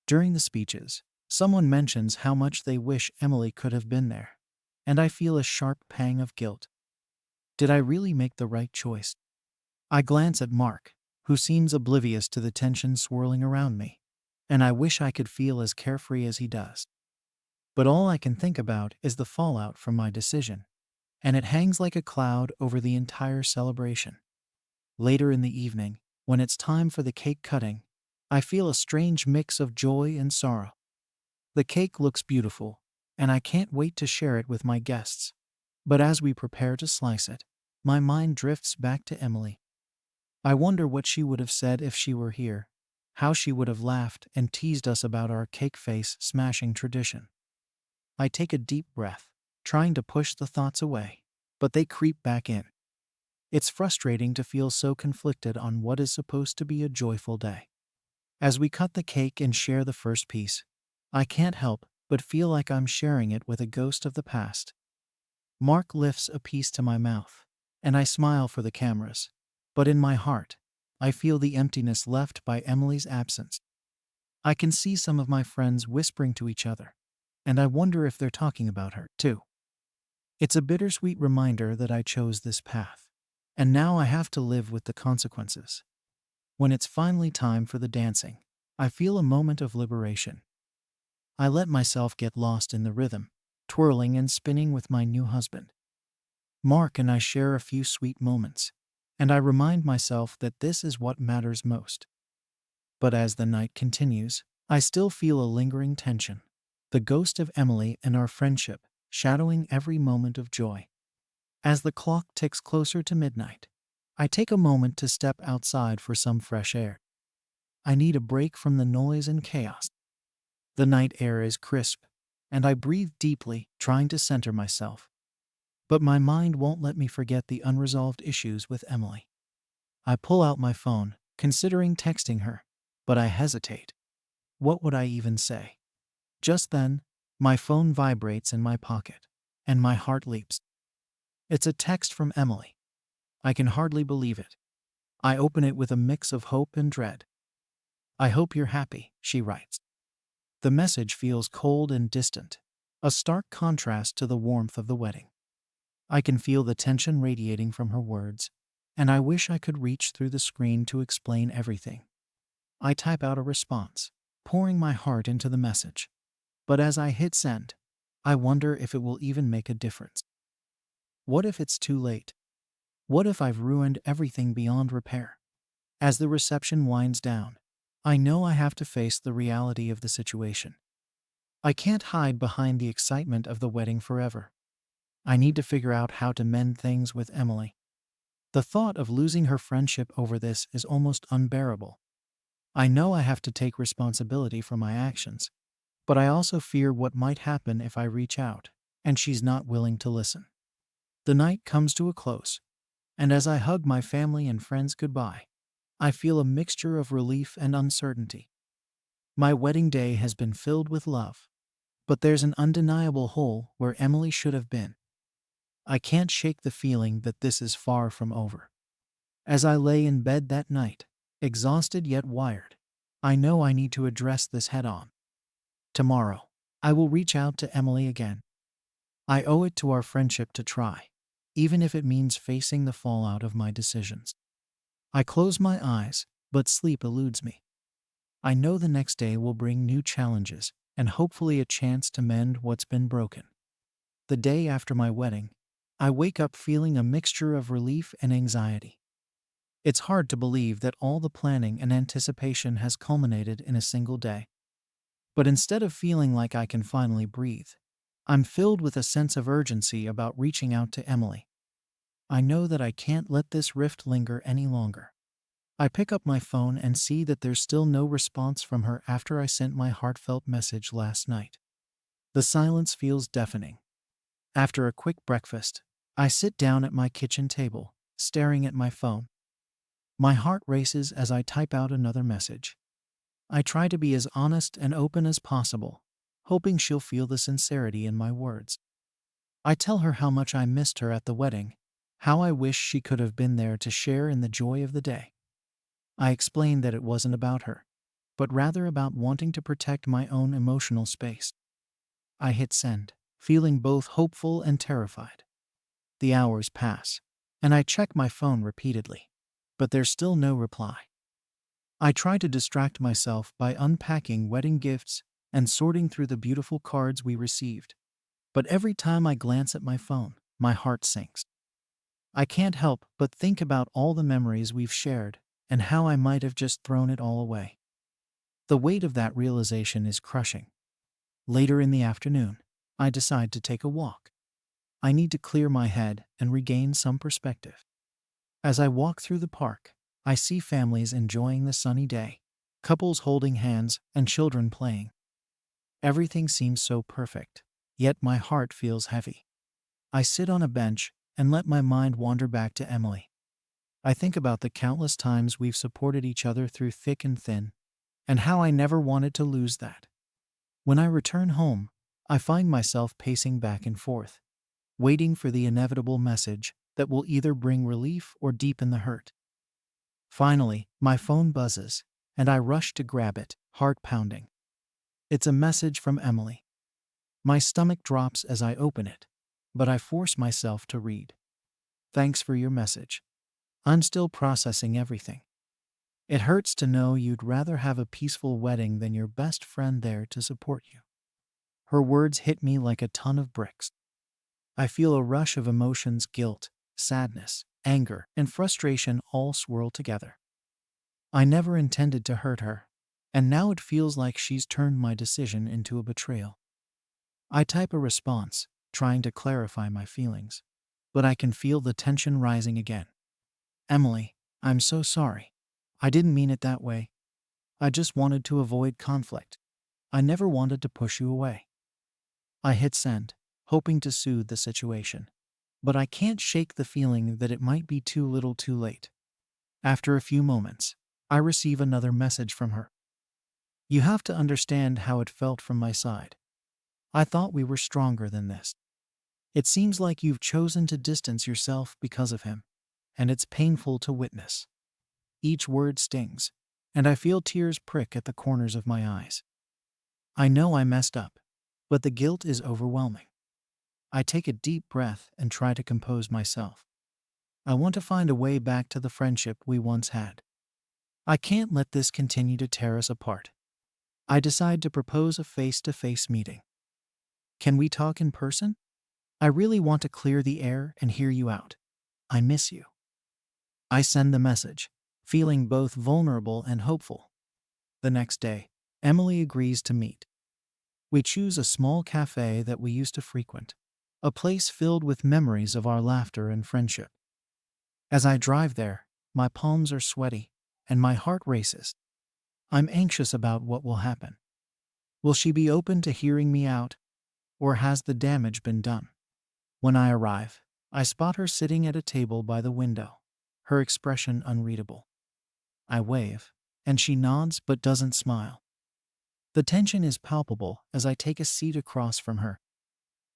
During the speeches, someone mentions how much they wish Emily could have been there, and I feel a sharp pang of guilt. Did I really make the right choice? I glance at Mark, who seems oblivious to the tension swirling around me, and I wish I could feel as carefree as he does. But all I can think about is the fallout from my decision, and it hangs like a cloud over the entire celebration. Later in the evening, when it's time for the cake cutting, I feel a strange mix of joy and sorrow. The cake looks beautiful, and I can't wait to share it with my guests. But as we prepare to slice it, my mind drifts back to Emily. I wonder what she would have said if she were here, how she would have laughed and teased us about our cake face smashing tradition. I take a deep breath, trying to push the thoughts away, but they creep back in. It's frustrating to feel so conflicted on what is supposed to be a joyful day. As we cut the cake and share the first piece, I can't help but feel like I'm sharing it with a ghost of the past. Mark lifts a piece to my mouth, and I smile for the cameras, but in my heart, I feel the emptiness left by Emily's absence. I can see some of my friends whispering to each other, and I wonder if they're talking about her, too. It's a bittersweet reminder that I chose this path, and now I have to live with the consequences. When it's finally time for the dancing, I feel a moment of liberation. I let myself get lost in the rhythm, twirling and spinning with my new husband. Mark and I share a few sweet moments, and I remind myself that this is what matters most. But as the night continues, I still feel a lingering tension, the ghost of Emily and our friendship shadowing every moment of joy. As the clock ticks closer to midnight, I take a moment to step outside for some fresh air. I need a break from the noise and chaos. The night air is crisp, and I breathe deeply, trying to center myself. But my mind won't let me forget the unresolved issues with Emily. I pull out my phone, considering texting her, but I hesitate. What would I even say? Just then, my phone vibrates in my pocket, and my heart leaps. It's a text from Emily. I can hardly believe it. I open it with a mix of hope and dread. "I hope you're happy," she writes. The message feels cold and distant, a stark contrast to the warmth of the wedding. I can feel the tension radiating from her words, and I wish I could reach through the screen to explain everything. I type out a response, pouring my heart into the message. But as I hit send, I wonder if it will even make a difference. What if it's too late? What if I've ruined everything beyond repair? As the reception winds down, I know I have to face the reality of the situation. I can't hide behind the excitement of the wedding forever. I need to figure out how to mend things with Emily. The thought of losing her friendship over this is almost unbearable. I know I have to take responsibility for my actions, but I also fear what might happen if I reach out, and she's not willing to listen. The night comes to a close, and as I hug my family and friends goodbye, I feel a mixture of relief and uncertainty. My wedding day has been filled with love, but there's an undeniable hole where Emily should have been. I can't shake the feeling that this is far from over. As I lay in bed that night, exhausted yet wired, I know I need to address this head on. Tomorrow, I will reach out to Emily again. I owe it to our friendship to try, even if it means facing the fallout of my decisions. I close my eyes, but sleep eludes me. I know the next day will bring new challenges and hopefully a chance to mend what's been broken. The day after my wedding, I wake up feeling a mixture of relief and anxiety. It's hard to believe that all the planning and anticipation has culminated in a single day. But instead of feeling like I can finally breathe, I'm filled with a sense of urgency about reaching out to Emily. I know that I can't let this rift linger any longer. I pick up my phone and see that there's still no response from her after I sent my heartfelt message last night. The silence feels deafening. After a quick breakfast, I sit down at my kitchen table, staring at my phone. My heart races as I type out another message. I try to be as honest and open as possible, hoping she'll feel the sincerity in my words. I tell her how much I missed her at the wedding, how I wish she could have been there to share in the joy of the day. I explain that it wasn't about her, but rather about wanting to protect my own emotional space. I hit send, feeling both hopeful and terrified. The hours pass, and I check my phone repeatedly, but there's still no reply. I try to distract myself by unpacking wedding gifts and sorting through the beautiful cards we received. But every time I glance at my phone, my heart sinks. I can't help but think about all the memories we've shared and how I might have just thrown it all away. The weight of that realization is crushing. Later in the afternoon, I decide to take a walk. I need to clear my head and regain some perspective. As I walk through the park, I see families enjoying the sunny day, couples holding hands and children playing. Everything seems so perfect, yet my heart feels heavy. I sit on a bench and let my mind wander back to Emily. I think about the countless times we've supported each other through thick and thin, and how I never wanted to lose that. When I return home, I find myself pacing back and forth, waiting for the inevitable message that will either bring relief or deepen the hurt. Finally, my phone buzzes, and I rush to grab it, heart pounding. It's a message from Emily. My stomach drops as I open it, but I force myself to read. "Thanks for your message. I'm still processing everything. It hurts to know you'd rather have a peaceful wedding than your best friend there to support you." Her words hit me like a ton of bricks. I feel a rush of emotions: guilt, sadness, anger, and frustration all swirl together. I never intended to hurt her, and now it feels like she's turned my decision into a betrayal. I type a response, trying to clarify my feelings, but I can feel the tension rising again. Emily, I'm so sorry. I didn't mean it that way. I just wanted to avoid conflict. I never wanted to push you away. I hit send, hoping to soothe the situation, but I can't shake the feeling that it might be too little too late. After a few moments, I receive another message from her. You have to understand how it felt from my side. I thought we were stronger than this. It seems like you've chosen to distance yourself because of him, and it's painful to witness. Each word stings, and I feel tears prick at the corners of my eyes. I know I messed up, but the guilt is overwhelming. I take a deep breath and try to compose myself. I want to find a way back to the friendship we once had. I can't let this continue to tear us apart. I decide to propose a face-to-face meeting. Can we talk in person? I really want to clear the air and hear you out. I miss you. I send the message, feeling both vulnerable and hopeful. The next day, Emily agrees to meet. We choose a small cafe that we used to frequent, a place filled with memories of our laughter and friendship. As I drive there, my palms are sweaty and my heart races. I'm anxious about what will happen. Will she be open to hearing me out, or has the damage been done? When I arrive, I spot her sitting at a table by the window, her expression unreadable. I wave, and she nods but doesn't smile. The tension is palpable as I take a seat across from her.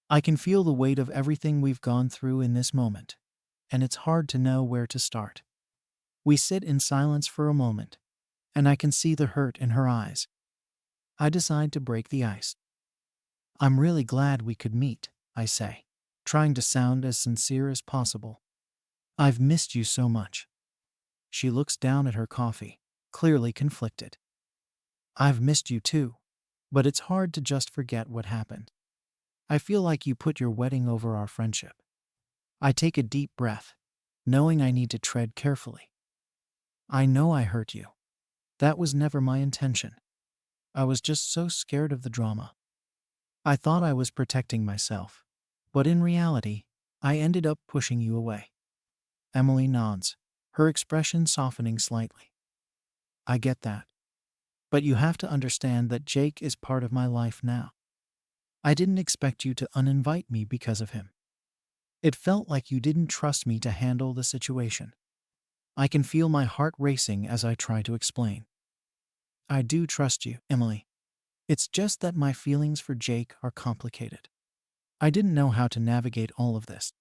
I can feel the weight of everything we've gone through in this moment, and it's hard to know where to start. We sit in silence for a moment, and I can see the hurt in her eyes. I decide to break the ice. I'm really glad we could meet, I say, trying to sound as sincere as possible. I've missed you so much. She looks down at her coffee, clearly conflicted. I've missed you too, but it's hard to just forget what happened. I feel like you put your wedding over our friendship. I take a deep breath, knowing I need to tread carefully. I know I hurt you. That was never my intention. I was just so scared of the drama. I thought I was protecting myself, but in reality, I ended up pushing you away. Emily nods, her expression softening slightly. I get that. But you have to understand that Jake is part of my life now. I didn't expect you to uninvite me because of him. It felt like you didn't trust me to handle the situation. I can feel my heart racing as I try to explain. I do trust you, Emily. It's just that my feelings for Jake are complicated. I didn't know how to navigate all of this.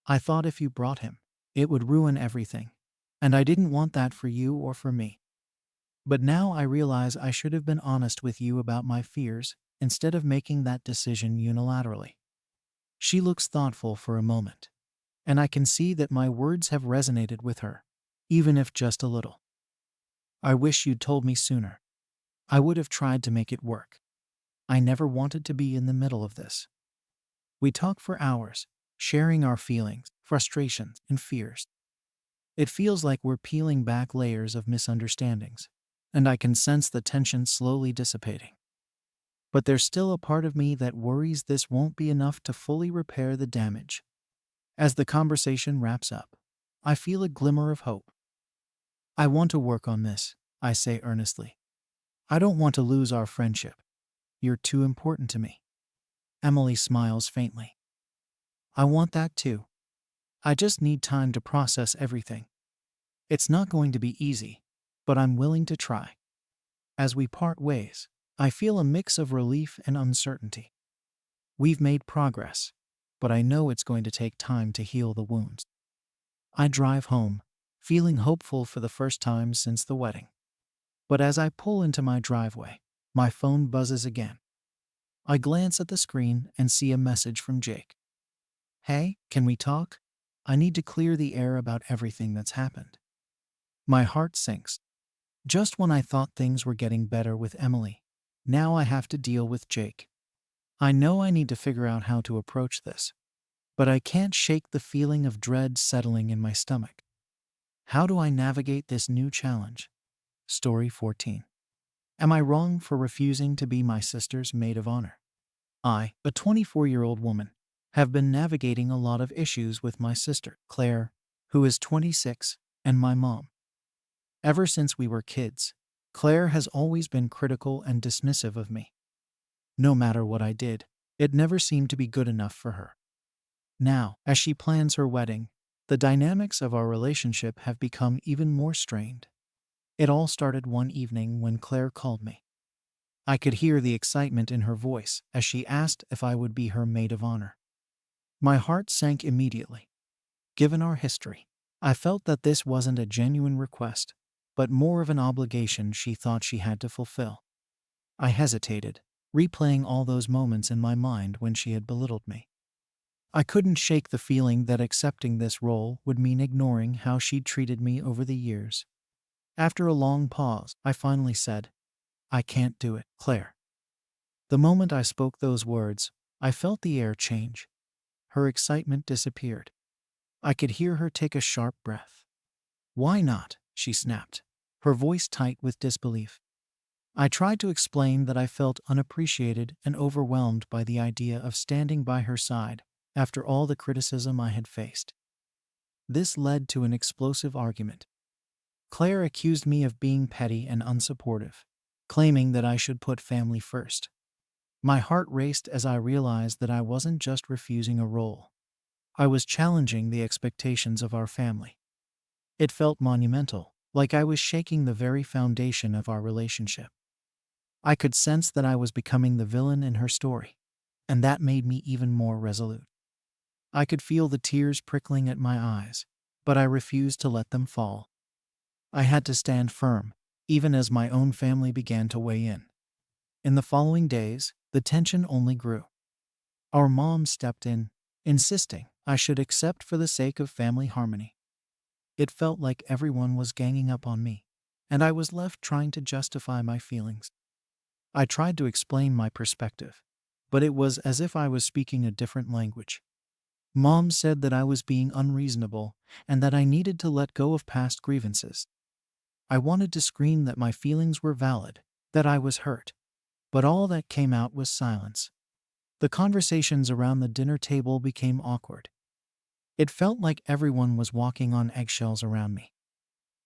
I thought if you brought him, it would ruin everything, and I didn't want that for you or for me. But now I realize I should have been honest with you about my fears instead of making that decision unilaterally. She looks thoughtful for a moment, and I can see that my words have resonated with her, even if just a little. I wish you'd told me sooner. I would have tried to make it work. I never wanted to be in the middle of this. We talk for hours, sharing our feelings, frustrations, and fears. It feels like we're peeling back layers of misunderstandings, and I can sense the tension slowly dissipating. But there's still a part of me that worries this won't be enough to fully repair the damage. As the conversation wraps up, I feel a glimmer of hope. I want to work on this, I say earnestly. I don't want to lose our friendship. You're too important to me. Emily smiles faintly. I want that too. I just need time to process everything. It's not going to be easy, but I'm willing to try. As we part ways, I feel a mix of relief and uncertainty. We've made progress, but I know it's going to take time to heal the wounds. I drive home, feeling hopeful for the first time since the wedding. But as I pull into my driveway, my phone buzzes again. I glance at the screen and see a message from Jake. Hey, can we talk? I need to clear the air about everything that's happened. My heart sinks. Just when I thought things were getting better with Emily, now I have to deal with Jake. I know I need to figure out how to approach this. but I can't shake the feeling of dread settling in my stomach. How do I navigate this new challenge? Story 14. Am I wrong for refusing to be my sister's maid of honor? I, a 24-year-old woman, have been navigating a lot of issues with my sister, Claire, who is 26, and my mom. Ever since we were kids, Claire has always been critical and dismissive of me. No matter what I did, it never seemed to be good enough for her. Now, as she plans her wedding, the dynamics of our relationship have become even more strained. It all started one evening when Claire called me. I could hear the excitement in her voice as she asked if I would be her maid of honor. My heart sank immediately. Given our history, I felt that this wasn't a genuine request, but more of an obligation she thought she had to fulfill. I hesitated, replaying all those moments in my mind when she had belittled me. I couldn't shake the feeling that accepting this role would mean ignoring how she'd treated me over the years. After a long pause, I finally said, "I can't do it, Claire." The moment I spoke those words, I felt the air change. Her excitement disappeared. I could hear her take a sharp breath. "Why not?" she snapped, her voice tight with disbelief. I tried to explain that I felt unappreciated and overwhelmed by the idea of standing by her side after all the criticism I had faced. This led to an explosive argument. Claire accused me of being petty and unsupportive, claiming that I should put family first. My heart raced as I realized that I wasn't just refusing a role. I was challenging the expectations of our family. It felt monumental, like I was shaking the very foundation of our relationship. I could sense that I was becoming the villain in her story, and that made me even more resolute. I could feel the tears prickling at my eyes, but I refused to let them fall. I had to stand firm, even as my own family began to weigh in. In the following days, the tension only grew. Our mom stepped in, insisting I should accept for the sake of family harmony. It felt like everyone was ganging up on me, and I was left trying to justify my feelings. I tried to explain my perspective, but it was as if I was speaking a different language. Mom said that I was being unreasonable and that I needed to let go of past grievances. I wanted to scream that my feelings were valid, that I was hurt, but all that came out was silence. The conversations around the dinner table became awkward. It felt like everyone was walking on eggshells around me.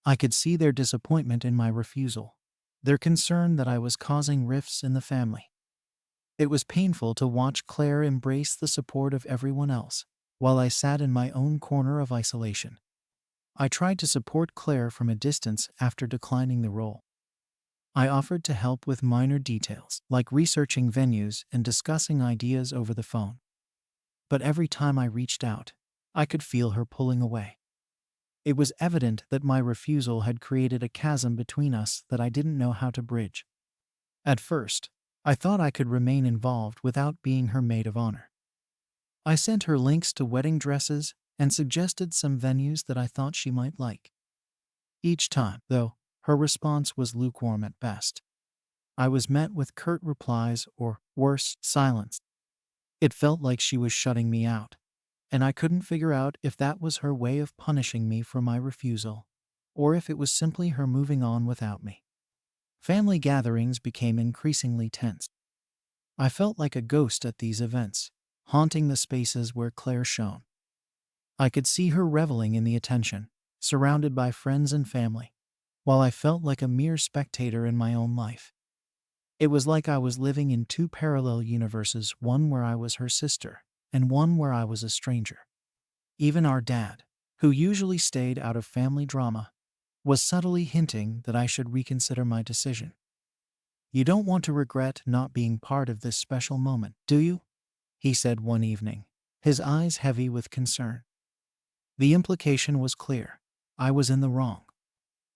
I could see their disappointment in my refusal, their concern that I was causing rifts in the family. It was painful to watch Claire embrace the support of everyone else, while I sat in my own corner of isolation. I tried to support Claire from a distance after declining the role. I offered to help with minor details, like researching venues and discussing ideas over the phone. But every time I reached out, I could feel her pulling away. It was evident that my refusal had created a chasm between us that I didn't know how to bridge. At first, I thought I could remain involved without being her maid of honor. I sent her links to wedding dresses and suggested some venues that I thought she might like. Each time, though, her response was lukewarm at best. I was met with curt replies or, worse, silence. It felt like she was shutting me out, and I couldn't figure out if that was her way of punishing me for my refusal, or if it was simply her moving on without me. Family gatherings became increasingly tense. I felt like a ghost at these events, haunting the spaces where Claire shone. I could see her reveling in the attention, surrounded by friends and family, while I felt like a mere spectator in my own life. It was like I was living in two parallel universes, one where I was her sister, and one where I was a stranger. Even our dad, who usually stayed out of family drama, was subtly hinting that I should reconsider my decision. "You don't want to regret not being part of this special moment, do you?" he said one evening, his eyes heavy with concern. The implication was clear. I was in the wrong.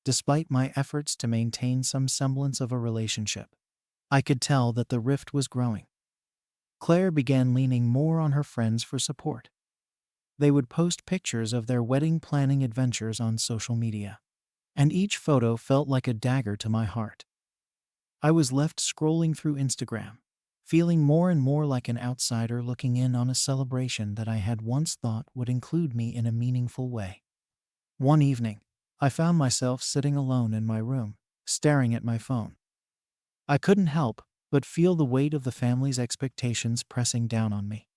Despite my efforts to maintain some semblance of a relationship, I could tell that the rift was growing. Claire began leaning more on her friends for support. They would post pictures of their wedding planning adventures on social media, and each photo felt like a dagger to my heart. I was left scrolling through Instagram, feeling more and more like an outsider looking in on a celebration that I had once thought would include me in a meaningful way. One evening, I found myself sitting alone in my room, staring at my phone. I couldn't help but feel the weight of the family's expectations pressing down on me.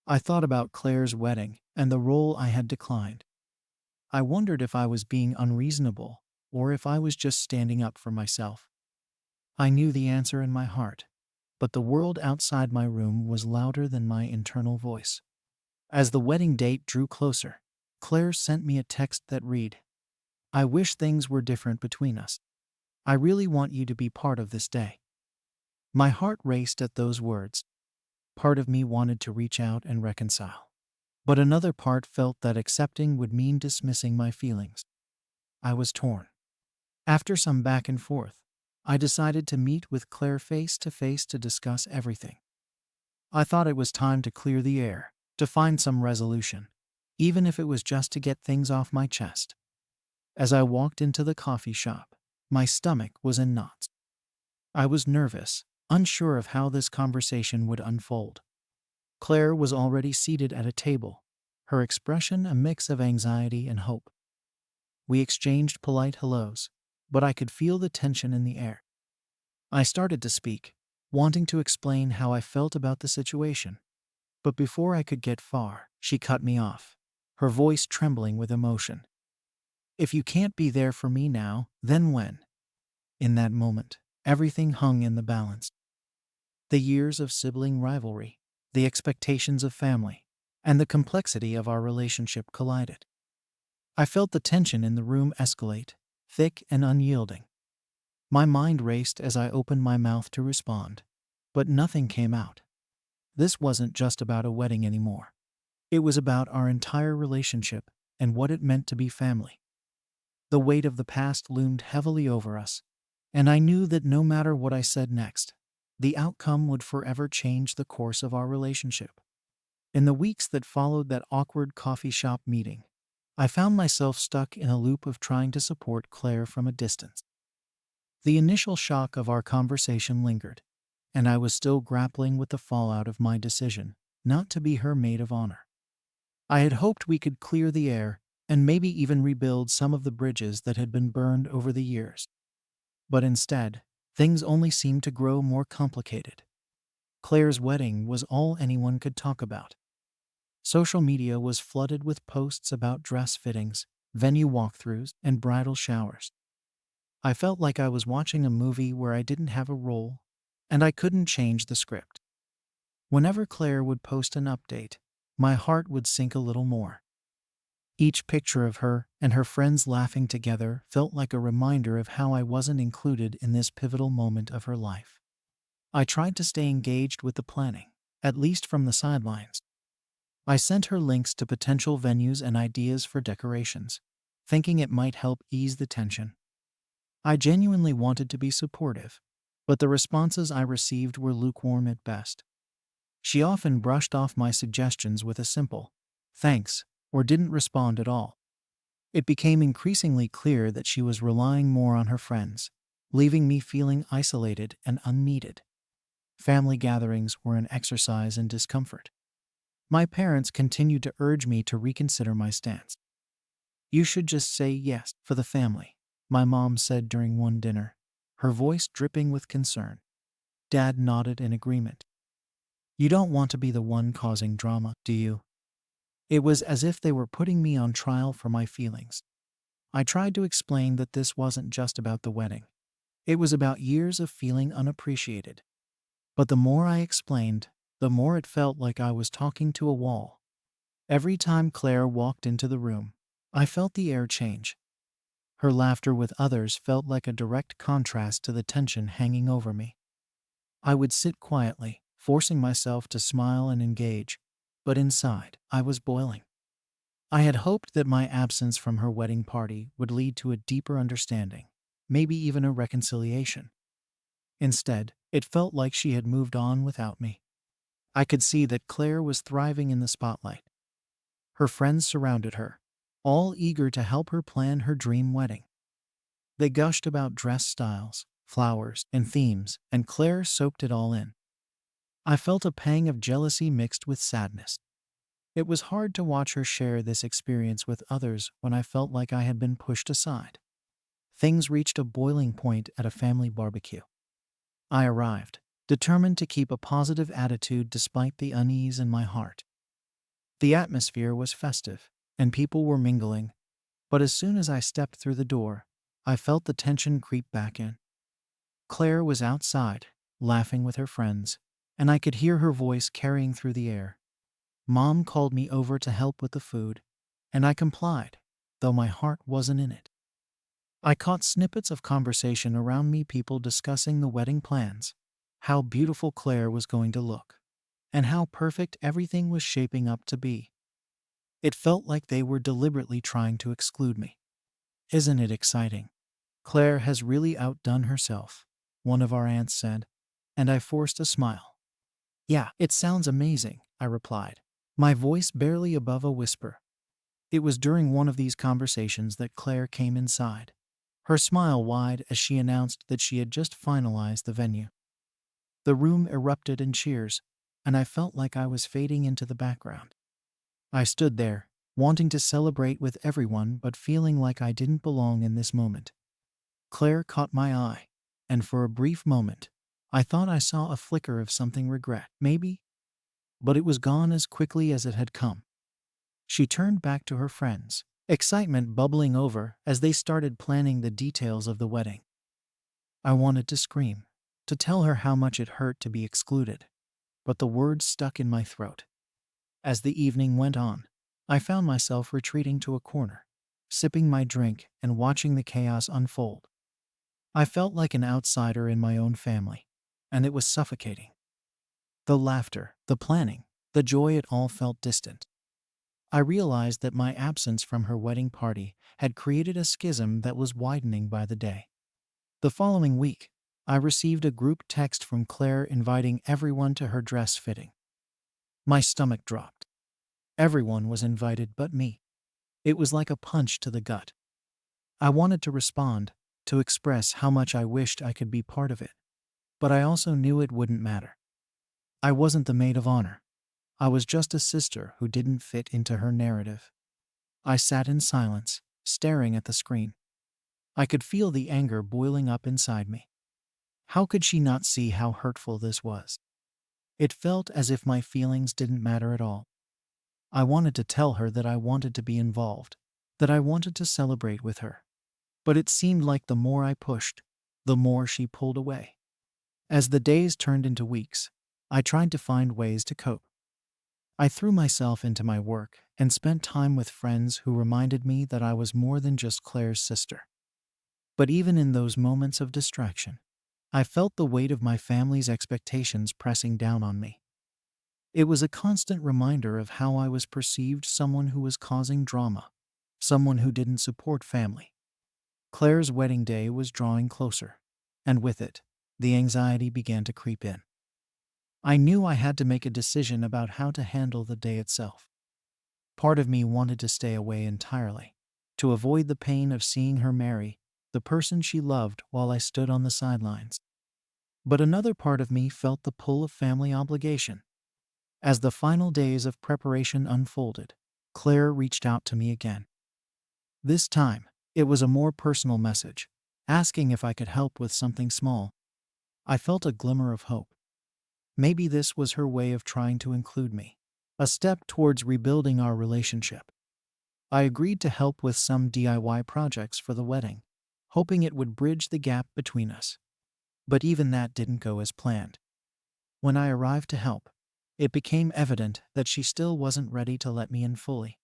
I thought about Claire's wedding and the role I had declined. I wondered if I was being unreasonable or if I was just standing up for myself. I knew the answer in my heart, but the world outside my room was louder than my internal voice. As the wedding date drew closer, Claire sent me a text that read, "I wish things were different between us. I really want you to be part of this day." My heart raced at those words. Part of me wanted to reach out and reconcile, but another part felt that accepting would mean dismissing my feelings. I was torn. After some back and forth, I decided to meet with Claire face to face to discuss everything. I thought it was time to clear the air, to find some resolution, even if it was just to get things off my chest. As I walked into the coffee shop, my stomach was in knots. I was nervous, unsure of how this conversation would unfold. Claire was already seated at a table, her expression a mix of anxiety and hope. We exchanged polite hellos, but I could feel the tension in the air. I started to speak, wanting to explain how I felt about the situation. But before I could get far, she cut me off, her voice trembling with emotion. "If you can't be there for me now, then when?" In that moment, everything hung in the balance. The years of sibling rivalry, the expectations of family, and the complexity of our relationship collided. I felt the tension in the room escalate, thick and unyielding. My mind raced as I opened my mouth to respond, but nothing came out. This wasn't just about a wedding anymore. It was about our entire relationship and what it meant to be family. The weight of the past loomed heavily over us, and I knew that no matter what I said next, the outcome would forever change the course of our relationship. In the weeks that followed that awkward coffee shop meeting, I found myself stuck in a loop of trying to support Claire from a distance. The initial shock of our conversation lingered, and I was still grappling with the fallout of my decision not to be her maid of honor. I had hoped we could clear the air and maybe even rebuild some of the bridges that had been burned over the years. But instead, things only seemed to grow more complicated. Claire's wedding was all anyone could talk about. Social media was flooded with posts about dress fittings, venue walkthroughs, and bridal showers. I felt like I was watching a movie where I didn't have a role, and I couldn't change the script. Whenever Claire would post an update, my heart would sink a little more. Each picture of her and her friends laughing together felt like a reminder of how I wasn't included in this pivotal moment of her life. I tried to stay engaged with the planning, at least from the sidelines. I sent her links to potential venues and ideas for decorations, thinking it might help ease the tension. I genuinely wanted to be supportive, but the responses I received were lukewarm at best. She often brushed off my suggestions with a simple, "thanks," or didn't respond at all. It became increasingly clear that she was relying more on her friends, leaving me feeling isolated and unneeded. Family gatherings were an exercise in discomfort. My parents continued to urge me to reconsider my stance. "You should just say yes for the family," my mom said during one dinner, her voice dripping with concern. Dad nodded in agreement. "You don't want to be the one causing drama, do you?" It was as if they were putting me on trial for my feelings. I tried to explain that this wasn't just about the wedding. It was about years of feeling unappreciated. But the more I explained, the more it felt like I was talking to a wall. Every time Claire walked into the room, I felt the air change. Her laughter with others felt like a direct contrast to the tension hanging over me. I would sit quietly, forcing myself to smile and engage, but inside, I was boiling. I had hoped that my absence from her wedding party would lead to a deeper understanding, maybe even a reconciliation. Instead, it felt like she had moved on without me. I could see that Claire was thriving in the spotlight. Her friends surrounded her, all eager to help her plan her dream wedding. They gushed about dress styles, flowers, and themes, and Claire soaked it all in. I felt a pang of jealousy mixed with sadness. It was hard to watch her share this experience with others when I felt like I had been pushed aside. Things reached a boiling point at a family barbecue. I arrived, determined to keep a positive attitude despite the unease in my heart. The atmosphere was festive, and people were mingling, but as soon as I stepped through the door, I felt the tension creep back in. Claire was outside, laughing with her friends, and I could hear her voice carrying through the air. Mom called me over to help with the food, and I complied, though my heart wasn't in it. I caught snippets of conversation around me, people discussing the wedding plans, how beautiful Claire was going to look, and how perfect everything was shaping up to be. It felt like they were deliberately trying to exclude me. Isn't it exciting? Claire has really outdone herself, one of our aunts said, and I forced a smile. Yeah, it sounds amazing, I replied, my voice barely above a whisper. It was during one of these conversations that Claire came inside, her smile wide as she announced that she had just finalized the venue. The room erupted in cheers, and I felt like I was fading into the background. I stood there, wanting to celebrate with everyone but feeling like I didn't belong in this moment. Claire caught my eye, and for a brief moment, I thought I saw a flicker of something regret, maybe? But it was gone as quickly as it had come. She turned back to her friends, excitement bubbling over as they started planning the details of the wedding. I wanted to scream, to tell her how much it hurt to be excluded, but the words stuck in my throat. As the evening went on, I found myself retreating to a corner, sipping my drink and watching the chaos unfold. I felt like an outsider in my own family, and it was suffocating. The laughter, the planning, the joy, it all felt distant. I realized that my absence from her wedding party had created a schism that was widening by the day. The following week, I received a group text from Claire inviting everyone to her dress fitting. My stomach dropped. Everyone was invited but me. It was like a punch to the gut. I wanted to respond, to express how much I wished I could be part of it, but I also knew it wouldn't matter. I wasn't the maid of honor. I was just a sister who didn't fit into her narrative. I sat in silence, staring at the screen. I could feel the anger boiling up inside me. How could she not see how hurtful this was? It felt as if my feelings didn't matter at all. I wanted to tell her that I wanted to be involved, that I wanted to celebrate with her. But it seemed like the more I pushed, the more she pulled away. As the days turned into weeks, I tried to find ways to cope. I threw myself into my work and spent time with friends who reminded me that I was more than just Claire's sister. But even in those moments of distraction, I felt the weight of my family's expectations pressing down on me. It was a constant reminder of how I was perceived, someone who was causing drama, someone who didn't support family. Claire's wedding day was drawing closer, and with it, the anxiety began to creep in. I knew I had to make a decision about how to handle the day itself. Part of me wanted to stay away entirely, to avoid the pain of seeing her marry the person she loved while I stood on the sidelines. But another part of me felt the pull of family obligation. As the final days of preparation unfolded, Claire reached out to me again. This time, it was a more personal message, asking if I could help with something small. I felt a glimmer of hope. Maybe this was her way of trying to include me, a step towards rebuilding our relationship. I agreed to help with some DIY projects for the wedding, hoping it would bridge the gap between us. But even that didn't go as planned. When I arrived to help, it became evident that she still wasn't ready to let me in fully.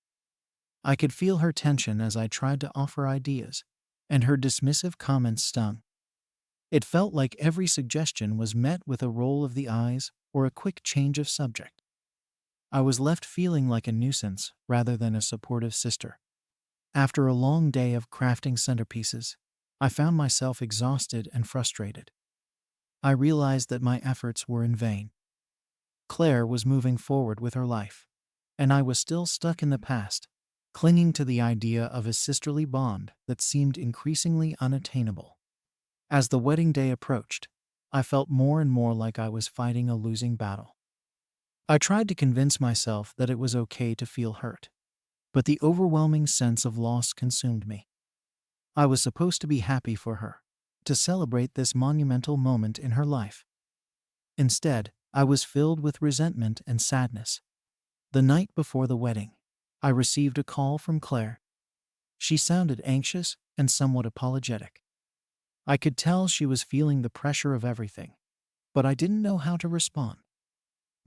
I could feel her tension as I tried to offer ideas, and her dismissive comments stung. It felt like every suggestion was met with a roll of the eyes or a quick change of subject. I was left feeling like a nuisance rather than a supportive sister. After a long day of crafting centerpieces, I found myself exhausted and frustrated. I realized that my efforts were in vain. Claire was moving forward with her life, and I was still stuck in the past, clinging to the idea of a sisterly bond that seemed increasingly unattainable. As the wedding day approached, I felt more and more like I was fighting a losing battle. I tried to convince myself that it was okay to feel hurt, but the overwhelming sense of loss consumed me. I was supposed to be happy for her, to celebrate this monumental moment in her life. Instead, I was filled with resentment and sadness. The night before the wedding, I received a call from Claire. She sounded anxious and somewhat apologetic. I could tell she was feeling the pressure of everything, but I didn't know how to respond.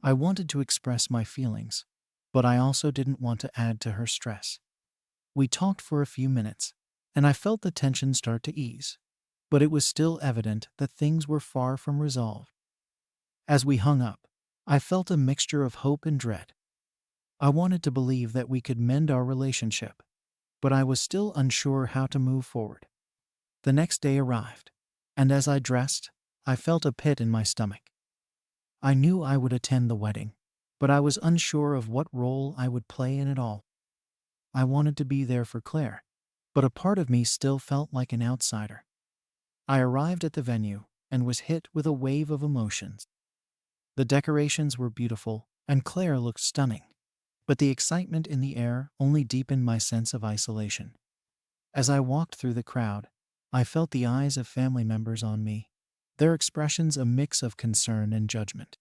I wanted to express my feelings, but I also didn't want to add to her stress. We talked for a few minutes, and I felt the tension start to ease, but it was still evident that things were far from resolved. As we hung up, I felt a mixture of hope and dread. I wanted to believe that we could mend our relationship, but I was still unsure how to move forward. The next day arrived, and as I dressed, I felt a pit in my stomach. I knew I would attend the wedding, but I was unsure of what role I would play in it all. I wanted to be there for Claire, but a part of me still felt like an outsider. I arrived at the venue and was hit with a wave of emotions. The decorations were beautiful, and Claire looked stunning, but the excitement in the air only deepened my sense of isolation. As I walked through the crowd, I felt the eyes of family members on me, their expressions a mix of concern and judgment.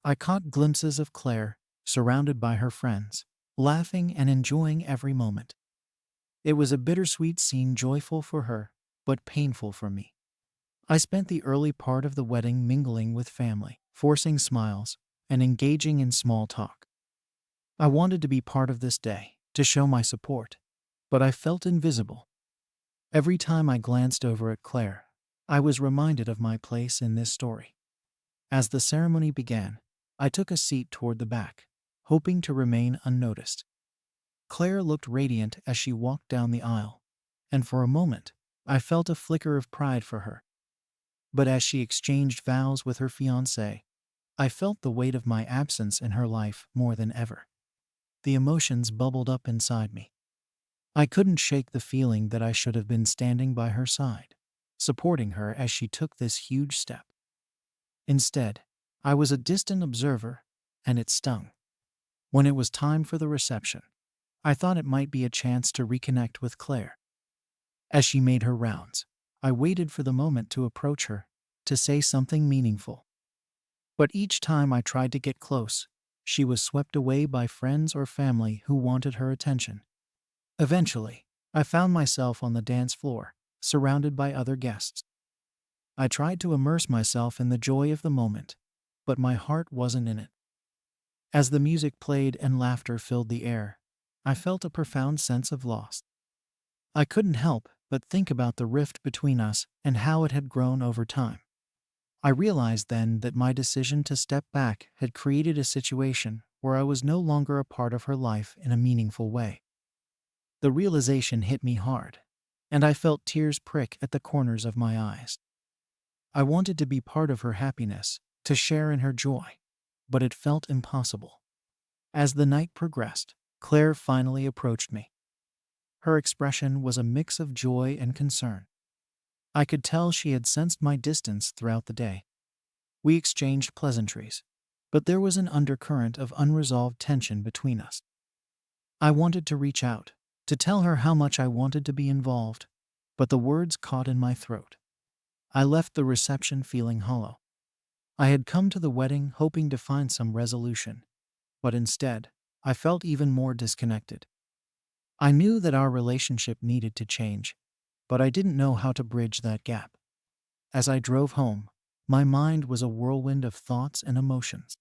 I caught glimpses of Claire, surrounded by her friends, laughing and enjoying every moment. It was a bittersweet scene, joyful for her, but painful for me. I spent the early part of the wedding mingling with family, forcing smiles, and engaging in small talk. I wanted to be part of this day, to show my support, but I felt invisible. Every time I glanced over at Claire, I was reminded of my place in this story. As the ceremony began, I took a seat toward the back, hoping to remain unnoticed. Claire looked radiant as she walked down the aisle, and for a moment, I felt a flicker of pride for her. But as she exchanged vows with her fiancé, I felt the weight of my absence in her life more than ever. The emotions bubbled up inside me. I couldn't shake the feeling that I should have been standing by her side, supporting her as she took this huge step. Instead, I was a distant observer, and it stung. When it was time for the reception, I thought it might be a chance to reconnect with Claire. As she made her rounds, I waited for the moment to approach her, to say something meaningful. But each time I tried to get close, she was swept away by friends or family who wanted her attention. Eventually, I found myself on the dance floor, surrounded by other guests. I tried to immerse myself in the joy of the moment, but my heart wasn't in it. As the music played and laughter filled the air, I felt a profound sense of loss. I couldn't help but think about the rift between us and how it had grown over time. I realized then that my decision to step back had created a situation where I was no longer a part of her life in a meaningful way. The realization hit me hard, and I felt tears prick at the corners of my eyes. I wanted to be part of her happiness, to share in her joy, but it felt impossible. As the night progressed, Claire finally approached me. Her expression was a mix of joy and concern. I could tell she had sensed my distance throughout the day. We exchanged pleasantries, but there was an undercurrent of unresolved tension between us. I wanted to reach out, to tell her how much I wanted to be involved, but the words caught in my throat. I left the reception feeling hollow. I had come to the wedding hoping to find some resolution, but instead, I felt even more disconnected. I knew that our relationship needed to change, but I didn't know how to bridge that gap. As I drove home, my mind was a whirlwind of thoughts and emotions.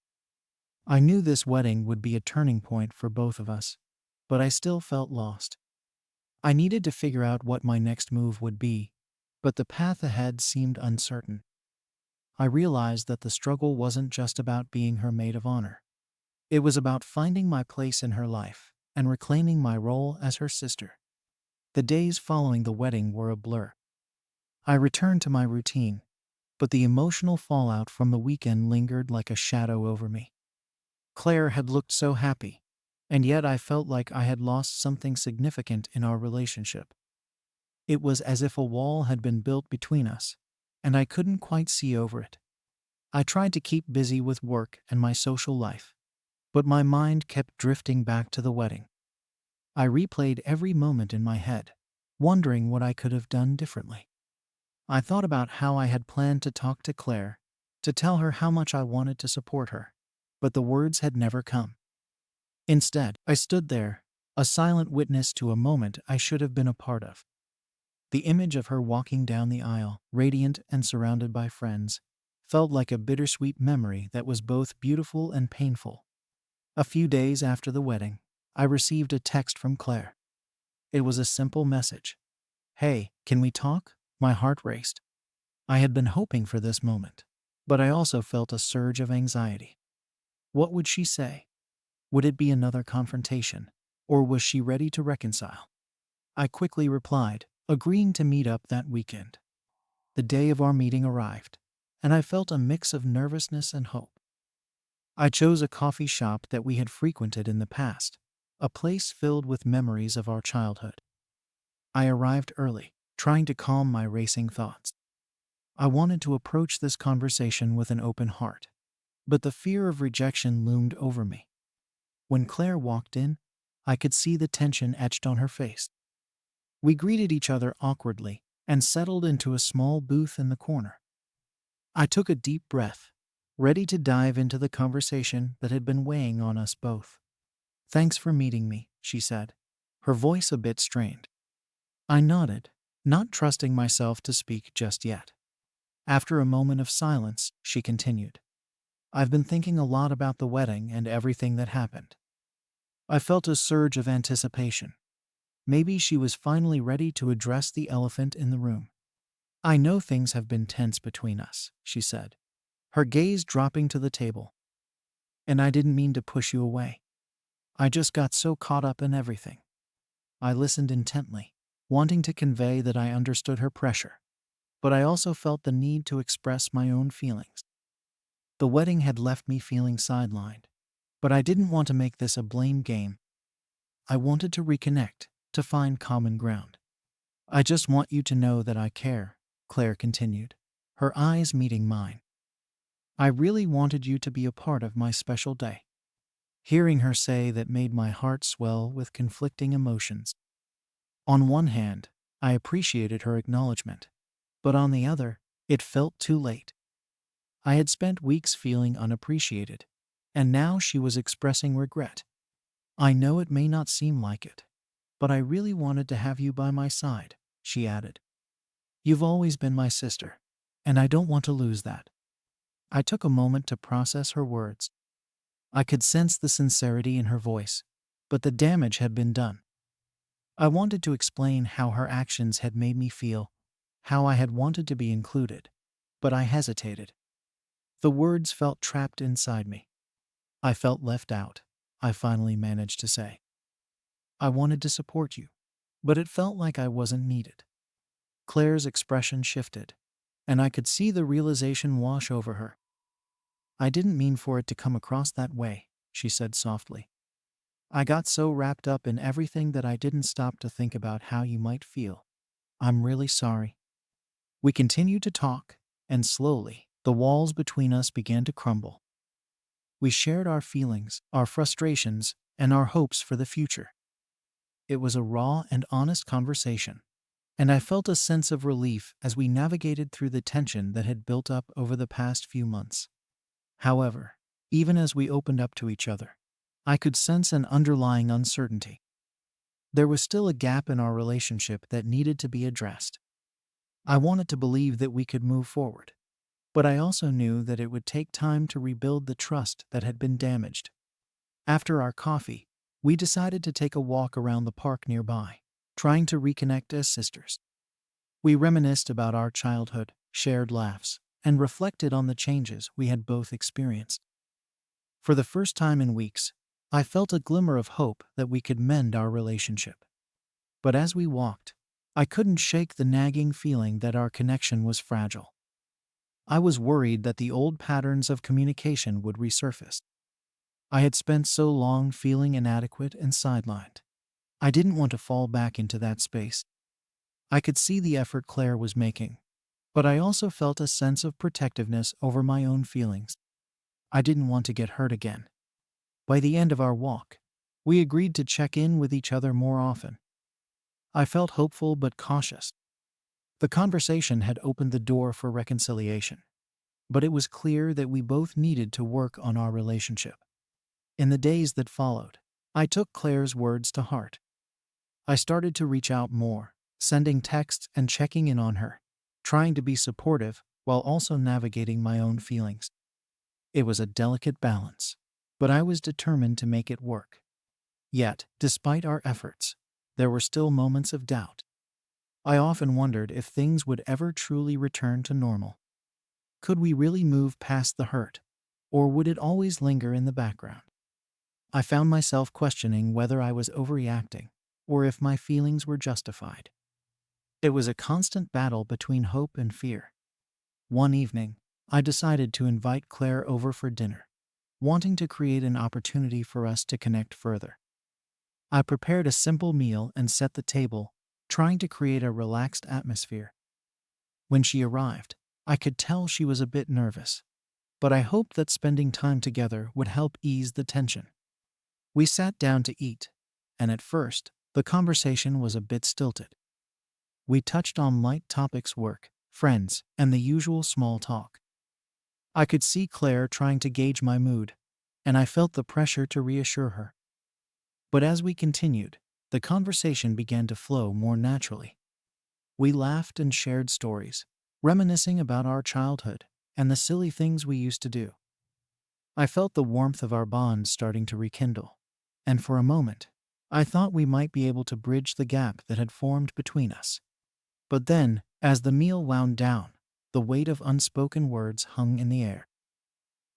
I knew this wedding would be a turning point for both of us, but I still felt lost. I needed to figure out what my next move would be, but the path ahead seemed uncertain. I realized that the struggle wasn't just about being her maid of honor. It was about finding my place in her life and reclaiming my role as her sister. The days following the wedding were a blur. I returned to my routine, but the emotional fallout from the weekend lingered like a shadow over me. Claire had looked so happy, and yet I felt like I had lost something significant in our relationship. It was as if a wall had been built between us, and I couldn't quite see over it. I tried to keep busy with work and my social life, but my mind kept drifting back to the wedding. I replayed every moment in my head, wondering what I could have done differently. I thought about how I had planned to talk to Claire, to tell her how much I wanted to support her, but the words had never come. Instead, I stood there, a silent witness to a moment I should have been a part of. The image of her walking down the aisle, radiant and surrounded by friends, felt like a bittersweet memory that was both beautiful and painful. A few days after the wedding, I received a text from Claire. It was a simple message. "Hey, can we talk?" My heart raced. I had been hoping for this moment, but I also felt a surge of anxiety. What would she say? Would it be another confrontation, or was she ready to reconcile? I quickly replied, agreeing to meet up that weekend. The day of our meeting arrived, and I felt a mix of nervousness and hope. I chose a coffee shop that we had frequented in the past, a place filled with memories of our childhood. I arrived early, trying to calm my racing thoughts. I wanted to approach this conversation with an open heart, but the fear of rejection loomed over me. When Claire walked in, I could see the tension etched on her face. We greeted each other awkwardly and settled into a small booth in the corner. I took a deep breath, ready to dive into the conversation that had been weighing on us both. "Thanks for meeting me," she said, her voice a bit strained. I nodded, not trusting myself to speak just yet. After a moment of silence, she continued, "I've been thinking a lot about the wedding and everything that happened." I felt a surge of anticipation. Maybe she was finally ready to address the elephant in the room. "I know things have been tense between us," she said, her gaze dropping to the table. "And I didn't mean to push you away. I just got so caught up in everything." I listened intently, wanting to convey that I understood her pressure, but I also felt the need to express my own feelings. The wedding had left me feeling sidelined, but I didn't want to make this a blame game. I wanted to reconnect, to find common ground. "I just want you to know that I care," Claire continued, her eyes meeting mine. "I really wanted you to be a part of my special day." Hearing her say that made my heart swell with conflicting emotions. On one hand, I appreciated her acknowledgement, but on the other, it felt too late. I had spent weeks feeling unappreciated, and now she was expressing regret. "I know it may not seem like it, but I really wanted to have you by my side," she added. "You've always been my sister, and I don't want to lose that." I took a moment to process her words. I could sense the sincerity in her voice, but the damage had been done. I wanted to explain how her actions had made me feel, how I had wanted to be included, but I hesitated. The words felt trapped inside me. I felt left out, I finally managed to say. "I wanted to support you, but it felt like I wasn't needed." Claire's expression shifted, and I could see the realization wash over her. "I didn't mean for it to come across that way," she said softly. "I got so wrapped up in everything that I didn't stop to think about how you might feel. I'm really sorry." We continued to talk, and slowly, the walls between us began to crumble. We shared our feelings, our frustrations, and our hopes for the future. It was a raw and honest conversation, and I felt a sense of relief as we navigated through the tension that had built up over the past few months. However, even as we opened up to each other, I could sense an underlying uncertainty. There was still a gap in our relationship that needed to be addressed. I wanted to believe that we could move forward, but I also knew that it would take time to rebuild the trust that had been damaged. After our coffee, we decided to take a walk around the park nearby, trying to reconnect as sisters. We reminisced about our childhood, shared laughs, and reflected on the changes we had both experienced. For the first time in weeks, I felt a glimmer of hope that we could mend our relationship. But as we walked, I couldn't shake the nagging feeling that our connection was fragile. I was worried that the old patterns of communication would resurface. I had spent so long feeling inadequate and sidelined. I didn't want to fall back into that space. I could see the effort Claire was making, but I also felt a sense of protectiveness over my own feelings. I didn't want to get hurt again. By the end of our walk, we agreed to check in with each other more often. I felt hopeful but cautious. The conversation had opened the door for reconciliation, but it was clear that we both needed to work on our relationship. In the days that followed, I took Claire's words to heart. I started to reach out more, sending texts and checking in on her, trying to be supportive while also navigating my own feelings. It was a delicate balance, but I was determined to make it work. Yet, despite our efforts, there were still moments of doubt. I often wondered if things would ever truly return to normal. Could we really move past the hurt, or would it always linger in the background? I found myself questioning whether I was overreacting, or if my feelings were justified. It was a constant battle between hope and fear. One evening, I decided to invite Claire over for dinner, wanting to create an opportunity for us to connect further. I prepared a simple meal and set the table, trying to create a relaxed atmosphere. When she arrived, I could tell she was a bit nervous, but I hoped that spending time together would help ease the tension. We sat down to eat, and at first, the conversation was a bit stilted. We touched on light topics: work, friends, and the usual small talk. I could see Claire trying to gauge my mood, and I felt the pressure to reassure her. But as we continued, the conversation began to flow more naturally. We laughed and shared stories, reminiscing about our childhood and the silly things we used to do. I felt the warmth of our bond starting to rekindle, and for a moment, I thought we might be able to bridge the gap that had formed between us. But then, as the meal wound down, the weight of unspoken words hung in the air.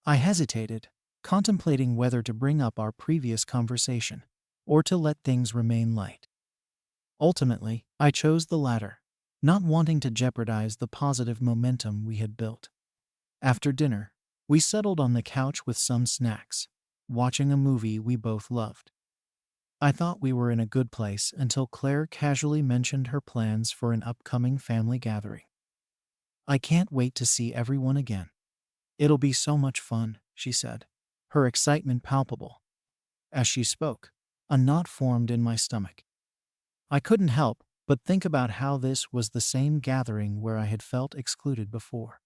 I hesitated, contemplating whether to bring up our previous conversation or to let things remain light. Ultimately, I chose the latter, not wanting to jeopardize the positive momentum we had built. After dinner, we settled on the couch with some snacks, watching a movie we both loved. I thought we were in a good place until Claire casually mentioned her plans for an upcoming family gathering. "I can't wait to see everyone again. It'll be so much fun," she said, her excitement palpable. As she spoke, a knot formed in my stomach. I couldn't help but think about how this was the same gathering where I had felt excluded before.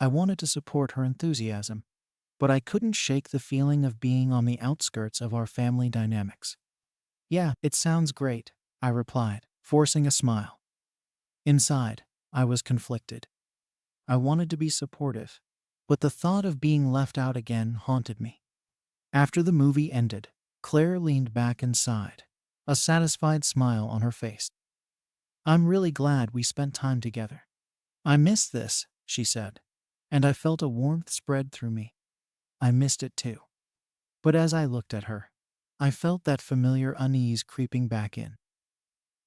I wanted to support her enthusiasm, but I couldn't shake the feeling of being on the outskirts of our family dynamics. "Yeah, it sounds great," I replied, forcing a smile. Inside, I was conflicted. I wanted to be supportive, but the thought of being left out again haunted me. After the movie ended, Claire leaned back and sighed, a satisfied smile on her face. "I'm really glad we spent time together. I miss this," she said, and I felt a warmth spread through me. I missed it too. But as I looked at her, I felt that familiar unease creeping back in.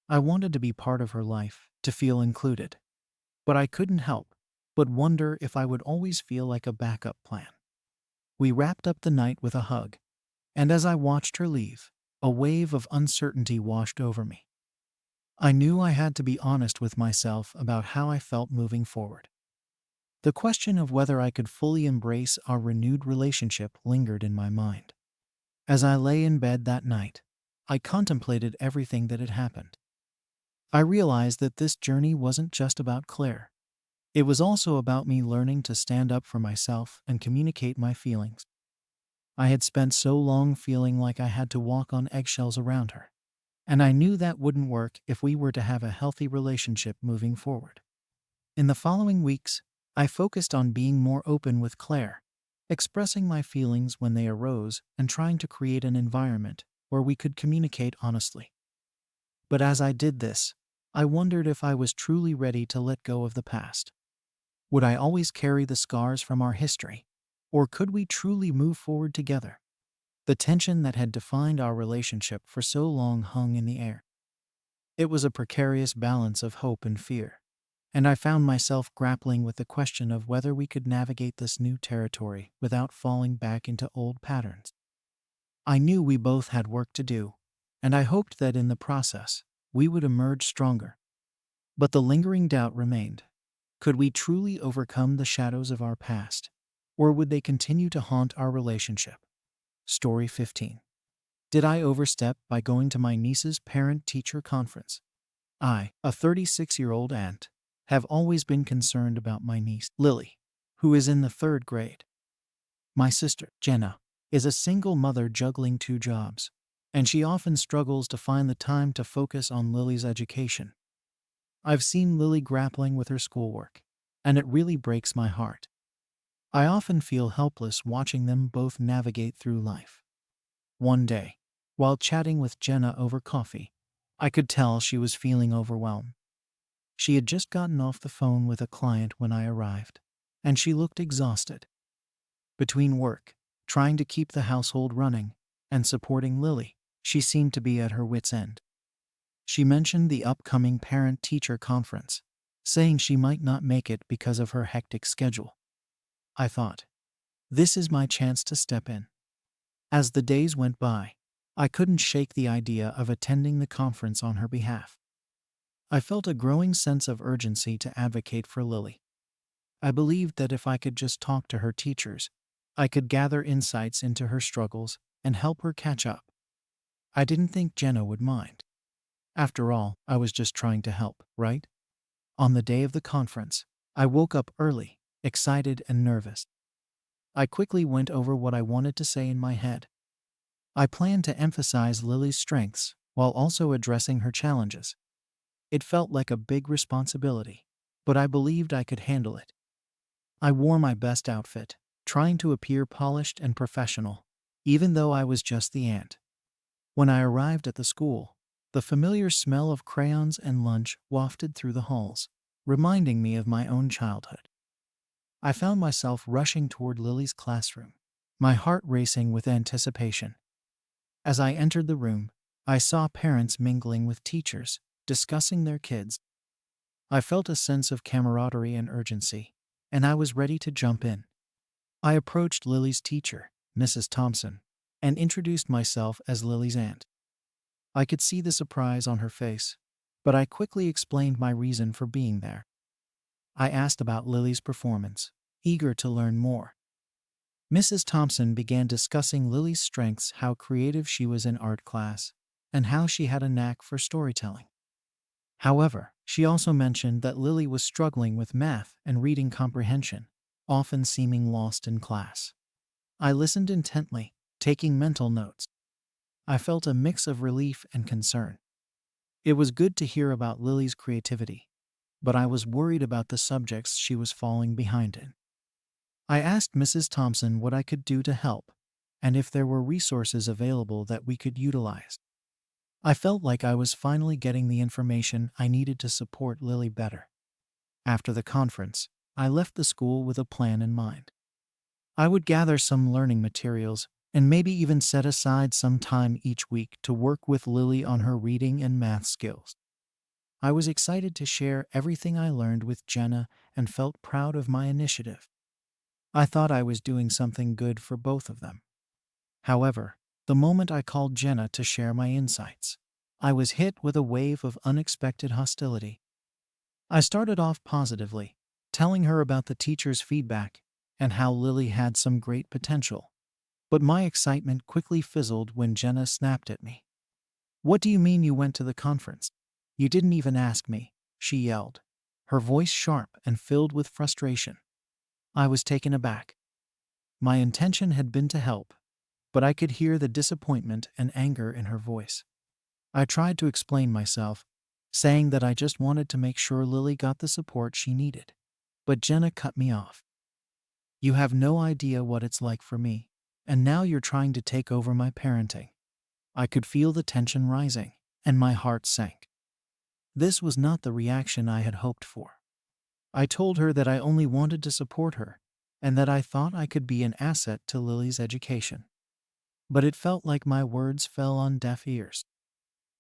I wanted to be part of her life, to feel included. But I couldn't help but wonder if I would always feel like a backup plan. We wrapped up the night with a hug, and as I watched her leave, a wave of uncertainty washed over me. I knew I had to be honest with myself about how I felt moving forward. The question of whether I could fully embrace our renewed relationship lingered in my mind. As I lay in bed that night, I contemplated everything that had happened. I realized that this journey wasn't just about Claire. It was also about me learning to stand up for myself and communicate my feelings. I had spent so long feeling like I had to walk on eggshells around her, and I knew that wouldn't work if we were to have a healthy relationship moving forward. In the following weeks, I focused on being more open with Claire, expressing my feelings when they arose and trying to create an environment where we could communicate honestly. But as I did this, I wondered if I was truly ready to let go of the past. Would I always carry the scars from our history, or could we truly move forward together? The tension that had defined our relationship for so long hung in the air. It was a precarious balance of hope and fear, and I found myself grappling with the question of whether we could navigate this new territory without falling back into old patterns. I knew we both had work to do, and I hoped that in the process, we would emerge stronger. But the lingering doubt remained. Could we truly overcome the shadows of our past, or would they continue to haunt our relationship? Story 15. Did I overstep by going to my niece's parent-teacher conference? I, a 36-year-old aunt, have always been concerned about my niece, Lily, who is in the third grade. My sister, Jenna, is a single mother juggling two jobs, and she often struggles to find the time to focus on Lily's education. I've seen Lily grappling with her schoolwork, and it really breaks my heart. I often feel helpless watching them both navigate through life. One day, while chatting with Jenna over coffee, I could tell she was feeling overwhelmed. She had just gotten off the phone with a client when I arrived, and she looked exhausted. Between work, trying to keep the household running, and supporting Lily, she seemed to be at her wit's end. She mentioned the upcoming parent-teacher conference, saying she might not make it because of her hectic schedule. I thought, this is my chance to step in. As the days went by, I couldn't shake the idea of attending the conference on her behalf. I felt a growing sense of urgency to advocate for Lily. I believed that if I could just talk to her teachers, I could gather insights into her struggles and help her catch up. I didn't think Jenna would mind. After all, I was just trying to help, right? On the day of the conference, I woke up early, excited and nervous. I quickly went over what I wanted to say in my head. I planned to emphasize Lily's strengths while also addressing her challenges. It felt like a big responsibility, but I believed I could handle it. I wore my best outfit, trying to appear polished and professional, even though I was just the aunt. When I arrived at the school, the familiar smell of crayons and lunch wafted through the halls, reminding me of my own childhood. I found myself rushing toward Lily's classroom, my heart racing with anticipation. As I entered the room, I saw parents mingling with teachers, discussing their kids. I felt a sense of camaraderie and urgency, and I was ready to jump in. I approached Lily's teacher, Mrs. Thompson, and introduced myself as Lily's aunt. I could see the surprise on her face, but I quickly explained my reason for being there. I asked about Lily's performance, eager to learn more. Mrs. Thompson began discussing Lily's strengths, how creative she was in art class, and how she had a knack for storytelling. However, she also mentioned that Lily was struggling with math and reading comprehension, often seeming lost in class. I listened intently, taking mental notes. I felt a mix of relief and concern. It was good to hear about Lily's creativity, but I was worried about the subjects she was falling behind in. I asked Mrs. Thompson what I could do to help, and if there were resources available that we could utilize. I felt like I was finally getting the information I needed to support Lily better. After the conference, I left the school with a plan in mind. I would gather some learning materials and maybe even set aside some time each week to work with Lily on her reading and math skills. I was excited to share everything I learned with Jenna and felt proud of my initiative. I thought I was doing something good for both of them. However, the moment I called Jenna to share my insights, I was hit with a wave of unexpected hostility. I started off positively, telling her about the teacher's feedback and how Lily had some great potential. But my excitement quickly fizzled when Jenna snapped at me. "What do you mean you went to the conference? You didn't even ask me," she yelled, her voice sharp and filled with frustration. I was taken aback. My intention had been to help, but I could hear the disappointment and anger in her voice. I tried to explain myself, saying that I just wanted to make sure Lily got the support she needed. But Jenna cut me off. "You have no idea what it's like for me, and now you're trying to take over my parenting." I could feel the tension rising, and my heart sank. This was not the reaction I had hoped for. I told her that I only wanted to support her, and that I thought I could be an asset to Lily's education. But it felt like my words fell on deaf ears.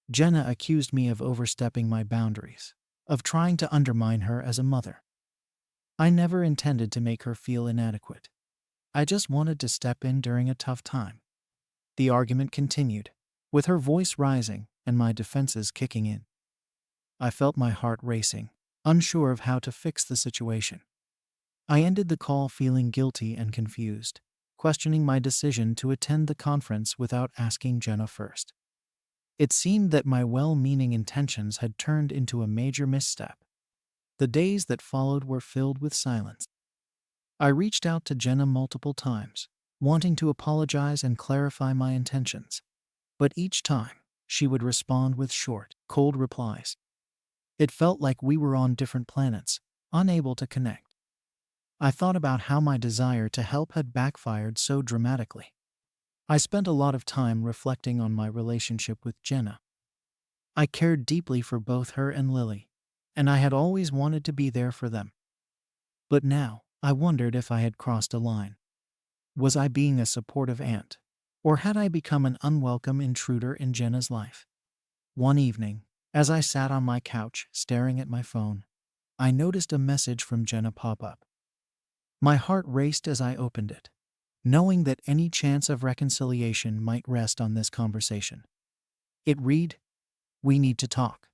Jenna accused me of overstepping my boundaries, of trying to undermine her as a mother. I never intended to make her feel inadequate. I just wanted to step in during a tough time. The argument continued, with her voice rising and my defenses kicking in. I felt my heart racing, unsure of how to fix the situation. I ended the call feeling guilty and confused, questioning my decision to attend the conference without asking Jenna first. It seemed that my well-meaning intentions had turned into a major misstep. The days that followed were filled with silence. I reached out to Jenna multiple times, wanting to apologize and clarify my intentions. But each time, she would respond with short, cold replies. It felt like we were on different planets, unable to connect. I thought about how my desire to help had backfired so dramatically. I spent a lot of time reflecting on my relationship with Jenna. I cared deeply for both her and Lily, and I had always wanted to be there for them. But now, I wondered if I had crossed a line. Was I being a supportive aunt? Or had I become an unwelcome intruder in Jenna's life? One evening, as I sat on my couch staring at my phone, I noticed a message from Jenna pop up. My heart raced as I opened it, knowing that any chance of reconciliation might rest on this conversation. It read, "We need to talk."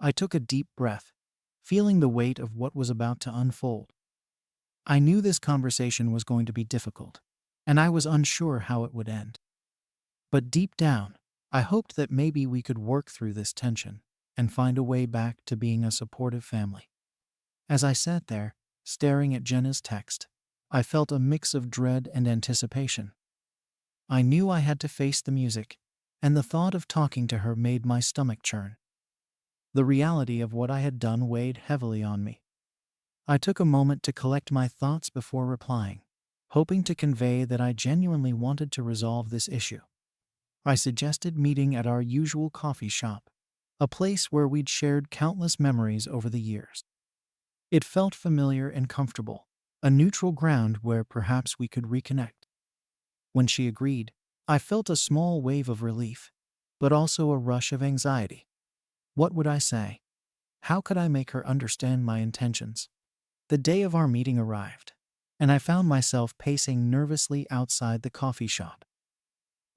I took a deep breath, feeling the weight of what was about to unfold. I knew this conversation was going to be difficult, and I was unsure how it would end. But deep down, I hoped that maybe we could work through this tension and find a way back to being a supportive family. As I sat there, staring at Jenna's text, I felt a mix of dread and anticipation. I knew I had to face the music, and the thought of talking to her made my stomach churn. The reality of what I had done weighed heavily on me. I took a moment to collect my thoughts before replying, hoping to convey that I genuinely wanted to resolve this issue. I suggested meeting at our usual coffee shop, a place where we'd shared countless memories over the years. It felt familiar and comfortable, a neutral ground where perhaps we could reconnect. When she agreed, I felt a small wave of relief, but also a rush of anxiety. What would I say? How could I make her understand my intentions? The day of our meeting arrived, and I found myself pacing nervously outside the coffee shop.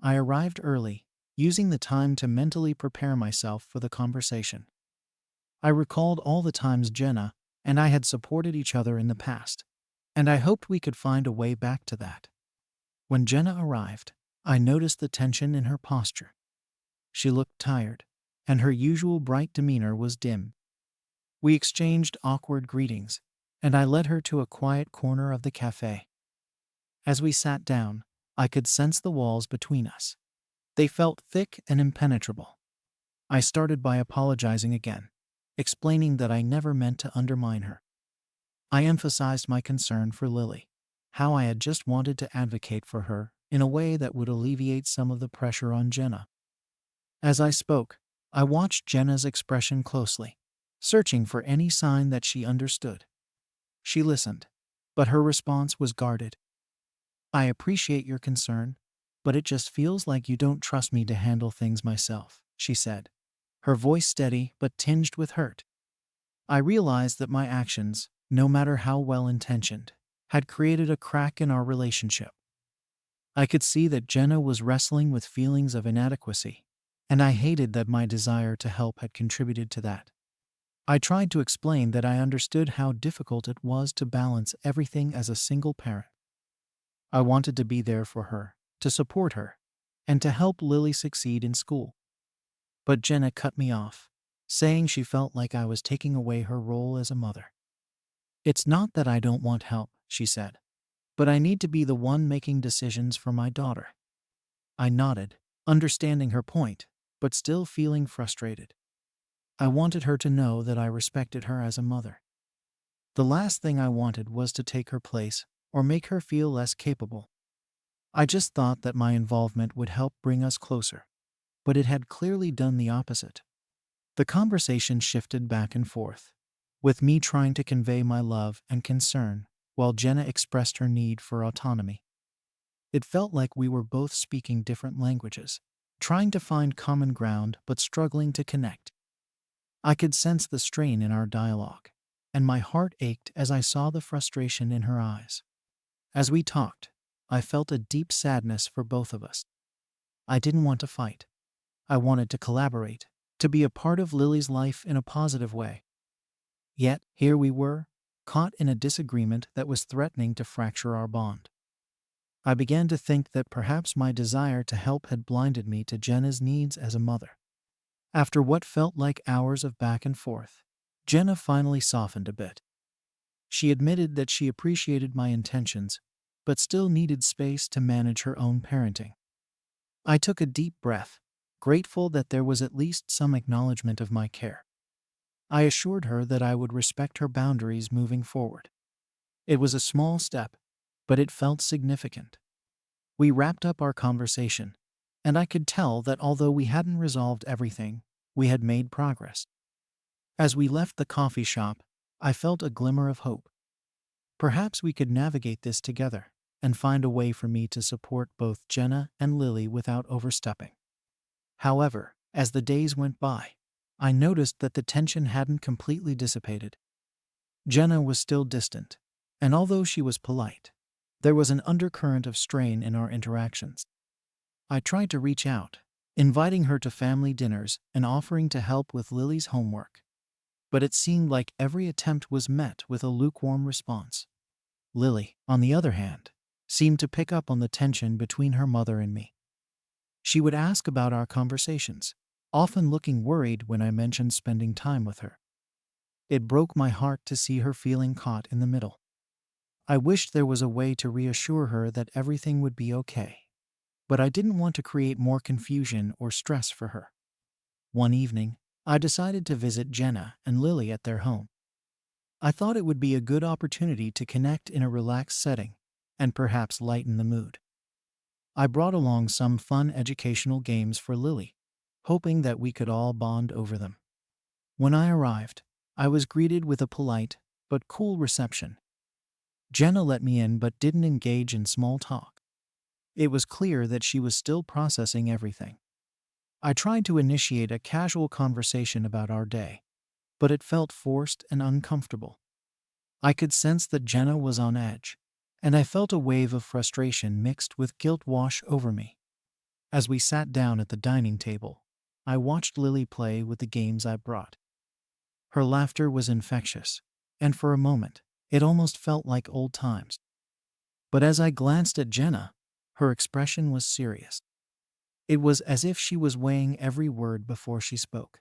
I arrived early, using the time to mentally prepare myself for the conversation. I recalled all the times Jenna and I had supported each other in the past, and I hoped we could find a way back to that. When Jenna arrived, I noticed the tension in her posture. She looked tired, and her usual bright demeanor was dim. We exchanged awkward greetings, and I led her to a quiet corner of the cafe. As we sat down, I could sense the walls between us. They felt thick and impenetrable. I started by apologizing again, explaining that I never meant to undermine her. I emphasized my concern for Lily, how I had just wanted to advocate for her in a way that would alleviate some of the pressure on Jenna. As I spoke, I watched Jenna's expression closely, searching for any sign that she understood. She listened, but her response was guarded. "I appreciate your concern, but it just feels like you don't trust me to handle things myself," she said, her voice steady but tinged with hurt. I realized that my actions, no matter how well-intentioned, had created a crack in our relationship. I could see that Jenna was wrestling with feelings of inadequacy, and I hated that my desire to help had contributed to that. I tried to explain that I understood how difficult it was to balance everything as a single parent. I wanted to be there for her, to support her, and to help Lily succeed in school. But Jenna cut me off, saying she felt like I was taking away her role as a mother. "It's not that I don't want help," she said, "but I need to be the one making decisions for my daughter." I nodded, understanding her point, but still feeling frustrated. I wanted her to know that I respected her as a mother. The last thing I wanted was to take her place or make her feel less capable. I just thought that my involvement would help bring us closer, but it had clearly done the opposite. The conversation shifted back and forth, with me trying to convey my love and concern, while Jenna expressed her need for autonomy. It felt like we were both speaking different languages, trying to find common ground but struggling to connect. I could sense the strain in our dialogue, and my heart ached as I saw the frustration in her eyes. As we talked, I felt a deep sadness for both of us. I didn't want to fight. I wanted to collaborate, to be a part of Lily's life in a positive way. Yet, here we were, caught in a disagreement that was threatening to fracture our bond. I began to think that perhaps my desire to help had blinded me to Jenna's needs as a mother. After what felt like hours of back and forth, Jenna finally softened a bit. She admitted that she appreciated my intentions, but still needed space to manage her own parenting. I took a deep breath, grateful that there was at least some acknowledgement of my care. I assured her that I would respect her boundaries moving forward. It was a small step, but it felt significant. We wrapped up our conversation, and I could tell that although we hadn't resolved everything, we had made progress. As we left the coffee shop, I felt a glimmer of hope. Perhaps we could navigate this together and find a way for me to support both Jenna and Lily without overstepping. However, as the days went by, I noticed that the tension hadn't completely dissipated. Jenna was still distant, and although she was polite, there was an undercurrent of strain in our interactions. I tried to reach out, inviting her to family dinners and offering to help with Lily's homework, but it seemed like every attempt was met with a lukewarm response. Lily, on the other hand, seemed to pick up on the tension between her mother and me. She would ask about our conversations, often looking worried when I mentioned spending time with her. It broke my heart to see her feeling caught in the middle. I wished there was a way to reassure her that everything would be okay, but I didn't want to create more confusion or stress for her. One evening, I decided to visit Jenna and Lily at their home. I thought it would be a good opportunity to connect in a relaxed setting and perhaps lighten the mood. I brought along some fun educational games for Lily, hoping that we could all bond over them. When I arrived, I was greeted with a polite but cool reception. Jenna let me in but didn't engage in small talk. It was clear that she was still processing everything. I tried to initiate a casual conversation about our day, but it felt forced and uncomfortable. I could sense that Jenna was on edge, and I felt a wave of frustration mixed with guilt wash over me. As we sat down at the dining table, I watched Lily play with the games I brought. Her laughter was infectious, and for a moment, it almost felt like old times. But as I glanced at Jenna, her expression was serious. It was as if she was weighing every word before she spoke.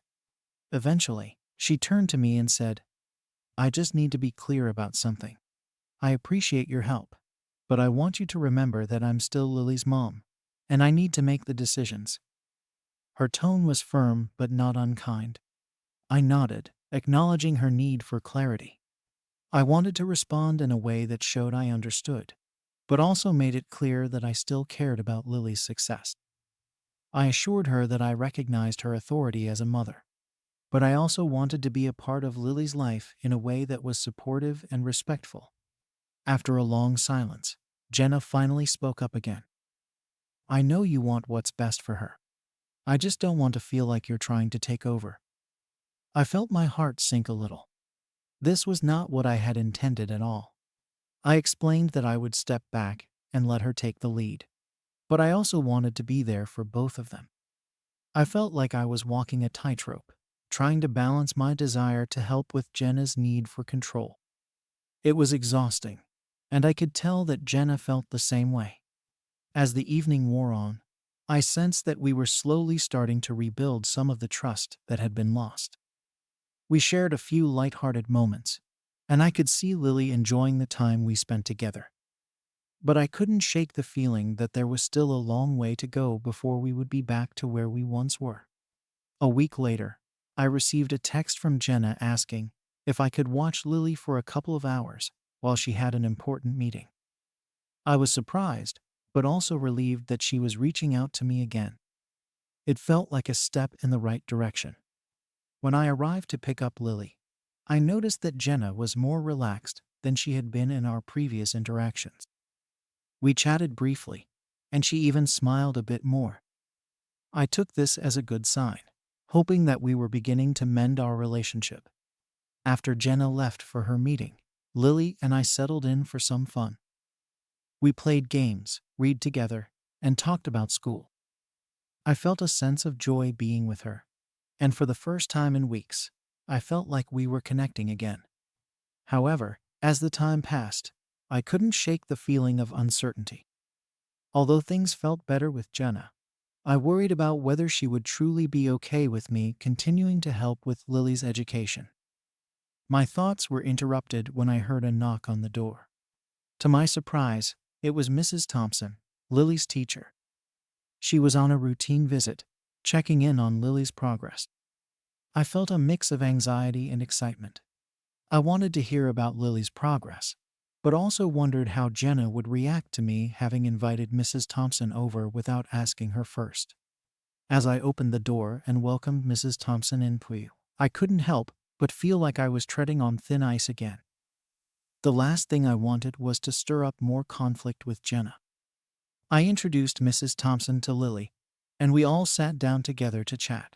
Eventually, she turned to me and said, "I just need to be clear about something. I appreciate your help, but I want you to remember that I'm still Lily's mom, and I need to make the decisions." Her tone was firm but not unkind. I nodded, acknowledging her need for clarity. I wanted to respond in a way that showed I understood, but also made it clear that I still cared about Lily's success. I assured her that I recognized her authority as a mother, but I also wanted to be a part of Lily's life in a way that was supportive and respectful. After a long silence, Jenna finally spoke up again. "I know you want what's best for her. I just don't want to feel like you're trying to take over." I felt my heart sink a little. This was not what I had intended at all. I explained that I would step back and let her take the lead, but I also wanted to be there for both of them. I felt like I was walking a tightrope, trying to balance my desire to help with Jenna's need for control. It was exhausting, and I could tell that Jenna felt the same way. As the evening wore on, I sensed that we were slowly starting to rebuild some of the trust that had been lost. We shared a few lighthearted moments, and I could see Lily enjoying the time we spent together. But I couldn't shake the feeling that there was still a long way to go before we would be back to where we once were. A week later, I received a text from Jenna asking if I could watch Lily for a couple of hours while she had an important meeting. I was surprised, but also relieved that she was reaching out to me again. It felt like a step in the right direction. When I arrived to pick up Lily, I noticed that Jenna was more relaxed than she had been in our previous interactions. We chatted briefly, and she even smiled a bit more. I took this as a good sign, hoping that we were beginning to mend our relationship. After Jenna left for her meeting, Lily and I settled in for some fun. We played games, read together, and talked about school. I felt a sense of joy being with her, and for the first time in weeks, I felt like we were connecting again. However, as the time passed, I couldn't shake the feeling of uncertainty. Although things felt better with Jenna, I worried about whether she would truly be okay with me continuing to help with Lily's education. My thoughts were interrupted when I heard a knock on the door. To my surprise, it was Mrs. Thompson, Lily's teacher. She was on a routine visit, checking in on Lily's progress. I felt a mix of anxiety and excitement. I wanted to hear about Lily's progress, but also wondered how Jenna would react to me having invited Mrs. Thompson over without asking her first. As I opened the door and welcomed Mrs. Thompson in, I couldn't help but feel like I was treading on thin ice again. The last thing I wanted was to stir up more conflict with Jenna. I introduced Mrs. Thompson to Lily, and we all sat down together to chat.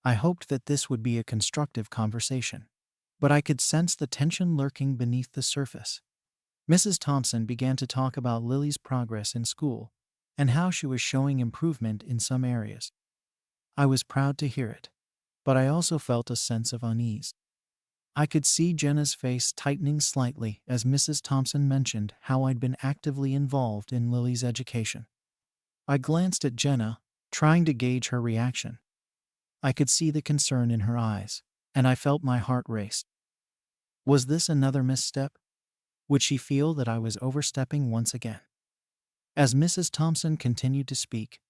I hoped that this would be a constructive conversation, but I could sense the tension lurking beneath the surface. Mrs. Thompson began to talk about Lily's progress in school and how she was showing improvement in some areas. I was proud to hear it, but I also felt a sense of unease. I could see Jenna's face tightening slightly as Mrs. Thompson mentioned how I'd been actively involved in Lily's education. I glanced at Jenna, trying to gauge her reaction. I could see the concern in her eyes, and I felt my heart race. Was this another misstep? Would she feel that I was overstepping once again? As Mrs. Thompson continued to speak,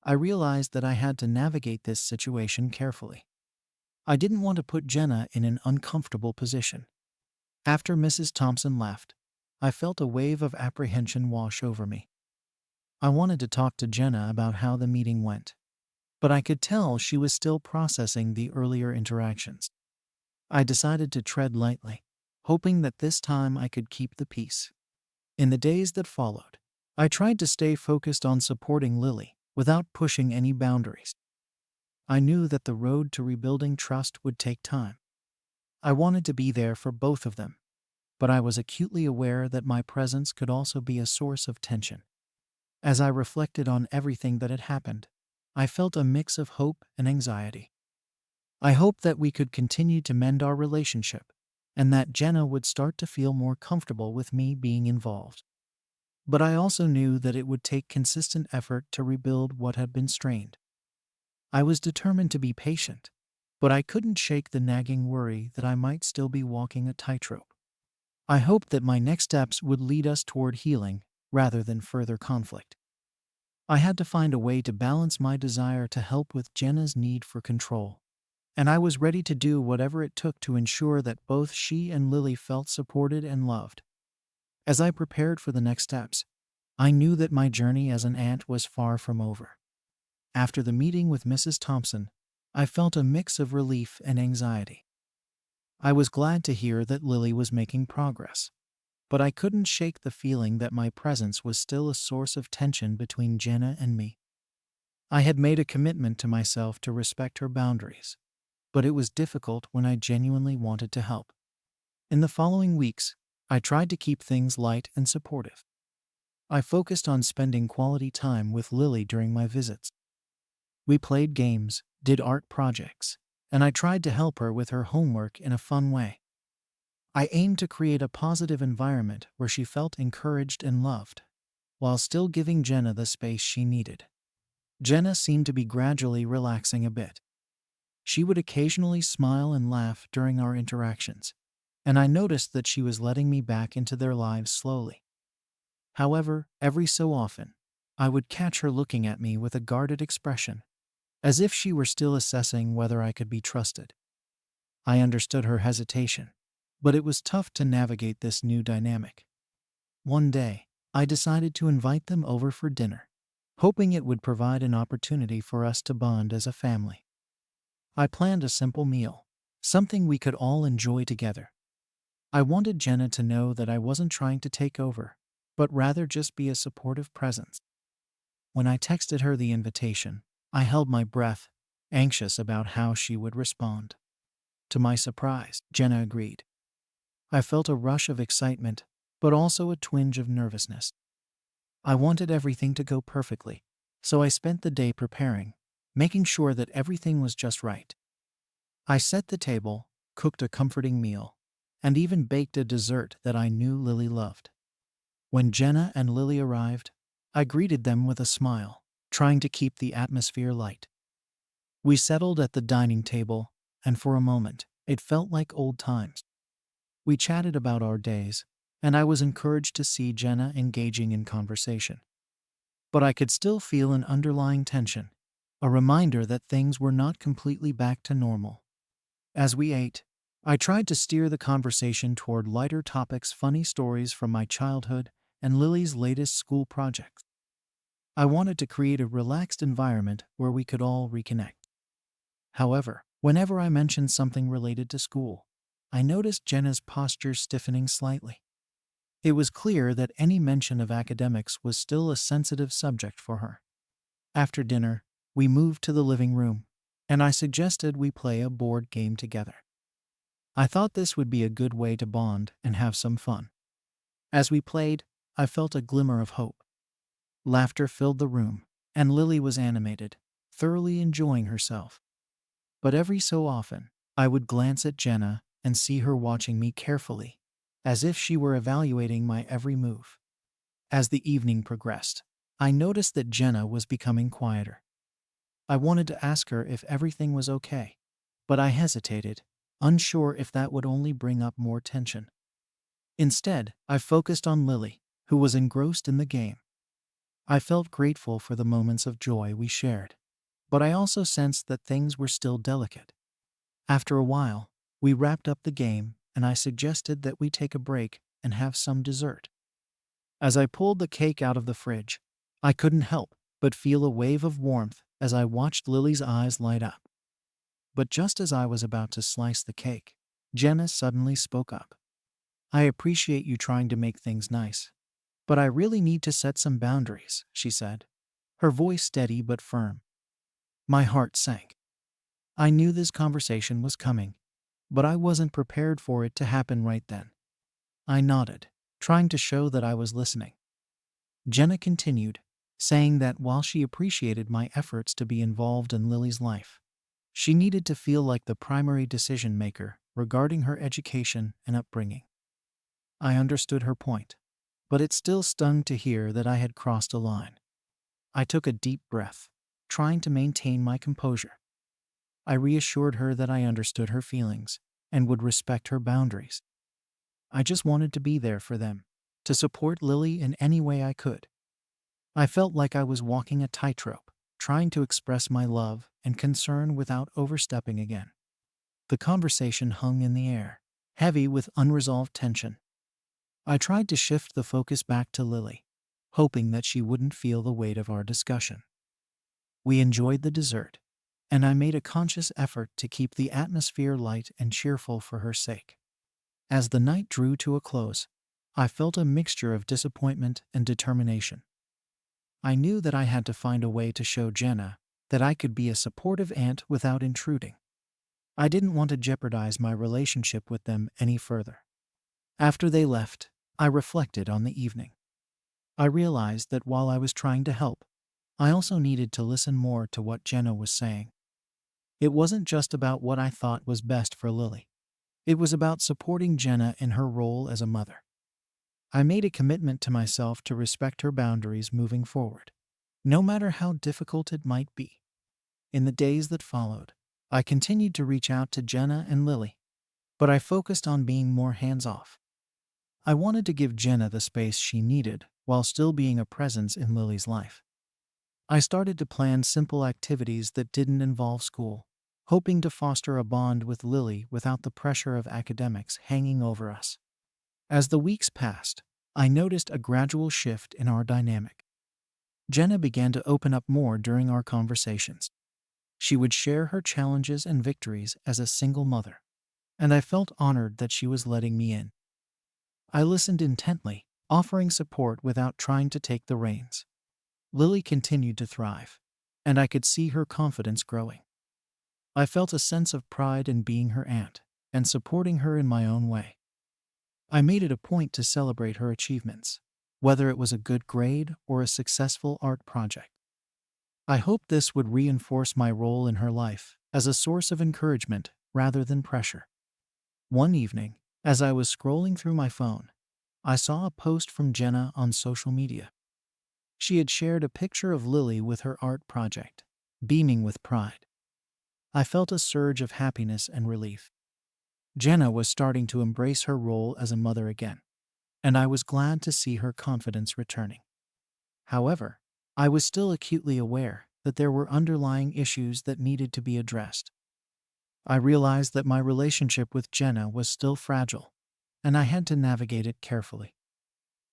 I realized that I had to navigate this situation carefully. I didn't want to put Jenna in an uncomfortable position. After Mrs. Thompson left, I felt a wave of apprehension wash over me. I wanted to talk to Jenna about how the meeting went, but I could tell she was still processing the earlier interactions. I decided to tread lightly, hoping that this time I could keep the peace. In the days that followed, I tried to stay focused on supporting Lily without pushing any boundaries. I knew that the road to rebuilding trust would take time. I wanted to be there for both of them, but I was acutely aware that my presence could also be a source of tension. As I reflected on everything that had happened, I felt a mix of hope and anxiety. I hoped that we could continue to mend our relationship and that Jenna would start to feel more comfortable with me being involved. But I also knew that it would take consistent effort to rebuild what had been strained. I was determined to be patient, but I couldn't shake the nagging worry that I might still be walking a tightrope. I hoped that my next steps would lead us toward healing rather than further conflict. I had to find a way to balance my desire to help with Jenna's need for control, and I was ready to do whatever it took to ensure that both she and Lily felt supported and loved. As I prepared for the next steps, I knew that my journey as an aunt was far from over. After the meeting with Mrs. Thompson, I felt a mix of relief and anxiety. I was glad to hear that Lily was making progress, but I couldn't shake the feeling that my presence was still a source of tension between Jenna and me. I had made a commitment to myself to respect her boundaries, but it was difficult when I genuinely wanted to help. In the following weeks, I tried to keep things light and supportive. I focused on spending quality time with Lily during my visits. We played games, did art projects, and I tried to help her with her homework in a fun way. I aimed to create a positive environment where she felt encouraged and loved, while still giving Jenna the space she needed. Jenna seemed to be gradually relaxing a bit. She would occasionally smile and laugh during our interactions, and I noticed that she was letting me back into their lives slowly. However, every so often, I would catch her looking at me with a guarded expression, as if she were still assessing whether I could be trusted. I understood her hesitation, but it was tough to navigate this new dynamic. One day, I decided to invite them over for dinner, hoping it would provide an opportunity for us to bond as a family. I planned a simple meal, something we could all enjoy together. I wanted Jenna to know that I wasn't trying to take over, but rather just be a supportive presence. When I texted her the invitation, I held my breath, anxious about how she would respond. To my surprise, Jenna agreed. I felt a rush of excitement, but also a twinge of nervousness. I wanted everything to go perfectly, so I spent the day preparing, making sure that everything was just right. I set the table, cooked a comforting meal, and even baked a dessert that I knew Lily loved. When Jenna and Lily arrived, I greeted them with a smile, trying to keep the atmosphere light. We settled at the dining table, and for a moment, it felt like old times. We chatted about our days, and I was encouraged to see Jenna engaging in conversation. But I could still feel an underlying tension, a reminder that things were not completely back to normal. As we ate, I tried to steer the conversation toward lighter topics, funny stories from my childhood, and Lily's latest school projects. I wanted to create a relaxed environment where we could all reconnect. However, whenever I mentioned something related to school, I noticed Jenna's posture stiffening slightly. It was clear that any mention of academics was still a sensitive subject for her. After dinner, we moved to the living room, and I suggested we play a board game together. I thought this would be a good way to bond and have some fun. As we played, I felt a glimmer of hope. Laughter filled the room, and Lily was animated, thoroughly enjoying herself. But every so often, I would glance at Jenna and see her watching me carefully, as if she were evaluating my every move. As the evening progressed, I noticed that Jenna was becoming quieter. I wanted to ask her if everything was okay, but I hesitated, unsure if that would only bring up more tension. Instead, I focused on Lily, who was engrossed in the game. I felt grateful for the moments of joy we shared, but I also sensed that things were still delicate. After a while, we wrapped up the game, and I suggested that we take a break and have some dessert. As I pulled the cake out of the fridge, I couldn't help but feel a wave of warmth as I watched Lily's eyes light up. But just as I was about to slice the cake, Jenna suddenly spoke up. "I appreciate you trying to make things nice, but I really need to set some boundaries," she said, her voice steady but firm. My heart sank. I knew this conversation was coming, but I wasn't prepared for it to happen right then. I nodded, trying to show that I was listening. Jenna continued, saying that while she appreciated my efforts to be involved in Lily's life, she needed to feel like the primary decision maker regarding her education and upbringing. I understood her point, but it still stung to hear that I had crossed a line. I took a deep breath, trying to maintain my composure. I reassured her that I understood her feelings and would respect her boundaries. I just wanted to be there for them, to support Lily in any way I could. I felt like I was walking a tightrope, trying to express my love and concern without overstepping again. The conversation hung in the air, heavy with unresolved tension. I tried to shift the focus back to Lily, hoping that she wouldn't feel the weight of our discussion. We enjoyed the dessert, and I made a conscious effort to keep the atmosphere light and cheerful for her sake. As the night drew to a close, I felt a mixture of disappointment and determination. I knew that I had to find a way to show Jenna that I could be a supportive aunt without intruding. I didn't want to jeopardize my relationship with them any further. After they left, I reflected on the evening. I realized that while I was trying to help, I also needed to listen more to what Jenna was saying. It wasn't just about what I thought was best for Lily. It was about supporting Jenna in her role as a mother. I made a commitment to myself to respect her boundaries moving forward, no matter how difficult it might be. In the days that followed, I continued to reach out to Jenna and Lily, but I focused on being more hands-off. I wanted to give Jenna the space she needed while still being a presence in Lily's life. I started to plan simple activities that didn't involve school, hoping to foster a bond with Lily without the pressure of academics hanging over us. As the weeks passed, I noticed a gradual shift in our dynamic. Jenna began to open up more during our conversations. She would share her challenges and victories as a single mother, and I felt honored that she was letting me in. I listened intently, offering support without trying to take the reins. Lily continued to thrive, and I could see her confidence growing. I felt a sense of pride in being her aunt and supporting her in my own way. I made it a point to celebrate her achievements, whether it was a good grade or a successful art project. I hoped this would reinforce my role in her life as a source of encouragement rather than pressure. One evening, as I was scrolling through my phone, I saw a post from Jenna on social media. She had shared a picture of Lily with her art project, beaming with pride. I felt a surge of happiness and relief. Jenna was starting to embrace her role as a mother again, and I was glad to see her confidence returning. However, I was still acutely aware that there were underlying issues that needed to be addressed. I realized that my relationship with Jenna was still fragile, and I had to navigate it carefully.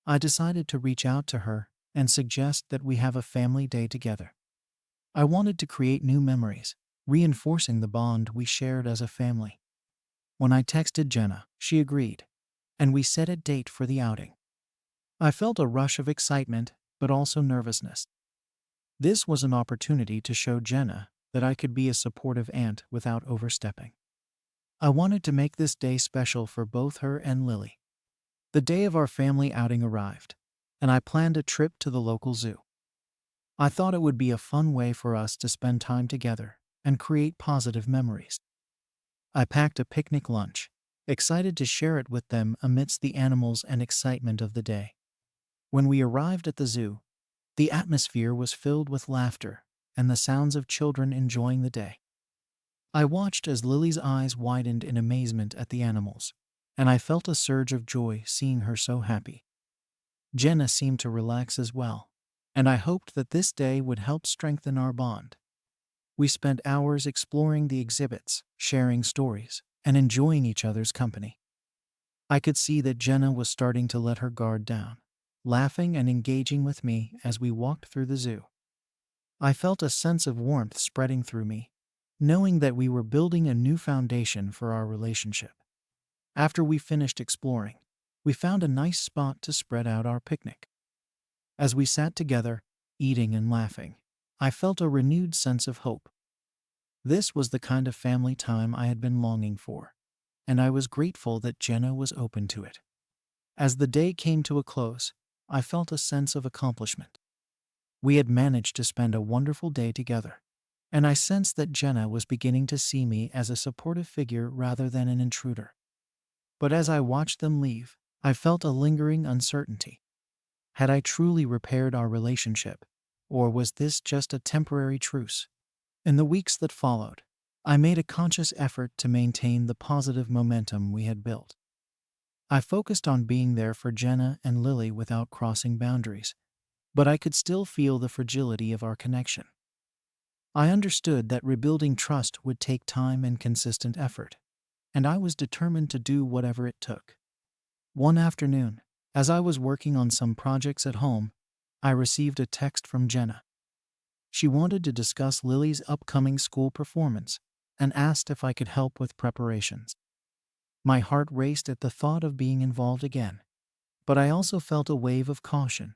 I decided to reach out to her and suggest that we have a family day together. I wanted to create new memories, reinforcing the bond we shared as a family. When I texted Jenna, she agreed, and we set a date for the outing. I felt a rush of excitement, but also nervousness. This was an opportunity to show Jenna that I could be a supportive aunt without overstepping. I wanted to make this day special for both her and Lily. The day of our family outing arrived, and I planned a trip to the local zoo. I thought it would be a fun way for us to spend time together and create positive memories. I packed a picnic lunch, excited to share it with them amidst the animals and excitement of the day. When we arrived at the zoo, the atmosphere was filled with laughter and the sounds of children enjoying the day. I watched as Lily's eyes widened in amazement at the animals, and I felt a surge of joy seeing her so happy. Jenna seemed to relax as well, and I hoped that this day would help strengthen our bond. We spent hours exploring the exhibits, sharing stories, and enjoying each other's company. I could see that Jenna was starting to let her guard down, laughing and engaging with me as we walked through the zoo. I felt a sense of warmth spreading through me, knowing that we were building a new foundation for our relationship. After we finished exploring, we found a nice spot to spread out our picnic. As we sat together, eating and laughing, I felt a renewed sense of hope. This was the kind of family time I had been longing for, and I was grateful that Jenna was open to it. As the day came to a close, I felt a sense of accomplishment. We had managed to spend a wonderful day together, and I sensed that Jenna was beginning to see me as a supportive figure rather than an intruder. But as I watched them leave, I felt a lingering uncertainty. Had I truly repaired our relationship, or was this just a temporary truce? In the weeks that followed, I made a conscious effort to maintain the positive momentum we had built. I focused on being there for Jenna and Lily without crossing boundaries, but I could still feel the fragility of our connection. I understood that rebuilding trust would take time and consistent effort, and I was determined to do whatever it took. One afternoon, as I was working on some projects at home, I received a text from Jenna. She wanted to discuss Lily's upcoming school performance and asked if I could help with preparations. My heart raced at the thought of being involved again, but I also felt a wave of caution.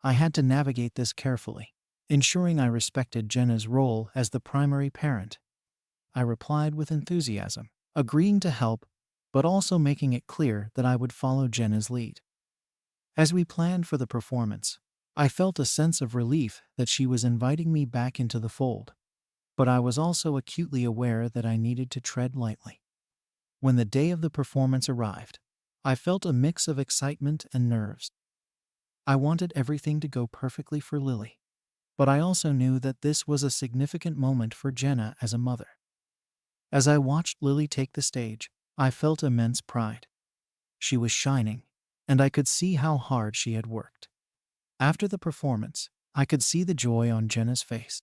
I had to navigate this carefully, ensuring I respected Jenna's role as the primary parent. I replied with enthusiasm, agreeing to help, but also making it clear that I would follow Jenna's lead. As we planned for the performance, I felt a sense of relief that she was inviting me back into the fold, but I was also acutely aware that I needed to tread lightly. When the day of the performance arrived, I felt a mix of excitement and nerves. I wanted everything to go perfectly for Lily, but I also knew that this was a significant moment for Jenna as a mother. As I watched Lily take the stage, I felt immense pride. She was shining, and I could see how hard she had worked. After the performance, I could see the joy on Jenna's face.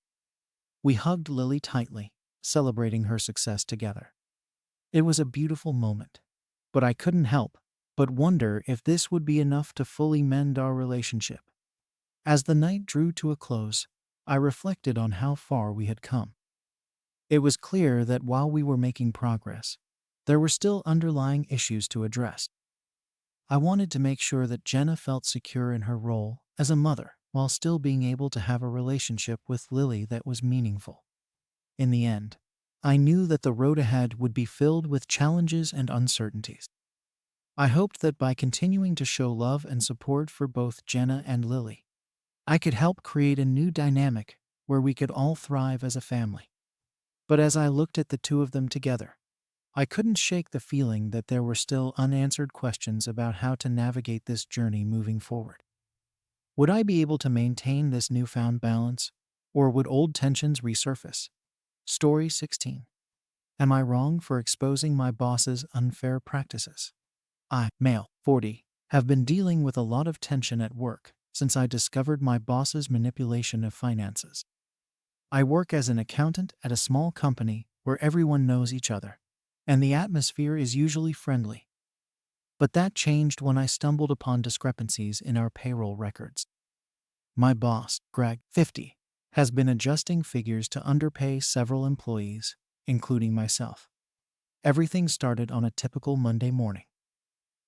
We hugged Lily tightly, celebrating her success together. It was a beautiful moment, but I couldn't help but wonder if this would be enough to fully mend our relationship. As the night drew to a close, I reflected on how far we had come. It was clear that while we were making progress, there were still underlying issues to address. I wanted to make sure that Jenna felt secure in her role as a mother while still being able to have a relationship with Lily that was meaningful. In the end, I knew that the road ahead would be filled with challenges and uncertainties. I hoped that by continuing to show love and support for both Jenna and Lily, I could help create a new dynamic where we could all thrive as a family. But as I looked at the two of them together, I couldn't shake the feeling that there were still unanswered questions about how to navigate this journey moving forward. Would I be able to maintain this newfound balance, or would old tensions resurface? Story 16. Am I wrong for exposing my boss's unfair practices? I, male, 40, have been dealing with a lot of tension at work since I discovered my boss's manipulation of finances. I work as an accountant at a small company where everyone knows each other, and the atmosphere is usually friendly. But that changed when I stumbled upon discrepancies in our payroll records. My boss, Greg, 50, has been adjusting figures to underpay several employees, including myself. Everything started on a typical Monday morning.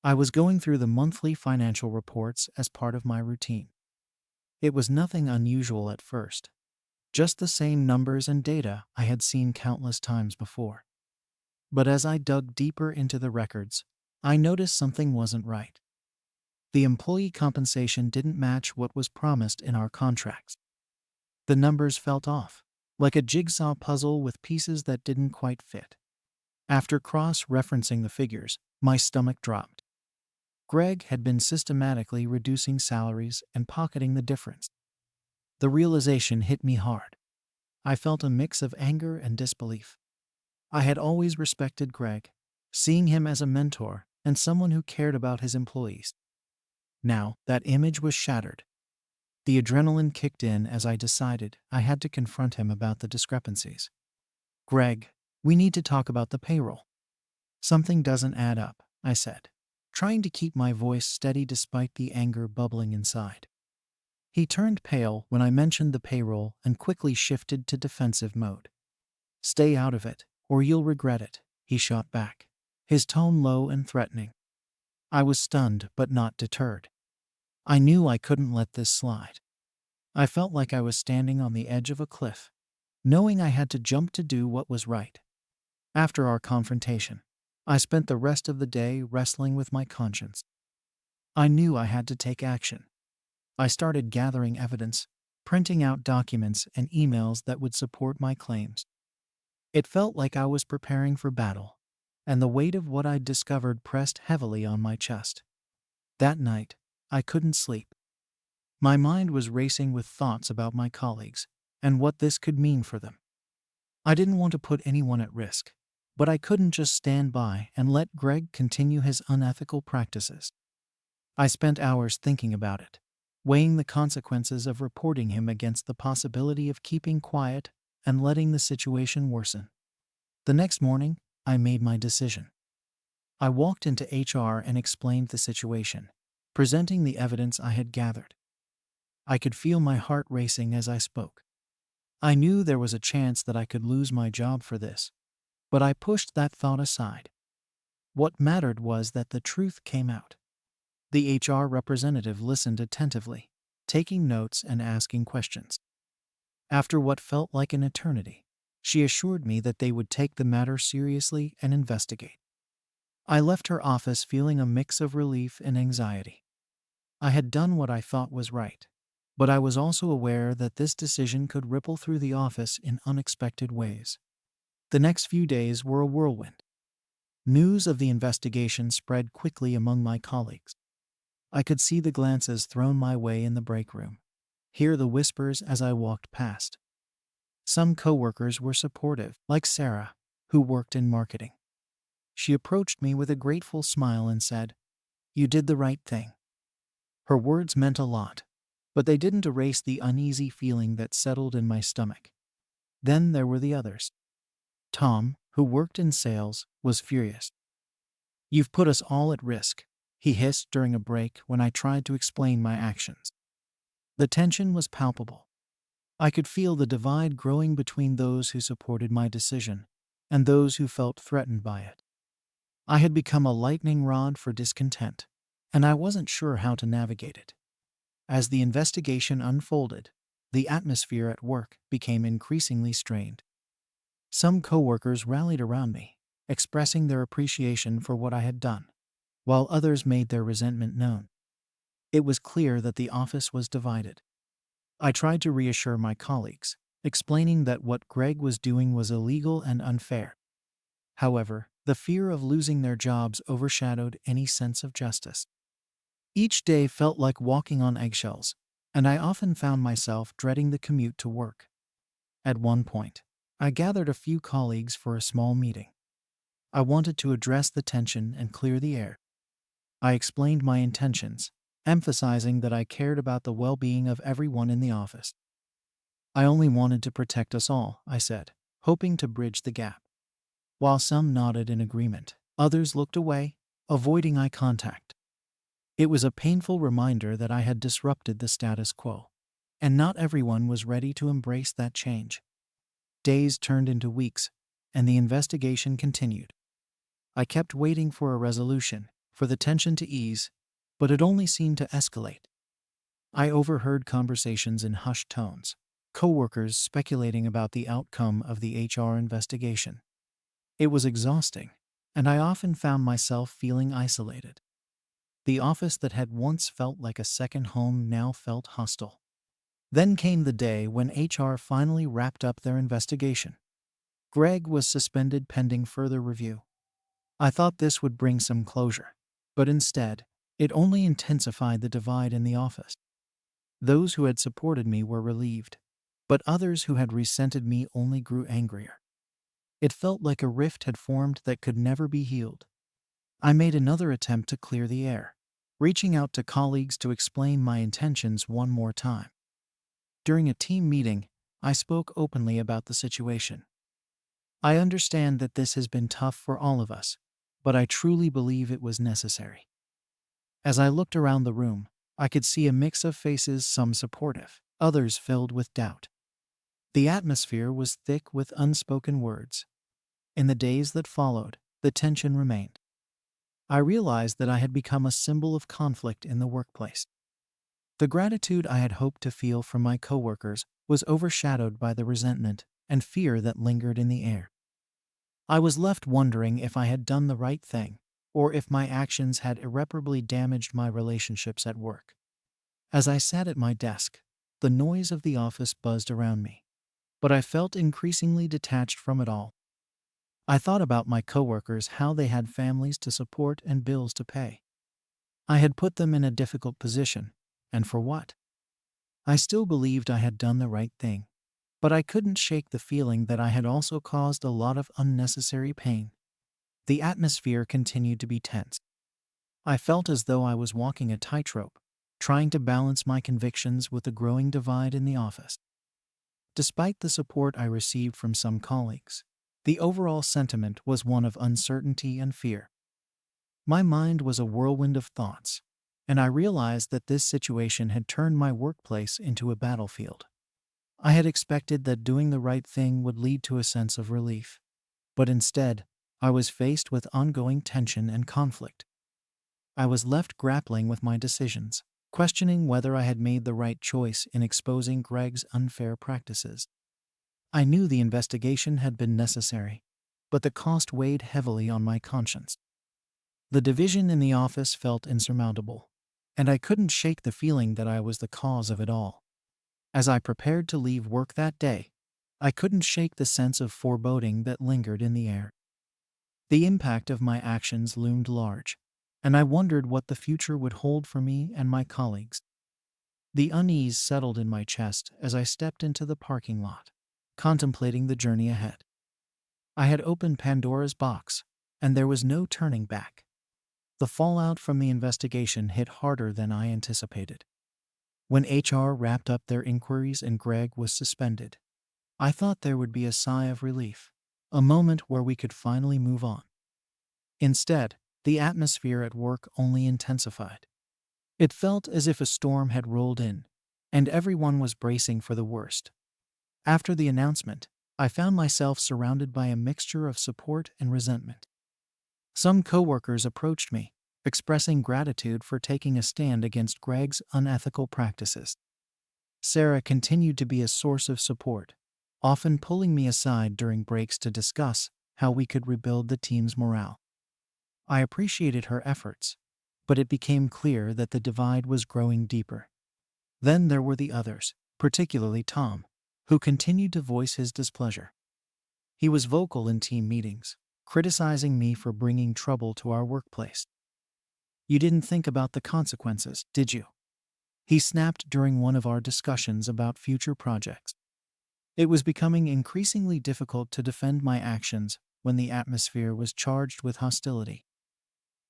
I was going through the monthly financial reports as part of my routine. It was nothing unusual at first, just the same numbers and data I had seen countless times before. But as I dug deeper into the records, I noticed something wasn't right. The employee compensation didn't match what was promised in our contracts. The numbers felt off, like a jigsaw puzzle with pieces that didn't quite fit. After cross-referencing the figures, my stomach dropped. Greg had been systematically reducing salaries and pocketing the difference. The realization hit me hard. I felt a mix of anger and disbelief. I had always respected Greg, seeing him as a mentor and someone who cared about his employees. Now, that image was shattered. The adrenaline kicked in as I decided I had to confront him about the discrepancies. Greg, we need to talk about the payroll. Something doesn't add up, I said, trying to keep my voice steady despite the anger bubbling inside. He turned pale when I mentioned the payroll and quickly shifted to defensive mode. Stay out of it, or you'll regret it, he shot back, his tone low and threatening. I was stunned but not deterred. I knew I couldn't let this slide. I felt like I was standing on the edge of a cliff, knowing I had to jump to do what was right. After our confrontation, I spent the rest of the day wrestling with my conscience. I knew I had to take action. I started gathering evidence, printing out documents and emails that would support my claims. It felt like I was preparing for battle, and the weight of what I'd discovered pressed heavily on my chest. That night, I couldn't sleep. My mind was racing with thoughts about my colleagues and what this could mean for them. I didn't want to put anyone at risk, but I couldn't just stand by and let Greg continue his unethical practices. I spent hours thinking about it, weighing the consequences of reporting him against the possibility of keeping quiet and letting the situation worsen. The next morning, I made my decision. I walked into HR and explained the situation, presenting the evidence I had gathered. I could feel my heart racing as I spoke. I knew there was a chance that I could lose my job for this, but I pushed that thought aside. What mattered was that the truth came out. The HR representative listened attentively, taking notes and asking questions. After what felt like an eternity, she assured me that they would take the matter seriously and investigate. I left her office feeling a mix of relief and anxiety. I had done what I thought was right, but I was also aware that this decision could ripple through the office in unexpected ways. The next few days were a whirlwind. News of the investigation spread quickly among my colleagues. I could see the glances thrown my way in the break room, hear the whispers as I walked past. Some coworkers were supportive, like Sarah, who worked in marketing. She approached me with a grateful smile and said, "You did the right thing." Her words meant a lot, but they didn't erase the uneasy feeling that settled in my stomach. Then there were the others. Tom, who worked in sales, was furious. "You've put us all at risk," he hissed during a break when I tried to explain my actions. The tension was palpable. I could feel the divide growing between those who supported my decision and those who felt threatened by it. I had become a lightning rod for discontent, and I wasn't sure how to navigate it. As the investigation unfolded, the atmosphere at work became increasingly strained. Some coworkers rallied around me, expressing their appreciation for what I had done, while others made their resentment known. It was clear that the office was divided. I tried to reassure my colleagues, explaining that what Greg was doing was illegal and unfair. However, the fear of losing their jobs overshadowed any sense of justice. Each day felt like walking on eggshells, and I often found myself dreading the commute to work. At one point, I gathered a few colleagues for a small meeting. I wanted to address the tension and clear the air. I explained my intentions, emphasizing that I cared about the well-being of everyone in the office. I only wanted to protect us all, I said, hoping to bridge the gap. While some nodded in agreement, others looked away, avoiding eye contact. It was a painful reminder that I had disrupted the status quo, and not everyone was ready to embrace that change. Days turned into weeks, and the investigation continued. I kept waiting for a resolution, for the tension to ease, but it only seemed to escalate. I overheard conversations in hushed tones, coworkers speculating about the outcome of the HR investigation. It was exhausting, and I often found myself feeling isolated. The office that had once felt like a second home now felt hostile. Then came the day when HR finally wrapped up their investigation. Greg was suspended pending further review. I thought this would bring some closure, but instead, it only intensified the divide in the office. Those who had supported me were relieved, but others who had resented me only grew angrier. It felt like a rift had formed that could never be healed. I made another attempt to clear the air, reaching out to colleagues to explain my intentions one more time. During a team meeting, I spoke openly about the situation. I understand that this has been tough for all of us, but I truly believe it was necessary. As I looked around the room, I could see a mix of faces, some supportive, others filled with doubt. The atmosphere was thick with unspoken words. In the days that followed, the tension remained. I realized that I had become a symbol of conflict in the workplace. The gratitude I had hoped to feel from my coworkers was overshadowed by the resentment and fear that lingered in the air. I was left wondering if I had done the right thing, or if my actions had irreparably damaged my relationships at work. As I sat at my desk, the noise of the office buzzed around me, but I felt increasingly detached from it all. I thought about my coworkers, how they had families to support and bills to pay. I had put them in a difficult position, and for what? I still believed I had done the right thing, but I couldn't shake the feeling that I had also caused a lot of unnecessary pain. The atmosphere continued to be tense. I felt as though I was walking a tightrope, trying to balance my convictions with the growing divide in the office. Despite the support I received from some colleagues, the overall sentiment was one of uncertainty and fear. My mind was a whirlwind of thoughts, and I realized that this situation had turned my workplace into a battlefield. I had expected that doing the right thing would lead to a sense of relief, but instead, I was faced with ongoing tension and conflict. I was left grappling with my decisions, questioning whether I had made the right choice in exposing Greg's unfair practices. I knew the investigation had been necessary, but the cost weighed heavily on my conscience. The division in the office felt insurmountable, and I couldn't shake the feeling that I was the cause of it all. As I prepared to leave work that day, I couldn't shake the sense of foreboding that lingered in the air. The impact of my actions loomed large, and I wondered what the future would hold for me and my colleagues. The unease settled in my chest as I stepped into the parking lot, contemplating the journey ahead. I had opened Pandora's box, and there was no turning back. The fallout from the investigation hit harder than I anticipated. When HR wrapped up their inquiries and Greg was suspended, I thought there would be a sigh of relief, a moment where we could finally move on. Instead, the atmosphere at work only intensified. It felt as if a storm had rolled in, and everyone was bracing for the worst. After the announcement, I found myself surrounded by a mixture of support and resentment. Some coworkers approached me, expressing gratitude for taking a stand against Greg's unethical practices. Sarah continued to be a source of support, often pulling me aside during breaks to discuss how we could rebuild the team's morale. I appreciated her efforts, but it became clear that the divide was growing deeper. Then there were the others, particularly Tom, who continued to voice his displeasure. He was vocal in team meetings, criticizing me for bringing trouble to our workplace. "You didn't think about the consequences, did you?" He snapped during one of our discussions about future projects. It was becoming increasingly difficult to defend my actions when the atmosphere was charged with hostility.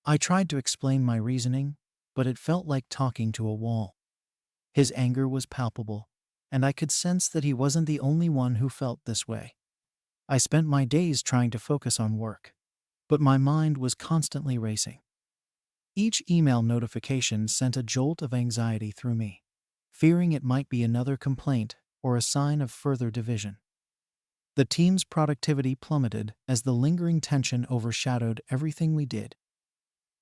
I tried to explain my reasoning, but it felt like talking to a wall. His anger was palpable, and I could sense that he wasn't the only one who felt this way. I spent my days trying to focus on work, but my mind was constantly racing. Each email notification sent a jolt of anxiety through me, fearing it might be another complaint or a sign of further division. The team's productivity plummeted as the lingering tension overshadowed everything we did.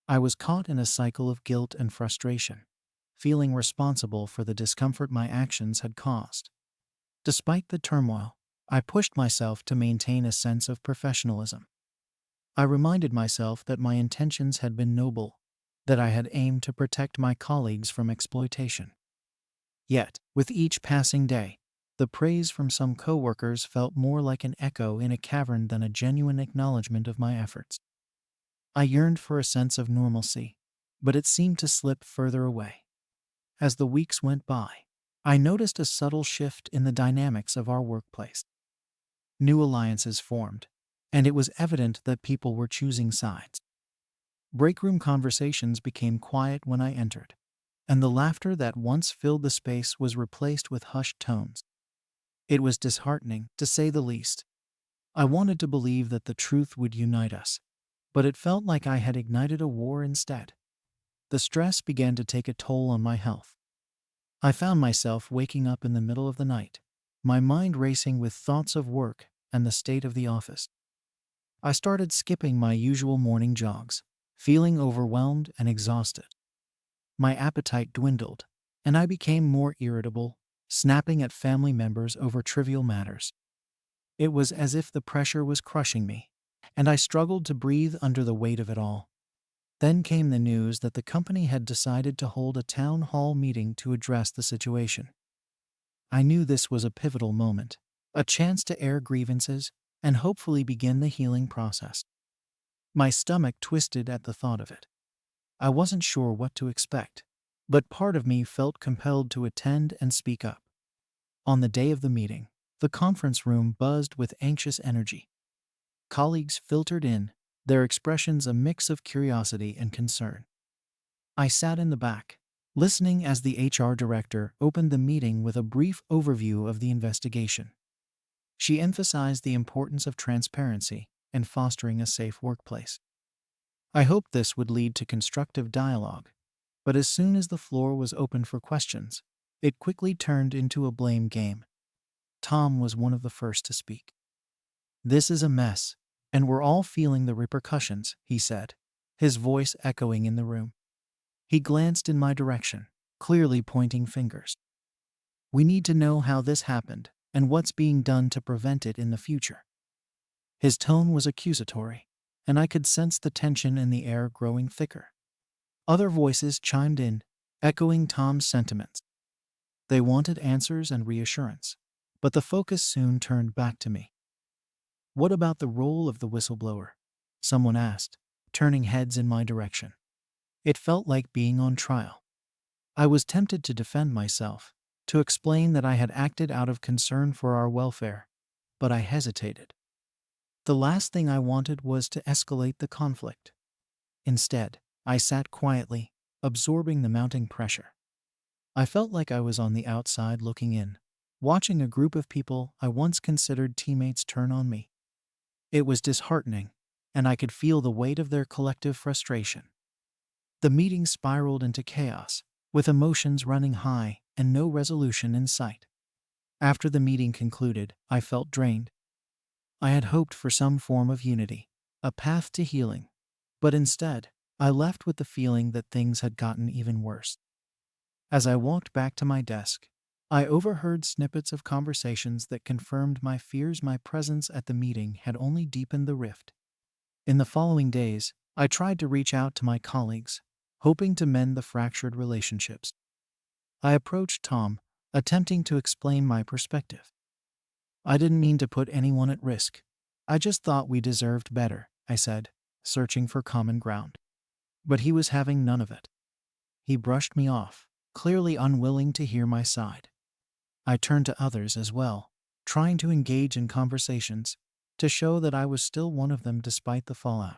I was caught in a cycle of guilt and frustration, feeling responsible for the discomfort my actions had caused. Despite the turmoil, I pushed myself to maintain a sense of professionalism. I reminded myself that my intentions had been noble, that I had aimed to protect my colleagues from exploitation. Yet, with each passing day, the praise from some coworkers felt more like an echo in a cavern than a genuine acknowledgement of my efforts. I yearned for a sense of normalcy, but it seemed to slip further away. As the weeks went by, I noticed a subtle shift in the dynamics of our workplace. New alliances formed, and it was evident that people were choosing sides. Breakroom conversations became quiet when I entered, and the laughter that once filled the space was replaced with hushed tones. It was disheartening, to say the least. I wanted to believe that the truth would unite us, but it felt like I had ignited a war instead. The stress began to take a toll on my health. I found myself waking up in the middle of the night, my mind racing with thoughts of work and the state of the office. I started skipping my usual morning jogs, feeling overwhelmed and exhausted. My appetite dwindled, and I became more irritable, snapping at family members over trivial matters. It was as if the pressure was crushing me, and I struggled to breathe under the weight of it all. Then came the news that the company had decided to hold a town hall meeting to address the situation. I knew this was a pivotal moment, a chance to air grievances and hopefully begin the healing process. My stomach twisted at the thought of it. I wasn't sure what to expect, but part of me felt compelled to attend and speak up. On the day of the meeting, the conference room buzzed with anxious energy. Colleagues filtered in, their expressions a mix of curiosity and concern. I sat in the back, listening as the HR director opened the meeting with a brief overview of the investigation. She emphasized the importance of transparency and fostering a safe workplace. I hoped this would lead to constructive dialogue, but as soon as the floor was open for questions, it quickly turned into a blame game. Tom was one of the first to speak. "This is a mess, and we're all feeling the repercussions," he said, his voice echoing in the room. He glanced in my direction, clearly pointing fingers. "We need to know how this happened and what's being done to prevent it in the future." His tone was accusatory, and I could sense the tension in the air growing thicker. Other voices chimed in, echoing Tom's sentiments. They wanted answers and reassurance, but the focus soon turned back to me. "What about the role of the whistleblower?" someone asked, turning heads in my direction. It felt like being on trial. I was tempted to defend myself, to explain that I had acted out of concern for our welfare, but I hesitated. The last thing I wanted was to escalate the conflict. Instead, I sat quietly, absorbing the mounting pressure. I felt like I was on the outside looking in, watching a group of people I once considered teammates turn on me. It was disheartening, and I could feel the weight of their collective frustration. The meeting spiraled into chaos, with emotions running high and no resolution in sight. After the meeting concluded, I felt drained. I had hoped for some form of unity, a path to healing, but instead, I left with the feeling that things had gotten even worse. As I walked back to my desk, I overheard snippets of conversations that confirmed my fears my presence at the meeting had only deepened the rift. In the following days, I tried to reach out to my colleagues, hoping to mend the fractured relationships. I approached Tom, attempting to explain my perspective. "I didn't mean to put anyone at risk. I just thought we deserved better," I said, searching for common ground. But he was having none of it. He brushed me off, clearly unwilling to hear my side. I turned to others as well, trying to engage in conversations to show that I was still one of them despite the fallout.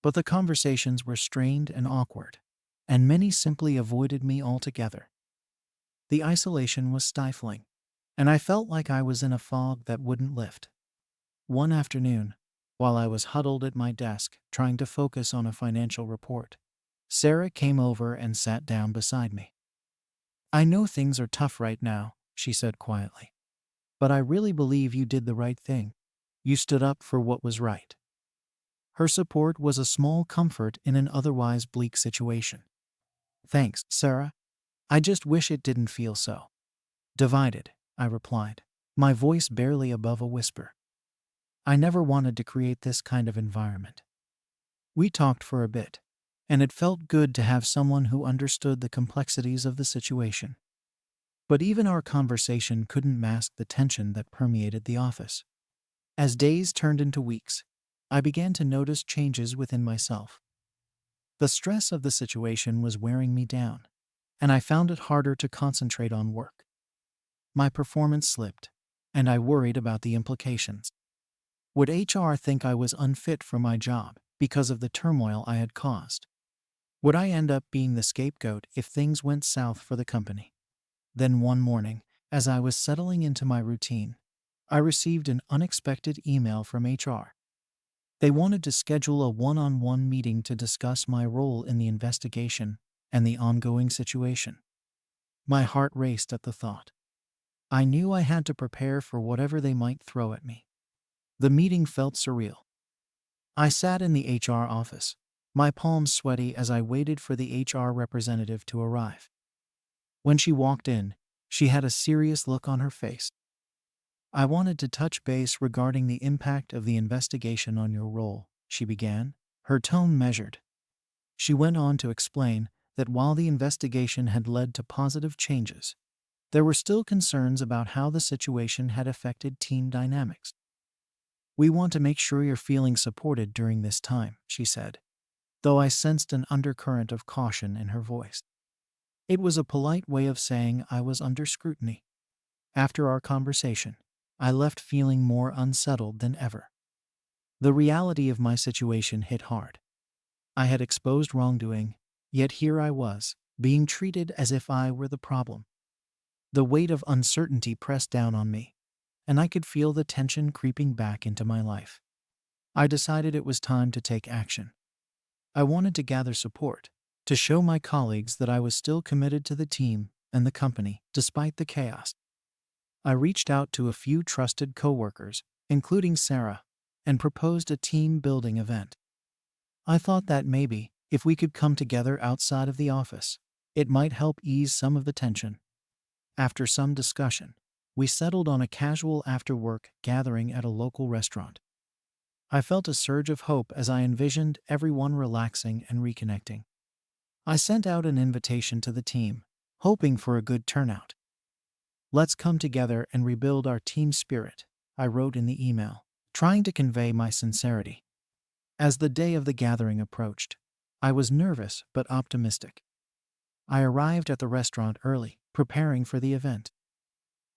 But the conversations were strained and awkward, and many simply avoided me altogether. The isolation was stifling, and I felt like I was in a fog that wouldn't lift. One afternoon, while I was huddled at my desk trying to focus on a financial report, Sarah came over and sat down beside me. "I know things are tough right now," she said quietly, "but I really believe you did the right thing. You stood up for what was right." Her support was a small comfort in an otherwise bleak situation. "Thanks, Sarah. I just wish it didn't feel so divided," I replied, my voice barely above a whisper. I never wanted to create this kind of environment. We talked for a bit, and it felt good to have someone who understood the complexities of the situation. But even our conversation couldn't mask the tension that permeated the office. As days turned into weeks, I began to notice changes within myself. The stress of the situation was wearing me down, and I found it harder to concentrate on work. My performance slipped, and I worried about the implications. Would HR think I was unfit for my job because of the turmoil I had caused? Would I end up being the scapegoat if things went south for the company? Then one morning, as I was settling into my routine, I received an unexpected email from HR. They wanted to schedule a one-on-one meeting to discuss my role in the investigation and the ongoing situation. My heart raced at the thought. I knew I had to prepare for whatever they might throw at me. The meeting felt surreal. I sat in the HR office, my palms sweaty as I waited for the HR representative to arrive. When she walked in, she had a serious look on her face. "I wanted to touch base regarding the impact of the investigation on your role," she began, her tone measured. She went on to explain that while the investigation had led to positive changes, there were still concerns about how the situation had affected team dynamics. "We want to make sure you're feeling supported during this time," she said, though I sensed an undercurrent of caution in her voice. It was a polite way of saying I was under scrutiny. After our conversation, I left feeling more unsettled than ever. The reality of my situation hit hard. I had exposed wrongdoing, yet here I was, being treated as if I were the problem. The weight of uncertainty pressed down on me, and I could feel the tension creeping back into my life. I decided it was time to take action. I wanted to gather support, to show my colleagues that I was still committed to the team and the company despite the chaos. I reached out to a few trusted coworkers, including Sarah, and proposed a team-building event. I thought that maybe, if we could come together outside of the office, it might help ease some of the tension. After some discussion, we settled on a casual after-work gathering at a local restaurant. I felt a surge of hope as I envisioned everyone relaxing and reconnecting. I sent out an invitation to the team, hoping for a good turnout. "Let's come together and rebuild our team spirit," I wrote in the email, trying to convey my sincerity. As the day of the gathering approached, I was nervous but optimistic. I arrived at the restaurant early, preparing for the event.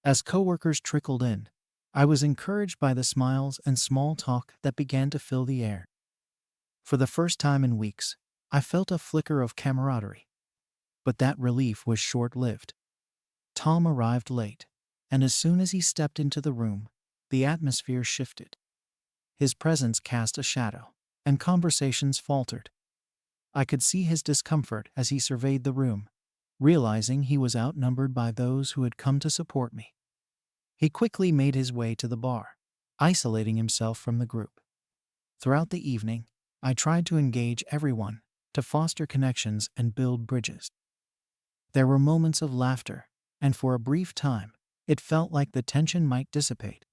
As coworkers trickled in, I was encouraged by the smiles and small talk that began to fill the air. For the first time in weeks, I felt a flicker of camaraderie. But that relief was short-lived. Tom arrived late, and as soon as he stepped into the room, the atmosphere shifted. His presence cast a shadow, and conversations faltered. I could see his discomfort as he surveyed the room, realizing he was outnumbered by those who had come to support me. He quickly made his way to the bar, isolating himself from the group. Throughout the evening, I tried to engage everyone, to foster connections and build bridges. There were moments of laughter, and for a brief time, it felt like the tension might dissipate.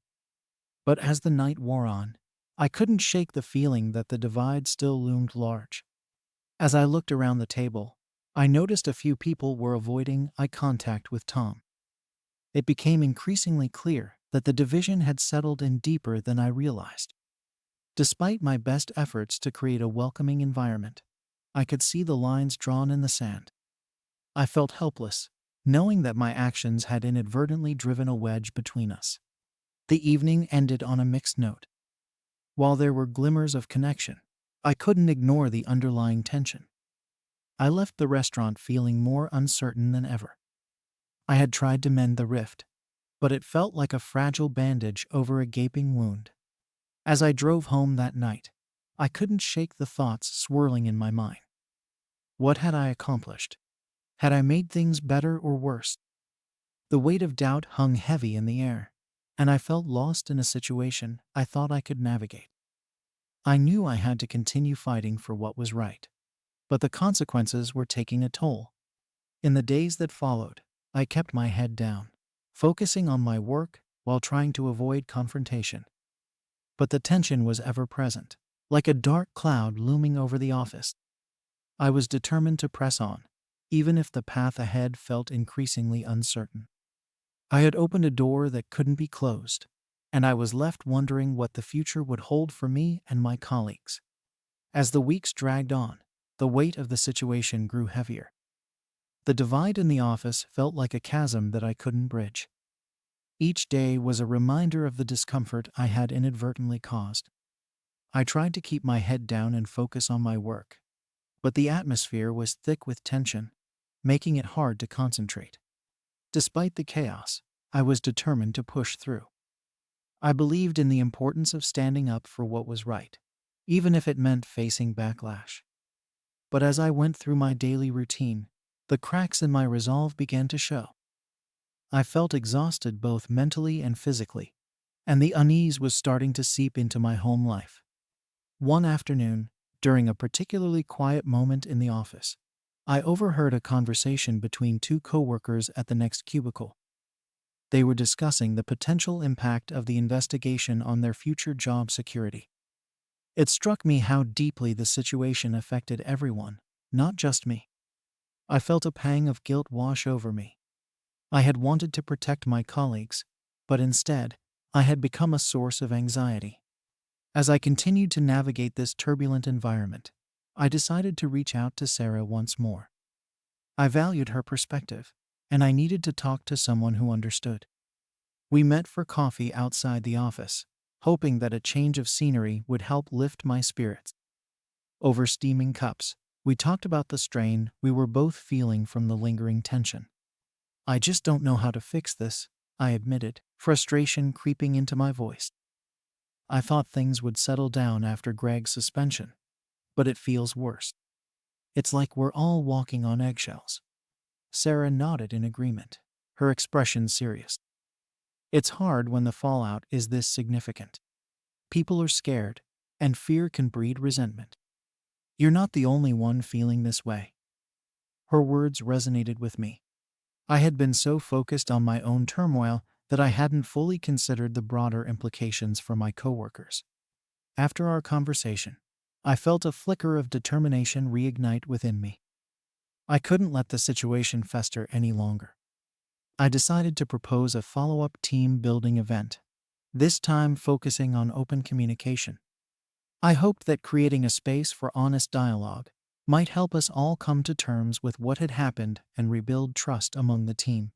But as the night wore on, I couldn't shake the feeling that the divide still loomed large. As I looked around the table, I noticed a few people were avoiding eye contact with Tom. It became increasingly clear that the division had settled in deeper than I realized. Despite my best efforts to create a welcoming environment, I could see the lines drawn in the sand. I felt helpless, knowing that my actions had inadvertently driven a wedge between us. The evening ended on a mixed note. While there were glimmers of connection, I couldn't ignore the underlying tension. I left the restaurant feeling more uncertain than ever. I had tried to mend the rift, but it felt like a fragile bandage over a gaping wound. As I drove home that night, I couldn't shake the thoughts swirling in my mind. What had I accomplished? Had I made things better or worse? The weight of doubt hung heavy in the air, and I felt lost in a situation I thought I could navigate. I knew I had to continue fighting for what was right, but the consequences were taking a toll. In the days that followed, I kept my head down, focusing on my work while trying to avoid confrontation. But the tension was ever present, like a dark cloud looming over the office. I was determined to press on, even if the path ahead felt increasingly uncertain. I had opened a door that couldn't be closed, and I was left wondering what the future would hold for me and my colleagues. As the weeks dragged on, the weight of the situation grew heavier. The divide in the office felt like a chasm that I couldn't bridge. Each day was a reminder of the discomfort I had inadvertently caused. I tried to keep my head down and focus on my work, but the atmosphere was thick with tension, making it hard to concentrate. Despite the chaos, I was determined to push through. I believed in the importance of standing up for what was right, even if it meant facing backlash. But as I went through my daily routine, the cracks in my resolve began to show. I felt exhausted both mentally and physically, and the unease was starting to seep into my home life. One afternoon, during a particularly quiet moment in the office, I overheard a conversation between two coworkers at the next cubicle. They were discussing the potential impact of the investigation on their future job security. It struck me how deeply the situation affected everyone, not just me. I felt a pang of guilt wash over me. I had wanted to protect my colleagues, but instead, I had become a source of anxiety. As I continued to navigate this turbulent environment, I decided to reach out to Sarah once more. I valued her perspective, and I needed to talk to someone who understood. We met for coffee outside the office, hoping that a change of scenery would help lift my spirits. Over steaming cups, we talked about the strain we were both feeling from the lingering tension. "I just don't know how to fix this," I admitted, frustration creeping into my voice. "I thought things would settle down after Greg's suspension, but it feels worse. It's like we're all walking on eggshells." Sarah nodded in agreement, her expression serious. "It's hard when the fallout is this significant. People are scared, and fear can breed resentment. You're not the only one feeling this way." Her words resonated with me. I had been so focused on my own turmoil that I hadn't fully considered the broader implications for my coworkers. After our conversation, I felt a flicker of determination reignite within me. I couldn't let the situation fester any longer. I decided to propose a follow-up team-building event, this time focusing on open communication. I hoped that creating a space for honest dialogue might help us all come to terms with what had happened and rebuild trust among the team.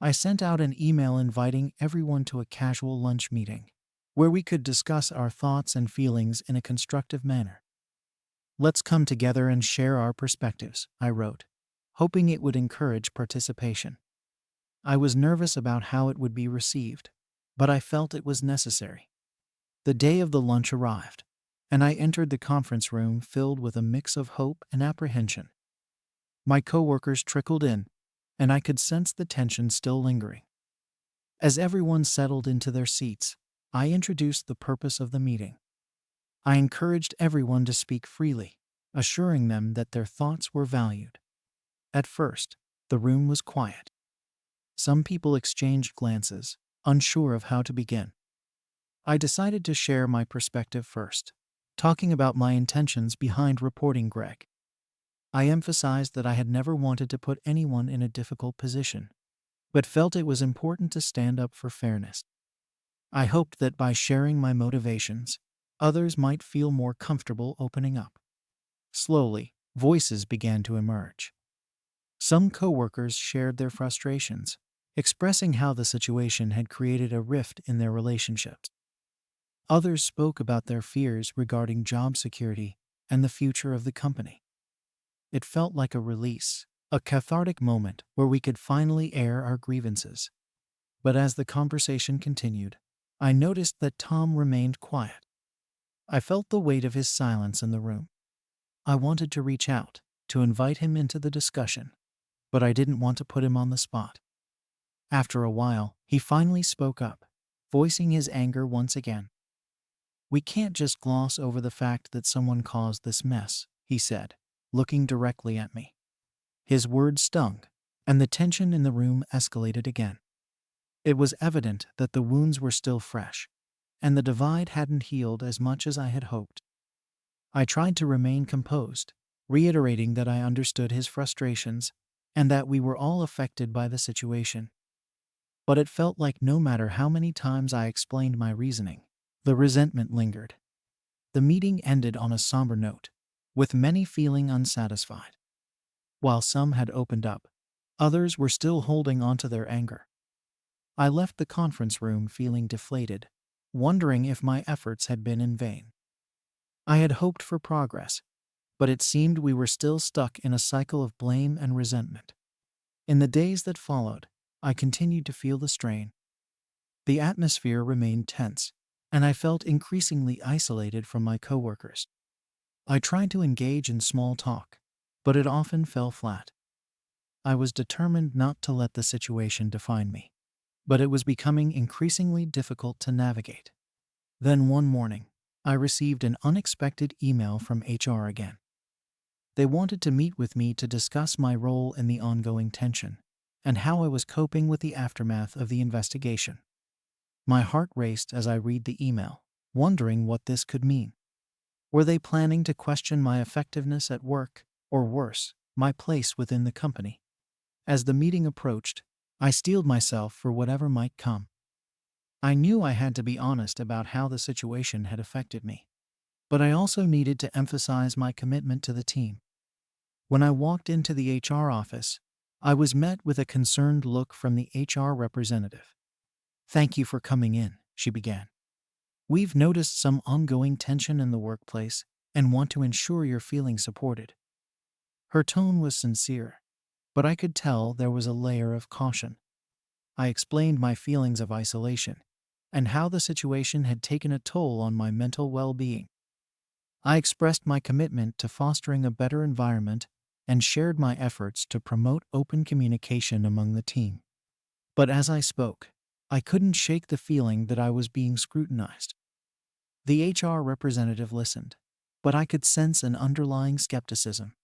I sent out an email inviting everyone to a casual lunch meeting, where we could discuss our thoughts and feelings in a constructive manner. "Let's come together and share our perspectives," I wrote, hoping it would encourage participation. I was nervous about how it would be received, but I felt it was necessary. The day of the lunch arrived, and I entered the conference room filled with a mix of hope and apprehension. My coworkers trickled in, and I could sense the tension still lingering. As everyone settled into their seats, I introduced the purpose of the meeting. I encouraged everyone to speak freely, assuring them that their thoughts were valued. At first, the room was quiet. Some people exchanged glances, unsure of how to begin. I decided to share my perspective first, talking about my intentions behind reporting Greg. I emphasized that I had never wanted to put anyone in a difficult position, but felt it was important to stand up for fairness. I hoped that by sharing my motivations, others might feel more comfortable opening up. Slowly, voices began to emerge. Some coworkers shared their frustrations, expressing how the situation had created a rift in their relationships. Others spoke about their fears regarding job security and the future of the company. It felt like a release, a cathartic moment where we could finally air our grievances. But as the conversation continued, I noticed that Tom remained quiet. I felt the weight of his silence in the room. I wanted to reach out, to invite him into the discussion, but I didn't want to put him on the spot. After a while, he finally spoke up, voicing his anger once again. "We can't just gloss over the fact that someone caused this mess," he said, looking directly at me. His words stung, and the tension in the room escalated again. It was evident that the wounds were still fresh, and the divide hadn't healed as much as I had hoped. I tried to remain composed, reiterating that I understood his frustrations and that we were all affected by the situation. But it felt like no matter how many times I explained my reasoning, the resentment lingered. The meeting ended on a somber note, with many feeling unsatisfied. While some had opened up, others were still holding on to their anger. I left the conference room feeling deflated, wondering if my efforts had been in vain. I had hoped for progress, but it seemed we were still stuck in a cycle of blame and resentment. In the days that followed, I continued to feel the strain. The atmosphere remained tense, and I felt increasingly isolated from my coworkers. I tried to engage in small talk, but it often fell flat. I was determined not to let the situation define me, but it was becoming increasingly difficult to navigate. Then one morning, I received an unexpected email from HR again. They wanted to meet with me to discuss my role in the ongoing tension and how I was coping with the aftermath of the investigation. My heart raced as I read the email, wondering what this could mean. Were they planning to question my effectiveness at work, or worse, my place within the company? As the meeting approached, I steeled myself for whatever might come. I knew I had to be honest about how the situation had affected me, but I also needed to emphasize my commitment to the team. When I walked into the HR office, I was met with a concerned look from the HR representative. "Thank you for coming in," she began. "We've noticed some ongoing tension in the workplace and want to ensure you're feeling supported." Her tone was sincere, but I could tell there was a layer of caution. I explained my feelings of isolation and how the situation had taken a toll on my mental well-being. I expressed my commitment to fostering a better environment and shared my efforts to promote open communication among the team. But as I spoke, I couldn't shake the feeling that I was being scrutinized. The HR representative listened, but I could sense an underlying skepticism.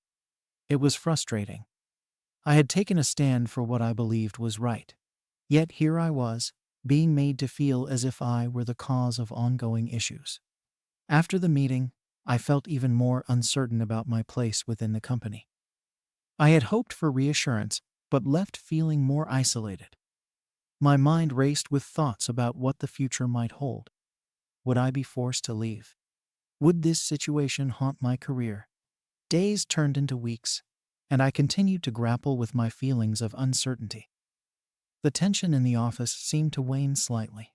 It was frustrating. I had taken a stand for what I believed was right, yet here I was, being made to feel as if I were the cause of ongoing issues. After the meeting, I felt even more uncertain about my place within the company. I had hoped for reassurance, but left feeling more isolated. My mind raced with thoughts about what the future might hold. Would I be forced to leave? Would this situation haunt my career? Days turned into weeks, and I continued to grapple with my feelings of uncertainty. The tension in the office seemed to wane slightly,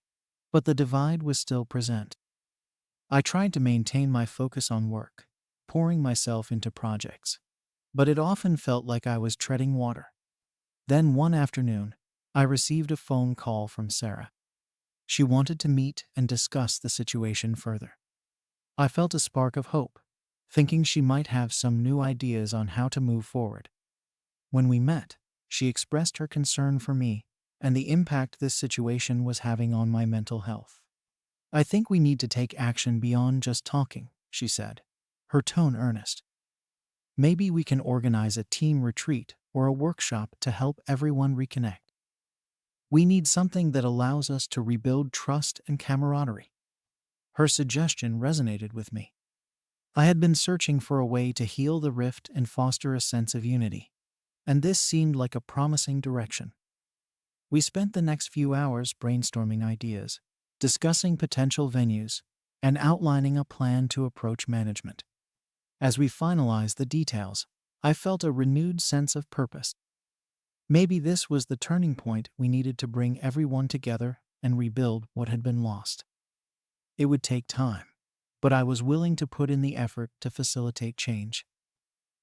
but the divide was still present. I tried to maintain my focus on work, pouring myself into projects, but it often felt like I was treading water. Then one afternoon, I received a phone call from Sarah. She wanted to meet and discuss the situation further. I felt a spark of hope, thinking she might have some new ideas on how to move forward. When we met, she expressed her concern for me and the impact this situation was having on my mental health. "I think we need to take action beyond just talking," she said, her tone earnest. "Maybe we can organize a team retreat or a workshop to help everyone reconnect. We need something that allows us to rebuild trust and camaraderie." Her suggestion resonated with me. I had been searching for a way to heal the rift and foster a sense of unity, and this seemed like a promising direction. We spent the next few hours brainstorming ideas, discussing potential venues, and outlining a plan to approach management. As we finalized the details, I felt a renewed sense of purpose. Maybe this was the turning point we needed to bring everyone together and rebuild what had been lost. It would take time, but I was willing to put in the effort to facilitate change.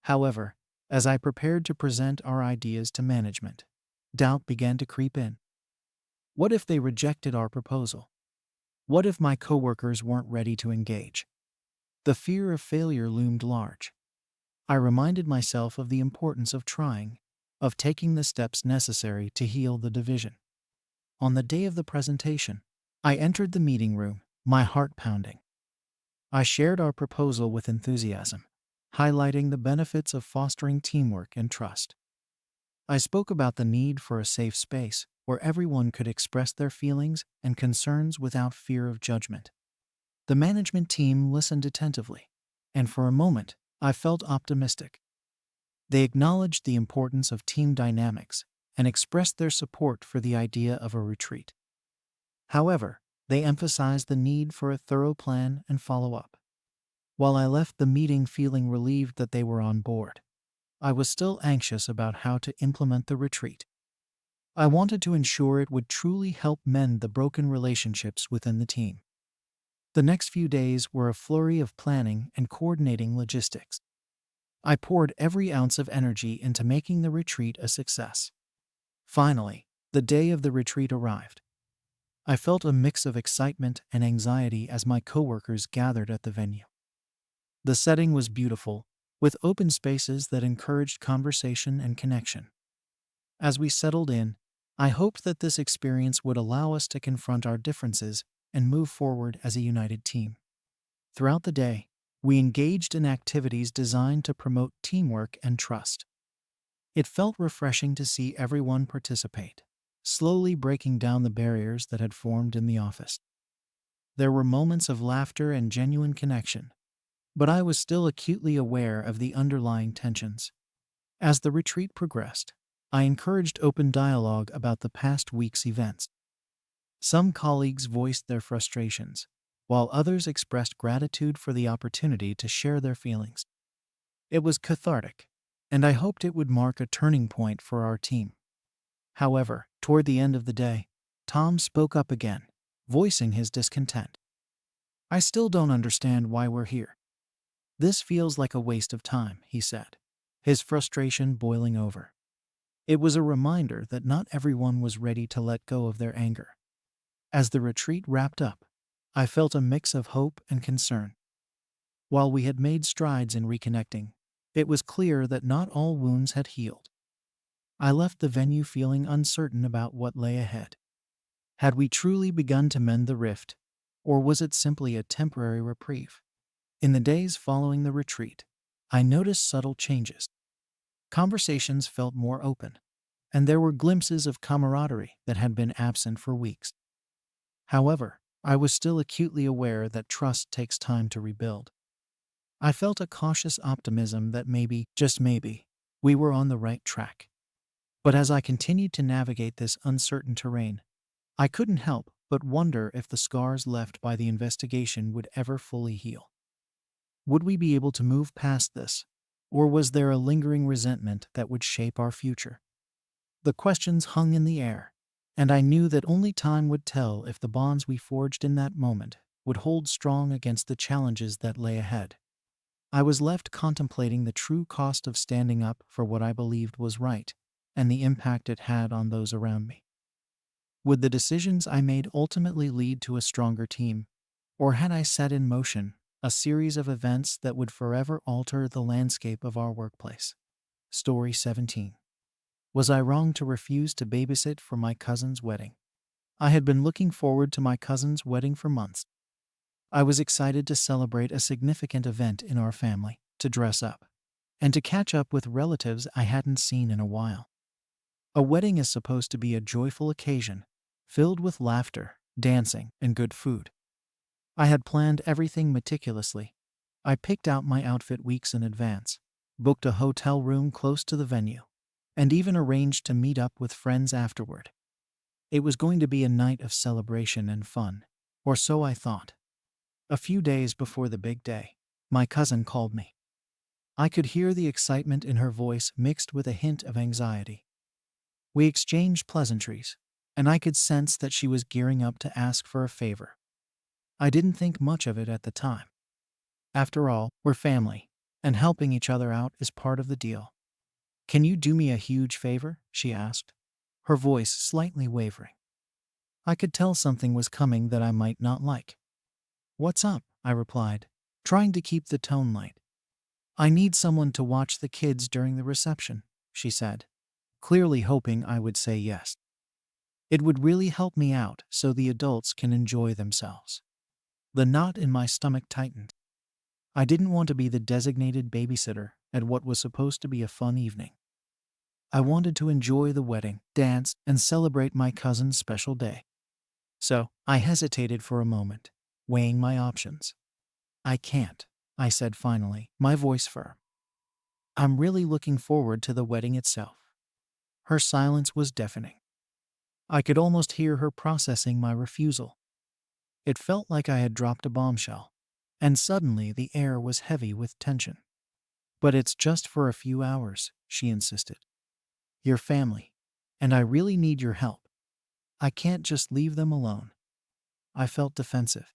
However, as I prepared to present our ideas to management, doubt began to creep in. What if they rejected our proposal? What if my coworkers weren't ready to engage? The fear of failure loomed large. I reminded myself of the importance of trying, of taking the steps necessary to heal the division. On the day of the presentation, I entered the meeting room, my heart pounding. I shared our proposal with enthusiasm, highlighting the benefits of fostering teamwork and trust. I spoke about the need for a safe space where everyone could express their feelings and concerns without fear of judgment. The management team listened attentively, and for a moment, I felt optimistic. They acknowledged the importance of team dynamics and expressed their support for the idea of a retreat. However, they emphasized the need for a thorough plan and follow-up. While I left the meeting feeling relieved that they were on board, I was still anxious about how to implement the retreat. I wanted to ensure it would truly help mend the broken relationships within the team. The next few days were a flurry of planning and coordinating logistics. I poured every ounce of energy into making the retreat a success. Finally, the day of the retreat arrived. I felt a mix of excitement and anxiety as my coworkers gathered at the venue. The setting was beautiful, with open spaces that encouraged conversation and connection. As we settled in, I hoped that this experience would allow us to confront our differences and move forward as a united team. Throughout the day, we engaged in activities designed to promote teamwork and trust. It felt refreshing to see everyone participate, slowly breaking down the barriers that had formed in the office. There were moments of laughter and genuine connection, but I was still acutely aware of the underlying tensions. As the retreat progressed, I encouraged open dialogue about the past week's events. Some colleagues voiced their frustrations, while others expressed gratitude for the opportunity to share their feelings. It was cathartic, and I hoped it would mark a turning point for our team. However, toward the end of the day, Tom spoke up again, voicing his discontent. "I still don't understand why we're here. This feels like a waste of time," he said, his frustration boiling over. It was a reminder that not everyone was ready to let go of their anger. As the retreat wrapped up, I felt a mix of hope and concern. While we had made strides in reconnecting, it was clear that not all wounds had healed. I left the venue feeling uncertain about what lay ahead. Had we truly begun to mend the rift, or was it simply a temporary reprieve? In the days following the retreat, I noticed subtle changes. Conversations felt more open, and there were glimpses of camaraderie that had been absent for weeks. However, I was still acutely aware that trust takes time to rebuild. I felt a cautious optimism that maybe, just maybe, we were on the right track. But as I continued to navigate this uncertain terrain, I couldn't help but wonder if the scars left by the investigation would ever fully heal. Would we be able to move past this, or was there a lingering resentment that would shape our future? The questions hung in the air, and I knew that only time would tell if the bonds we forged in that moment would hold strong against the challenges that lay ahead. I was left contemplating the true cost of standing up for what I believed was right, and the impact it had on those around me. Would the decisions I made ultimately lead to a stronger team, or had I set in motion a series of events that would forever alter the landscape of our workplace? Story 17. Was I wrong to refuse to babysit for my cousin's wedding? I had been looking forward to my cousin's wedding for months. I was excited to celebrate a significant event in our family, to dress up, and to catch up with relatives I hadn't seen in a while. A wedding is supposed to be a joyful occasion, filled with laughter, dancing, and good food. I had planned everything meticulously. I picked out my outfit weeks in advance, booked a hotel room close to the venue, and even arranged to meet up with friends afterward. It was going to be a night of celebration and fun, or so I thought. A few days before the big day, my cousin called me. I could hear the excitement in her voice mixed with a hint of anxiety. We exchanged pleasantries, and I could sense that she was gearing up to ask for a favor. I didn't think much of it at the time. After all, we're family, and helping each other out is part of the deal. "Can you do me a huge favor?" she asked, her voice slightly wavering. I could tell something was coming that I might not like. "What's up?" I replied, trying to keep the tone light. "I need someone to watch the kids during the reception," she said, clearly hoping I would say yes. It would really help me out so the adults can enjoy themselves. The knot in my stomach tightened. I didn't want to be the designated babysitter at what was supposed to be a fun evening. I wanted to enjoy the wedding, dance, and celebrate my cousin's special day. So, I hesitated for a moment, weighing my options. "I can't," I said finally, my voice firm. "I'm really looking forward to the wedding itself." Her silence was deafening. I could almost hear her processing my refusal. It felt like I had dropped a bombshell, and suddenly the air was heavy with tension. "But it's just for a few hours," she insisted. "Your family, and I really need your help. I can't just leave them alone." I felt defensive.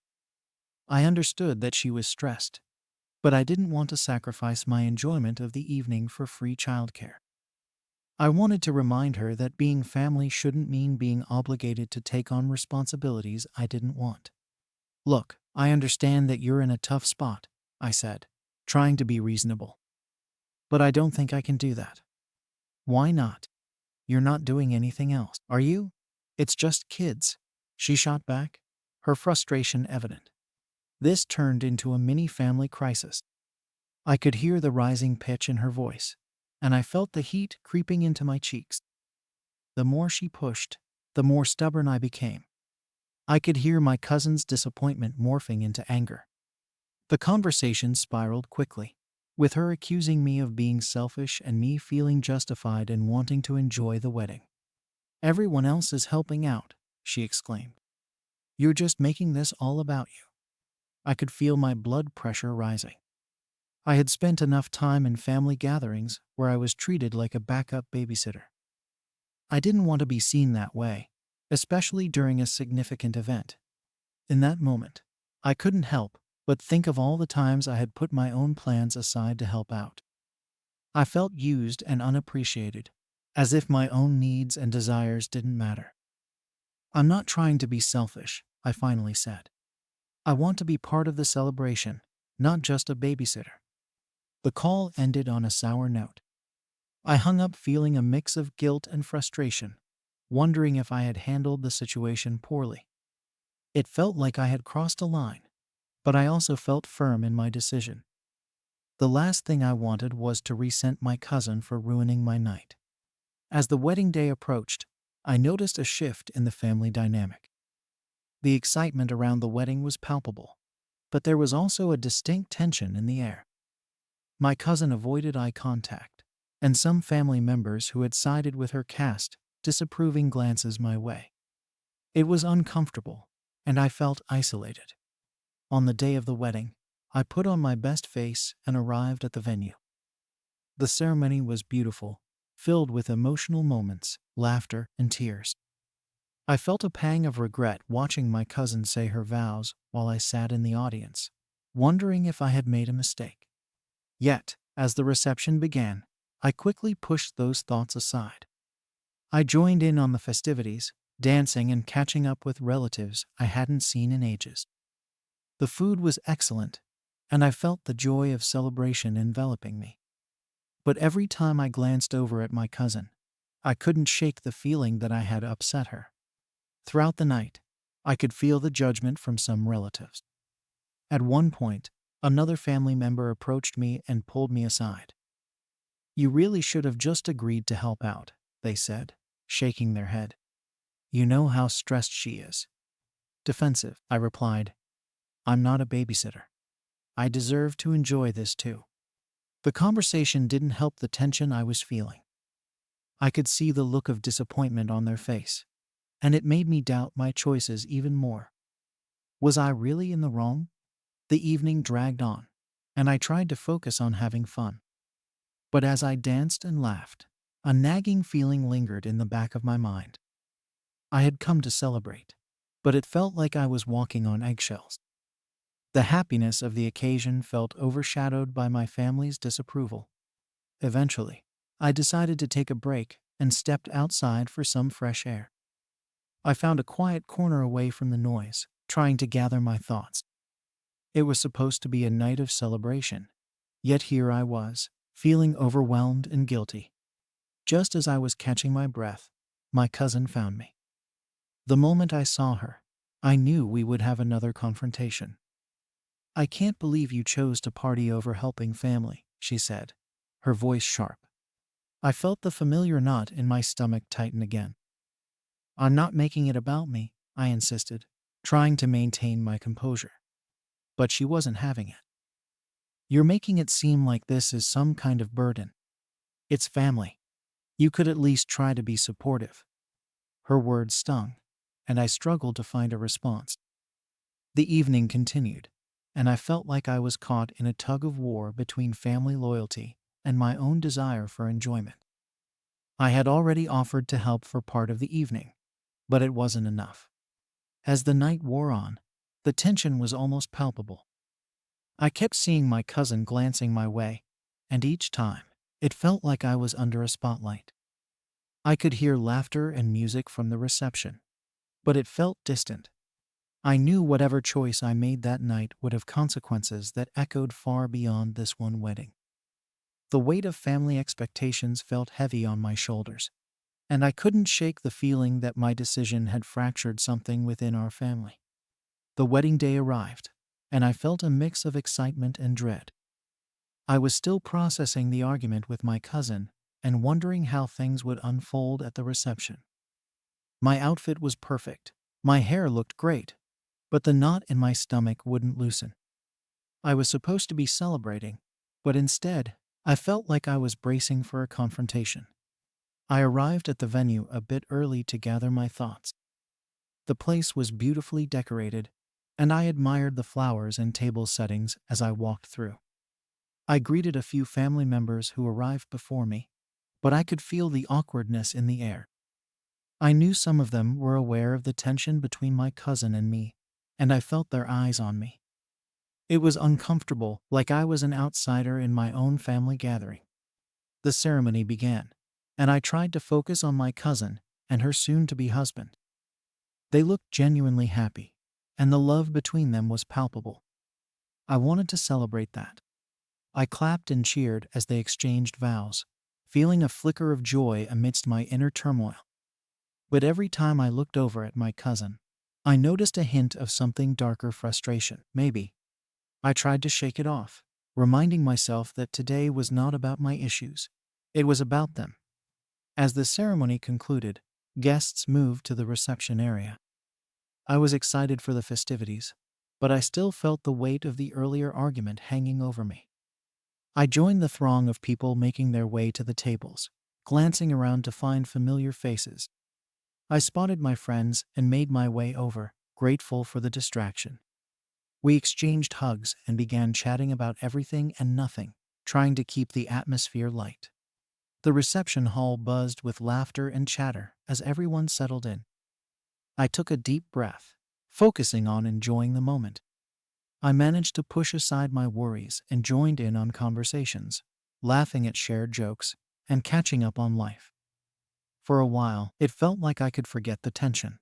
I understood that she was stressed, but I didn't want to sacrifice my enjoyment of the evening for free childcare. I wanted to remind her that being family shouldn't mean being obligated to take on responsibilities I didn't want. "Look, I understand that you're in a tough spot," I said, trying to be reasonable. "But I don't think I can do that." "Why not? You're not doing anything else, are you?" "It's just kids," she shot back, her frustration evident. This turned into a mini family crisis. I could hear the rising pitch in her voice, and I felt the heat creeping into my cheeks. The more she pushed, the more stubborn I became. I could hear my cousin's disappointment morphing into anger. The conversation spiraled quickly, with her accusing me of being selfish and me feeling justified in wanting to enjoy the wedding. "Everyone else is helping out," she exclaimed. "You're just making this all about you." I could feel my blood pressure rising. I had spent enough time in family gatherings where I was treated like a backup babysitter. I didn't want to be seen that way, especially during a significant event. In that moment, I couldn't help but think of all the times I had put my own plans aside to help out. I felt used and unappreciated, as if my own needs and desires didn't matter. "I'm not trying to be selfish," I finally said. "I want to be part of the celebration, not just a babysitter." The call ended on a sour note. I hung up feeling a mix of guilt and frustration, wondering if I had handled the situation poorly. It felt like I had crossed a line, but I also felt firm in my decision. The last thing I wanted was to resent my cousin for ruining my night. As the wedding day approached, I noticed a shift in the family dynamic. The excitement around the wedding was palpable, but there was also a distinct tension in the air. My cousin avoided eye contact, and some family members who had sided with her cast disapproving glances my way. It was uncomfortable, and I felt isolated. On the day of the wedding, I put on my best face and arrived at the venue. The ceremony was beautiful, filled with emotional moments, laughter, and tears. I felt a pang of regret watching my cousin say her vows while I sat in the audience, wondering if I had made a mistake. Yet, as the reception began, I quickly pushed those thoughts aside. I joined in on the festivities, dancing and catching up with relatives I hadn't seen in ages. The food was excellent, and I felt the joy of celebration enveloping me. But every time I glanced over at my cousin, I couldn't shake the feeling that I had upset her. Throughout the night, I could feel the judgment from some relatives. At one point, another family member approached me and pulled me aside. "You really should have just agreed to help out," they said, shaking their head. "You know how stressed she is." Defensive, I replied, "I'm not a babysitter. I deserve to enjoy this too." The conversation didn't help the tension I was feeling. I could see the look of disappointment on their face, and it made me doubt my choices even more. Was I really in the wrong? The evening dragged on, and I tried to focus on having fun. But as I danced and laughed, A nagging feeling lingered in the back of my mind. I had come to celebrate, but it felt like I was walking on eggshells. The happiness of the occasion felt overshadowed by my family's disapproval. Eventually, I decided to take a break and stepped outside for some fresh air. I found a quiet corner away from the noise, trying to gather my thoughts. It was supposed to be a night of celebration, yet here I was, feeling overwhelmed and guilty. Just as I was catching my breath, my cousin found me. The moment I saw her, I knew we would have another confrontation. "I can't believe you chose to party over helping family," she said, her voice sharp. I felt the familiar knot in my stomach tighten again. "I'm not making it about me," I insisted, trying to maintain my composure. But she wasn't having it. "You're making it seem like this is some kind of burden. It's family. You could at least try to be supportive." Her words stung, and I struggled to find a response. The evening continued, and I felt like I was caught in a tug of war between family loyalty and my own desire for enjoyment. I had already offered to help for part of the evening, but it wasn't enough. As the night wore on, the tension was almost palpable. I kept seeing my cousin glancing my way, and each time, it felt like I was under a spotlight. I could hear laughter and music from the reception, but it felt distant. I knew whatever choice I made that night would have consequences that echoed far beyond this one wedding. The weight of family expectations felt heavy on my shoulders, and I couldn't shake the feeling that my decision had fractured something within our family. The wedding day arrived, and I felt a mix of excitement and dread. I was still processing the argument with my cousin and wondering how things would unfold at the reception. My outfit was perfect, my hair looked great, but the knot in my stomach wouldn't loosen. I was supposed to be celebrating, but instead, I felt like I was bracing for a confrontation. I arrived at the venue a bit early to gather my thoughts. The place was beautifully decorated, and I admired the flowers and table settings as I walked through. I greeted a few family members who arrived before me, but I could feel the awkwardness in the air. I knew some of them were aware of the tension between my cousin and me, and I felt their eyes on me. It was uncomfortable, like I was an outsider in my own family gathering. The ceremony began, and I tried to focus on my cousin and her soon-to-be husband. They looked genuinely happy, and the love between them was palpable. I wanted to celebrate that. I clapped and cheered as they exchanged vows, feeling a flicker of joy amidst my inner turmoil. But every time I looked over at my cousin, I noticed a hint of something darker: frustration, maybe. I tried to shake it off, reminding myself that today was not about my issues. It was about them. As the ceremony concluded, guests moved to the reception area. I was excited for the festivities, but I still felt the weight of the earlier argument hanging over me. I joined the throng of people making their way to the tables, glancing around to find familiar faces. I spotted my friends and made my way over, grateful for the distraction. We exchanged hugs and began chatting about everything and nothing, trying to keep the atmosphere light. The reception hall buzzed with laughter and chatter as everyone settled in. I took a deep breath, focusing on enjoying the moment. I managed to push aside my worries and joined in on conversations, laughing at shared jokes and catching up on life. For a while, it felt like I could forget the tension.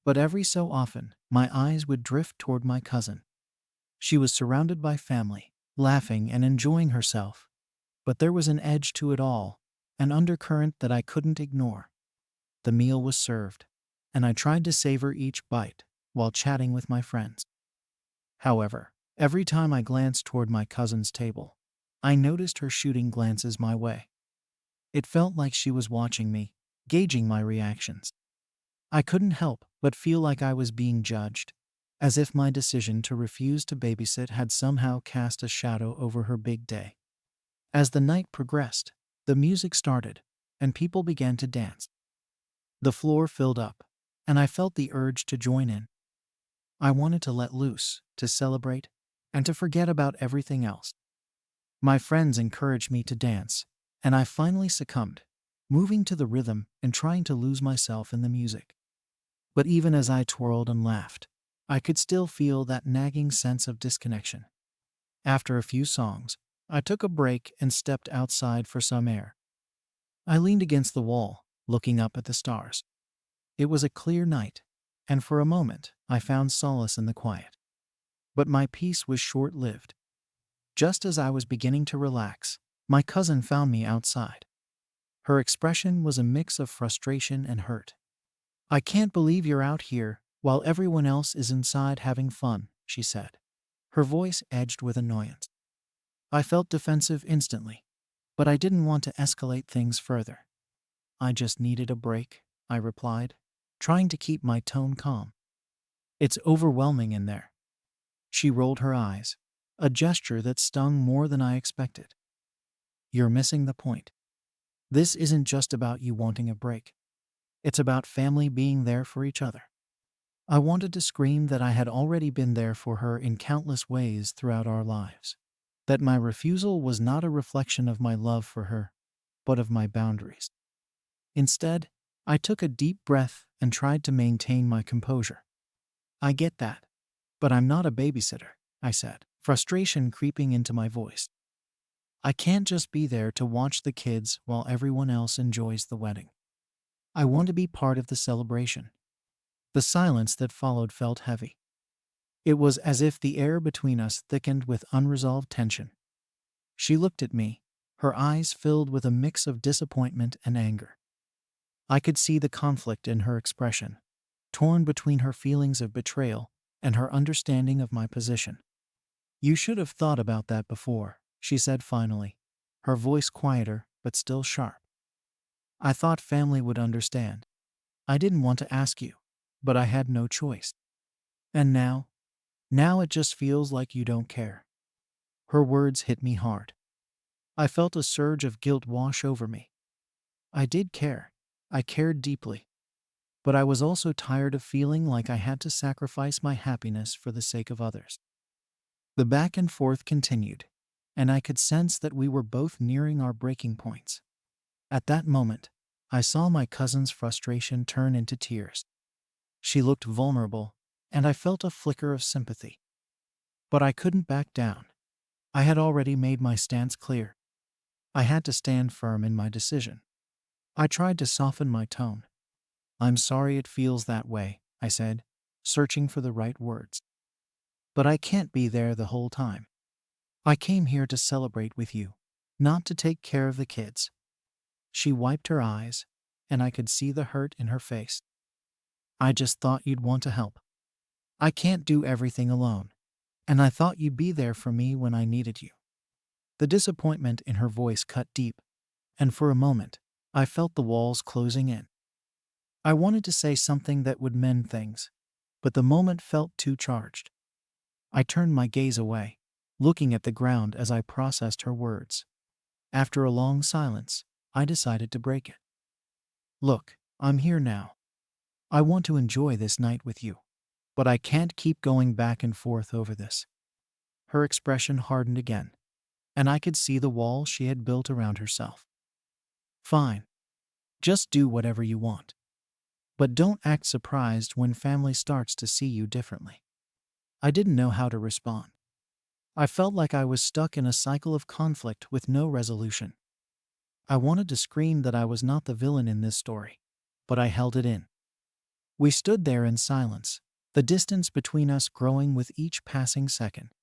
But every so often, my eyes would drift toward my cousin. She was surrounded by family, laughing and enjoying herself. But there was an edge to it all, an undercurrent that I couldn't ignore. The meal was served, and I tried to savor each bite while chatting with my friends. However, every time I glanced toward my cousin's table, I noticed her shooting glances my way. It felt like she was watching me, gauging my reactions. I couldn't help but feel like I was being judged, as if my decision to refuse to babysit had somehow cast a shadow over her big day. As the night progressed, the music started, and people began to dance. The floor filled up, and I felt the urge to join in. I wanted to let loose, to celebrate, and to forget about everything else. My friends encouraged me to dance, and I finally succumbed, moving to the rhythm and trying to lose myself in the music. But even as I twirled and laughed, I could still feel that nagging sense of disconnection. After a few songs, I took a break and stepped outside for some air. I leaned against the wall, looking up at the stars. It was a clear night, and for a moment I found solace in the quiet. But my peace was short-lived. Just as I was beginning to relax, my cousin found me outside. Her expression was a mix of frustration and hurt. "I can't believe you're out here while everyone else is inside having fun," she said. Her voice edged with annoyance. I felt defensive instantly, but I didn't want to escalate things further. "I just needed a break," I replied, trying to keep my tone calm. "It's overwhelming in there." She rolled her eyes, a gesture that stung more than I expected. "You're missing the point. This isn't just about you wanting a break. It's about family being there for each other." I wanted to scream that I had already been there for her in countless ways throughout our lives. That my refusal was not a reflection of my love for her, but of my boundaries. Instead, I took a deep breath and tried to maintain my composure. "I get that, but I'm not a babysitter," I said, frustration creeping into my voice. "I can't just be there to watch the kids while everyone else enjoys the wedding. I want to be part of the celebration." The silence that followed felt heavy. It was as if the air between us thickened with unresolved tension. She looked at me, her eyes filled with a mix of disappointment and anger. I could see the conflict in her expression, torn between her feelings of betrayal and her understanding of my position. "You should have thought about that before," she said finally, her voice quieter but still sharp. "I thought family would understand. I didn't want to ask you, but I had no choice. And now it just feels like you don't care." Her words hit me hard. I felt a surge of guilt wash over me. I did care. I cared deeply. But I was also tired of feeling like I had to sacrifice my happiness for the sake of others. The back and forth continued, and I could sense that we were both nearing our breaking points. At that moment, I saw my cousin's frustration turn into tears. She looked vulnerable, and I felt a flicker of sympathy. But I couldn't back down. I had already made my stance clear. I had to stand firm in my decision. I tried to soften my tone. "I'm sorry it feels that way," I said, searching for the right words. "But I can't be there the whole time. I came here to celebrate with you, not to take care of the kids." She wiped her eyes, and I could see the hurt in her face. "I just thought you'd want to help. I can't do everything alone, and I thought you'd be there for me when I needed you." The disappointment in her voice cut deep, and for a moment, I felt the walls closing in. I wanted to say something that would mend things, but the moment felt too charged. I turned my gaze away, looking at the ground as I processed her words. After a long silence, I decided to break it. "Look, I'm here now. I want to enjoy this night with you, but I can't keep going back and forth over this." Her expression hardened again, and I could see the wall she had built around herself. "Fine. Just do whatever you want. But don't act surprised when family starts to see you differently." I didn't know how to respond. I felt like I was stuck in a cycle of conflict with no resolution. I wanted to scream that I was not the villain in this story, but I held it in. We stood there in silence, the distance between us growing with each passing second.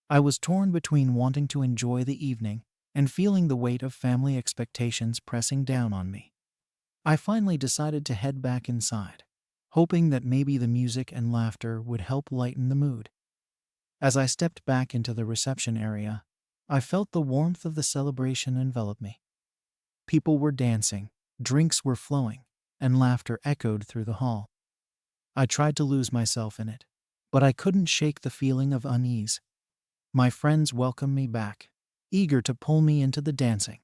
I was torn between wanting to enjoy the evening and feeling the weight of family expectations pressing down on me. I finally decided to head back inside, hoping that maybe the music and laughter would help lighten the mood. As I stepped back into the reception area, I felt the warmth of the celebration envelop me. People were dancing, drinks were flowing, and laughter echoed through the hall. I tried to lose myself in it, but I couldn't shake the feeling of unease. My friends welcomed me back, eager to pull me into the dancing.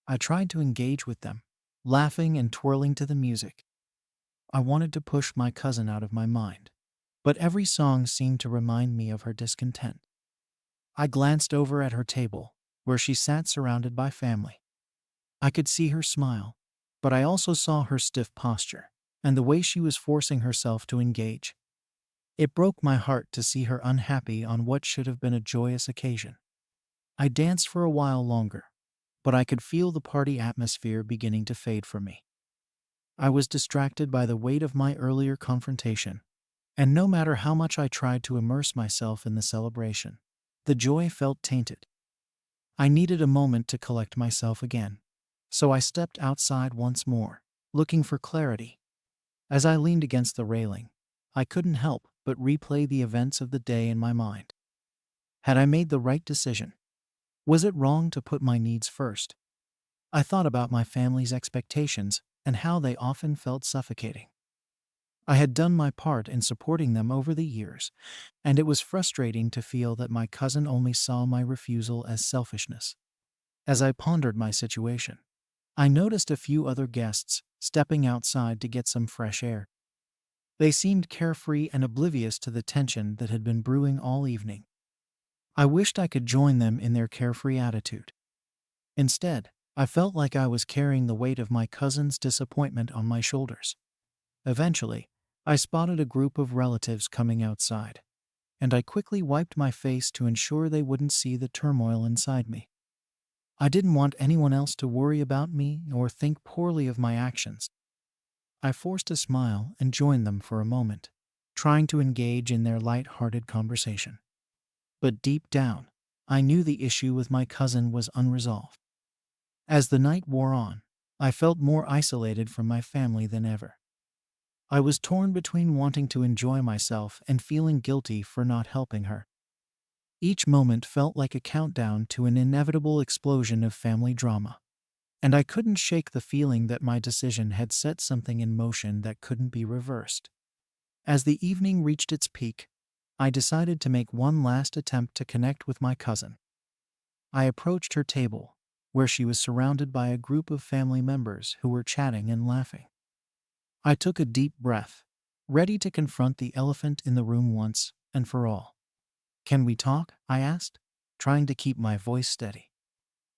I tried to engage with them, laughing and twirling to the music. I wanted to push my cousin out of my mind, but every song seemed to remind me of her discontent. I glanced over at her table, where she sat surrounded by family. I could see her smile, but I also saw her stiff posture and the way she was forcing herself to engage. It broke my heart to see her unhappy on what should have been a joyous occasion. I danced for a while longer, but I could feel the party atmosphere beginning to fade from me. I was distracted by the weight of my earlier confrontation, and no matter how much I tried to immerse myself in the celebration, the joy felt tainted. I needed a moment to collect myself again, so I stepped outside once more, looking for clarity. As I leaned against the railing, I couldn't help but replay the events of the day in my mind. Had I made the right decision? Was it wrong to put my needs first? I thought about my family's expectations and how they often felt suffocating. I had done my part in supporting them over the years, and it was frustrating to feel that my cousin only saw my refusal as selfishness. As I pondered my situation, I noticed a few other guests stepping outside to get some fresh air. They seemed carefree and oblivious to the tension that had been brewing all evening. I wished I could join them in their carefree attitude. Instead, I felt like I was carrying the weight of my cousin's disappointment on my shoulders. Eventually, I spotted a group of relatives coming outside, and I quickly wiped my face to ensure they wouldn't see the turmoil inside me. I didn't want anyone else to worry about me or think poorly of my actions. I forced a smile and joined them for a moment, trying to engage in their light-hearted conversation. But deep down, I knew the issue with my cousin was unresolved. As the night wore on, I felt more isolated from my family than ever. I was torn between wanting to enjoy myself and feeling guilty for not helping her. Each moment felt like a countdown to an inevitable explosion of family drama, and I couldn't shake the feeling that my decision had set something in motion that couldn't be reversed. As the evening reached its peak, I decided to make one last attempt to connect with my cousin. I approached her table, where she was surrounded by a group of family members who were chatting and laughing. I took a deep breath, ready to confront the elephant in the room once and for all. "Can we talk?" I asked, trying to keep my voice steady.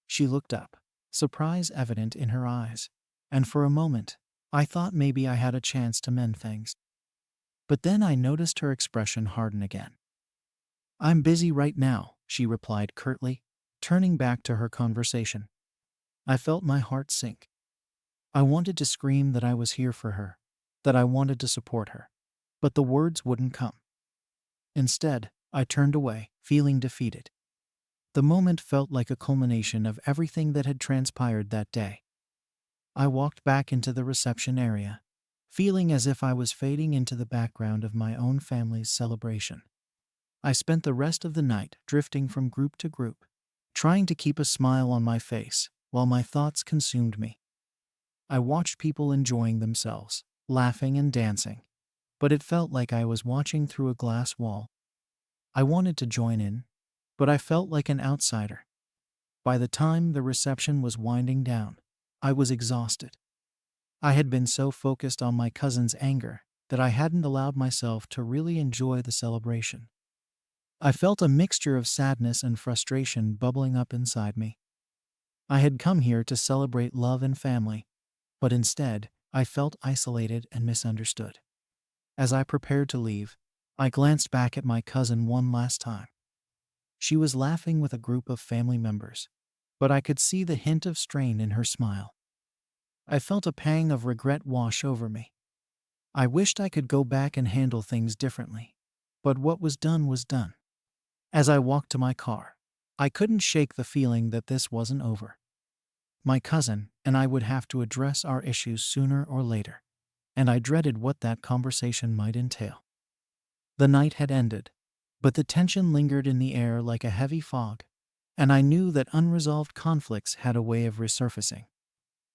She looked up, surprise evident in her eyes, and for a moment, I thought maybe I had a chance to mend things. But then I noticed her expression harden again. "I'm busy right now," she replied curtly, turning back to her conversation. I felt my heart sink. I wanted to scream that I was here for her, that I wanted to support her, but the words wouldn't come. Instead, I turned away, feeling defeated. The moment felt like a culmination of everything that had transpired that day. I walked back into the reception area, feeling as if I was fading into the background of my own family's celebration. I spent the rest of the night drifting from group to group, trying to keep a smile on my face while my thoughts consumed me. I watched people enjoying themselves, laughing and dancing, but it felt like I was watching through a glass wall. I wanted to join in, but I felt like an outsider. By the time the reception was winding down, I was exhausted. I had been so focused on my cousin's anger that I hadn't allowed myself to really enjoy the celebration. I felt a mixture of sadness and frustration bubbling up inside me. I had come here to celebrate love and family, but instead, I felt isolated and misunderstood. As I prepared to leave, I glanced back at my cousin one last time. She was laughing with a group of family members, but I could see the hint of strain in her smile. I felt a pang of regret wash over me. I wished I could go back and handle things differently, but what was done was done. As I walked to my car, I couldn't shake the feeling that this wasn't over. My cousin and I would have to address our issues sooner or later, and I dreaded what that conversation might entail. The night had ended, but the tension lingered in the air like a heavy fog, and I knew that unresolved conflicts had a way of resurfacing.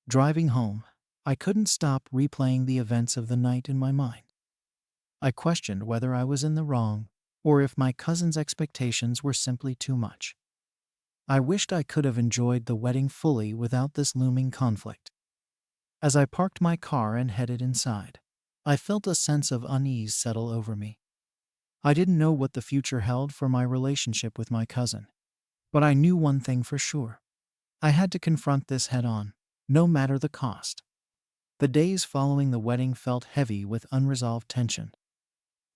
Driving home, I couldn't stop replaying the events of the night in my mind. I questioned whether I was in the wrong, or if my cousin's expectations were simply too much. I wished I could have enjoyed the wedding fully without this looming conflict. As I parked my car and headed inside, I felt a sense of unease settle over me. I didn't know what the future held for my relationship with my cousin, but I knew one thing for sure. I had to confront this head on, no matter the cost. The days following the wedding felt heavy with unresolved tension.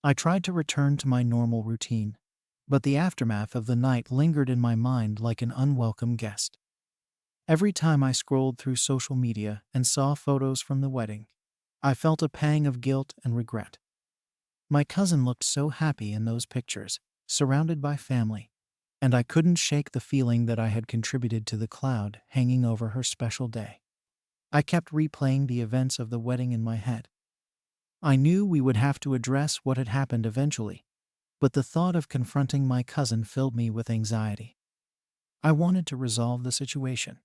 I tried to return to my normal routine, but the aftermath of the night lingered in my mind like an unwelcome guest. Every time I scrolled through social media and saw photos from the wedding, I felt a pang of guilt and regret. My cousin looked so happy in those pictures, surrounded by family, and I couldn't shake the feeling that I had contributed to the cloud hanging over her special day. I kept replaying the events of the wedding in my head. I knew we would have to address what had happened eventually, but the thought of confronting my cousin filled me with anxiety. I wanted to resolve the situation,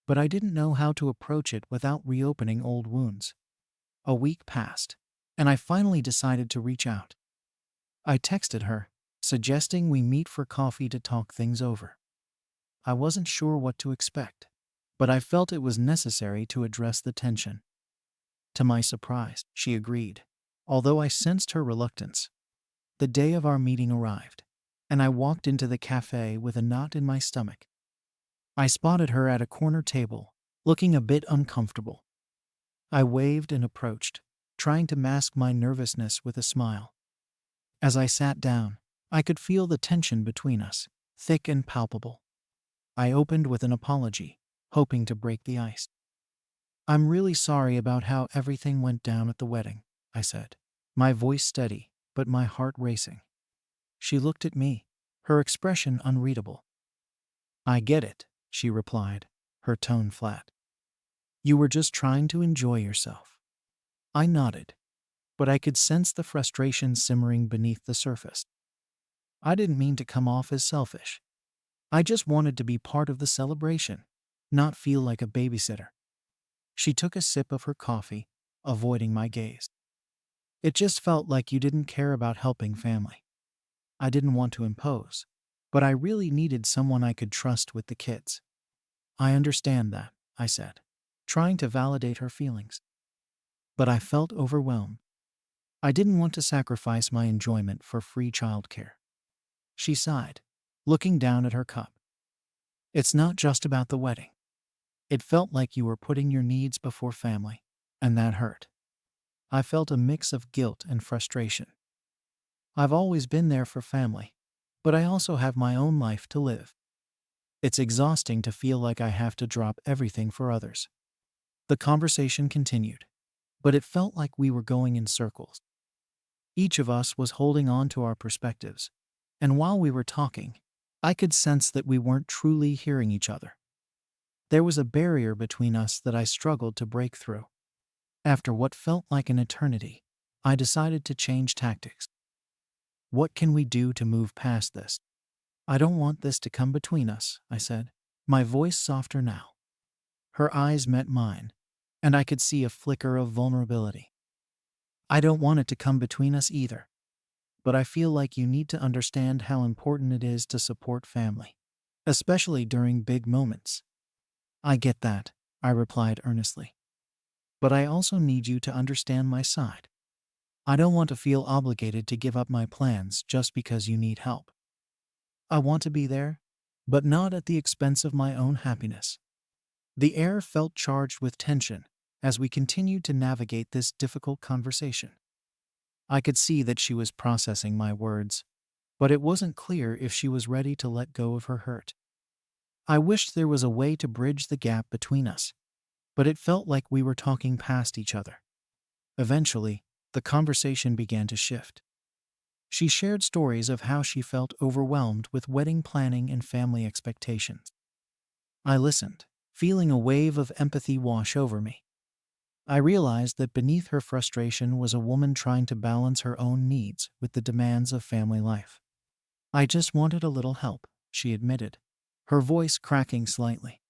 but I didn't know how to approach it without reopening old wounds. A week passed, and I finally decided to reach out. I texted her, suggesting we meet for coffee to talk things over. I wasn't sure what to expect, but I felt it was necessary to address the tension. To my surprise, she agreed, although I sensed her reluctance. The day of our meeting arrived, and I walked into the cafe with a knot in my stomach. I spotted her at a corner table, looking a bit uncomfortable. I waved and approached, trying to mask my nervousness with a smile. As I sat down, I could feel the tension between us, thick and palpable. I opened with an apology, hoping to break the ice. "I'm really sorry about how everything went down at the wedding," I said, my voice steady, but my heart racing. She looked at me, her expression unreadable. "I get it," she replied, her tone flat. "You were just trying to enjoy yourself." I nodded, but I could sense the frustration simmering beneath the surface. I didn't mean to come off as selfish. I just wanted to be part of the celebration, not feel like a babysitter. She took a sip of her coffee, avoiding my gaze. "It just felt like you didn't care about helping family." I didn't want to impose, but I really needed someone I could trust with the kids. "I understand that," I said, trying to validate her feelings. But I felt overwhelmed. I didn't want to sacrifice my enjoyment for free childcare. She sighed, looking down at her cup. "It's not just about the wedding. It felt like you were putting your needs before family, and that hurt." I felt a mix of guilt and frustration. I've always been there for family, but I also have my own life to live. It's exhausting to feel like I have to drop everything for others. The conversation continued, but it felt like we were going in circles. Each of us was holding on to our perspectives, and while we were talking, I could sense that we weren't truly hearing each other. There was a barrier between us that I struggled to break through. After what felt like an eternity, I decided to change tactics. "What can we do to move past this? I don't want this to come between us," I said, my voice softer now. Her eyes met mine, and I could see a flicker of vulnerability. "I don't want it to come between us either, but I feel like you need to understand how important it is to support family, especially during big moments." "I get that," I replied earnestly. "But I also need you to understand my side. I don't want to feel obligated to give up my plans just because you need help. I want to be there, but not at the expense of my own happiness." The air felt charged with tension as we continued to navigate this difficult conversation. I could see that she was processing my words, but it wasn't clear if she was ready to let go of her hurt. I wished there was a way to bridge the gap between us, but it felt like we were talking past each other. Eventually, the conversation began to shift. She shared stories of how she felt overwhelmed with wedding planning and family expectations. I listened, feeling a wave of empathy wash over me. I realized that beneath her frustration was a woman trying to balance her own needs with the demands of family life. "I just wanted a little help," she admitted, her voice cracking slightly.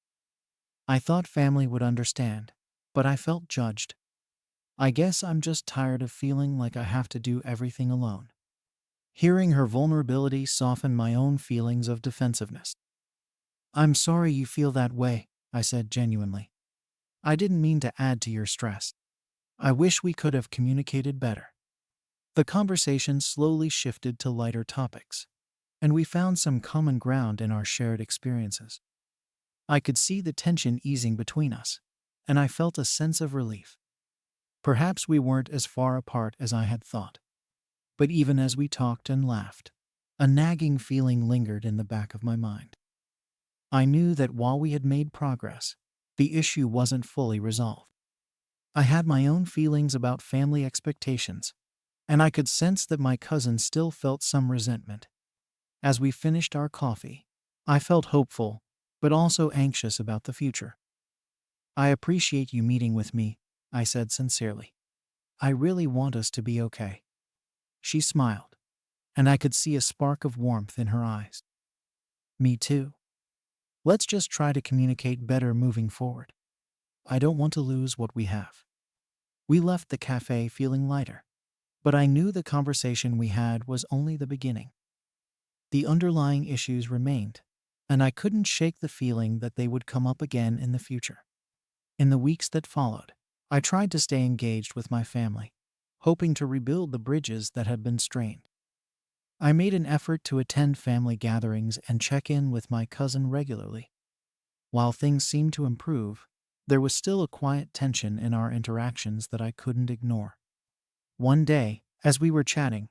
"I thought family would understand, but I felt judged. I guess I'm just tired of feeling like I have to do everything alone." Hearing her vulnerability softened my own feelings of defensiveness. "I'm sorry you feel that way," I said genuinely. "I didn't mean to add to your stress. I wish we could have communicated better." The conversation slowly shifted to lighter topics, and we found some common ground in our shared experiences. I could see the tension easing between us, and I felt a sense of relief. Perhaps we weren't as far apart as I had thought. But even as we talked and laughed, a nagging feeling lingered in the back of my mind. I knew that while we had made progress, the issue wasn't fully resolved. I had my own feelings about family expectations, and I could sense that my cousin still felt some resentment. As we finished our coffee, I felt hopeful, but also anxious about the future. "I appreciate you meeting with me," I said sincerely. "I really want us to be okay." She smiled, and I could see a spark of warmth in her eyes. "Me too. Let's just try to communicate better moving forward. I don't want to lose what we have." We left the cafe feeling lighter, but I knew the conversation we had was only the beginning. The underlying issues remained, and I couldn't shake the feeling that they would come up again in the future. In the weeks that followed, I tried to stay engaged with my family, hoping to rebuild the bridges that had been strained. I made an effort to attend family gatherings and check in with my cousin regularly. While things seemed to improve, there was still a quiet tension in our interactions that I couldn't ignore. One day, as we were chatting,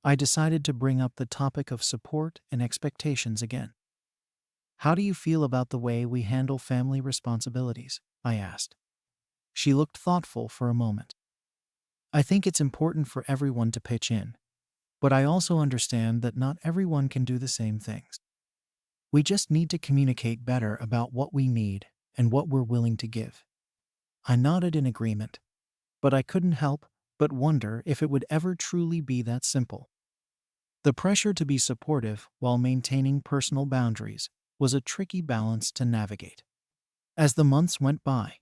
I decided to bring up the topic of support and expectations again. "How do you feel about the way we handle family responsibilities?" I asked. She looked thoughtful for a moment. "I think it's important for everyone to pitch in, but I also understand that not everyone can do the same things. We just need to communicate better about what we need and what we're willing to give." I nodded in agreement, but I couldn't help but wonder if it would ever truly be that simple. The pressure to be supportive while maintaining personal boundaries was a tricky balance to navigate. As the months went by,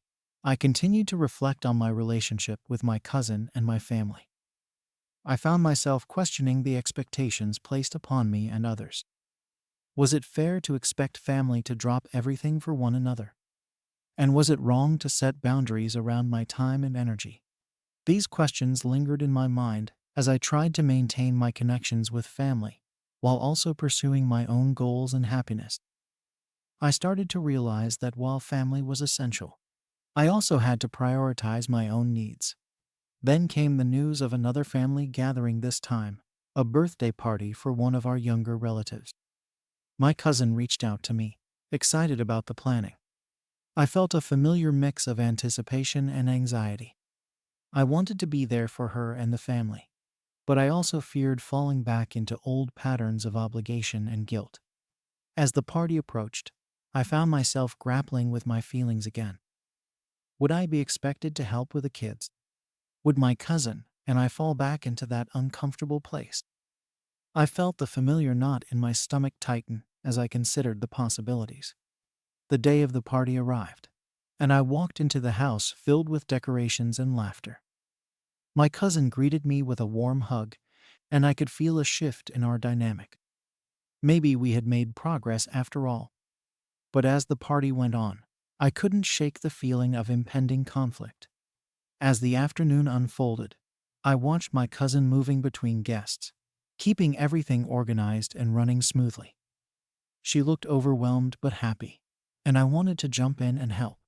I continued to reflect on my relationship with my cousin and my family. I found myself questioning the expectations placed upon me and others. Was it fair to expect family to drop everything for one another? And was it wrong to set boundaries around my time and energy? These questions lingered in my mind as I tried to maintain my connections with family while also pursuing my own goals and happiness. I started to realize that while family was essential, I also had to prioritize my own needs. Then came the news of another family gathering, this time a birthday party for one of our younger relatives. My cousin reached out to me, excited about the planning. I felt a familiar mix of anticipation and anxiety. I wanted to be there for her and the family, but I also feared falling back into old patterns of obligation and guilt. As the party approached, I found myself grappling with my feelings again. Would I be expected to help with the kids? Would my cousin and I fall back into that uncomfortable place? I felt the familiar knot in my stomach tighten as I considered the possibilities. The day of the party arrived, and I walked into the house filled with decorations and laughter. My cousin greeted me with a warm hug, and I could feel a shift in our dynamic. Maybe we had made progress after all. But as the party went on, I couldn't shake the feeling of impending conflict. As the afternoon unfolded, I watched my cousin moving between guests, keeping everything organized and running smoothly. She looked overwhelmed but happy, and I wanted to jump in and help.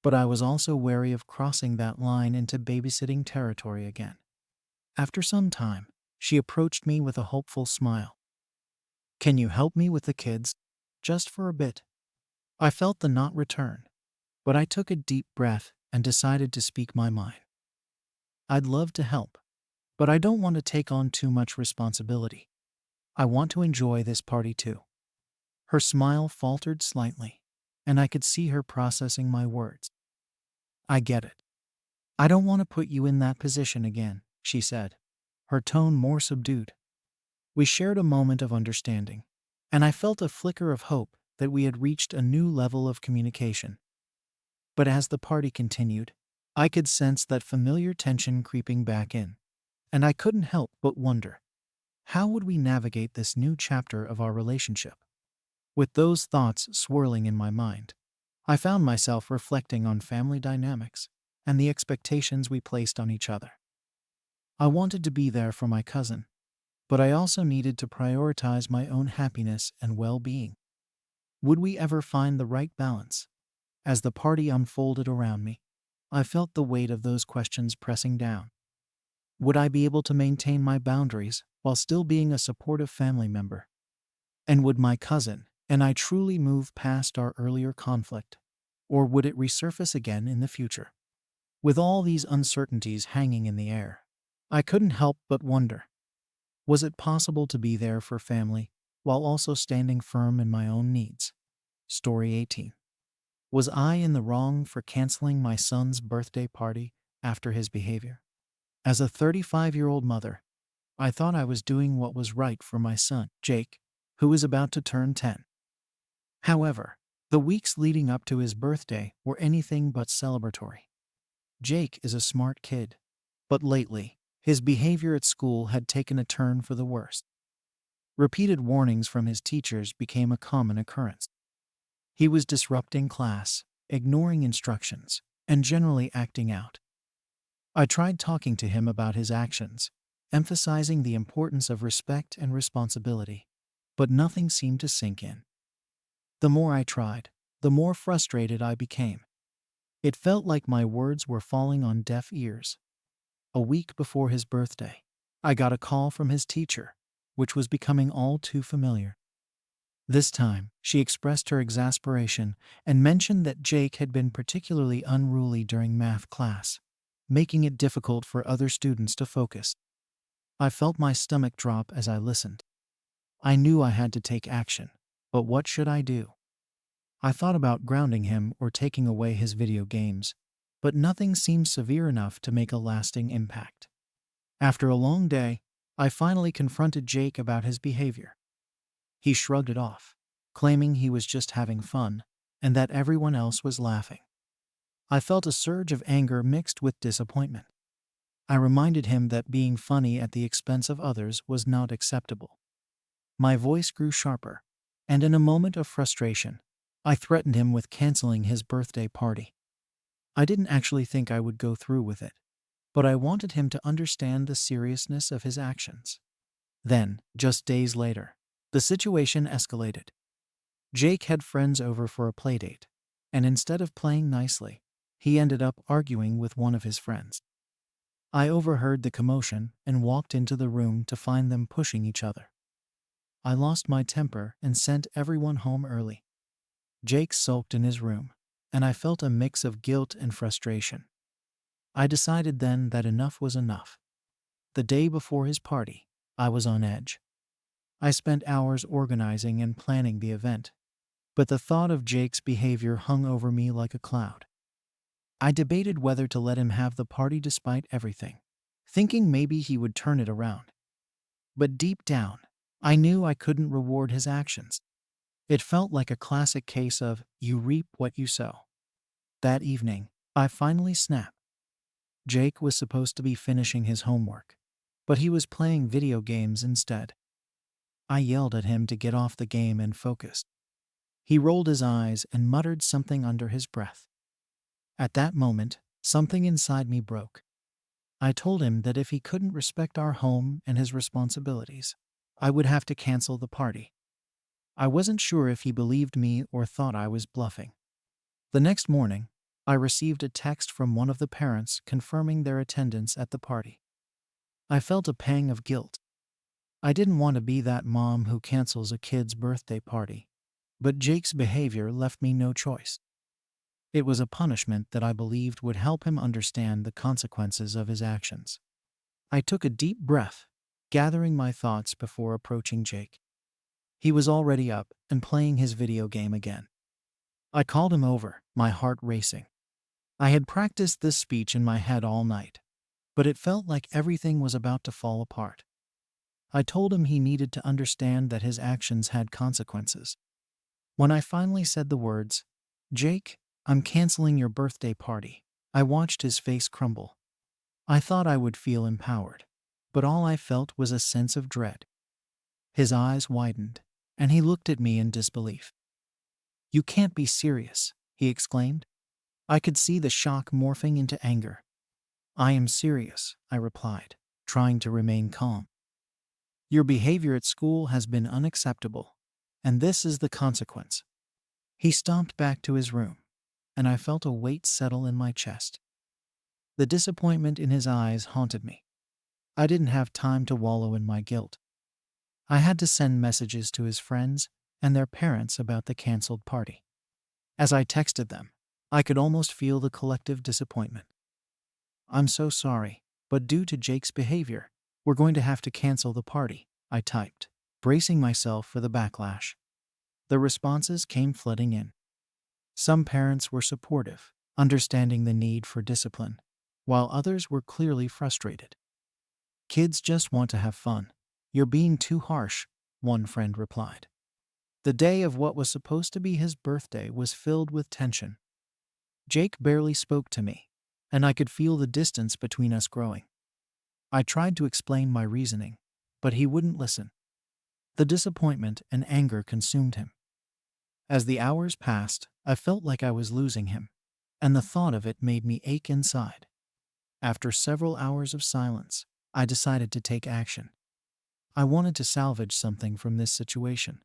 But I was also wary of crossing that line into babysitting territory again. After some time, she approached me with a hopeful smile. "Can you help me with the kids? Just for a bit?" I felt the knot return, but I took a deep breath and decided to speak my mind. "I'd love to help, but I don't want to take on too much responsibility. I want to enjoy this party too." Her smile faltered slightly, and I could see her processing my words. "I get it. I don't want to put you in that position again," she said, her tone more subdued. We shared a moment of understanding, and I felt a flicker of hope that we had reached a new level of communication. But as the party continued, I could sense that familiar tension creeping back in, and I couldn't help but wonder, how would we navigate this new chapter of our relationship? With those thoughts swirling in my mind, I found myself reflecting on family dynamics and the expectations we placed on each other. I wanted to be there for my cousin, but I also needed to prioritize my own happiness and well-being. Would we ever find the right balance? As the party unfolded around me, I felt the weight of those questions pressing down. Would I be able to maintain my boundaries while still being a supportive family member? And would my cousin and I truly move past our earlier conflict? Or would it resurface again in the future? With all these uncertainties hanging in the air, I couldn't help but wonder, was it possible to be there for family while also standing firm in my own needs? Story 18. Was I in the wrong for canceling my son's birthday party after his behavior? As a 35-year-old mother, I thought I was doing what was right for my son, Jake, who was about to turn 10. However, the weeks leading up to his birthday were anything but celebratory. Jake is a smart kid, but lately, his behavior at school had taken a turn for the worse. Repeated warnings from his teachers became a common occurrence. He was disrupting class, ignoring instructions, and generally acting out. I tried talking to him about his actions, emphasizing the importance of respect and responsibility, but nothing seemed to sink in. The more I tried, the more frustrated I became. It felt like my words were falling on deaf ears. A week before his birthday, I got a call from his teacher, which was becoming all too familiar. This time, she expressed her exasperation and mentioned that Jake had been particularly unruly during math class, making it difficult for other students to focus. I felt my stomach drop as I listened. I knew I had to take action, but what should I do? I thought about grounding him or taking away his video games, but nothing seemed severe enough to make a lasting impact. After a long day, I finally confronted Jake about his behavior. He shrugged it off, claiming he was just having fun and that everyone else was laughing. I felt a surge of anger mixed with disappointment. I reminded him that being funny at the expense of others was not acceptable. My voice grew sharper, and in a moment of frustration, I threatened him with canceling his birthday party. I didn't actually think I would go through with it, but I wanted him to understand the seriousness of his actions. Then, just days later, the situation escalated. Jake had friends over for a playdate, and instead of playing nicely, he ended up arguing with one of his friends. I overheard the commotion and walked into the room to find them pushing each other. I lost my temper and sent everyone home early. Jake sulked in his room, and I felt a mix of guilt and frustration. I decided then that enough was enough. The day before his party, I was on edge. I spent hours organizing and planning the event, but the thought of Jake's behavior hung over me like a cloud. I debated whether to let him have the party despite everything, thinking maybe he would turn it around. But deep down, I knew I couldn't reward his actions. It felt like a classic case of you reap what you sow. That evening, I finally snapped. Jake was supposed to be finishing his homework, but he was playing video games instead. I yelled at him to get off the game and focus. He rolled his eyes and muttered something under his breath. At that moment, something inside me broke. I told him that if he couldn't respect our home and his responsibilities, I would have to cancel the party. I wasn't sure if he believed me or thought I was bluffing. The next morning, I received a text from one of the parents confirming their attendance at the party. I felt a pang of guilt. I didn't want to be that mom who cancels a kid's birthday party, but Jake's behavior left me no choice. It was a punishment that I believed would help him understand the consequences of his actions. I took a deep breath, gathering my thoughts before approaching Jake. He was already up and playing his video game again. I called him over, my heart racing. I had practiced this speech in my head all night, but it felt like everything was about to fall apart. I told him he needed to understand that his actions had consequences. When I finally said the words, "Jake, I'm canceling your birthday party," I watched his face crumble. I thought I would feel empowered, but all I felt was a sense of dread. His eyes widened, and he looked at me in disbelief. "You can't be serious," he exclaimed. I could see the shock morphing into anger. "I am serious," I replied, trying to remain calm. "Your behavior at school has been unacceptable, and this is the consequence." He stomped back to his room, and I felt a weight settle in my chest. The disappointment in his eyes haunted me. I didn't have time to wallow in my guilt. I had to send messages to his friends and their parents about the canceled party. As I texted them, I could almost feel the collective disappointment. "I'm so sorry, but due to Jake's behavior, we're going to have to cancel the party," I typed, bracing myself for the backlash. The responses came flooding in. Some parents were supportive, understanding the need for discipline, while others were clearly frustrated. "Kids just want to have fun. You're being too harsh," one friend replied. The day of what was supposed to be his birthday was filled with tension. Jake barely spoke to me, and I could feel the distance between us growing. I tried to explain my reasoning, but he wouldn't listen. The disappointment and anger consumed him. As the hours passed, I felt like I was losing him, and the thought of it made me ache inside. After several hours of silence, I decided to take action. I wanted to salvage something from this situation.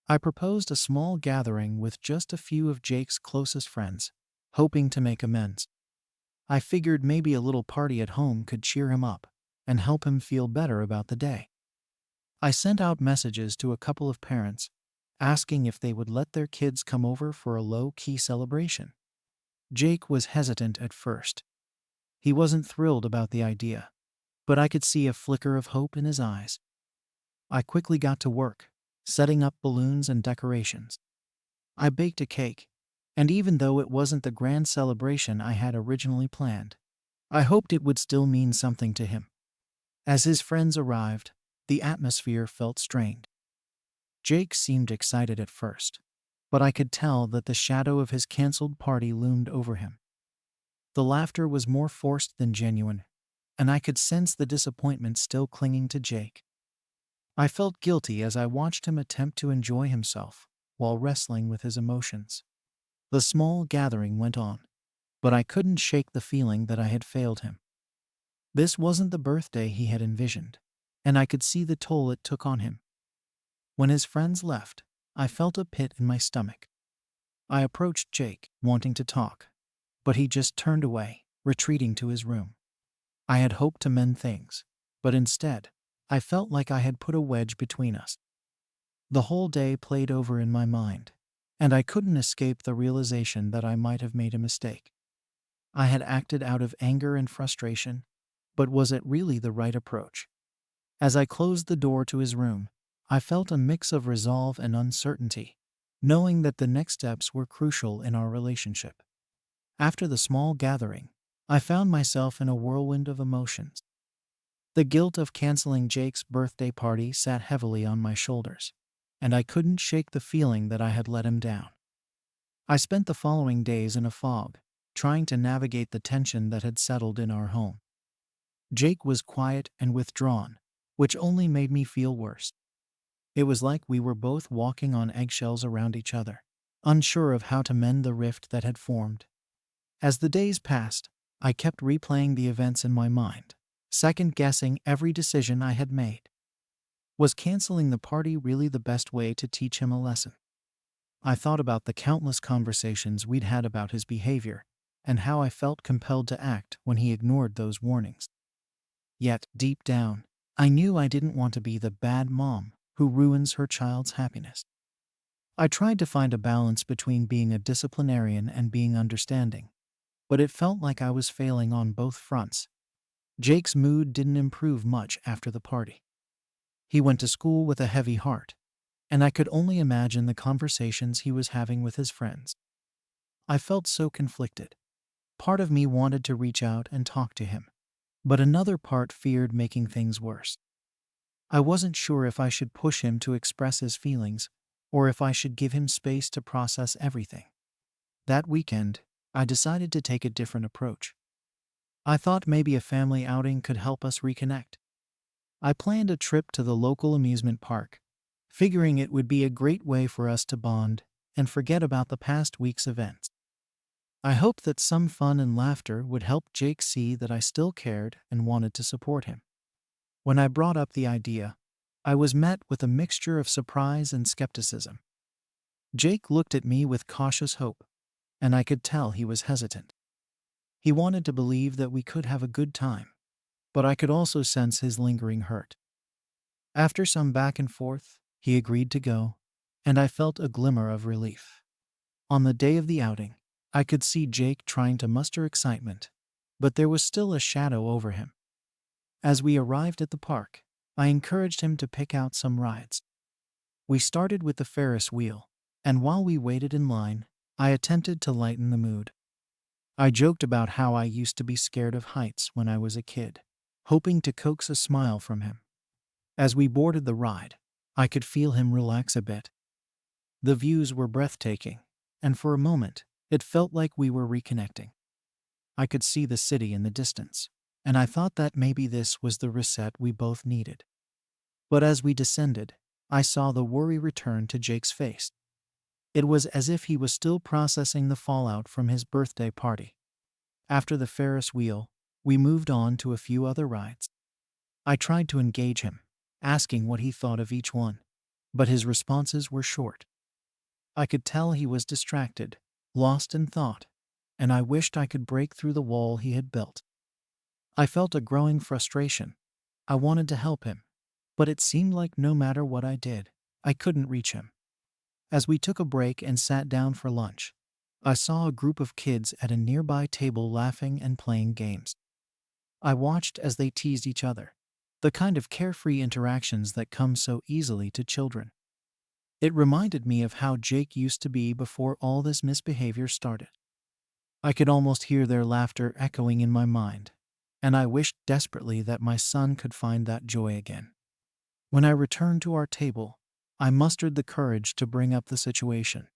I proposed a small gathering with just a few of Jake's closest friends, hoping to make amends. I figured maybe a little party at home could cheer him up and help him feel better about the day. I sent out messages to a couple of parents, asking if they would let their kids come over for a low-key celebration. Jake was hesitant at first. He wasn't thrilled about the idea, but I could see a flicker of hope in his eyes. I quickly got to work, setting up balloons and decorations. I baked a cake, and even though it wasn't the grand celebration I had originally planned, I hoped it would still mean something to him. As his friends arrived, the atmosphere felt strained. Jake seemed excited at first, but I could tell that the shadow of his canceled party loomed over him. The laughter was more forced than genuine, and I could sense the disappointment still clinging to Jake. I felt guilty as I watched him attempt to enjoy himself while wrestling with his emotions. The small gathering went on, but I couldn't shake the feeling that I had failed him. This wasn't the birthday he had envisioned, and I could see the toll it took on him. When his friends left, I felt a pit in my stomach. I approached Jake, wanting to talk, but he just turned away, retreating to his room. I had hoped to mend things, but instead, I felt like I had put a wedge between us. The whole day played over in my mind, and I couldn't escape the realization that I might have made a mistake. I had acted out of anger and frustration, but was it really the right approach? As I closed the door to his room, I felt a mix of resolve and uncertainty, knowing that the next steps were crucial in our relationship. After the small gathering, I found myself in a whirlwind of emotions. The guilt of canceling Jake's birthday party sat heavily on my shoulders, and I couldn't shake the feeling that I had let him down. I spent the following days in a fog, trying to navigate the tension that had settled in our home. Jake was quiet and withdrawn, which only made me feel worse. It was like we were both walking on eggshells around each other, unsure of how to mend the rift that had formed. As the days passed, I kept replaying the events in my mind, second-guessing every decision I had made. Was canceling the party really the best way to teach him a lesson? I thought about the countless conversations we'd had about his behavior and how I felt compelled to act when he ignored those warnings. Yet, deep down, I knew I didn't want to be the bad mom who ruins her child's happiness. I tried to find a balance between being a disciplinarian and being understanding, but it felt like I was failing on both fronts. Jake's mood didn't improve much after the party. He went to school with a heavy heart, and I could only imagine the conversations he was having with his friends. I felt so conflicted. Part of me wanted to reach out and talk to him, but another part feared making things worse. I wasn't sure if I should push him to express his feelings or if I should give him space to process everything. That weekend, I decided to take a different approach. I thought maybe a family outing could help us reconnect. I planned a trip to the local amusement park, figuring it would be a great way for us to bond and forget about the past week's events. I hoped that some fun and laughter would help Jake see that I still cared and wanted to support him. When I brought up the idea, I was met with a mixture of surprise and skepticism. Jake looked at me with cautious hope, and I could tell he was hesitant. He wanted to believe that we could have a good time, but I could also sense his lingering hurt. After some back and forth, he agreed to go, and I felt a glimmer of relief. On the day of the outing, I could see Jake trying to muster excitement, but there was still a shadow over him. As we arrived at the park, I encouraged him to pick out some rides. We started with the Ferris wheel, and while we waited in line, I attempted to lighten the mood. I joked about how I used to be scared of heights when I was a kid, hoping to coax a smile from him. As we boarded the ride, I could feel him relax a bit. The views were breathtaking, and for a moment, it felt like we were reconnecting. I could see the city in the distance, and I thought that maybe this was the reset we both needed. But as we descended, I saw the worry return to Jake's face. It was as if he was still processing the fallout from his birthday party. After the Ferris wheel, we moved on to a few other rides. I tried to engage him, asking what he thought of each one, but his responses were short. I could tell he was distracted, lost in thought, and I wished I could break through the wall he had built. I felt a growing frustration. I wanted to help him, but it seemed like no matter what I did, I couldn't reach him. As we took a break and sat down for lunch, I saw a group of kids at a nearby table laughing and playing games. I watched as they teased each other, the kind of carefree interactions that come so easily to children. It reminded me of how Jake used to be before all this misbehavior started. I could almost hear their laughter echoing in my mind, and I wished desperately that my son could find that joy again. When I returned to our table, I mustered the courage to bring up the situation.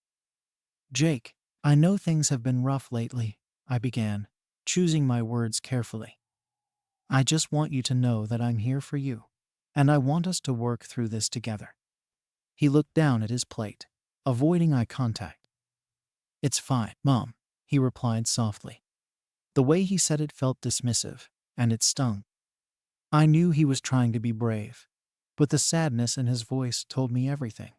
"Jake, I know things have been rough lately," I began, choosing my words carefully. "I just want you to know that I'm here for you, and I want us to work through this together." He looked down at his plate, avoiding eye contact. "It's fine, Mom," he replied softly. The way he said it felt dismissive, and it stung. I knew he was trying to be brave, but the sadness in his voice told me everything.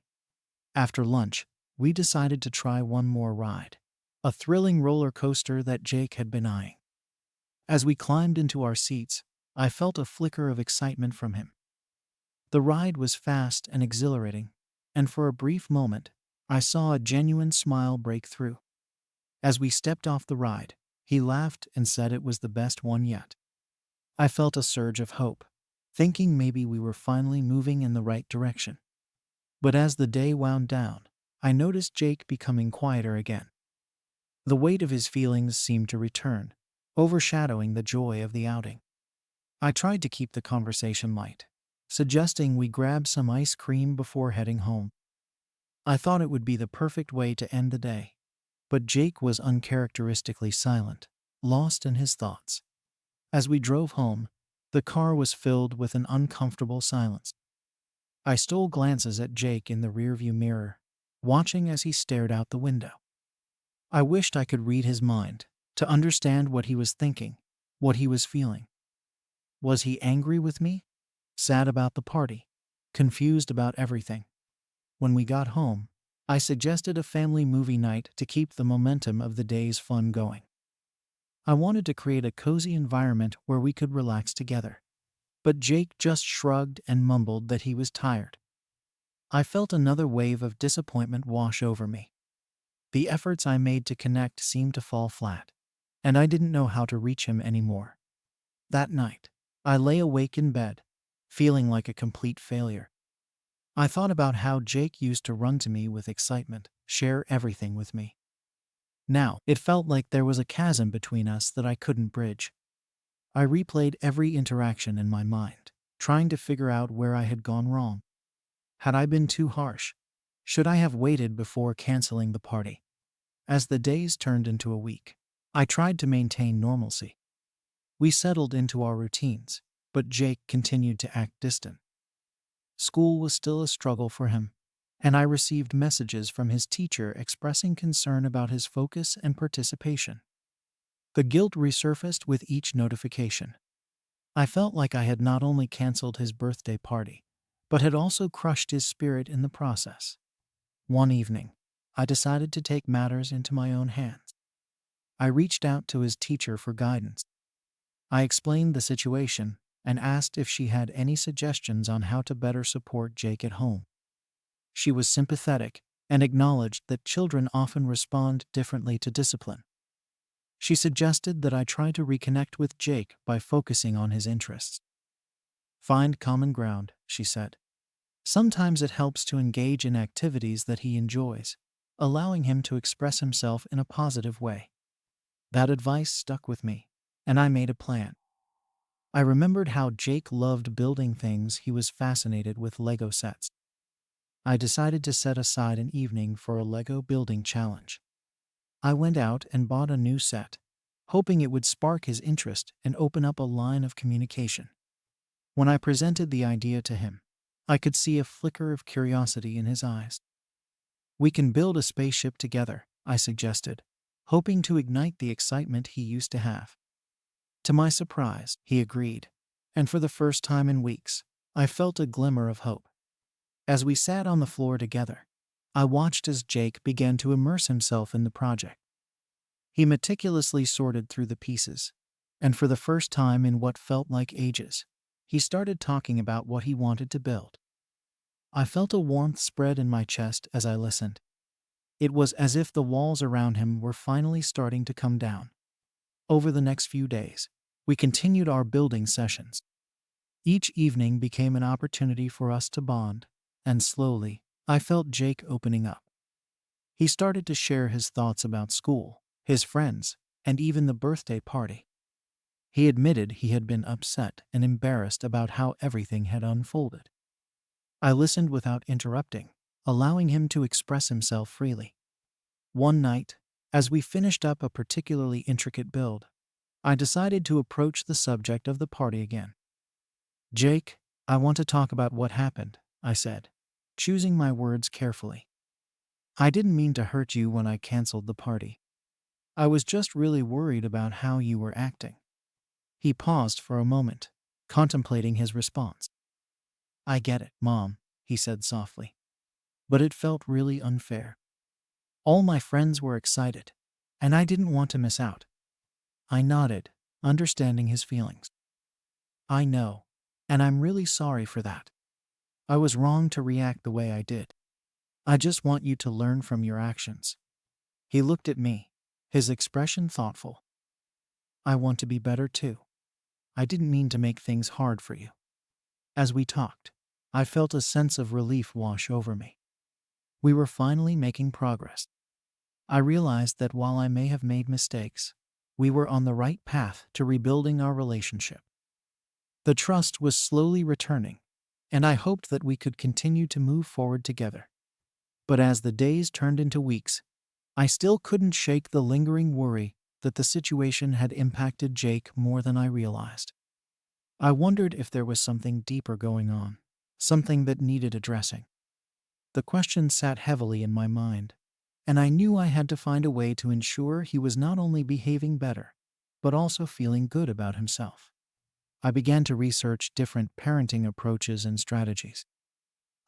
After lunch, we decided to try one more ride, a thrilling roller coaster that Jake had been eyeing. As we climbed into our seats, I felt a flicker of excitement from him. The ride was fast and exhilarating, and for a brief moment, I saw a genuine smile break through. As we stepped off the ride, he laughed and said it was the best one yet. I felt a surge of hope, thinking maybe we were finally moving in the right direction. But as the day wound down, I noticed Jake becoming quieter again. The weight of his feelings seemed to return, overshadowing the joy of the outing. I tried to keep the conversation light, suggesting we grab some ice cream before heading home. I thought it would be the perfect way to end the day, but Jake was uncharacteristically silent, lost in his thoughts. As we drove home, the car was filled with an uncomfortable silence. I stole glances at Jake in the rearview mirror, watching as he stared out the window. I wished I could read his mind, to understand what he was thinking, what he was feeling. Was he angry with me? Sad about the party? Confused about everything? When we got home, I suggested a family movie night to keep the momentum of the day's fun going. I wanted to create a cozy environment where we could relax together. But Jake just shrugged and mumbled that he was tired. I felt another wave of disappointment wash over me. The efforts I made to connect seemed to fall flat, and I didn't know how to reach him anymore. That night, I lay awake in bed, feeling like a complete failure. I thought about how Jake used to run to me with excitement, share everything with me. Now, it felt like there was a chasm between us that I couldn't bridge. I replayed every interaction in my mind, trying to figure out where I had gone wrong. Had I been too harsh? Should I have waited before canceling the party? As the days turned into a week, I tried to maintain normalcy. We settled into our routines, but Jake continued to act distant. School was still a struggle for him, and I received messages from his teacher expressing concern about his focus and participation. The guilt resurfaced with each notification. I felt like I had not only canceled his birthday party, but had also crushed his spirit in the process. One evening, I decided to take matters into my own hands. I reached out to his teacher for guidance. I explained the situation and asked if she had any suggestions on how to better support Jake at home. She was sympathetic and acknowledged that children often respond differently to discipline. She suggested that I try to reconnect with Jake by focusing on his interests. Find common ground, she said. Sometimes it helps to engage in activities that he enjoys, allowing him to express himself in a positive way. That advice stuck with me, and I made a plan. I remembered how Jake loved building things. He was fascinated with Lego sets. I decided to set aside an evening for a Lego building challenge. I went out and bought a new set, hoping it would spark his interest and open up a line of communication. When I presented the idea to him, I could see a flicker of curiosity in his eyes. We can build a spaceship together, I suggested, hoping to ignite the excitement he used to have. To my surprise, he agreed, and for the first time in weeks, I felt a glimmer of hope. As we sat on the floor together, I watched as Jake began to immerse himself in the project. He meticulously sorted through the pieces, and for the first time in what felt like ages, he started talking about what he wanted to build. I felt a warmth spread in my chest as I listened. It was as if the walls around him were finally starting to come down. Over the next few days, we continued our building sessions. Each evening became an opportunity for us to bond, and slowly, I felt Jake opening up. He started to share his thoughts about school, his friends, and even the birthday party. He admitted he had been upset and embarrassed about how everything had unfolded. I listened without interrupting, allowing him to express himself freely. One night, as we finished up a particularly intricate build, I decided to approach the subject of the party again. "Jake, I want to talk about what happened," I said, choosing my words carefully. "I didn't mean to hurt you when I canceled the party. I was just really worried about how you were acting." He paused for a moment, contemplating his response. "I get it, Mom," he said softly. "But it felt really unfair. All my friends were excited, and I didn't want to miss out." I nodded, understanding his feelings. "I know, and I'm really sorry for that. I was wrong to react the way I did. I just want you to learn from your actions." He looked at me, his expression thoughtful. "I want to be better too. I didn't mean to make things hard for you." As we talked, I felt a sense of relief wash over me. We were finally making progress. I realized that while I may have made mistakes, we were on the right path to rebuilding our relationship. The trust was slowly returning, and I hoped that we could continue to move forward together. But as the days turned into weeks, I still couldn't shake the lingering worry that the situation had impacted Jake more than I realized. I wondered if there was something deeper going on, something that needed addressing. The question sat heavily in my mind, and I knew I had to find a way to ensure he was not only behaving better, but also feeling good about himself. I began to research different parenting approaches and strategies.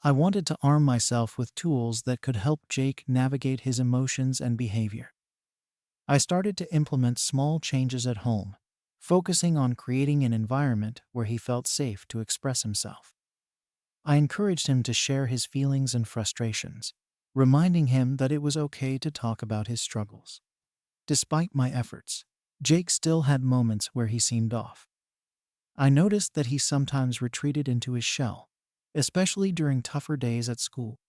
I wanted to arm myself with tools that could help Jake navigate his emotions and behavior. I started to implement small changes at home, focusing on creating an environment where he felt safe to express himself. I encouraged him to share his feelings and frustrations, reminding him that it was okay to talk about his struggles. Despite my efforts, Jake still had moments where he seemed off. I noticed that he sometimes retreated into his shell, especially during tougher days at school.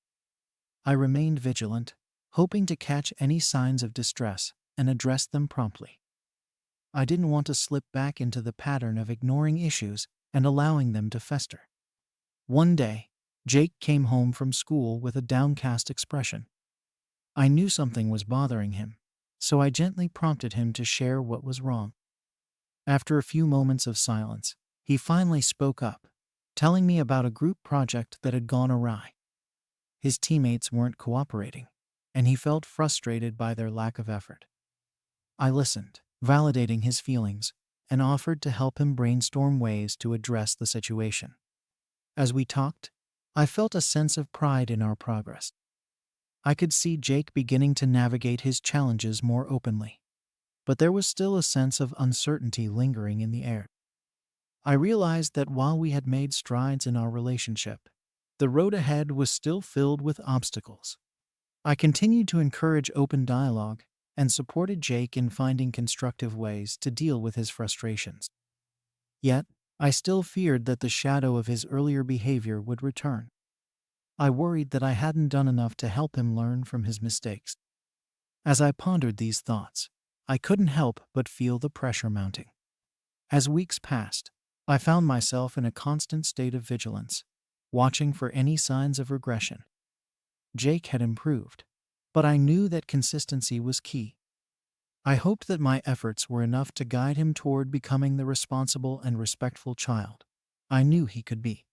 I remained vigilant, hoping to catch any signs of distress and address them promptly. I didn't want to slip back into the pattern of ignoring issues and allowing them to fester. One day, Jake came home from school with a downcast expression. I knew something was bothering him, so I gently prompted him to share what was wrong. After a few moments of silence, he finally spoke up, telling me about a group project that had gone awry. His teammates weren't cooperating, and he felt frustrated by their lack of effort. I listened, validating his feelings, and offered to help him brainstorm ways to address the situation. As we talked, I felt a sense of pride in our progress. I could see Jake beginning to navigate his challenges more openly. but there was still a sense of uncertainty lingering in the air. I realized that while we had made strides in our relationship, the road ahead was still filled with obstacles. I continued to encourage open dialogue and supported Jake in finding constructive ways to deal with his frustrations. Yet, I still feared that the shadow of his earlier behavior would return. I worried that I hadn't done enough to help him learn from his mistakes. As I pondered these thoughts, I couldn't help but feel the pressure mounting. As weeks passed, I found myself in a constant state of vigilance, watching for any signs of regression. Jake had improved, but I knew that consistency was key. I hoped that my efforts were enough to guide him toward becoming the responsible and respectful child I knew he could be.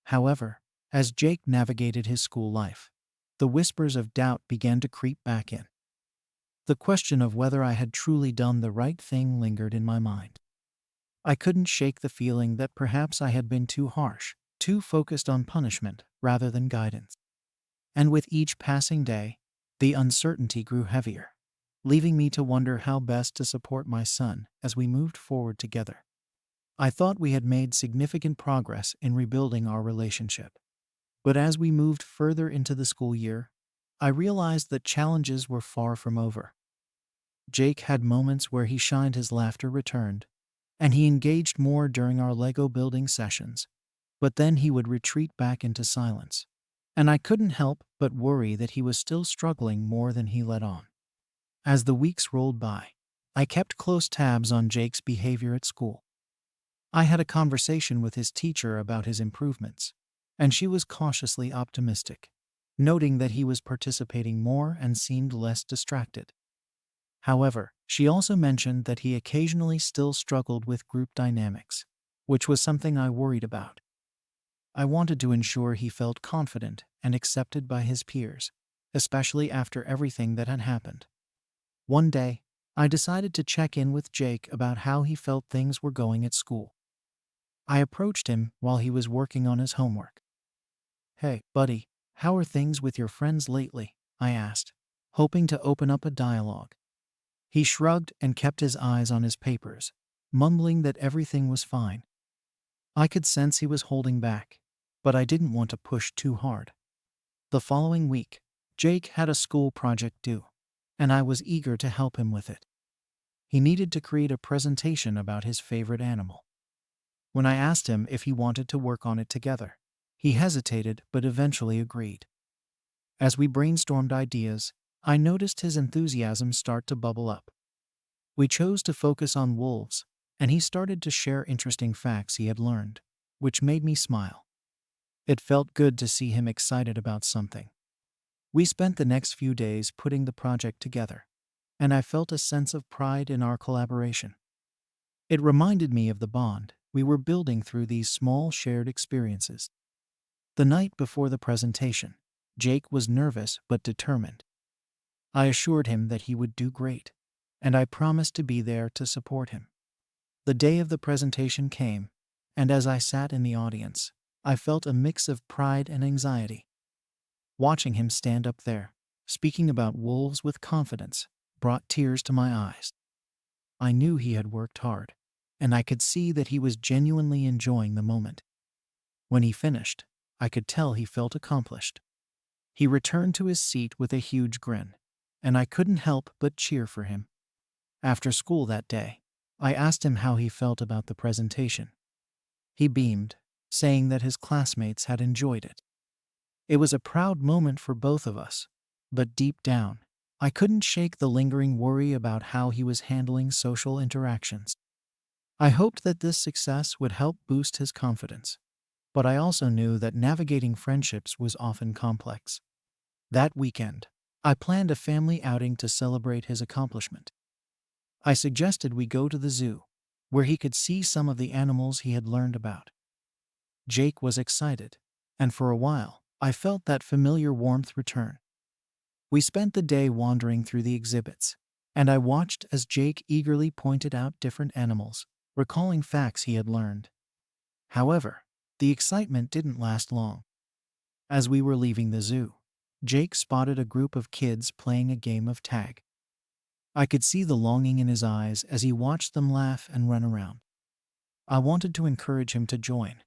However, as Jake navigated his school life, the whispers of doubt began to creep back in. The question of whether I had truly done the right thing lingered in my mind. I couldn't shake the feeling that perhaps I had been too harsh, too focused on punishment rather than guidance. And with each passing day, the uncertainty grew heavier, leaving me to wonder how best to support my son as we moved forward together. I thought we had made significant progress in rebuilding our relationship. But as we moved further into the school year, I realized that challenges were far from over. Jake had moments where he shined, his laughter returned, and he engaged more during our Lego building sessions, but then he would retreat back into silence. And I couldn't help but worry that he was still struggling more than he let on. As the weeks rolled by, I kept close tabs on Jake's behavior at school. I had a conversation with his teacher about his improvements, and she was cautiously optimistic, noting that he was participating more and seemed less distracted. However, she also mentioned that he occasionally still struggled with group dynamics, which was something I worried about. I wanted to ensure he felt confident and accepted by his peers, especially after everything that had happened. One day, I decided to check in with Jake about how he felt things were going at school. I approached him while he was working on his homework. "Hey, buddy, how are things with your friends lately?" I asked, hoping to open up a dialogue. He shrugged and kept his eyes on his papers, mumbling that everything was fine. I could sense he was holding back, but I didn't want to push too hard. The following week, Jake had a school project due, and I was eager to help him with it. He needed to create a presentation about his favorite animal. When I asked him if he wanted to work on it together, he hesitated but eventually agreed. As we brainstormed ideas, I noticed his enthusiasm start to bubble up. We chose to focus on wolves, and he started to share interesting facts he had learned, which made me smile. It felt good to see him excited about something. We spent the next few days putting the project together, and I felt a sense of pride in our collaboration. It reminded me of the bond we were building through these small shared experiences. The night before the presentation, Jake was nervous but determined. I assured him that he would do great, and I promised to be there to support him. The day of the presentation came, and as I sat in the audience, I felt a mix of pride and anxiety. Watching him stand up there, speaking about wolves with confidence, brought tears to my eyes. I knew he had worked hard, and I could see that he was genuinely enjoying the moment. When he finished, I could tell he felt accomplished. He returned to his seat with a huge grin, and I couldn't help but cheer for him. After school that day, I asked him how he felt about the presentation. He beamed, saying that his classmates had enjoyed it. It was a proud moment for both of us, but deep down, I couldn't shake the lingering worry about how he was handling social interactions. I hoped that this success would help boost his confidence, but I also knew that navigating friendships was often complex. That weekend, I planned a family outing to celebrate his accomplishment. I suggested we go to the zoo, where he could see some of the animals he had learned about. Jake was excited, and for a while, I felt that familiar warmth return. We spent the day wandering through the exhibits, and I watched as Jake eagerly pointed out different animals, recalling facts he had learned. However, the excitement didn't last long. As we were leaving the zoo, Jake spotted a group of kids playing a game of tag. I could see the longing in his eyes as he watched them laugh and run around. I wanted to encourage him to join,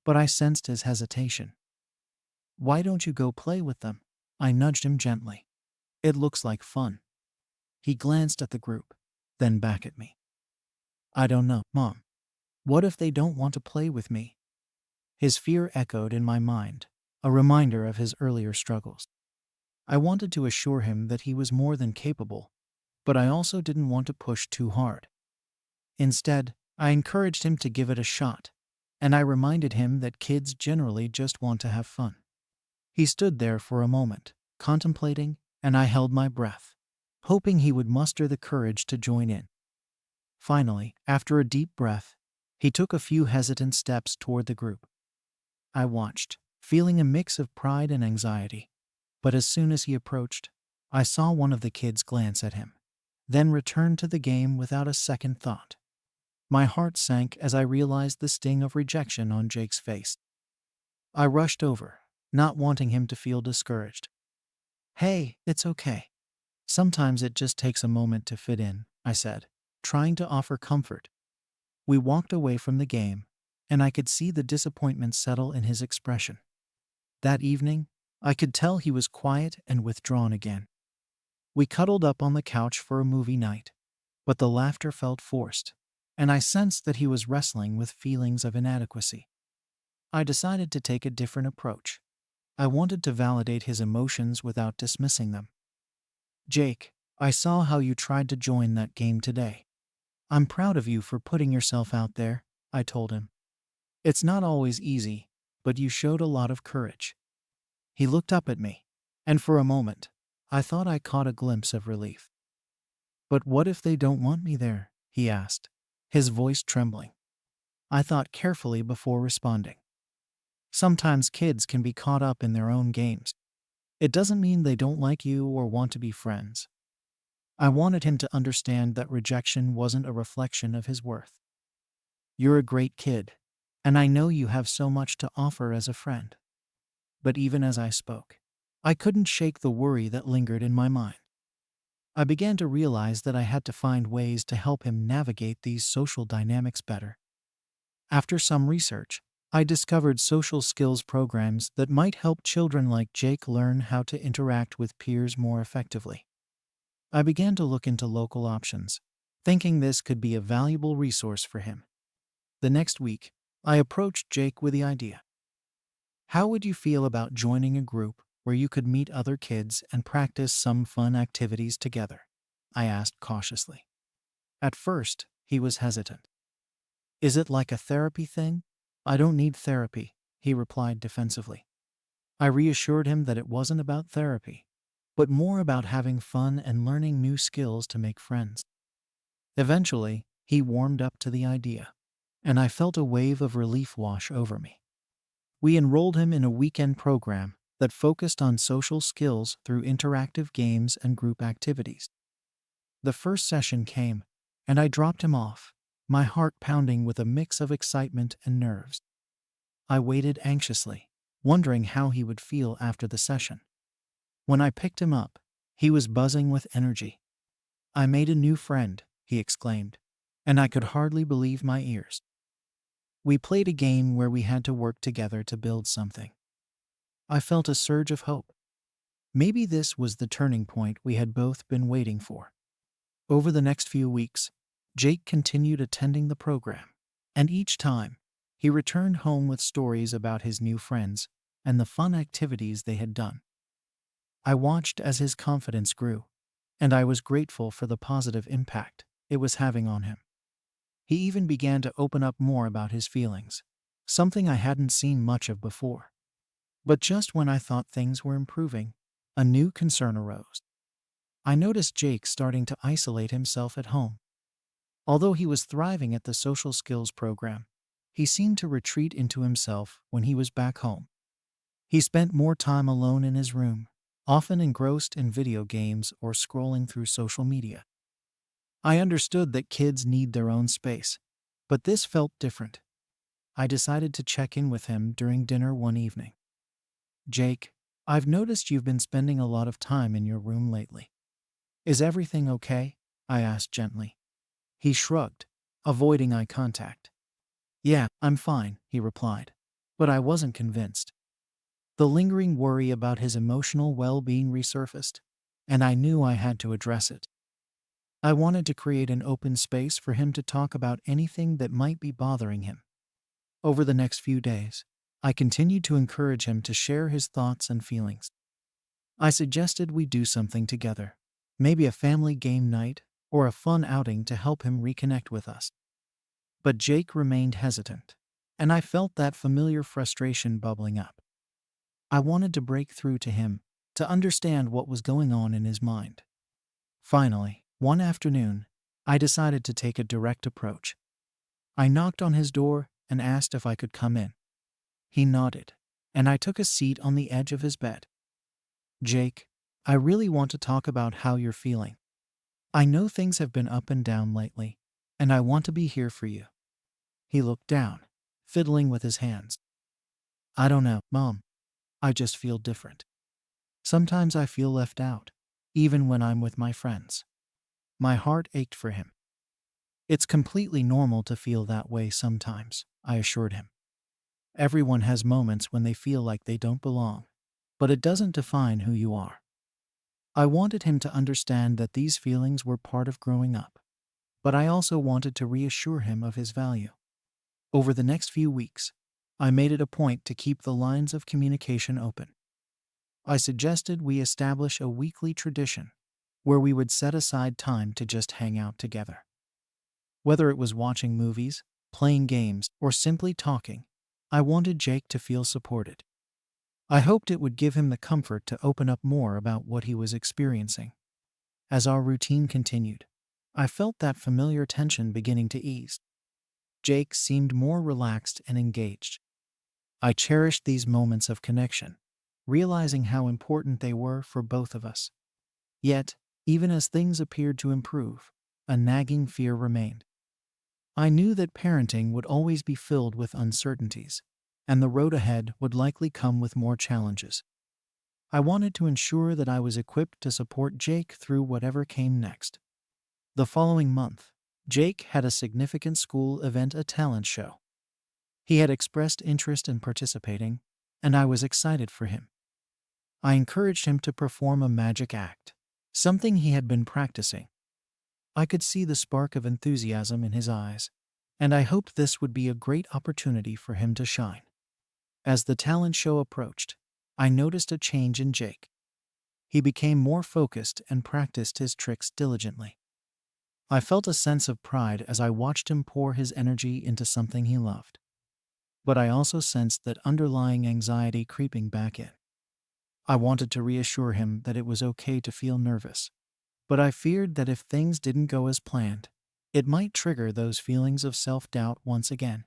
but I sensed his hesitation. "Why don't you go play with them?" I nudged him gently. "It looks like fun." He glanced at the group, then back at me. "I don't know, Mom. What if they don't want to play with me?" His fear echoed in my mind, a reminder of his earlier struggles. I wanted to assure him that he was more than capable, but I also didn't want to push too hard. Instead, I encouraged him to give it a shot, and I reminded him that kids generally just want to have fun. He stood there for a moment, contemplating, and I held my breath, hoping he would muster the courage to join in. Finally, after a deep breath, he took a few hesitant steps toward the group. I watched, feeling a mix of pride and anxiety, but as soon as he approached, I saw one of the kids glance at him, then return to the game without a second thought. My heart sank as I realized the sting of rejection on Jake's face. I rushed over, not wanting him to feel discouraged. "Hey, it's okay. Sometimes it just takes a moment to fit in," I said, trying to offer comfort. We walked away from the game, and I could see the disappointment settle in his expression. That evening, I could tell he was quiet and withdrawn again. We cuddled up on the couch for a movie night, but the laughter felt forced, and I sensed that he was wrestling with feelings of inadequacy. I decided to take a different approach. I wanted to validate his emotions without dismissing them. "Jake, I saw how you tried to join that game today. I'm proud of you for putting yourself out there," I told him. "It's not always easy, but you showed a lot of courage." He looked up at me, and for a moment, I thought I caught a glimpse of relief. "But what if they don't want me there?" he asked, his voice trembling. I thought carefully before responding. "Sometimes kids can be caught up in their own games. It doesn't mean they don't like you or want to be friends." I wanted him to understand that rejection wasn't a reflection of his worth. "You're a great kid, and I know you have so much to offer as a friend." But even as I spoke, I couldn't shake the worry that lingered in my mind. I began to realize that I had to find ways to help him navigate these social dynamics better. After some research, I discovered social skills programs that might help children like Jake learn how to interact with peers more effectively. I began to look into local options, thinking this could be a valuable resource for him. The next week, I approached Jake with the idea. "How would you feel about joining a group where you could meet other kids and practice some fun activities together?" I asked cautiously. At first, he was hesitant. "Is it like a therapy thing?" "I don't need therapy," he replied defensively. I reassured him that it wasn't about therapy, but more about having fun and learning new skills to make friends. Eventually, he warmed up to the idea, and I felt a wave of relief wash over me. We enrolled him in a weekend program that focused on social skills through interactive games and group activities. The first session came, and I dropped him off, my heart pounding with a mix of excitement and nerves. I waited anxiously, wondering how he would feel after the session. When I picked him up, he was buzzing with energy. "I made a new friend," he exclaimed, and I could hardly believe my ears. We played a game where we had to work together to build something. I felt a surge of hope. Maybe this was the turning point we had both been waiting for. Over the next few weeks, Jake continued attending the program, and each time, he returned home with stories about his new friends and the fun activities they had done. I watched as his confidence grew, and I was grateful for the positive impact it was having on him. He even began to open up more about his feelings, something I hadn't seen much of before. But just when I thought things were improving, a new concern arose. I noticed Jake starting to isolate himself at home. Although he was thriving at the social skills program, he seemed to retreat into himself when he was back home. He spent more time alone in his room, often engrossed in video games or scrolling through social media. I understood that kids need their own space, but this felt different. I decided to check in with him during dinner one evening. "Jake, I've noticed you've been spending a lot of time in your room lately. Is everything okay?" I asked gently. He shrugged, avoiding eye contact. Yeah, I'm fine, he replied. But I wasn't convinced. The lingering worry about his emotional well-being resurfaced, and I knew I had to address it. I wanted to create an open space for him to talk about anything that might be bothering him. Over the next few days, I continued to encourage him to share his thoughts and feelings. I suggested we do something together, maybe a family game night or a fun outing to help him reconnect with us. But Jake remained hesitant, and I felt that familiar frustration bubbling up. I wanted to break through to him, to understand what was going on in his mind. Finally, one afternoon, I decided to take a direct approach. I knocked on his door and asked if I could come in. He nodded, and I took a seat on the edge of his bed. Jake, I really want to talk about how you're feeling. I know things have been up and down lately, and I want to be here for you. He looked down, fiddling with his hands. I don't know, Mom. I just feel different. Sometimes I feel left out, even when I'm with my friends. My heart ached for him. It's completely normal to feel that way sometimes, I assured him. Everyone has moments when they feel like they don't belong, but it doesn't define who you are. I wanted him to understand that these feelings were part of growing up, but I also wanted to reassure him of his value. Over the next few weeks, I made it a point to keep the lines of communication open. I suggested we establish a weekly tradition where we would set aside time to just hang out together. Whether it was watching movies, playing games, or simply talking, I wanted Jake to feel supported. I hoped it would give him the comfort to open up more about what he was experiencing. As our routine continued, I felt that familiar tension beginning to ease. Jake seemed more relaxed and engaged. I cherished these moments of connection, realizing how important they were for both of us. Yet, even as things appeared to improve, a nagging fear remained. I knew that parenting would always be filled with uncertainties, and the road ahead would likely come with more challenges. I wanted to ensure that I was equipped to support Jake through whatever came next. The following month, Jake had a significant school event, a talent show. He had expressed interest in participating, and I was excited for him. I encouraged him to perform a magic act, something he had been practicing. I could see the spark of enthusiasm in his eyes, and I hoped this would be a great opportunity for him to shine. As the talent show approached, I noticed a change in Jake. He became more focused and practiced his tricks diligently. I felt a sense of pride as I watched him pour his energy into something he loved. But I also sensed that underlying anxiety creeping back in. I wanted to reassure him that it was okay to feel nervous, but I feared that if things didn't go as planned, it might trigger those feelings of self-doubt once again.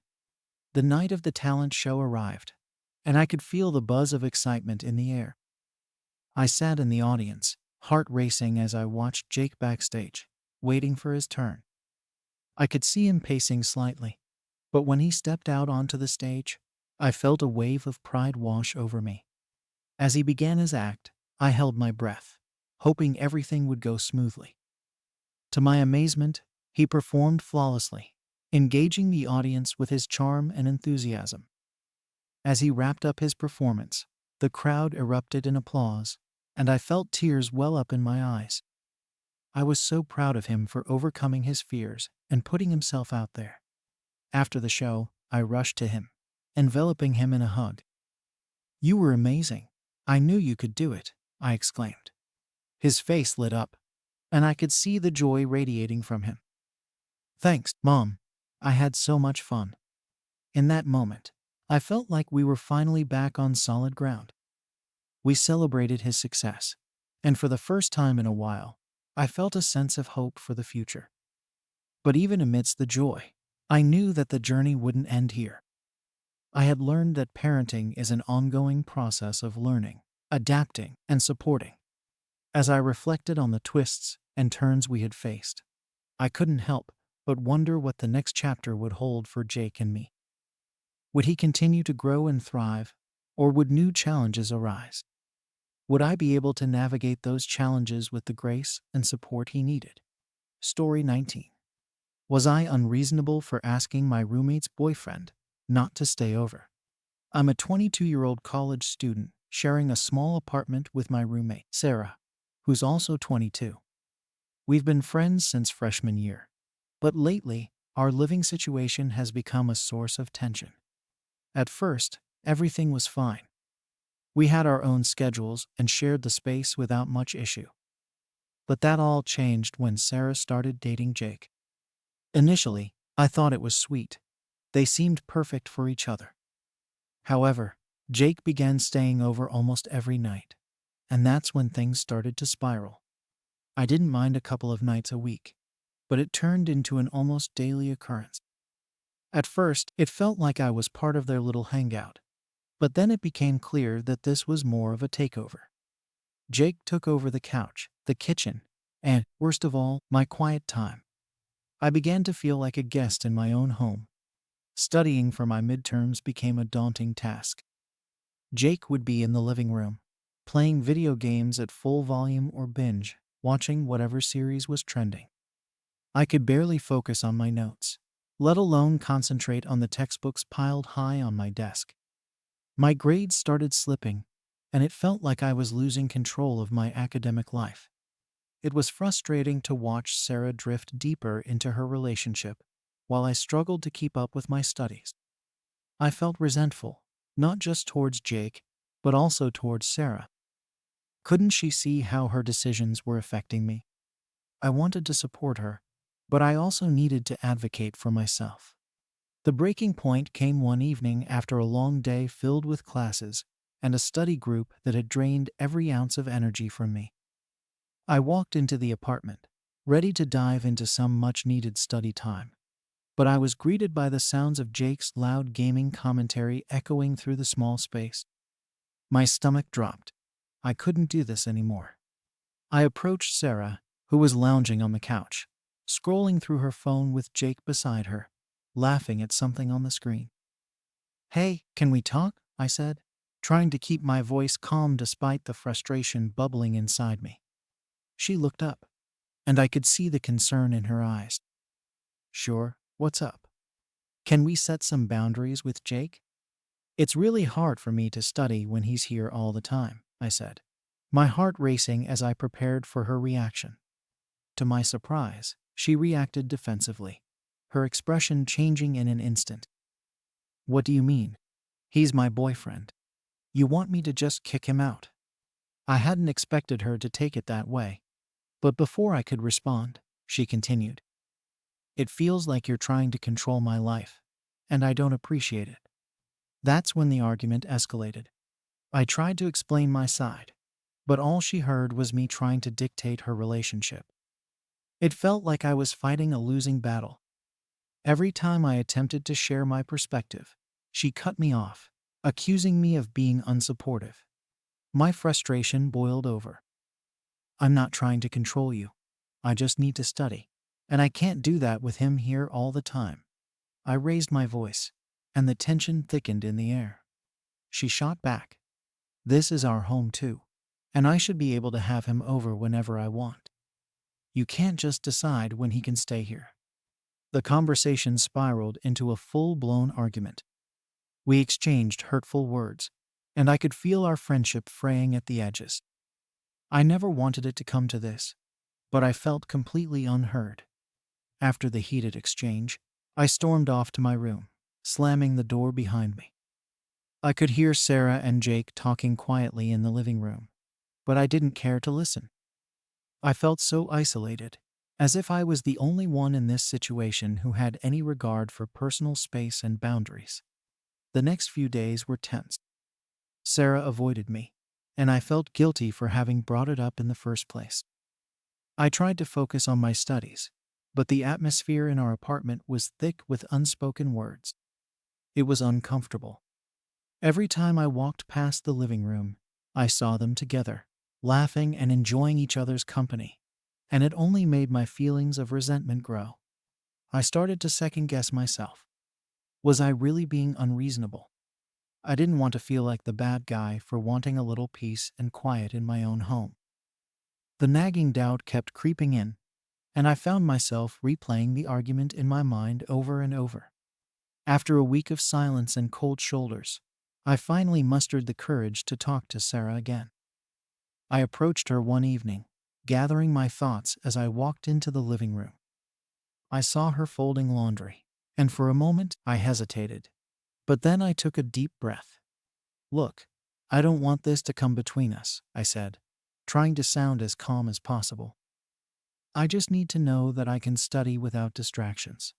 The night of the talent show arrived, and I could feel the buzz of excitement in the air. I sat in the audience, heart racing as I watched Jake backstage, waiting for his turn. I could see him pacing slightly, but when he stepped out onto the stage, I felt a wave of pride wash over me. As he began his act, I held my breath, hoping everything would go smoothly. To my amazement, he performed flawlessly, engaging the audience with his charm and enthusiasm. As he wrapped up his performance, the crowd erupted in applause, and I felt tears well up in my eyes. I was so proud of him for overcoming his fears and putting himself out there. After the show, I rushed to him, enveloping him in a hug. "You were amazing. I knew you could do it," I exclaimed. His face lit up, and I could see the joy radiating from him. "Thanks, Mom. I had so much fun." In that moment, I felt like we were finally back on solid ground. We celebrated his success, and for the first time in a while, I felt a sense of hope for the future. But even amidst the joy, I knew that the journey wouldn't end here. I had learned that parenting is an ongoing process of learning, adapting, and supporting. As I reflected on the twists and turns we had faced, I couldn't help but wonder what the next chapter would hold for Jake and me. Would he continue to grow and thrive, or would new challenges arise? Would I be able to navigate those challenges with the grace and support he needed? Story 19. Was I unreasonable for asking my roommate's boyfriend not to stay over? I'm a 22-year-old college student sharing a small apartment with my roommate, Sarah, who's also 22. We've been friends since freshman year, but lately, our living situation has become a source of tension. At first, everything was fine. We had our own schedules and shared the space without much issue. But that all changed when Sarah started dating Jake. Initially, I thought it was sweet. They seemed perfect for each other. However, Jake began staying over almost every night, and that's when things started to spiral. I didn't mind a couple of nights a week, but it turned into an almost daily occurrence. At first, it felt like I was part of their little hangout, but then it became clear that this was more of a takeover. Jake took over the couch, the kitchen, and, worst of all, my quiet time. I began to feel like a guest in my own home. Studying for my midterms became a daunting task. Jake would be in the living room, playing video games at full volume or binge, watching whatever series was trending. I could barely focus on my notes, let alone concentrate on the textbooks piled high on my desk. My grades started slipping, and it felt like I was losing control of my academic life. It was frustrating to watch Sarah drift deeper into her relationship while I struggled to keep up with my studies. I felt resentful, not just towards Jake, but also towards Sarah. Couldn't she see how her decisions were affecting me? I wanted to support her, but I also needed to advocate for myself. The breaking point came one evening after a long day filled with classes and a study group that had drained every ounce of energy from me. I walked into the apartment, ready to dive into some much-needed study time, but I was greeted by the sounds of Jake's loud gaming commentary echoing through the small space. My stomach dropped. I couldn't do this anymore. I approached Sarah, who was lounging on the couch, scrolling through her phone with Jake beside her, laughing at something on the screen. "Hey, can we talk?" I said, trying to keep my voice calm despite the frustration bubbling inside me. She looked up, and I could see the concern in her eyes. "Sure, what's up? Can we set some boundaries with Jake? It's really hard for me to study when he's here all the time," I said, my heart racing as I prepared for her reaction. To my surprise, she reacted defensively, her expression changing in an instant. "What do you mean? He's my boyfriend. You want me to just kick him out?" I hadn't expected her to take it that way, but before I could respond, she continued. "It feels like you're trying to control my life, and I don't appreciate it." That's when the argument escalated. I tried to explain my side, but all she heard was me trying to dictate her relationship. It felt like I was fighting a losing battle. Every time I attempted to share my perspective, she cut me off, accusing me of being unsupportive. My frustration boiled over. "I'm not trying to control you. I just need to study, and I can't do that with him here all the time." I raised my voice, and the tension thickened in the air. She shot back. "This is our home too, and I should be able to have him over whenever I want. You can't just decide when he can stay here." The conversation spiraled into a full-blown argument. We exchanged hurtful words, and I could feel our friendship fraying at the edges. I never wanted it to come to this, but I felt completely unheard. After the heated exchange, I stormed off to my room, slamming the door behind me. I could hear Sarah and Jake talking quietly in the living room, but I didn't care to listen. I felt so isolated, as if I was the only one in this situation who had any regard for personal space and boundaries. The next few days were tense. Sarah avoided me, and I felt guilty for having brought it up in the first place. I tried to focus on my studies, but the atmosphere in our apartment was thick with unspoken words. It was uncomfortable. Every time I walked past the living room, I saw them together, laughing and enjoying each other's company, and it only made my feelings of resentment grow. I started to second-guess myself. Was I really being unreasonable? I didn't want to feel like the bad guy for wanting a little peace and quiet in my own home. The nagging doubt kept creeping in, and I found myself replaying the argument in my mind over and over. After a week of silence and cold shoulders, I finally mustered the courage to talk to Sarah again. I approached her one evening, gathering my thoughts as I walked into the living room. I saw her folding laundry, and for a moment I hesitated. But then I took a deep breath. "Look, I don't want this to come between us," I said, trying to sound as calm as possible. "I just need to know that I can study without distractions."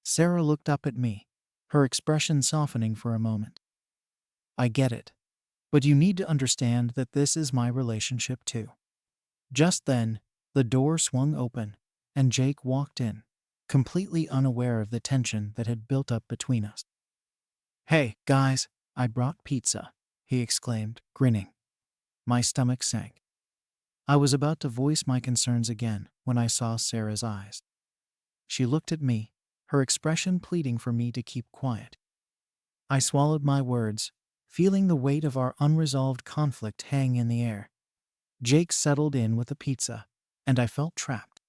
Sarah looked up at me, her expression softening for a moment. "I get it. But you need to understand that this is my relationship too." Just then, the door swung open, and Jake walked in, completely unaware of the tension that had built up between us. "Hey, guys, I brought pizza," he exclaimed, grinning. My stomach sank. I was about to voice my concerns again when I saw Sarah's eyes. She looked at me, her expression pleading for me to keep quiet. I swallowed my words, feeling the weight of our unresolved conflict hang in the air. Jake settled in with the pizza, and I felt trapped.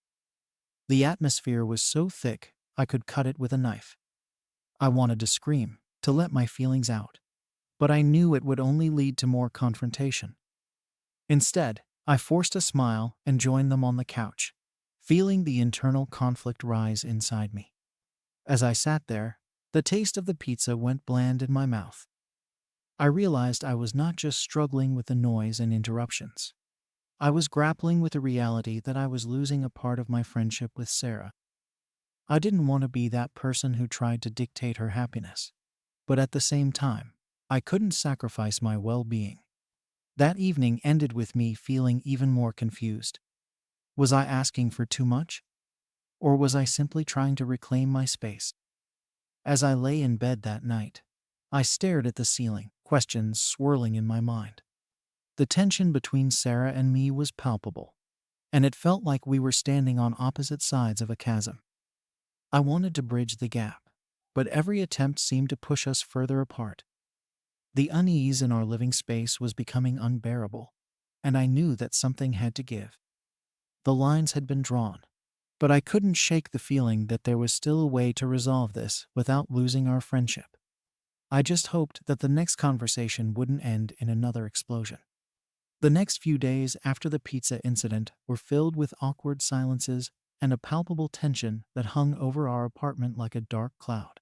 The atmosphere was so thick I could cut it with a knife. I wanted to scream, to let my feelings out, but I knew it would only lead to more confrontation. Instead, I forced a smile and joined them on the couch, feeling the internal conflict rise inside me. As I sat there, the taste of the pizza went bland in my mouth. I realized I was not just struggling with the noise and interruptions. I was grappling with the reality that I was losing a part of my friendship with Sarah. I didn't want to be that person who tried to dictate her happiness, but at the same time, I couldn't sacrifice my well-being. That evening ended with me feeling even more confused. Was I asking for too much? Or was I simply trying to reclaim my space? As I lay in bed that night, I stared at the ceiling, questions swirling in my mind. The tension between Sarah and me was palpable, and it felt like we were standing on opposite sides of a chasm. I wanted to bridge the gap, but every attempt seemed to push us further apart. The unease in our living space was becoming unbearable, and I knew that something had to give. The lines had been drawn, but I couldn't shake the feeling that there was still a way to resolve this without losing our friendship. I just hoped that the next conversation wouldn't end in another explosion. The next few days after the pizza incident were filled with awkward silences and a palpable tension that hung over our apartment like a dark cloud.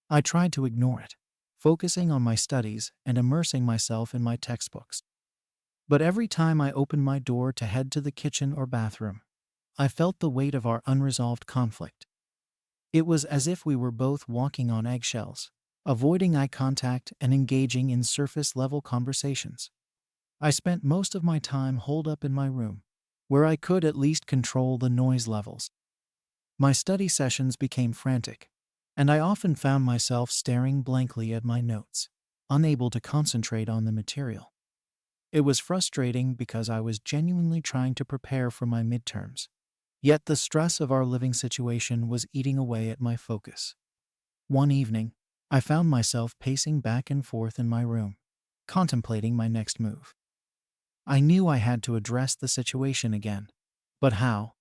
I tried to ignore it, focusing on my studies and immersing myself in my textbooks. But every time I opened my door to head to the kitchen or bathroom, I felt the weight of our unresolved conflict. It was as if we were both walking on eggshells, avoiding eye contact and engaging in surface-level conversations. I spent most of my time holed up in my room, where I could at least control the noise levels. My study sessions became frantic, and I often found myself staring blankly at my notes, unable to concentrate on the material. It was frustrating because I was genuinely trying to prepare for my midterms, yet the stress of our living situation was eating away at my focus. One evening, I found myself pacing back and forth in my room, contemplating my next move. I knew I had to address the situation again, but how?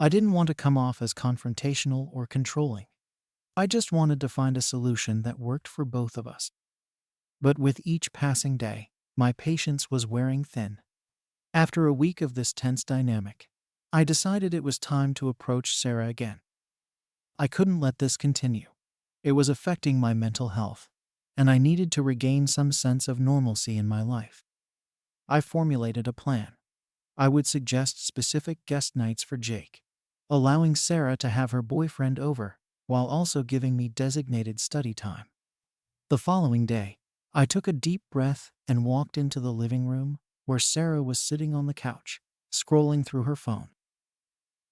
I didn't want to come off as confrontational or controlling. I just wanted to find a solution that worked for both of us. But with each passing day, my patience was wearing thin. After a week of this tense dynamic, I decided it was time to approach Sarah again. I couldn't let this continue. It was affecting my mental health, and I needed to regain some sense of normalcy in my life. I formulated a plan. I would suggest specific guest nights for Jake, allowing Sarah to have her boyfriend over, while also giving me designated study time. The following day, I took a deep breath and walked into the living room, where Sarah was sitting on the couch, scrolling through her phone.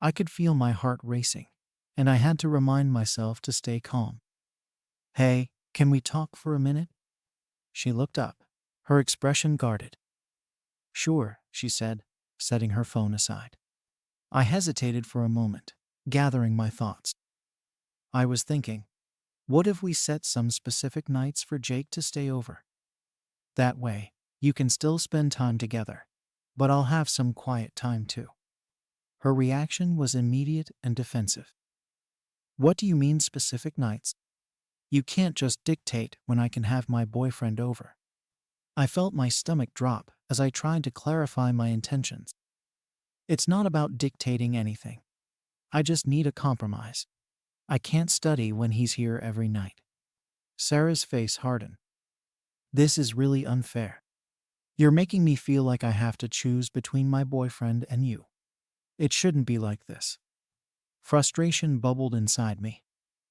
I could feel my heart racing, and I had to remind myself to stay calm. "Hey, can we talk for a minute?" She looked up, her expression guarded. "Sure," she said, setting her phone aside. I hesitated for a moment, gathering my thoughts. I was thinking, what if we set some specific nights for Jake to stay over? That way, you can still spend time together, but I'll have some quiet time too. Her reaction was immediate and defensive. What do you mean specific nights? You can't just dictate when I can have my boyfriend over. I felt my stomach drop as I tried to clarify my intentions. It's not about dictating anything. I just need a compromise. I can't study when he's here every night. Sarah's face hardened. This is really unfair. You're making me feel like I have to choose between my boyfriend and you. It shouldn't be like this. Frustration bubbled inside me,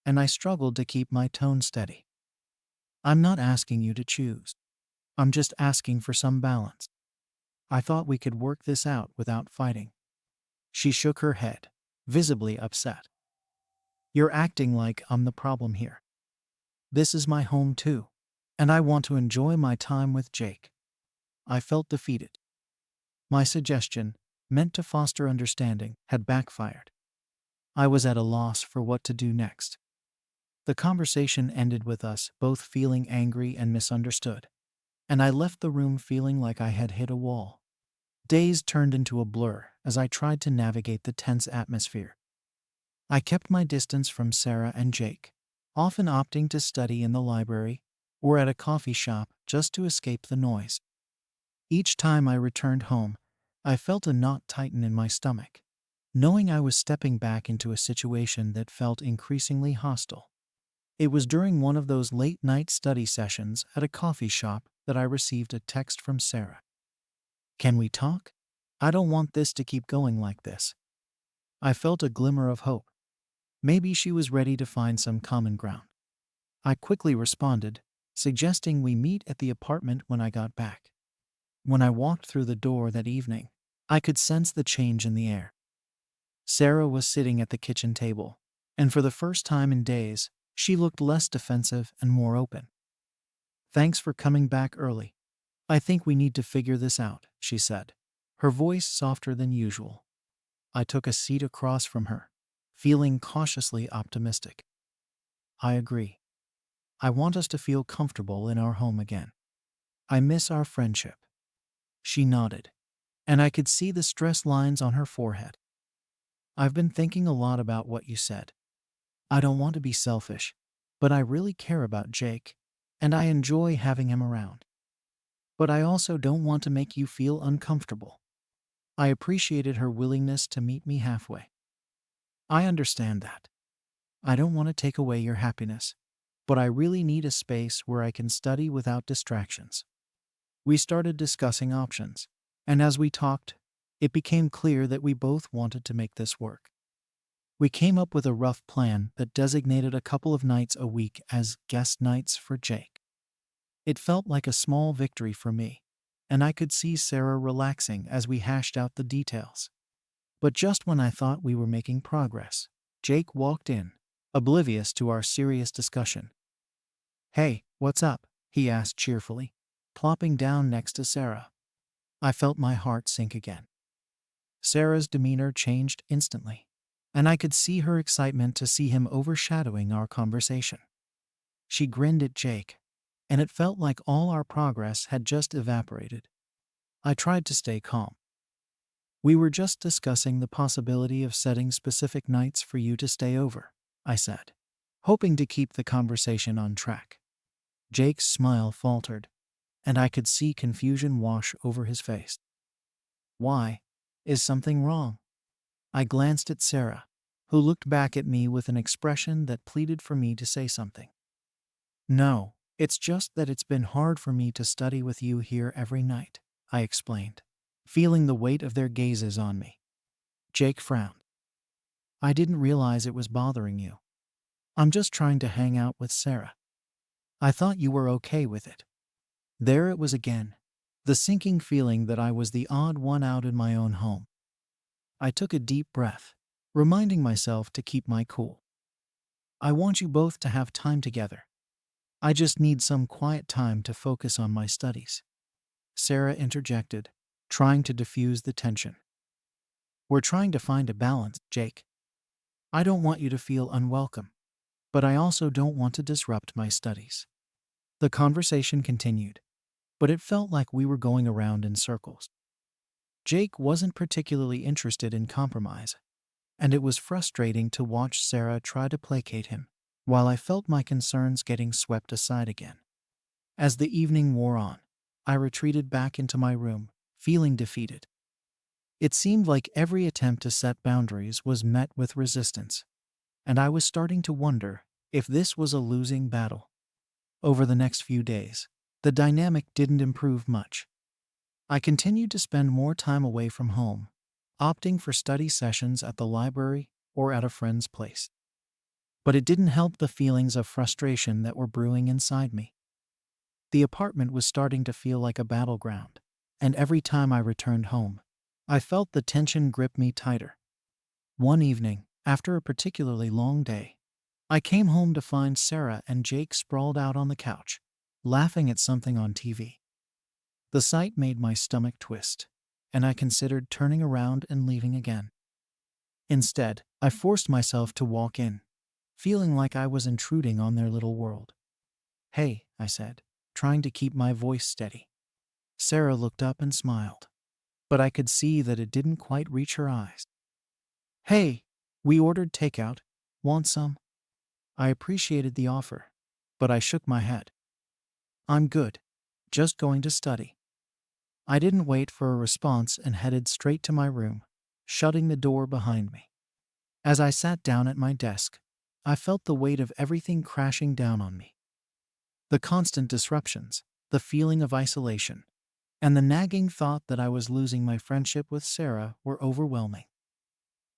and I struggled to keep my tone steady. I'm not asking you to choose. I'm just asking for some balance. I thought we could work this out without fighting. She shook her head, visibly upset. You're acting like I'm the problem here. This is my home too, and I want to enjoy my time with Jake. I felt defeated. My suggestion, meant to foster understanding, had backfired. I was at a loss for what to do next. The conversation ended with us both feeling angry and misunderstood, and I left the room feeling like I had hit a wall. Days turned into a blur as I tried to navigate the tense atmosphere. I kept my distance from Sarah and Jake, often opting to study in the library or at a coffee shop just to escape the noise. Each time I returned home, I felt a knot tighten in my stomach, knowing I was stepping back into a situation that felt increasingly hostile. It was during one of those late-night study sessions at a coffee shop that I received a text from Sarah. Can we talk? I don't want this to keep going like this. I felt a glimmer of hope. Maybe she was ready to find some common ground. I quickly responded, suggesting we meet at the apartment when I got back. When I walked through the door that evening, I could sense the change in the air. Sarah was sitting at the kitchen table, and for the first time in days, she looked less defensive and more open. Thanks for coming back early. I think we need to figure this out, she said, her voice softer than usual. I took a seat across from her, feeling cautiously optimistic. I agree. I want us to feel comfortable in our home again. I miss our friendship. She nodded, and I could see the stress lines on her forehead. I've been thinking a lot about what you said. I don't want to be selfish, but I really care about Jake, and I enjoy having him around. But I also don't want to make you feel uncomfortable. I appreciated her willingness to meet me halfway. I understand that. I don't want to take away your happiness, but I really need a space where I can study without distractions. We started discussing options, and as we talked, it became clear that we both wanted to make this work. We came up with a rough plan that designated a couple of nights a week as guest nights for Jake. It felt like a small victory for me, and I could see Sarah relaxing as we hashed out the details. But just when I thought we were making progress, Jake walked in, oblivious to our serious discussion. Hey, what's up? He asked cheerfully, plopping down next to Sarah. I felt my heart sink again. Sarah's demeanor changed instantly, and I could see her excitement to see him overshadowing our conversation. She grinned at Jake, and it felt like all our progress had just evaporated. I tried to stay calm. We were just discussing the possibility of setting specific nights for you to stay over, I said, hoping to keep the conversation on track. Jake's smile faltered, and I could see confusion wash over his face. Why? Is something wrong? I glanced at Sarah, who looked back at me with an expression that pleaded for me to say something. No, it's just that it's been hard for me to study with you here every night, I explained, feeling the weight of their gazes on me. Jake frowned. I didn't realize it was bothering you. I'm just trying to hang out with Sarah. I thought you were okay with it. There it was again, the sinking feeling that I was the odd one out in my own home. I took a deep breath, reminding myself to keep my cool. I want you both to have time together. I just need some quiet time to focus on my studies. Sarah interjected, trying to diffuse the tension. We're trying to find a balance, Jake. I don't want you to feel unwelcome, but I also don't want to disrupt my studies. The conversation continued, but it felt like we were going around in circles. Jake wasn't particularly interested in compromise, and it was frustrating to watch Sarah try to placate him, while I felt my concerns getting swept aside again. As the evening wore on, I retreated back into my room, feeling defeated. It seemed like every attempt to set boundaries was met with resistance, and I was starting to wonder if this was a losing battle. Over the next few days, the dynamic didn't improve much. I continued to spend more time away from home, opting for study sessions at the library or at a friend's place. But it didn't help the feelings of frustration that were brewing inside me. The apartment was starting to feel like a battleground, and every time I returned home, I felt the tension grip me tighter. One evening, after a particularly long day, I came home to find Sarah and Jake sprawled out on the couch, laughing at something on TV. The sight made my stomach twist, and I considered turning around and leaving again. Instead, I forced myself to walk in, feeling like I was intruding on their little world. "Hey," I said, trying to keep my voice steady. Sarah looked up and smiled, but I could see that it didn't quite reach her eyes. "Hey, we ordered takeout. Want some?" I appreciated the offer, but I shook my head. "I'm good. Just going to study." I didn't wait for a response and headed straight to my room, shutting the door behind me. As I sat down at my desk, I felt the weight of everything crashing down on me. The constant disruptions, the feeling of isolation, and the nagging thought that I was losing my friendship with Sarah were overwhelming.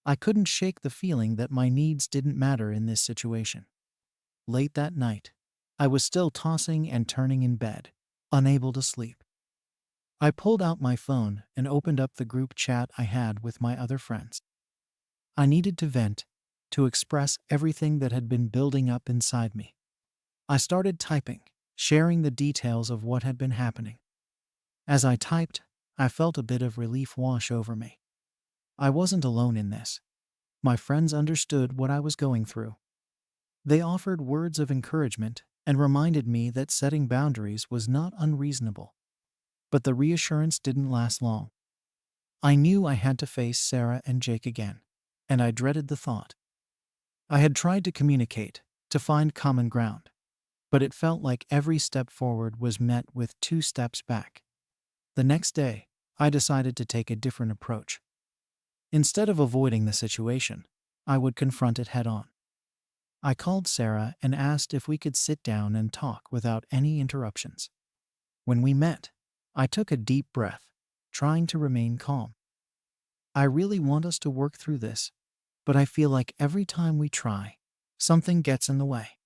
I couldn't shake the feeling that my needs didn't matter in this situation. Late that night, I was still tossing and turning in bed, unable to sleep. I pulled out my phone and opened up the group chat I had with my other friends. I needed to vent, to express everything that had been building up inside me. I started typing, sharing the details of what had been happening. As I typed, I felt a bit of relief wash over me. I wasn't alone in this. My friends understood what I was going through. They offered words of encouragement and reminded me that setting boundaries was not unreasonable. But the reassurance didn't last long. I knew I had to face Sarah and Jake again, and I dreaded the thought. I had tried to communicate, to find common ground, but it felt like every step forward was met with 2 steps back. The next day, I decided to take a different approach. Instead of avoiding the situation, I would confront it head on. I called Sarah and asked if we could sit down and talk without any interruptions. When we met, I took a deep breath, trying to remain calm. "I really want us to work through this, but I feel like every time we try, something gets in the way.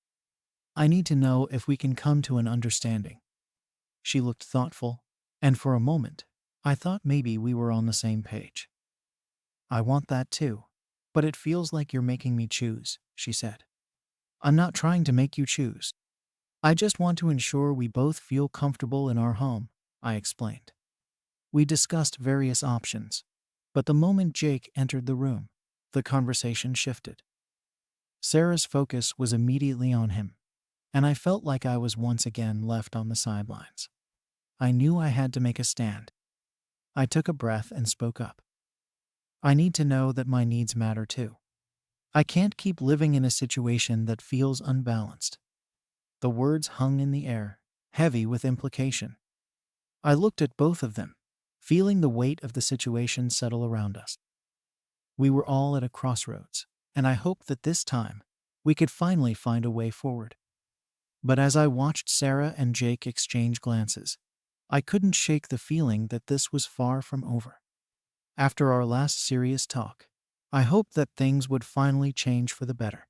I need to know if we can come to an understanding." She looked thoughtful, and for a moment, I thought maybe we were on the same page. "I want that too, but it feels like you're making me choose," she said. "I'm not trying to make you choose. I just want to ensure we both feel comfortable in our home," I explained. We discussed various options, but the moment Jake entered the room, the conversation shifted. Sarah's focus was immediately on him, and I felt like I was once again left on the sidelines. I knew I had to make a stand. I took a breath and spoke up. "I need to know that my needs matter too. I can't keep living in a situation that feels unbalanced." The words hung in the air, heavy with implication. I looked at both of them, feeling the weight of the situation settle around us. We were all at a crossroads, and I hoped that this time, we could finally find a way forward. But as I watched Sarah and Jake exchange glances, I couldn't shake the feeling that this was far from over. After our last serious talk, I hoped that things would finally change for the better.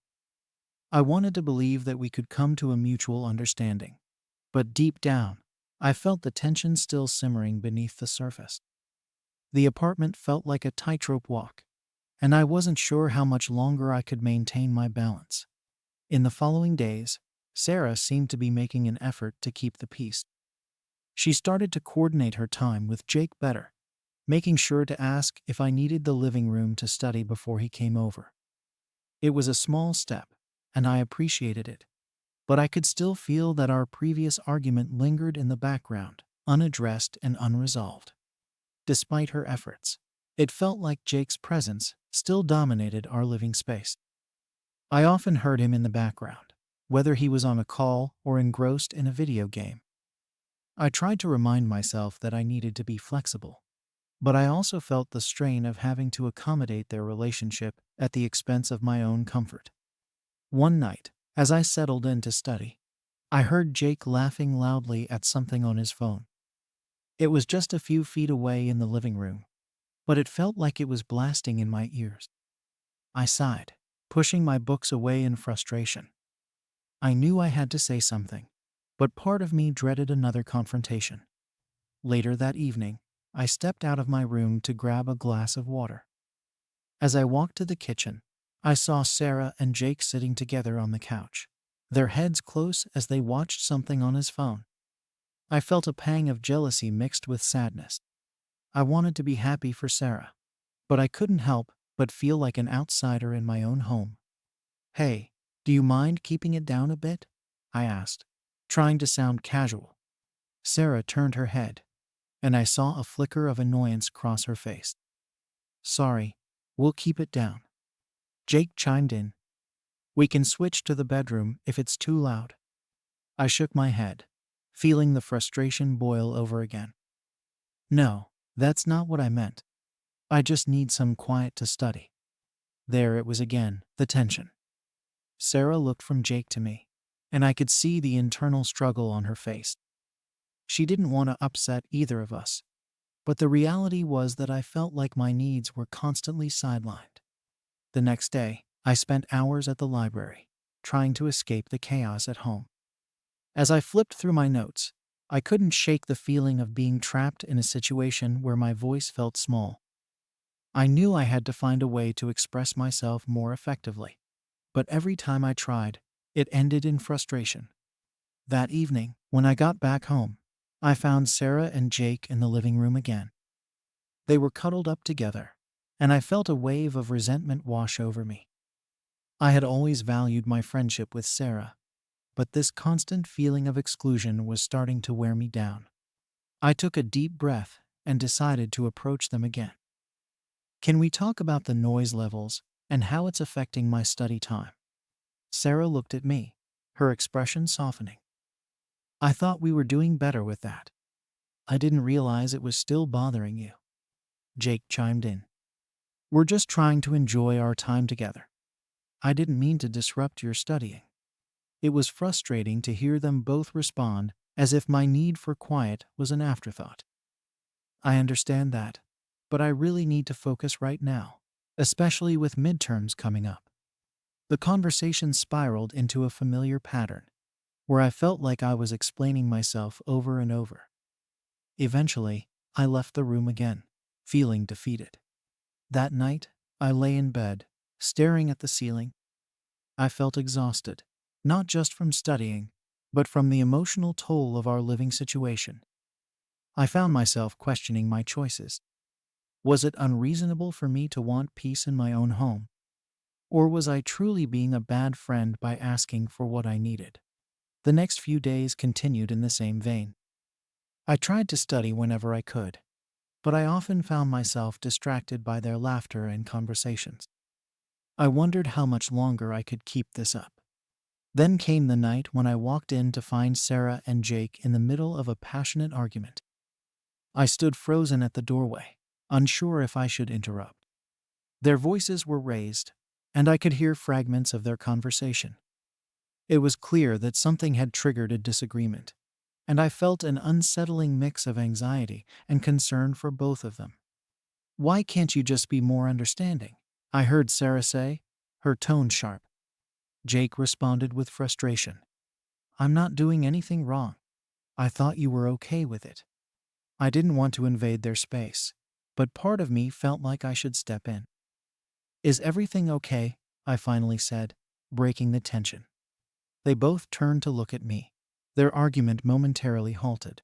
I wanted to believe that we could come to a mutual understanding, but deep down, I felt the tension still simmering beneath the surface. The apartment felt like a tightrope walk, and I wasn't sure how much longer I could maintain my balance. In the following days, Sarah seemed to be making an effort to keep the peace. She started to coordinate her time with Jake better, making sure to ask if I needed the living room to study before he came over. It was a small step, and I appreciated it, but I could still feel that our previous argument lingered in the background, unaddressed and unresolved. despite her efforts. It felt like Jake's presence still dominated our living space. I often heard him in the background, whether he was on a call or engrossed in a video game. I tried to remind myself that I needed to be flexible, but I also felt the strain of having to accommodate their relationship at the expense of my own comfort. One night, as I settled in to study, I heard Jake laughing loudly at something on his phone. It was just a few feet away in the living room, but it felt like it was blasting in my ears. I sighed, pushing my books away in frustration. I knew I had to say something, but part of me dreaded another confrontation. Later that evening, I stepped out of my room to grab a glass of water. As I walked to the kitchen, I saw Sarah and Jake sitting together on the couch, their heads close as they watched something on his phone. I felt a pang of jealousy mixed with sadness. I wanted to be happy for Sarah, but I couldn't help but feel like an outsider in my own home. "Hey, do you mind keeping it down a bit?" I asked, trying to sound casual. Sarah turned her head, and I saw a flicker of annoyance cross her face. "Sorry, we'll keep it down." Jake chimed in. "We can switch to the bedroom if it's too loud." I shook my head, feeling the frustration boil over again. "No, that's not what I meant. I just need some quiet to study." There it was again, the tension. Sarah looked from Jake to me, and I could see the internal struggle on her face. She didn't want to upset either of us, but the reality was that I felt like my needs were constantly sidelined. The next day, I spent hours at the library, trying to escape the chaos at home. As I flipped through my notes, I couldn't shake the feeling of being trapped in a situation where my voice felt small. I knew I had to find a way to express myself more effectively, but every time I tried, it ended in frustration. That evening, when I got back home, I found Sarah and Jake in the living room again. They were cuddled up together, and I felt a wave of resentment wash over me. I had always valued my friendship with Sarah, but this constant feeling of exclusion was starting to wear me down. I took a deep breath and decided to approach them again. "Can we talk about the noise levels and how it's affecting my study time?" Sarah looked at me, her expression softening. "I thought we were doing better with that." "I didn't realize it was still bothering you." Jake chimed in. "We're just trying to enjoy our time together. I didn't mean to disrupt your studying." It was frustrating to hear them both respond as if my need for quiet was an afterthought. "I understand that, but I really need to focus right now, especially with midterms coming up." The conversation spiraled into a familiar pattern, where I felt like I was explaining myself over and over. Eventually, I left the room again, feeling defeated. That night, I lay in bed, staring at the ceiling. I felt exhausted, not just from studying, but from the emotional toll of our living situation. I found myself questioning my choices. Was it unreasonable for me to want peace in my own home? Or was I truly being a bad friend by asking for what I needed? The next few days continued in the same vein. I tried to study whenever I could, but I often found myself distracted by their laughter and conversations. I wondered how much longer I could keep this up. Then came the night when I walked in to find Sarah and Jake in the middle of a passionate argument. I stood frozen at the doorway, unsure if I should interrupt. Their voices were raised, and I could hear fragments of their conversation. It was clear that something had triggered a disagreement, and I felt an unsettling mix of anxiety and concern for both of them. "Why can't you just be more understanding?" I heard Sarah say, her tone sharp. Jake responded with frustration. "I'm not doing anything wrong. I thought you were okay with it." I didn't want to invade their space, but part of me felt like I should step in. "Is everything okay?" I finally said, breaking the tension. They both turned to look at me. Their argument momentarily halted.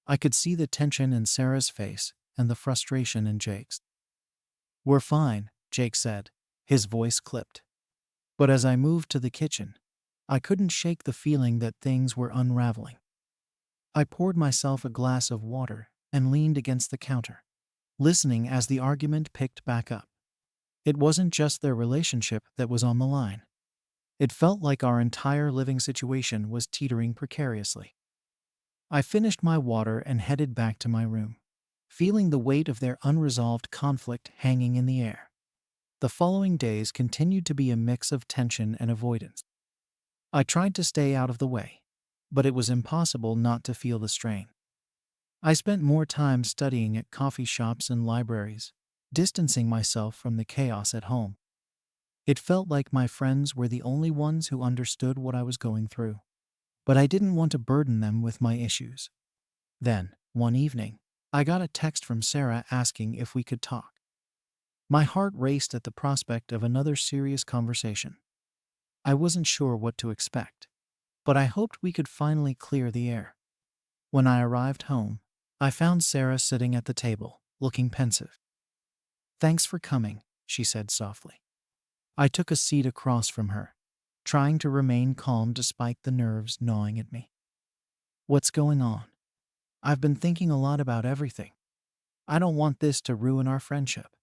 I could see the tension in Sarah's face and the frustration in Jake's. "We're fine," Jake said, his voice clipped. But as I moved to the kitchen, I couldn't shake the feeling that things were unraveling. I poured myself a glass of water and leaned against the counter. listening as the argument picked back up. It wasn't just their relationship that was on the line. It felt like our entire living situation was teetering precariously. I finished my water and headed back to my room, feeling the weight of their unresolved conflict hanging in the air. The following days continued to be a mix of tension and avoidance. I tried to stay out of the way, but it was impossible not to feel the strain. I spent more time studying at coffee shops and libraries, distancing myself from the chaos at home. It felt like my friends were the only ones who understood what I was going through, but I didn't want to burden them with my issues. Then, one evening, I got a text from Sarah asking if we could talk. My heart raced at the prospect of another serious conversation. I wasn't sure what to expect, but I hoped we could finally clear the air. When I arrived home, I found Sarah sitting at the table, looking pensive. "Thanks for coming," she said softly. I took a seat across from her, trying to remain calm despite the nerves gnawing at me. "What's going on?" "I've been thinking a lot about everything. I don't want this to ruin our friendship,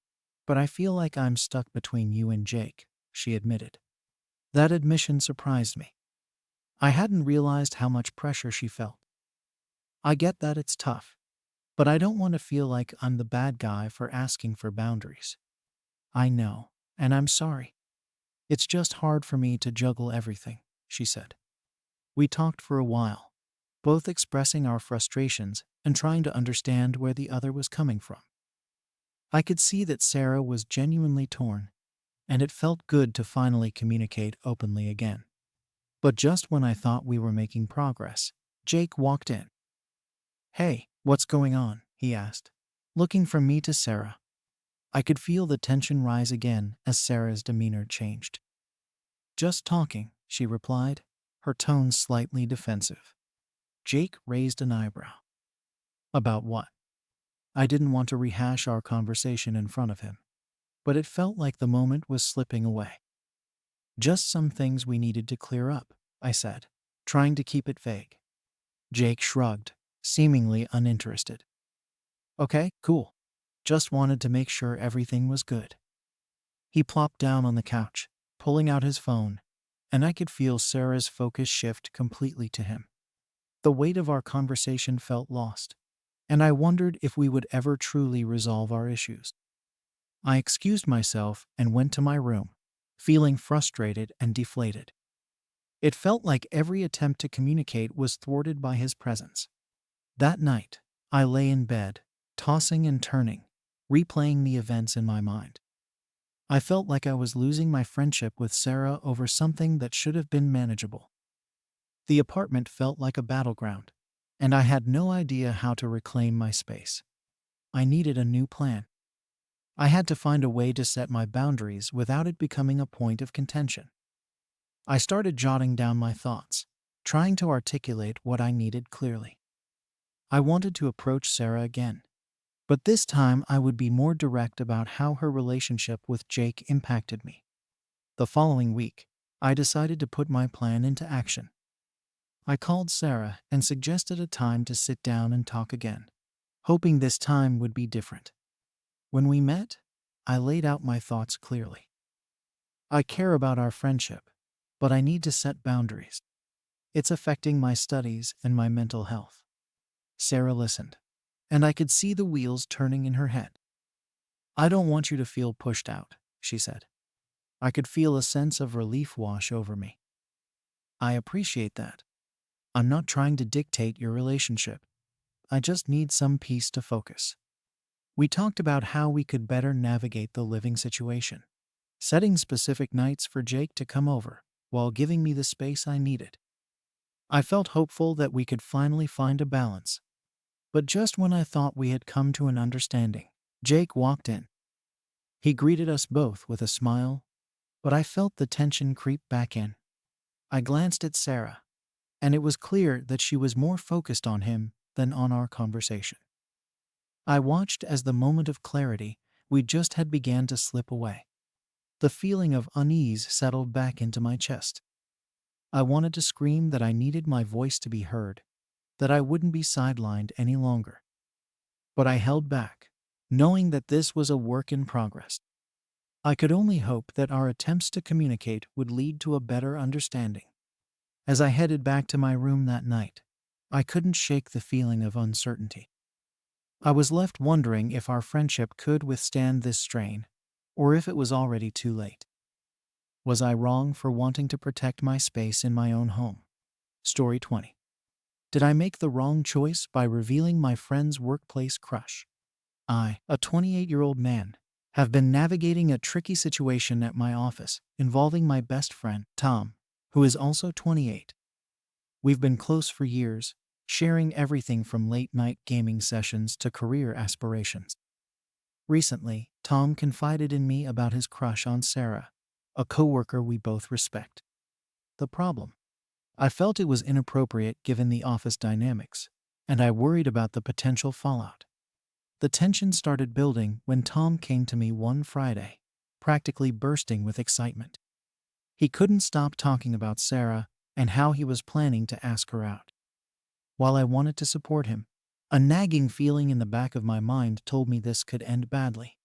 but I feel like I'm stuck between you and Jake," she admitted. That admission surprised me. I hadn't realized how much pressure she felt. "I get that it's tough, but I don't want to feel like I'm the bad guy for asking for boundaries." "I know, and I'm sorry. It's just hard for me to juggle everything," she said. We talked for a while, both expressing our frustrations and trying to understand where the other was coming from. I could see that Sarah was genuinely torn, and it felt good to finally communicate openly again. But just when I thought we were making progress, Jake walked in. "Hey, what's going on?" he asked, looking from me to Sarah. I could feel the tension rise again as Sarah's demeanor changed. "Just talking," she replied, her tone slightly defensive. Jake raised an eyebrow. "About what?" I didn't want to rehash our conversation in front of him, but it felt like the moment was slipping away. "Just some things we needed to clear up," I said, trying to keep it vague. Jake shrugged, seemingly uninterested. "Okay, cool. Just wanted to make sure everything was good." He plopped down on the couch, pulling out his phone, and I could feel Sarah's focus shift completely to him. The weight of our conversation felt lost, and I wondered if we would ever truly resolve our issues. I excused myself and went to my room, feeling frustrated and deflated. It felt like every attempt to communicate was thwarted by his presence. That night, I lay in bed, tossing and turning, replaying the events in my mind. I felt like I was losing my friendship with Sarah over something that should have been manageable. The apartment felt like a battleground, and I had no idea how to reclaim my space. I needed a new plan. I had to find a way to set my boundaries without it becoming a point of contention. I started jotting down my thoughts, trying to articulate what I needed clearly. I wanted to approach Sarah again, but this time I would be more direct about how her relationship with Jake impacted me. The following week, I decided to put my plan into action. I called Sarah and suggested a time to sit down and talk again, hoping this time would be different. When we met, I laid out my thoughts clearly. "I care about our friendship, but I need to set boundaries. It's affecting my studies and my mental health." Sarah listened, and I could see the wheels turning in her head. "I don't want you to feel pushed out," she said. I could feel a sense of relief wash over me. "I appreciate that. I'm not trying to dictate your relationship. I just need some peace to focus." We talked about how we could better navigate the living situation, setting specific nights for Jake to come over, while giving me the space I needed. I felt hopeful that we could finally find a balance. But just when I thought we had come to an understanding, Jake walked in. He greeted us both with a smile, but I felt the tension creep back in. I glanced at Sarah, and it was clear that she was more focused on him than on our conversation. I watched as the moment of clarity we just had began to slip away. The feeling of unease settled back into my chest. I wanted to scream that I needed my voice to be heard, that I wouldn't be sidelined any longer. But I held back, knowing that this was a work in progress. I could only hope that our attempts to communicate would lead to a better understanding. As I headed back to my room that night, I couldn't shake the feeling of uncertainty. I was left wondering if our friendship could withstand this strain, or if it was already too late. Was I wrong for wanting to protect my space in my own home? Story 20. Did I make the wrong choice by revealing my friend's workplace crush? I, a 28-year-old man, have been navigating a tricky situation at my office involving my best friend, Tom, who is also 28. We've been close for years, sharing everything from late-night gaming sessions to career aspirations. Recently, Tom confided in me about his crush on Sarah, a coworker we both respect. The problem? I felt it was inappropriate given the office dynamics, and I worried about the potential fallout. The tension started building when Tom came to me one Friday, practically bursting with excitement. He couldn't stop talking about Sarah and how he was planning to ask her out. While I wanted to support him, a nagging feeling in the back of my mind told me this could end badly.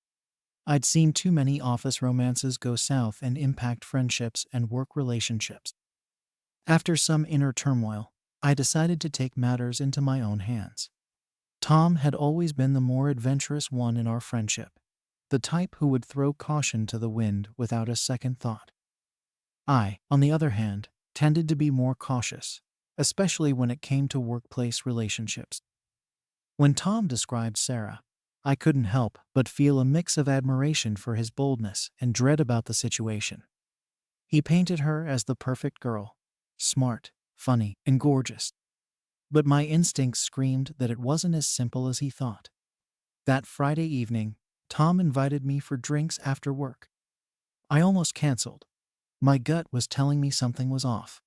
I'd seen too many office romances go south and impact friendships and work relationships. After some inner turmoil, I decided to take matters into my own hands. Tom had always been the more adventurous one in our friendship, the type who would throw caution to the wind without a second thought. I, on the other hand, tended to be more cautious, especially when it came to workplace relationships. When Tom described Sarah, I couldn't help but feel a mix of admiration for his boldness and dread about the situation. He painted her as the perfect girl, smart, funny, and gorgeous. But my instincts screamed that it wasn't as simple as he thought. That Friday evening, Tom invited me for drinks after work. I almost canceled. My gut was telling me something was off.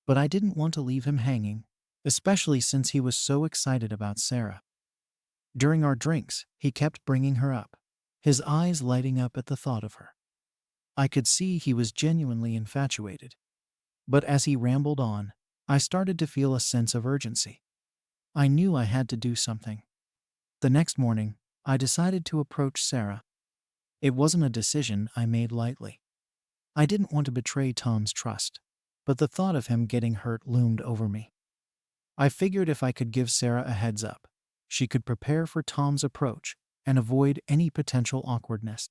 But I didn't want to leave him hanging, especially since he was so excited about Sarah. During our drinks, he kept bringing her up, his eyes lighting up at the thought of her. I could see he was genuinely infatuated. But as he rambled on, I started to feel a sense of urgency. I knew I had to do something. The next morning, I decided to approach Sarah. It wasn't a decision I made lightly. I didn't want to betray Tom's trust, but the thought of him getting hurt loomed over me. I figured if I could give Sarah a heads up, she could prepare for Tom's approach and avoid any potential awkwardness.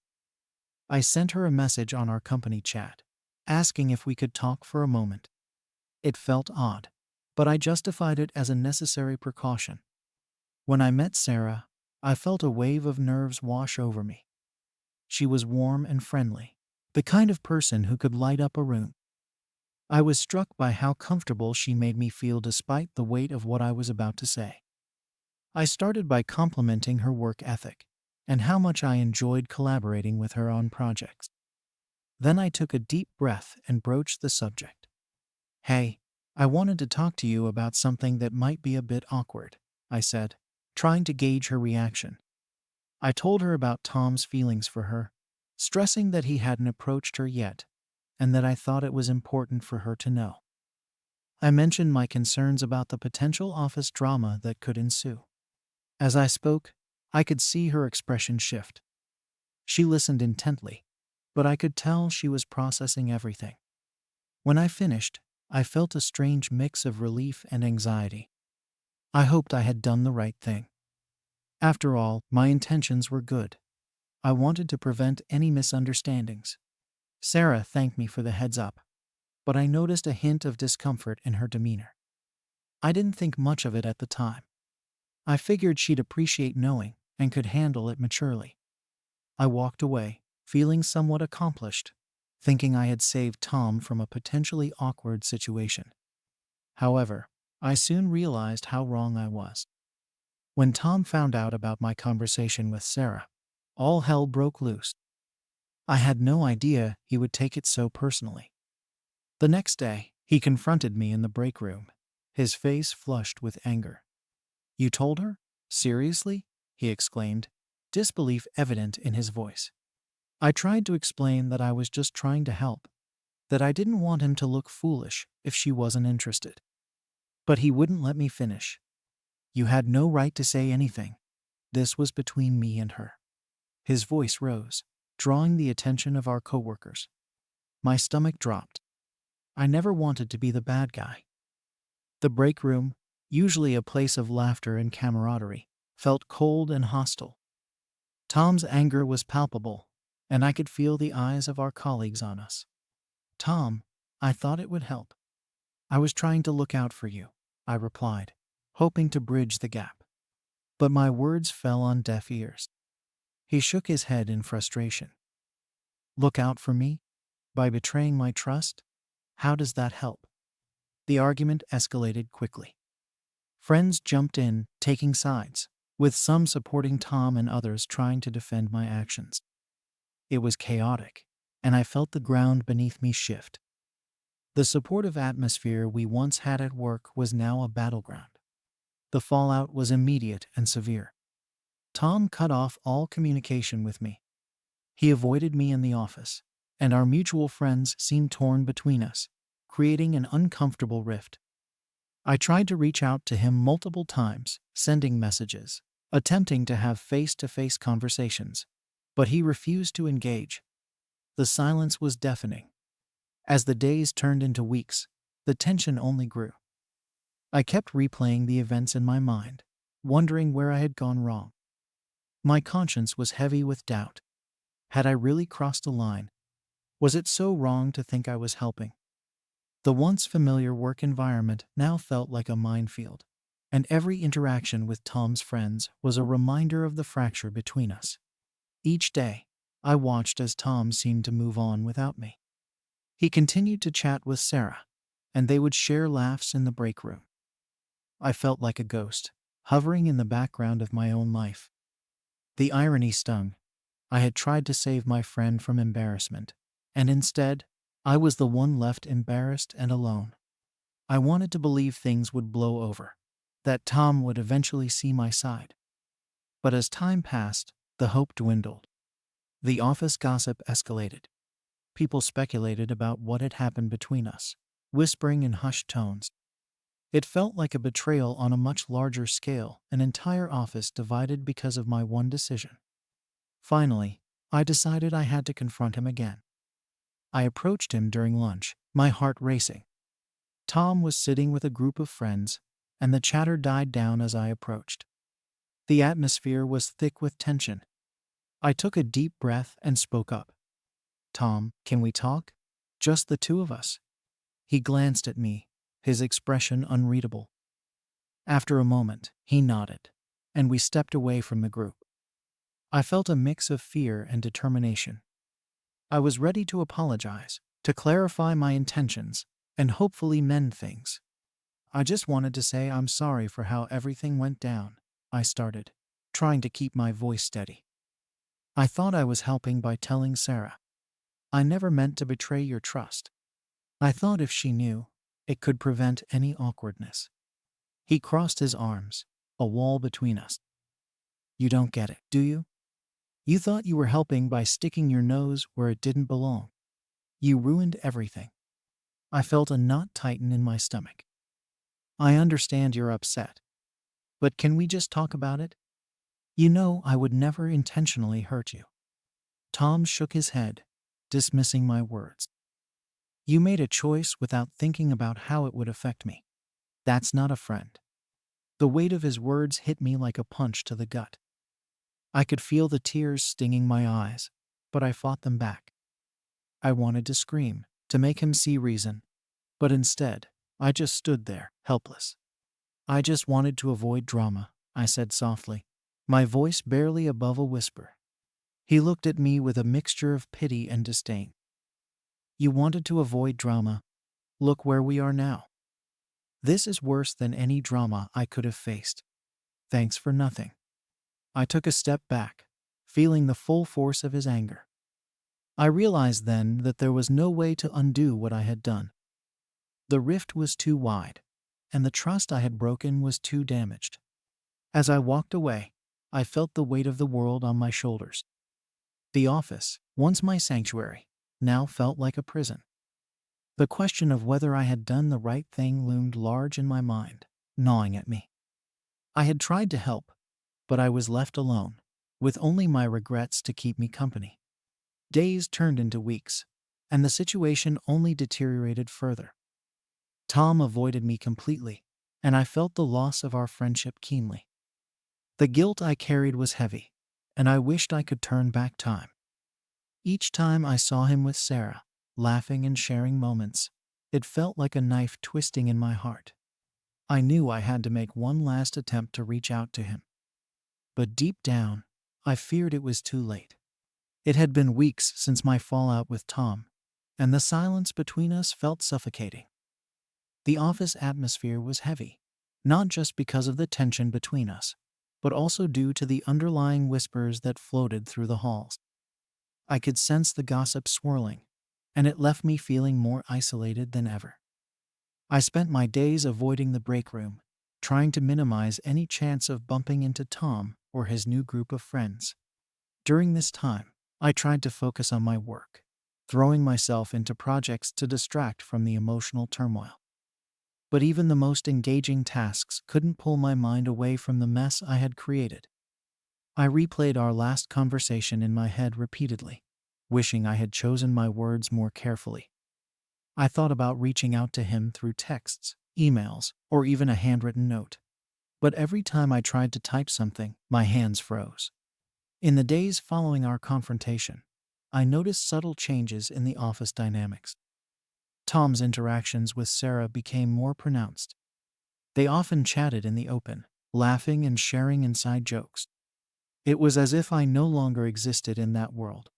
I sent her a message on our company chat, asking if we could talk for a moment. It felt odd, but I justified it as a necessary precaution. When I met Sarah, I felt a wave of nerves wash over me. She was warm and friendly, the kind of person who could light up a room. I was struck by how comfortable she made me feel despite the weight of what I was about to say. I started by complimenting her work ethic and how much I enjoyed collaborating with her on projects. Then I took a deep breath and broached the subject. "Hey, I wanted to talk to you about something that might be a bit awkward," I said, trying to gauge her reaction. I told her about Tom's feelings for her, stressing that he hadn't approached her yet, and that I thought it was important for her to know. I mentioned my concerns about the potential office drama that could ensue. As I spoke, I could see her expression shift. She listened intently, but I could tell she was processing everything. When I finished, I felt a strange mix of relief and anxiety. I hoped I had done the right thing. After all, my intentions were good. I wanted to prevent any misunderstandings. Sarah thanked me for the heads up, but I noticed a hint of discomfort in her demeanor. I didn't think much of it at the time. I figured she'd appreciate knowing and could handle it maturely. I walked away, feeling somewhat accomplished, thinking I had saved Tom from a potentially awkward situation. However, I soon realized how wrong I was. When Tom found out about my conversation with Sarah, all hell broke loose. I had no idea he would take it so personally. The next day, he confronted me in the break room, his face flushed with anger. "You told her? Seriously?" he exclaimed, disbelief evident in his voice. I tried to explain that I was just trying to help, that I didn't want him to look foolish if she wasn't interested. But he wouldn't let me finish. "You had no right to say anything. This was between me and her. His voice rose, drawing the attention of our coworkers. My stomach dropped. I never wanted to be the bad guy. The break room, usually a place of laughter and camaraderie, felt cold and hostile. Tom's anger was palpable, and I could feel the eyes of our colleagues on us. Tom, I thought it would help. I was trying to look out for you, I replied, hoping to bridge the gap. But my words fell on deaf ears. He shook his head in frustration. Look out for me? By betraying my trust? How does that help? The argument escalated quickly. Friends jumped in, taking sides, with some supporting Tom and others trying to defend my actions. It was chaotic, and I felt the ground beneath me shift. The supportive atmosphere we once had at work was now a battleground. The fallout was immediate and severe. Tom cut off all communication with me. He avoided me in the office, and our mutual friends seemed torn between us, creating an uncomfortable rift. I tried to reach out to him multiple times, sending messages, attempting to have face-to-face conversations, but he refused to engage. The silence was deafening. As the days turned into weeks, the tension only grew. I kept replaying the events in my mind, wondering where I had gone wrong. My conscience was heavy with doubt. Had I really crossed a line? Was it so wrong to think I was helping? The once familiar work environment now felt like a minefield, and every interaction with Tom's friends was a reminder of the fracture between us. Each day, I watched as Tom seemed to move on without me. He continued to chat with Sarah, and they would share laughs in the break room. I felt like a ghost, hovering in the background of my own life. The irony stung. I had tried to save my friend from embarrassment, and instead, I was the one left embarrassed and alone. I wanted to believe things would blow over, that Tom would eventually see my side. But as time passed, the hope dwindled. The office gossip escalated. People speculated about what had happened between us, whispering in hushed tones. It felt like a betrayal on a much larger scale, an entire office divided because of my one decision. Finally, I decided I had to confront him again. I approached him during lunch, my heart racing. Tom was sitting with a group of friends, and the chatter died down as I approached. The atmosphere was thick with tension. I took a deep breath and spoke up. Tom, can we talk? Just the two of us. He glanced at me, his expression unreadable. After a moment, he nodded, and we stepped away from the group. I felt a mix of fear and determination. I was ready to apologize, to clarify my intentions, and hopefully mend things. I just wanted to say I'm sorry for how everything went down, I started, trying to keep my voice steady. I thought I was helping by telling Sarah. I never meant to betray your trust. I thought if she knew, it could prevent any awkwardness. He crossed his arms, a wall between us. You don't get it, do you? You thought you were helping by sticking your nose where it didn't belong. You ruined everything. I felt a knot tighten in my stomach. I understand you're upset. But can we just talk about it? You know I would never intentionally hurt you. Tom shook his head, dismissing my words. You made a choice without thinking about how it would affect me. That's not a friend. The weight of his words hit me like a punch to the gut. I could feel the tears stinging my eyes, but I fought them back. I wanted to scream, to make him see reason, but instead, I just stood there, helpless. I just wanted to avoid drama, I said softly, my voice barely above a whisper. He looked at me with a mixture of pity and disdain. You wanted to avoid drama. Look where we are now. This is worse than any drama I could have faced. Thanks for nothing. I took a step back, feeling the full force of his anger. I realized then that there was no way to undo what I had done. The rift was too wide, and the trust I had broken was too damaged. As I walked away, I felt the weight of the world on my shoulders. The office, once my sanctuary, now felt like a prison. The question of whether I had done the right thing loomed large in my mind, gnawing at me. I had tried to help, but I was left alone, with only my regrets to keep me company. Days turned into weeks, and the situation only deteriorated further. Tom avoided me completely, and I felt the loss of our friendship keenly. The guilt I carried was heavy, and I wished I could turn back time. Each time I saw him with Sarah, laughing and sharing moments, it felt like a knife twisting in my heart. I knew I had to make one last attempt to reach out to him. But deep down, I feared it was too late. It had been weeks since my fallout with Tom, and the silence between us felt suffocating. The office atmosphere was heavy, not just because of the tension between us, but also due to the underlying whispers that floated through the halls. I could sense the gossip swirling, and it left me feeling more isolated than ever. I spent my days avoiding the break room, trying to minimize any chance of bumping into Tom or his new group of friends. During this time, I tried to focus on my work, throwing myself into projects to distract from the emotional turmoil. But even the most engaging tasks couldn't pull my mind away from the mess I had created. I replayed our last conversation in my head repeatedly, wishing I had chosen my words more carefully. I thought about reaching out to him through texts, emails, or even a handwritten note. But every time I tried to type something, my hands froze. In the days following our confrontation, I noticed subtle changes in the office dynamics. Tom's interactions with Sarah became more pronounced. They often chatted in the open, laughing and sharing inside jokes. It was as if I no longer existed in that world.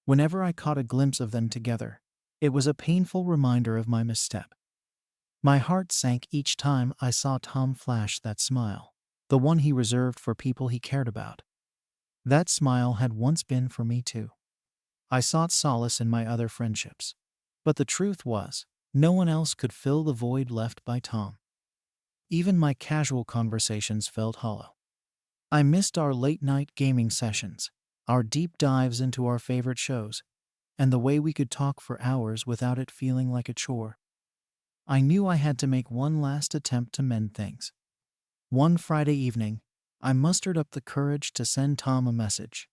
Whenever I caught a glimpse of them together, it was a painful reminder of my misstep. My heart sank each time I saw Tom flash that smile, the one he reserved for people he cared about. That smile had once been for me too. I sought solace in my other friendships. But the truth was, no one else could fill the void left by Tom. Even my casual conversations felt hollow. I missed our late-night gaming sessions, our deep dives into our favorite shows, and the way we could talk for hours without it feeling like a chore. I knew I had to make one last attempt to mend things. One Friday evening, I mustered up the courage to send Tom a message.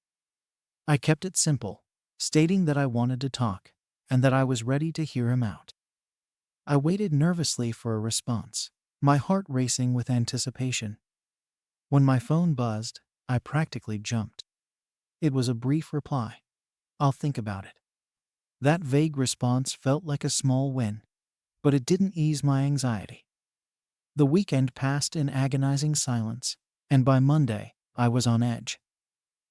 I kept it simple, stating that I wanted to talk, and that I was ready to hear him out. I waited nervously for a response, my heart racing with anticipation. When my phone buzzed, I practically jumped. It was a brief reply. "I'll think about it." That vague response felt like a small win, but it didn't ease my anxiety. The weekend passed in agonizing silence, and by Monday, I was on edge.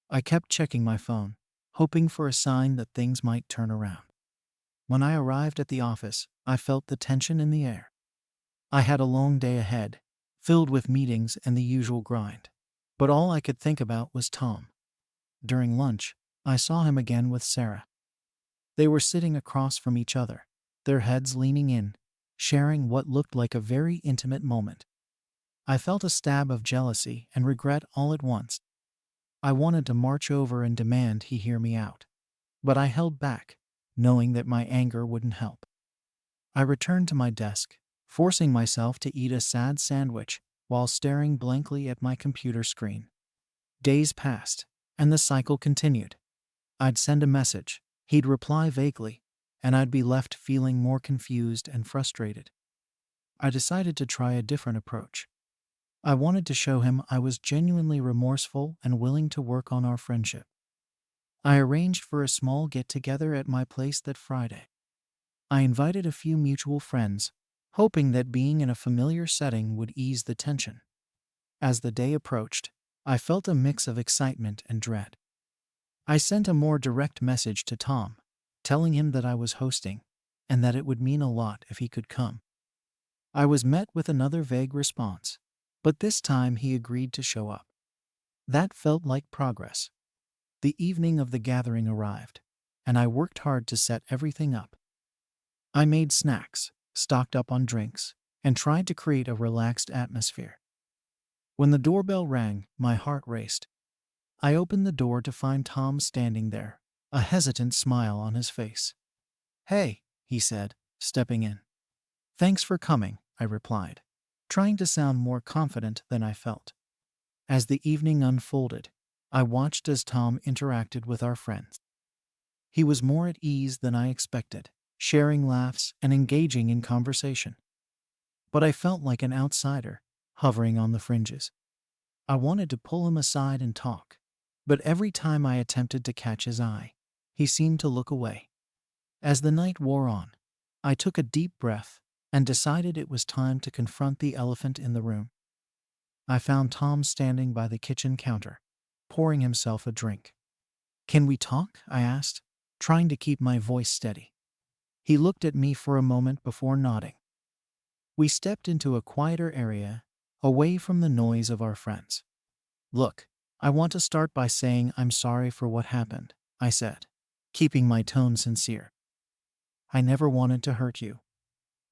I kept checking my phone, hoping for a sign that things might turn around. When I arrived at the office, I felt the tension in the air. I had a long day ahead, filled with meetings and the usual grind. But all I could think about was Tom. During lunch, I saw him again with Sarah. They were sitting across from each other, their heads leaning in, sharing what looked like a very intimate moment. I felt a stab of jealousy and regret all at once. I wanted to march over and demand he hear me out. But I held back, knowing that my anger wouldn't help. I returned to my desk, forcing myself to eat a sad sandwich while staring blankly at my computer screen. Days passed, and the cycle continued. I'd send a message, he'd reply vaguely, and I'd be left feeling more confused and frustrated. I decided to try a different approach. I wanted to show him I was genuinely remorseful and willing to work on our friendship. I arranged for a small get-together at my place that Friday. I invited a few mutual friends, hoping that being in a familiar setting would ease the tension. As the day approached, I felt a mix of excitement and dread. I sent a more direct message to Tom, telling him that I was hosting, and that it would mean a lot if he could come. I was met with another vague response, but this time he agreed to show up. That felt like progress. The evening of the gathering arrived, and I worked hard to set everything up. I made snacks, stocked up on drinks, and tried to create a relaxed atmosphere. When the doorbell rang, my heart raced. I opened the door to find Tom standing there, a hesitant smile on his face. "Hey," he said, stepping in. "Thanks for coming," I replied, trying to sound more confident than I felt. As the evening unfolded, I watched as Tom interacted with our friends. He was more at ease than I expected, sharing laughs and engaging in conversation. But I felt like an outsider, hovering on the fringes. I wanted to pull him aside and talk, but every time I attempted to catch his eye, he seemed to look away. As the night wore on, I took a deep breath and decided it was time to confront the elephant in the room. I found Tom standing by the kitchen counter, pouring himself a drink. "Can we talk?" I asked, trying to keep my voice steady. He looked at me for a moment before nodding. We stepped into a quieter area, away from the noise of our friends. "Look, I want to start by saying I'm sorry for what happened," I said, keeping my tone sincere. "I never wanted to hurt you.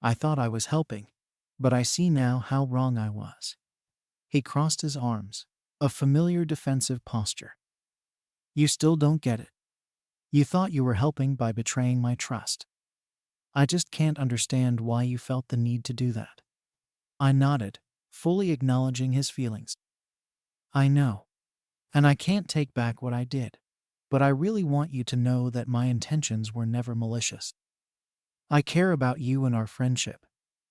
I thought I was helping, but I see now how wrong I was." He crossed his arms, a familiar defensive posture. "You still don't get it. You thought you were helping by betraying my trust. I just can't understand why you felt the need to do that." I nodded, fully acknowledging his feelings. "I know, and I can't take back what I did, but I really want you to know that my intentions were never malicious. I care about you and our friendship,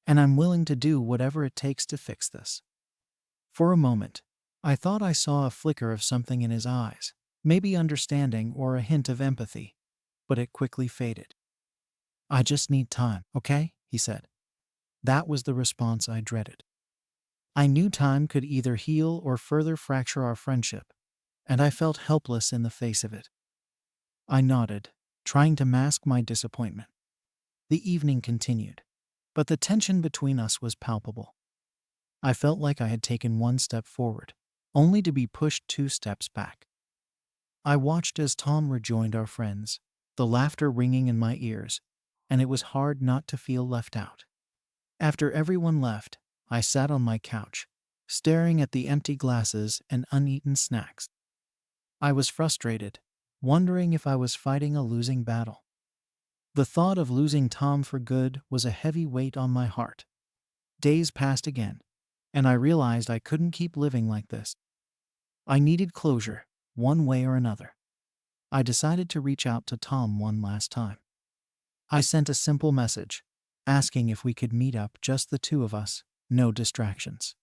and I'm willing to do whatever it takes to fix this." For a moment, I thought I saw a flicker of something in his eyes, maybe understanding or a hint of empathy, but it quickly faded. "I just need time, okay?" he said. That was the response I dreaded. I knew time could either heal or further fracture our friendship, and I felt helpless in the face of it. I nodded, trying to mask my disappointment. The evening continued, but the tension between us was palpable. I felt like I had taken one step forward, only to be pushed 2 steps back. I watched as Tom rejoined our friends, the laughter ringing in my ears, and it was hard not to feel left out. After everyone left, I sat on my couch, staring at the empty glasses and uneaten snacks. I was frustrated, wondering if I was fighting a losing battle. The thought of losing Tom for good was a heavy weight on my heart. Days passed again, and I realized I couldn't keep living like this. I needed closure, one way or another. I decided to reach out to Tom one last time. I sent a simple message, asking if we could meet up, just the two of us, no distractions.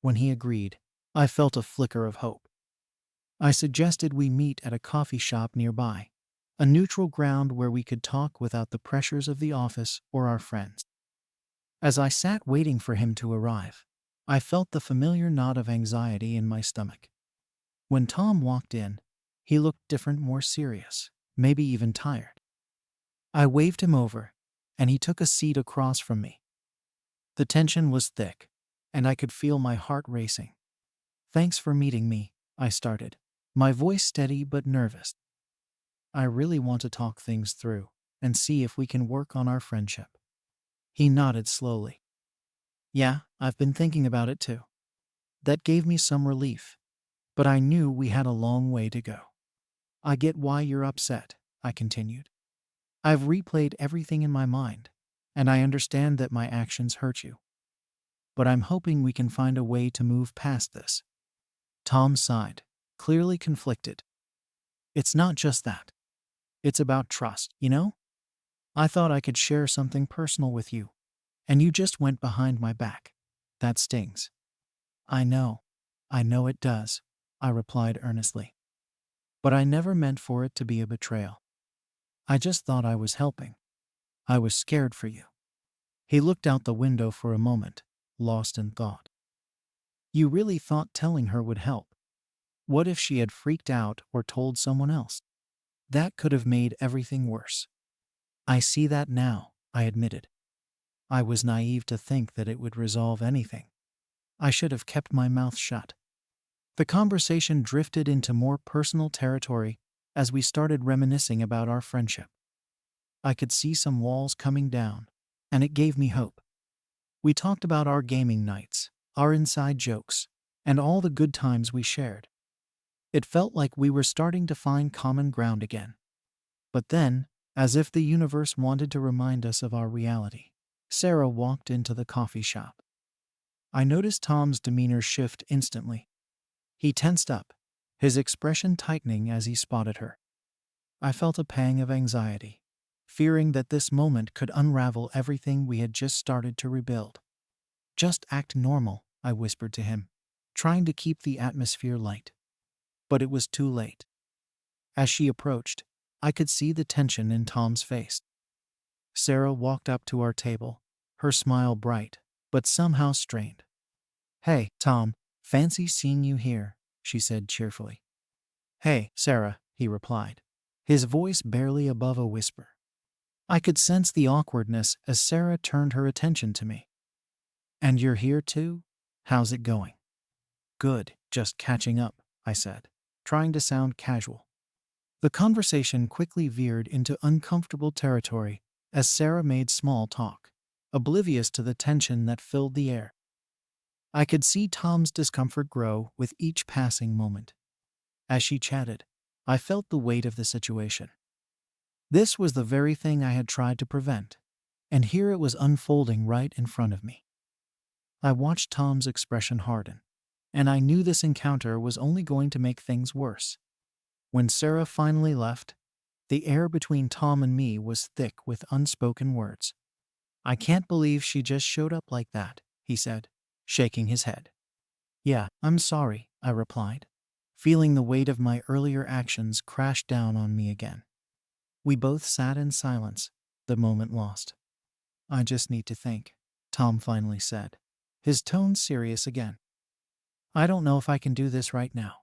When he agreed, I felt a flicker of hope. I suggested we meet at a coffee shop nearby, a neutral ground where we could talk without the pressures of the office or our friends. As I sat waiting for him to arrive, I felt the familiar knot of anxiety in my stomach. When Tom walked in, he looked different, more serious, maybe even tired. I waved him over, and he took a seat across from me. The tension was thick, and I could feel my heart racing. "Thanks for meeting me," I started, my voice steady but nervous. "I really want to talk things through and see if we can work on our friendship." He nodded slowly. "Yeah, I've been thinking about it too." That gave me some relief, but I knew we had a long way to go. "I get why you're upset," I continued. "I've replayed everything in my mind, and I understand that my actions hurt you. But I'm hoping we can find a way to move past this." Tom sighed, clearly conflicted. "It's not just that. It's about trust, you know? I thought I could share something personal with you, and you just went behind my back. That stings." I know it does," I replied earnestly. "But I never meant for it to be a betrayal. I just thought I was helping. I was scared for you." He looked out the window for a moment, lost in thought. "You really thought telling her would help? What if she had freaked out or told someone else? That could have made everything worse." "I see that now," I admitted. "I was naive to think that it would resolve anything. I should have kept my mouth shut." The conversation drifted into more personal territory as we started reminiscing about our friendship. I could see some walls coming down, and it gave me hope. We talked about our gaming nights, our inside jokes, and all the good times we shared. It felt like we were starting to find common ground again. But then, as if the universe wanted to remind us of our reality, Sarah walked into the coffee shop. I noticed Tom's demeanor shift instantly. He tensed up, his expression tightening as he spotted her. I felt a pang of anxiety, fearing that this moment could unravel everything we had just started to rebuild. Just act normal, I whispered to him, trying to keep the atmosphere light. But it was too late. As she approached, I could see the tension in Tom's face. Sarah walked up to our table, her smile bright, but somehow strained. "Hey, Tom, fancy seeing you here," she said cheerfully. "Hey, Sarah," he replied, his voice barely above a whisper. I could sense the awkwardness as Sarah turned her attention to me. "And you're here too? How's it going?" "Good, just catching up," I said, trying to sound casual. The conversation quickly veered into uncomfortable territory as Sarah made small talk, oblivious to the tension that filled the air. I could see Tom's discomfort grow with each passing moment. As she chatted, I felt the weight of the situation. This was the very thing I had tried to prevent, and here it was unfolding right in front of me. I watched Tom's expression harden, and I knew this encounter was only going to make things worse. When Sarah finally left, the air between Tom and me was thick with unspoken words. "I can't believe she just showed up like that," he said, shaking his head. "Yeah, I'm sorry," I replied, feeling the weight of my earlier actions crash down on me again. We both sat in silence, the moment lost. "I just need to think," Tom finally said, his tone serious again. "I don't know if I can do this right now."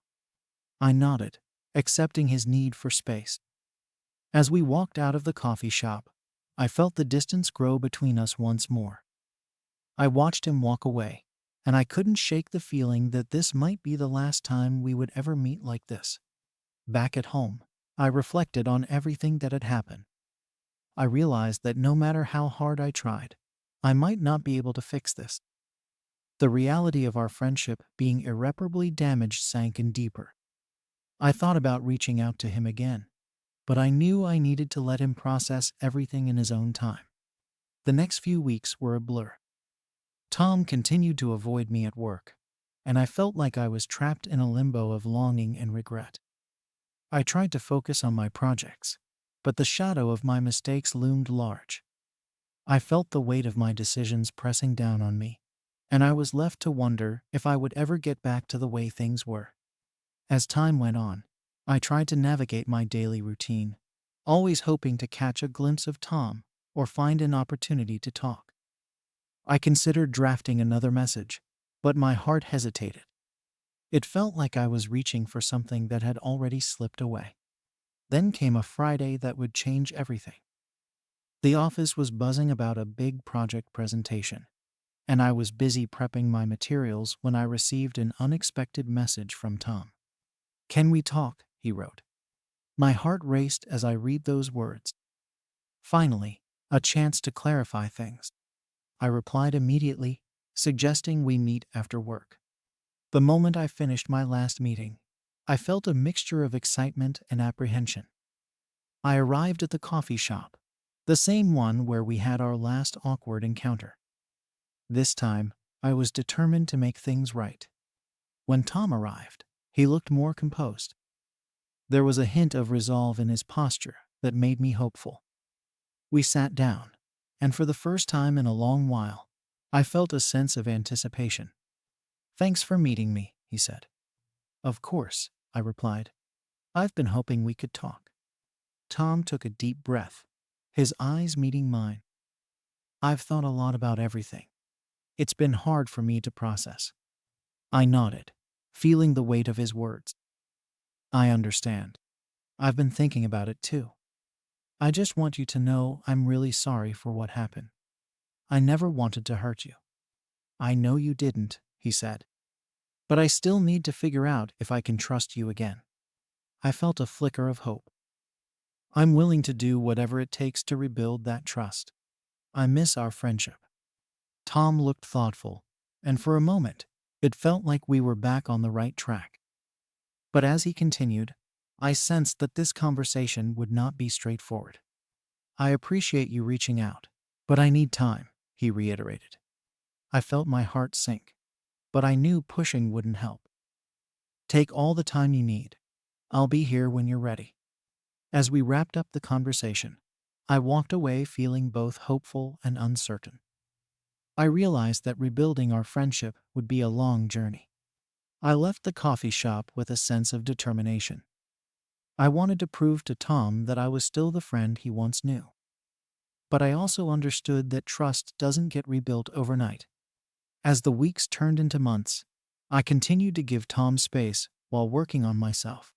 I nodded, accepting his need for space. As we walked out of the coffee shop, I felt the distance grow between us once more. I watched him walk away, and I couldn't shake the feeling that this might be the last time we would ever meet like this. Back at home, I reflected on everything that had happened. I realized that no matter how hard I tried, I might not be able to fix this. The reality of our friendship being irreparably damaged sank in deeper. I thought about reaching out to him again, but I knew I needed to let him process everything in his own time. The next few weeks were a blur. Tom continued to avoid me at work, and I felt like I was trapped in a limbo of longing and regret. I tried to focus on my projects, but the shadow of my mistakes loomed large. I felt the weight of my decisions pressing down on me, and I was left to wonder if I would ever get back to the way things were. As time went on, I tried to navigate my daily routine, always hoping to catch a glimpse of Tom or find an opportunity to talk. I considered drafting another message, but my heart hesitated. It felt like I was reaching for something that had already slipped away. Then came a Friday that would change everything. The office was buzzing about a big project presentation, and I was busy prepping my materials when I received an unexpected message from Tom. "Can we talk?" he wrote. My heart raced as I read those words. Finally, a chance to clarify things. I replied immediately, suggesting we meet after work. The moment I finished my last meeting, I felt a mixture of excitement and apprehension. I arrived at the coffee shop, the same one where we had our last awkward encounter. This time, I was determined to make things right. When Tom arrived, he looked more composed. There was a hint of resolve in his posture that made me hopeful. We sat down, and for the first time in a long while, I felt a sense of anticipation. "Thanks for meeting me," he said. "Of course," I replied. "I've been hoping we could talk." Tom took a deep breath, his eyes meeting mine. "I've thought a lot about everything. It's been hard for me to process." I nodded, feeling the weight of his words. "I understand. I've been thinking about it too. I just want you to know I'm really sorry for what happened. I never wanted to hurt you." "I know you didn't," he said. "But I still need to figure out if I can trust you again." I felt a flicker of hope. "I'm willing to do whatever it takes to rebuild that trust. I miss our friendship." Tom looked thoughtful, and for a moment, it felt like we were back on the right track. But as he continued, I sensed that this conversation would not be straightforward. "I appreciate you reaching out, but I need time," he reiterated. I felt my heart sink, but I knew pushing wouldn't help. Take all the time you need. I'll be here when you're ready. As we wrapped up the conversation, I walked away feeling both hopeful and uncertain. I realized that rebuilding our friendship would be a long journey. I left the coffee shop with a sense of determination. I wanted to prove to Tom that I was still the friend he once knew. But I also understood that trust doesn't get rebuilt overnight. As the weeks turned into months, I continued to give Tom space while working on myself.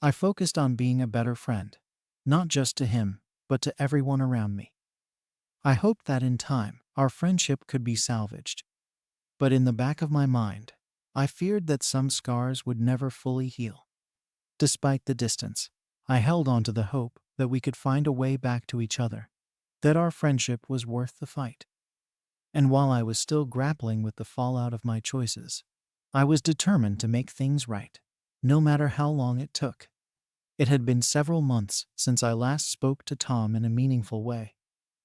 I focused on being a better friend, not just to him, but to everyone around me. I hoped that in time, our friendship could be salvaged. But in the back of my mind, I feared that some scars would never fully heal. Despite the distance, I held on to the hope that we could find a way back to each other, that our friendship was worth the fight. And while I was still grappling with the fallout of my choices, I was determined to make things right, no matter how long it took. It had been several months since I last spoke to Tom in a meaningful way,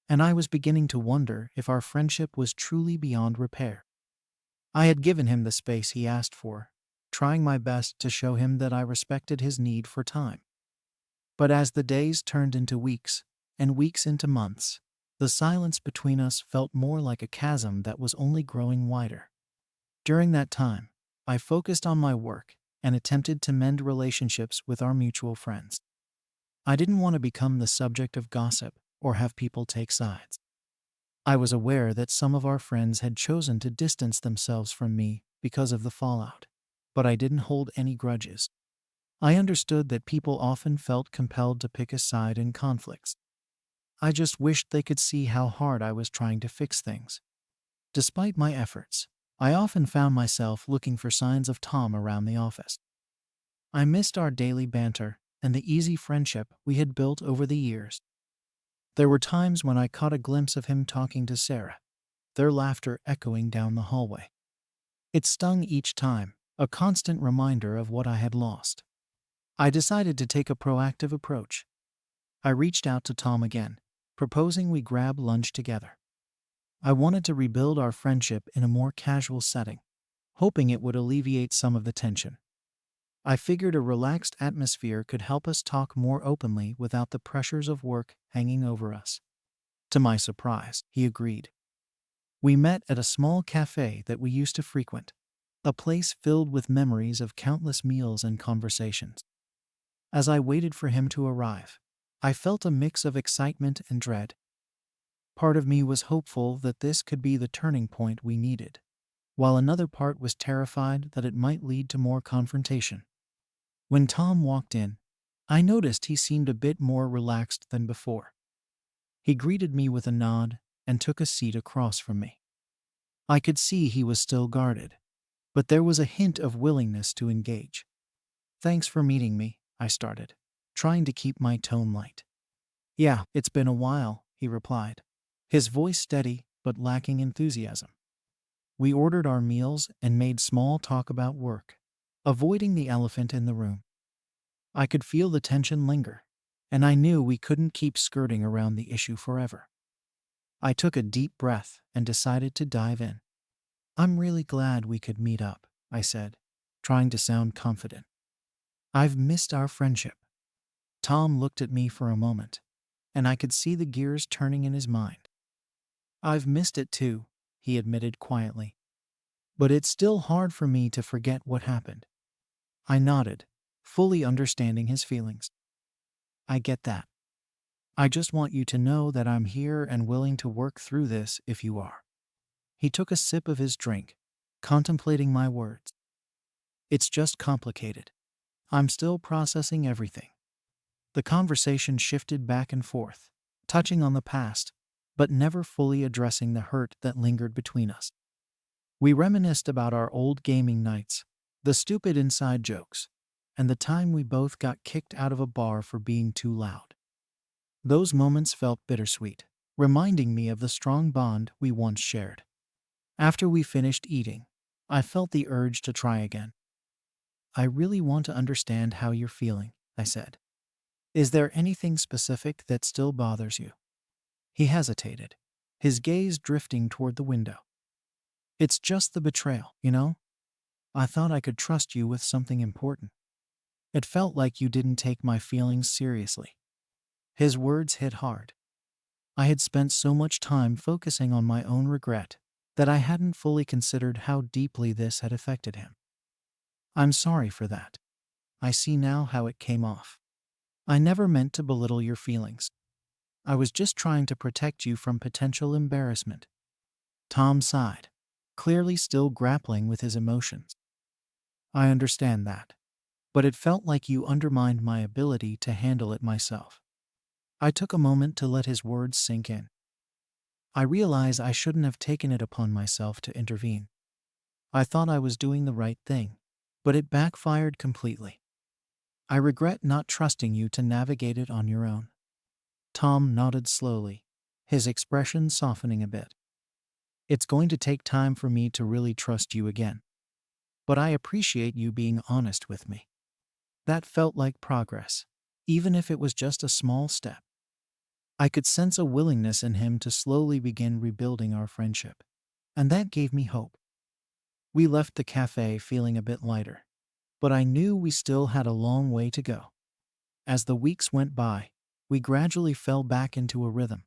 and I was beginning to wonder if our friendship was truly beyond repair. I had given him the space he asked for, trying my best to show him that I respected his need for time. But as the days turned into weeks, and weeks into months, the silence between us felt more like a chasm that was only growing wider. During that time, I focused on my work and attempted to mend relationships with our mutual friends. I didn't want to become the subject of gossip or have people take sides. I was aware that some of our friends had chosen to distance themselves from me because of the fallout, but I didn't hold any grudges. I understood that people often felt compelled to pick a side in conflicts. I just wished they could see how hard I was trying to fix things. Despite my efforts, I often found myself looking for signs of Tom around the office. I missed our daily banter and the easy friendship we had built over the years. There were times when I caught a glimpse of him talking to Sarah, their laughter echoing down the hallway. It stung each time, a constant reminder of what I had lost. I decided to take a proactive approach. I reached out to Tom again, proposing we grab lunch together. I wanted to rebuild our friendship in a more casual setting, hoping it would alleviate some of the tension. I figured a relaxed atmosphere could help us talk more openly without the pressures of work hanging over us. To my surprise, he agreed. We met at a small cafe that we used to frequent, a place filled with memories of countless meals and conversations. As I waited for him to arrive, I felt a mix of excitement and dread. Part of me was hopeful that this could be the turning point we needed, while another part was terrified that it might lead to more confrontation. When Tom walked in, I noticed he seemed a bit more relaxed than before. He greeted me with a nod and took a seat across from me. I could see he was still guarded, but there was a hint of willingness to engage. "Thanks for meeting me," I started, trying to keep my tone light. "Yeah, it's been a while," he replied, his voice steady but lacking enthusiasm. We ordered our meals and made small talk about work, avoiding the elephant in the room. I could feel the tension linger, and I knew we couldn't keep skirting around the issue forever. I took a deep breath and decided to dive in. "I'm really glad we could meet up," I said, trying to sound confident. "I've missed our friendship." Tom looked at me for a moment, and I could see the gears turning in his mind. "I've missed it too," he admitted quietly. "But it's still hard for me to forget what happened." I nodded, fully understanding his feelings. "I get that. I just want you to know that I'm here and willing to work through this if you are." He took a sip of his drink, contemplating my words. "It's just complicated. I'm still processing everything." The conversation shifted back and forth, touching on the past, but never fully addressing the hurt that lingered between us. We reminisced about our old gaming nights, the stupid inside jokes, and the time we both got kicked out of a bar for being too loud. Those moments felt bittersweet, reminding me of the strong bond we once shared. After we finished eating, I felt the urge to try again. "I really want to understand how you're feeling," I said. "Is there anything specific that still bothers you?" He hesitated, his gaze drifting toward the window. "It's just the betrayal, you know? I thought I could trust you with something important. It felt like you didn't take my feelings seriously." His words hit hard. I had spent so much time focusing on my own regret that I hadn't fully considered how deeply this had affected him. "I'm sorry for that. I see now how it came off. I never meant to belittle your feelings. I was just trying to protect you from potential embarrassment." Tom sighed, clearly still grappling with his emotions. "I understand that, but it felt like you undermined my ability to handle it myself." I took a moment to let his words sink in. I realize I shouldn't have taken it upon myself to intervene. I thought I was doing the right thing, but it backfired completely. I regret not trusting you to navigate it on your own." Tom nodded slowly, his expression softening a bit. "It's going to take time for me to really trust you again, but I appreciate you being honest with me." That felt like progress, even if it was just a small step. I could sense a willingness in him to slowly begin rebuilding our friendship, and that gave me hope. We left the cafe feeling a bit lighter, but I knew we still had a long way to go. As the weeks went by, we gradually fell back into a rhythm.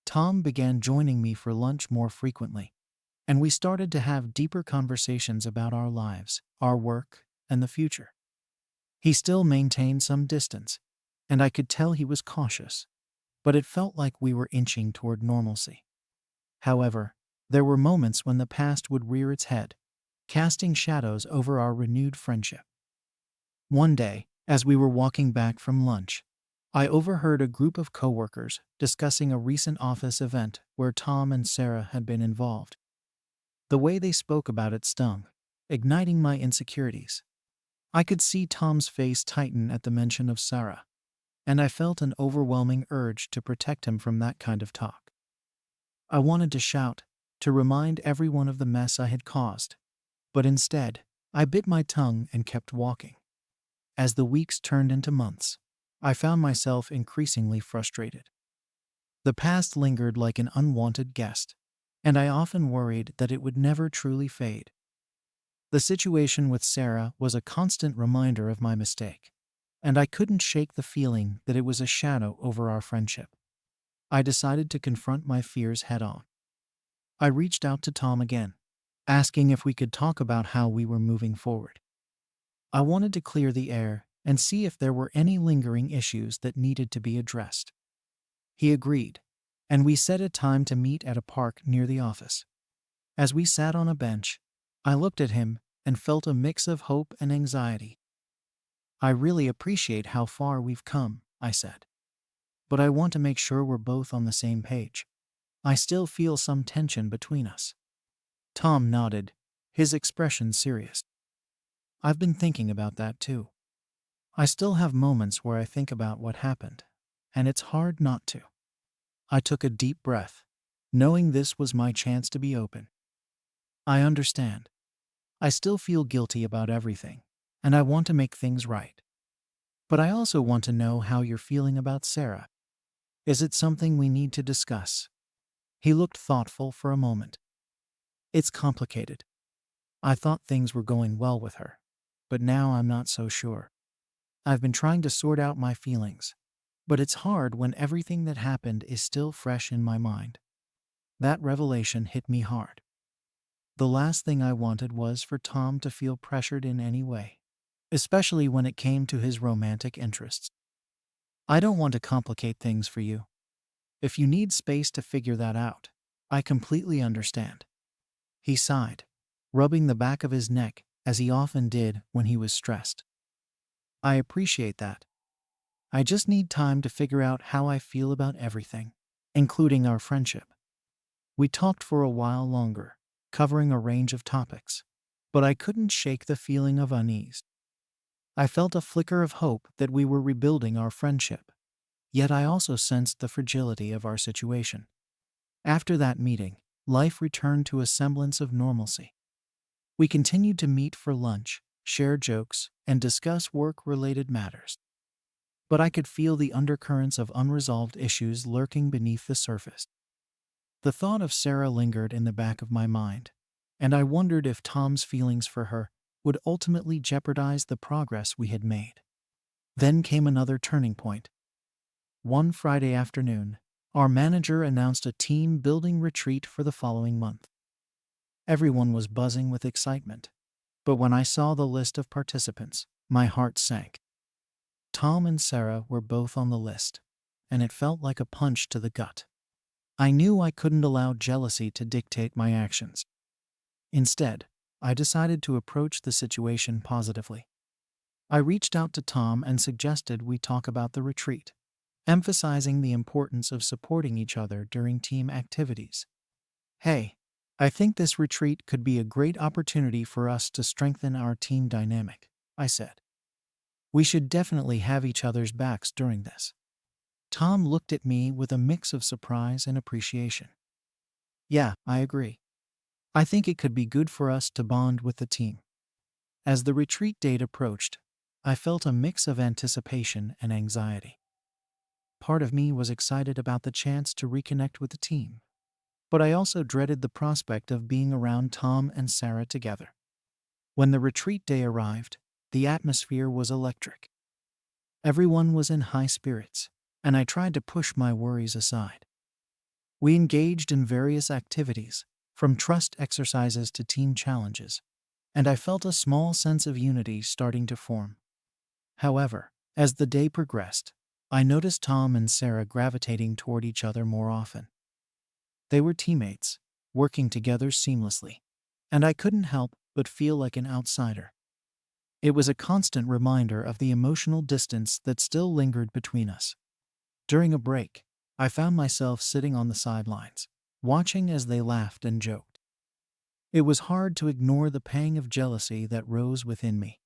Tom began joining me for lunch more frequently, and we started to have deeper conversations about our lives, our work, and the future. He still maintained some distance, and I could tell he was cautious, but it felt like we were inching toward normalcy. However, there were moments when the past would rear its head, casting shadows over our renewed friendship. One day, as we were walking back from lunch, I overheard a group of coworkers discussing a recent office event where Tom and Sarah had been involved. The way they spoke about it stung, igniting my insecurities. I could see Tom's face tighten at the mention of Sarah, and I felt an overwhelming urge to protect him from that kind of talk. I wanted to shout, to remind everyone of the mess I had caused, but instead, I bit my tongue and kept walking. As the weeks turned into months, I found myself increasingly frustrated. The past lingered like an unwanted guest, and I often worried that it would never truly fade. The situation with Sarah was a constant reminder of my mistake, and I couldn't shake the feeling that it was a shadow over our friendship. I decided to confront my fears head on. I reached out to Tom again, asking if we could talk about how we were moving forward. I wanted to clear the air and see if there were any lingering issues that needed to be addressed. He agreed, and we set a time to meet at a park near the office. As we sat on a bench, I looked at him and felt a mix of hope and anxiety. "I really appreciate how far we've come," I said, "but I want to make sure we're both on the same page. I still feel some tension between us." Tom nodded, his expression serious. "I've been thinking about that too. I still have moments where I think about what happened, and it's hard not to." I took a deep breath, knowing this was my chance to be open. "I understand. I still feel guilty about everything, and I want to make things right. But I also want to know how you're feeling about Sarah. Is it something we need to discuss?" He looked thoughtful for a moment. "It's complicated. I thought things were going well with her, but now I'm not so sure. I've been trying to sort out my feelings, but it's hard when everything that happened is still fresh in my mind." That revelation hit me hard. The last thing I wanted was for Tom to feel pressured in any way, especially when it came to his romantic interests. "I don't want to complicate things for you. If you need space to figure that out, I completely understand." He sighed, rubbing the back of his neck as he often did when he was stressed. "I appreciate that. I just need time to figure out how I feel about everything, including our friendship." We talked for a while longer, covering a range of topics, but I couldn't shake the feeling of unease. I felt a flicker of hope that we were rebuilding our friendship, yet I also sensed the fragility of our situation. After that meeting, life returned to a semblance of normalcy. We continued to meet for lunch, share jokes, and discuss work-related matters. But I could feel the undercurrents of unresolved issues lurking beneath the surface. The thought of Sarah lingered in the back of my mind, and I wondered if Tom's feelings for her would ultimately jeopardize the progress we had made. Then came another turning point. One Friday afternoon, our manager announced a team building retreat for the following month. Everyone was buzzing with excitement, but when I saw the list of participants, my heart sank. Tom and Sarah were both on the list, and it felt like a punch to the gut. I knew I couldn't allow jealousy to dictate my actions. Instead, I decided to approach the situation positively. I reached out to Tom and suggested we talk about the retreat, emphasizing the importance of supporting each other during team activities. "Hey, I think this retreat could be a great opportunity for us to strengthen our team dynamic," I said. "We should definitely have each other's backs during this." Tom looked at me with a mix of surprise and appreciation. "Yeah, I agree. I think it could be good for us to bond with the team." As the retreat date approached, I felt a mix of anticipation and anxiety. Part of me was excited about the chance to reconnect with the team, but I also dreaded the prospect of being around Tom and Sarah together. When the retreat day arrived, the atmosphere was electric. Everyone was in high spirits, and I tried to push my worries aside. We engaged in various activities, from trust exercises to team challenges, and I felt a small sense of unity starting to form. However, as the day progressed, I noticed Tom and Sarah gravitating toward each other more often. They were teammates, working together seamlessly, and I couldn't help but feel like an outsider. It was a constant reminder of the emotional distance that still lingered between us. During a break, I found myself sitting on the sidelines, watching as they laughed and joked. It was hard to ignore the pang of jealousy that rose within me.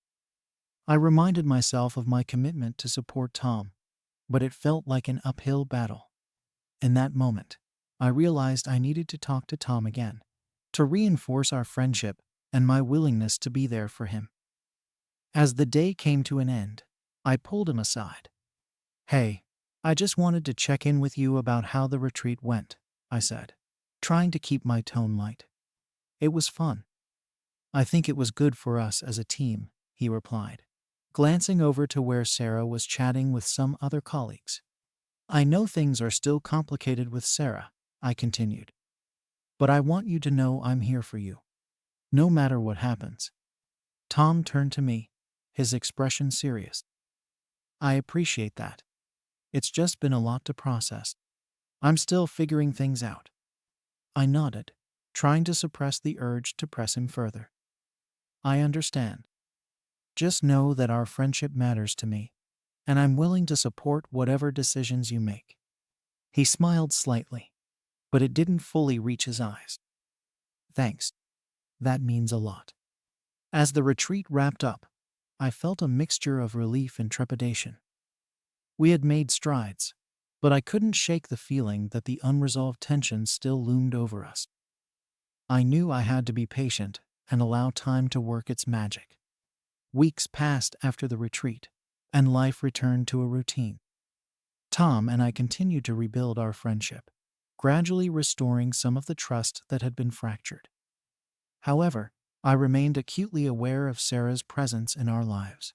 I reminded myself of my commitment to support Tom, but it felt like an uphill battle. In that moment, I realized I needed to talk to Tom again, to reinforce our friendship and my willingness to be there for him. As the day came to an end, I pulled him aside. "Hey, I just wanted to check in with you about how the retreat went," I said, trying to keep my tone light. "It was fun." "I think it was good for us as a team," he replied, glancing over to where Sarah was chatting with some other colleagues. "I know things are still complicated with Sarah," I continued, "but I want you to know I'm here for you, no matter what happens." Tom turned to me, his expression serious. "I appreciate that. It's just been a lot to process. I'm still figuring things out." I nodded, trying to suppress the urge to press him further. "I understand. Just know that our friendship matters to me, and I'm willing to support whatever decisions you make." He smiled slightly, but it didn't fully reach his eyes. "Thanks. That means a lot." As the retreat wrapped up, I felt a mixture of relief and trepidation. We had made strides, but I couldn't shake the feeling that the unresolved tension still loomed over us. I knew I had to be patient and allow time to work its magic. Weeks passed after the retreat, and life returned to a routine. Tom and I continued to rebuild our friendship, gradually restoring some of the trust that had been fractured. However, I remained acutely aware of Sarah's presence in our lives.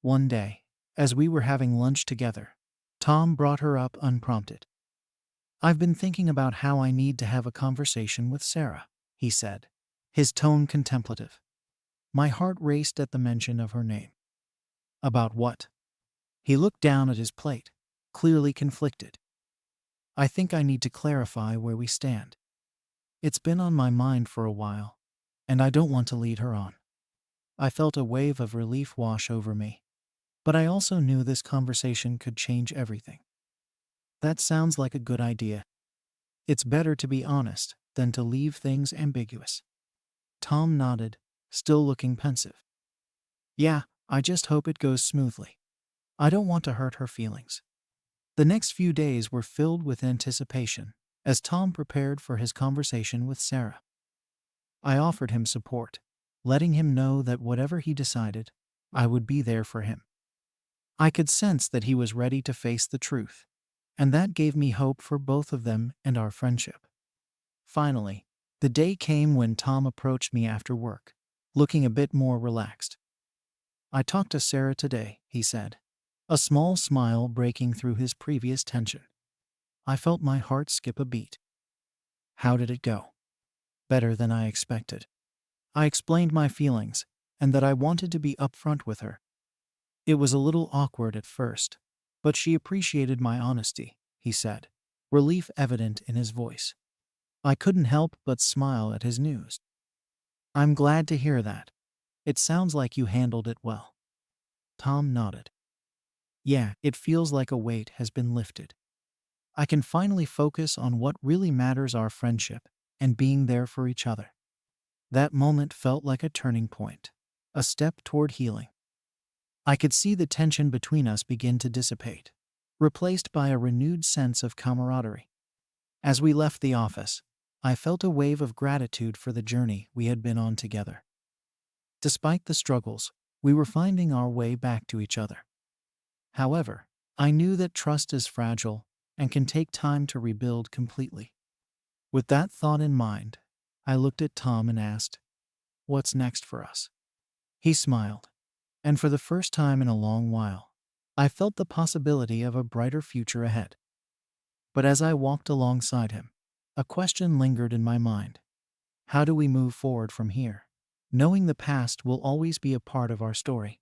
One day, as we were having lunch together, Tom brought her up unprompted. "I've been thinking about how I need to have a conversation with Sarah," he said, his tone contemplative. My heart raced at the mention of her name. "About what?" He looked down at his plate, clearly conflicted. "I think I need to clarify where we stand. It's been on my mind for a while, and I don't want to lead her on." I felt a wave of relief wash over me, but I also knew this conversation could change everything. "That sounds like a good idea. It's better to be honest than to leave things ambiguous." Tom nodded, still looking pensive. "Yeah, I just hope it goes smoothly. I don't want to hurt her feelings." The next few days were filled with anticipation as Tom prepared for his conversation with Sarah. I offered him support, letting him know that whatever he decided, I would be there for him. I could sense that he was ready to face the truth, and that gave me hope for both of them and our friendship. Finally, the day came when Tom approached me after work. looking a bit more relaxed. I talked to Sarah today, he said, a small smile breaking through his previous tension. I felt my heart skip a beat. How did it go? Better than I expected. I explained my feelings and that I wanted to be upfront with her. It was a little awkward at first, but she appreciated my honesty, he said, relief evident in his voice. I couldn't help but smile at his news. I'm glad to hear that. It sounds like you handled it well. Tom nodded. Yeah, it feels like a weight has been lifted. I can finally focus on what really matters, our friendship and being there for each other. That moment felt like a turning point, a step toward healing. I could see the tension between us begin to dissipate, replaced by a renewed sense of camaraderie. As we left the office, I felt a wave of gratitude for the journey we had been on together. Despite the struggles, we were finding our way back to each other. However, I knew that trust is fragile and can take time to rebuild completely. With that thought in mind, I looked at Tom and asked, "What's next for us?" He smiled, and for the first time in a long while, I felt the possibility of a brighter future ahead. But as I walked alongside him, a question lingered in my mind. How do we move forward from here, knowing the past will always be a part of our story?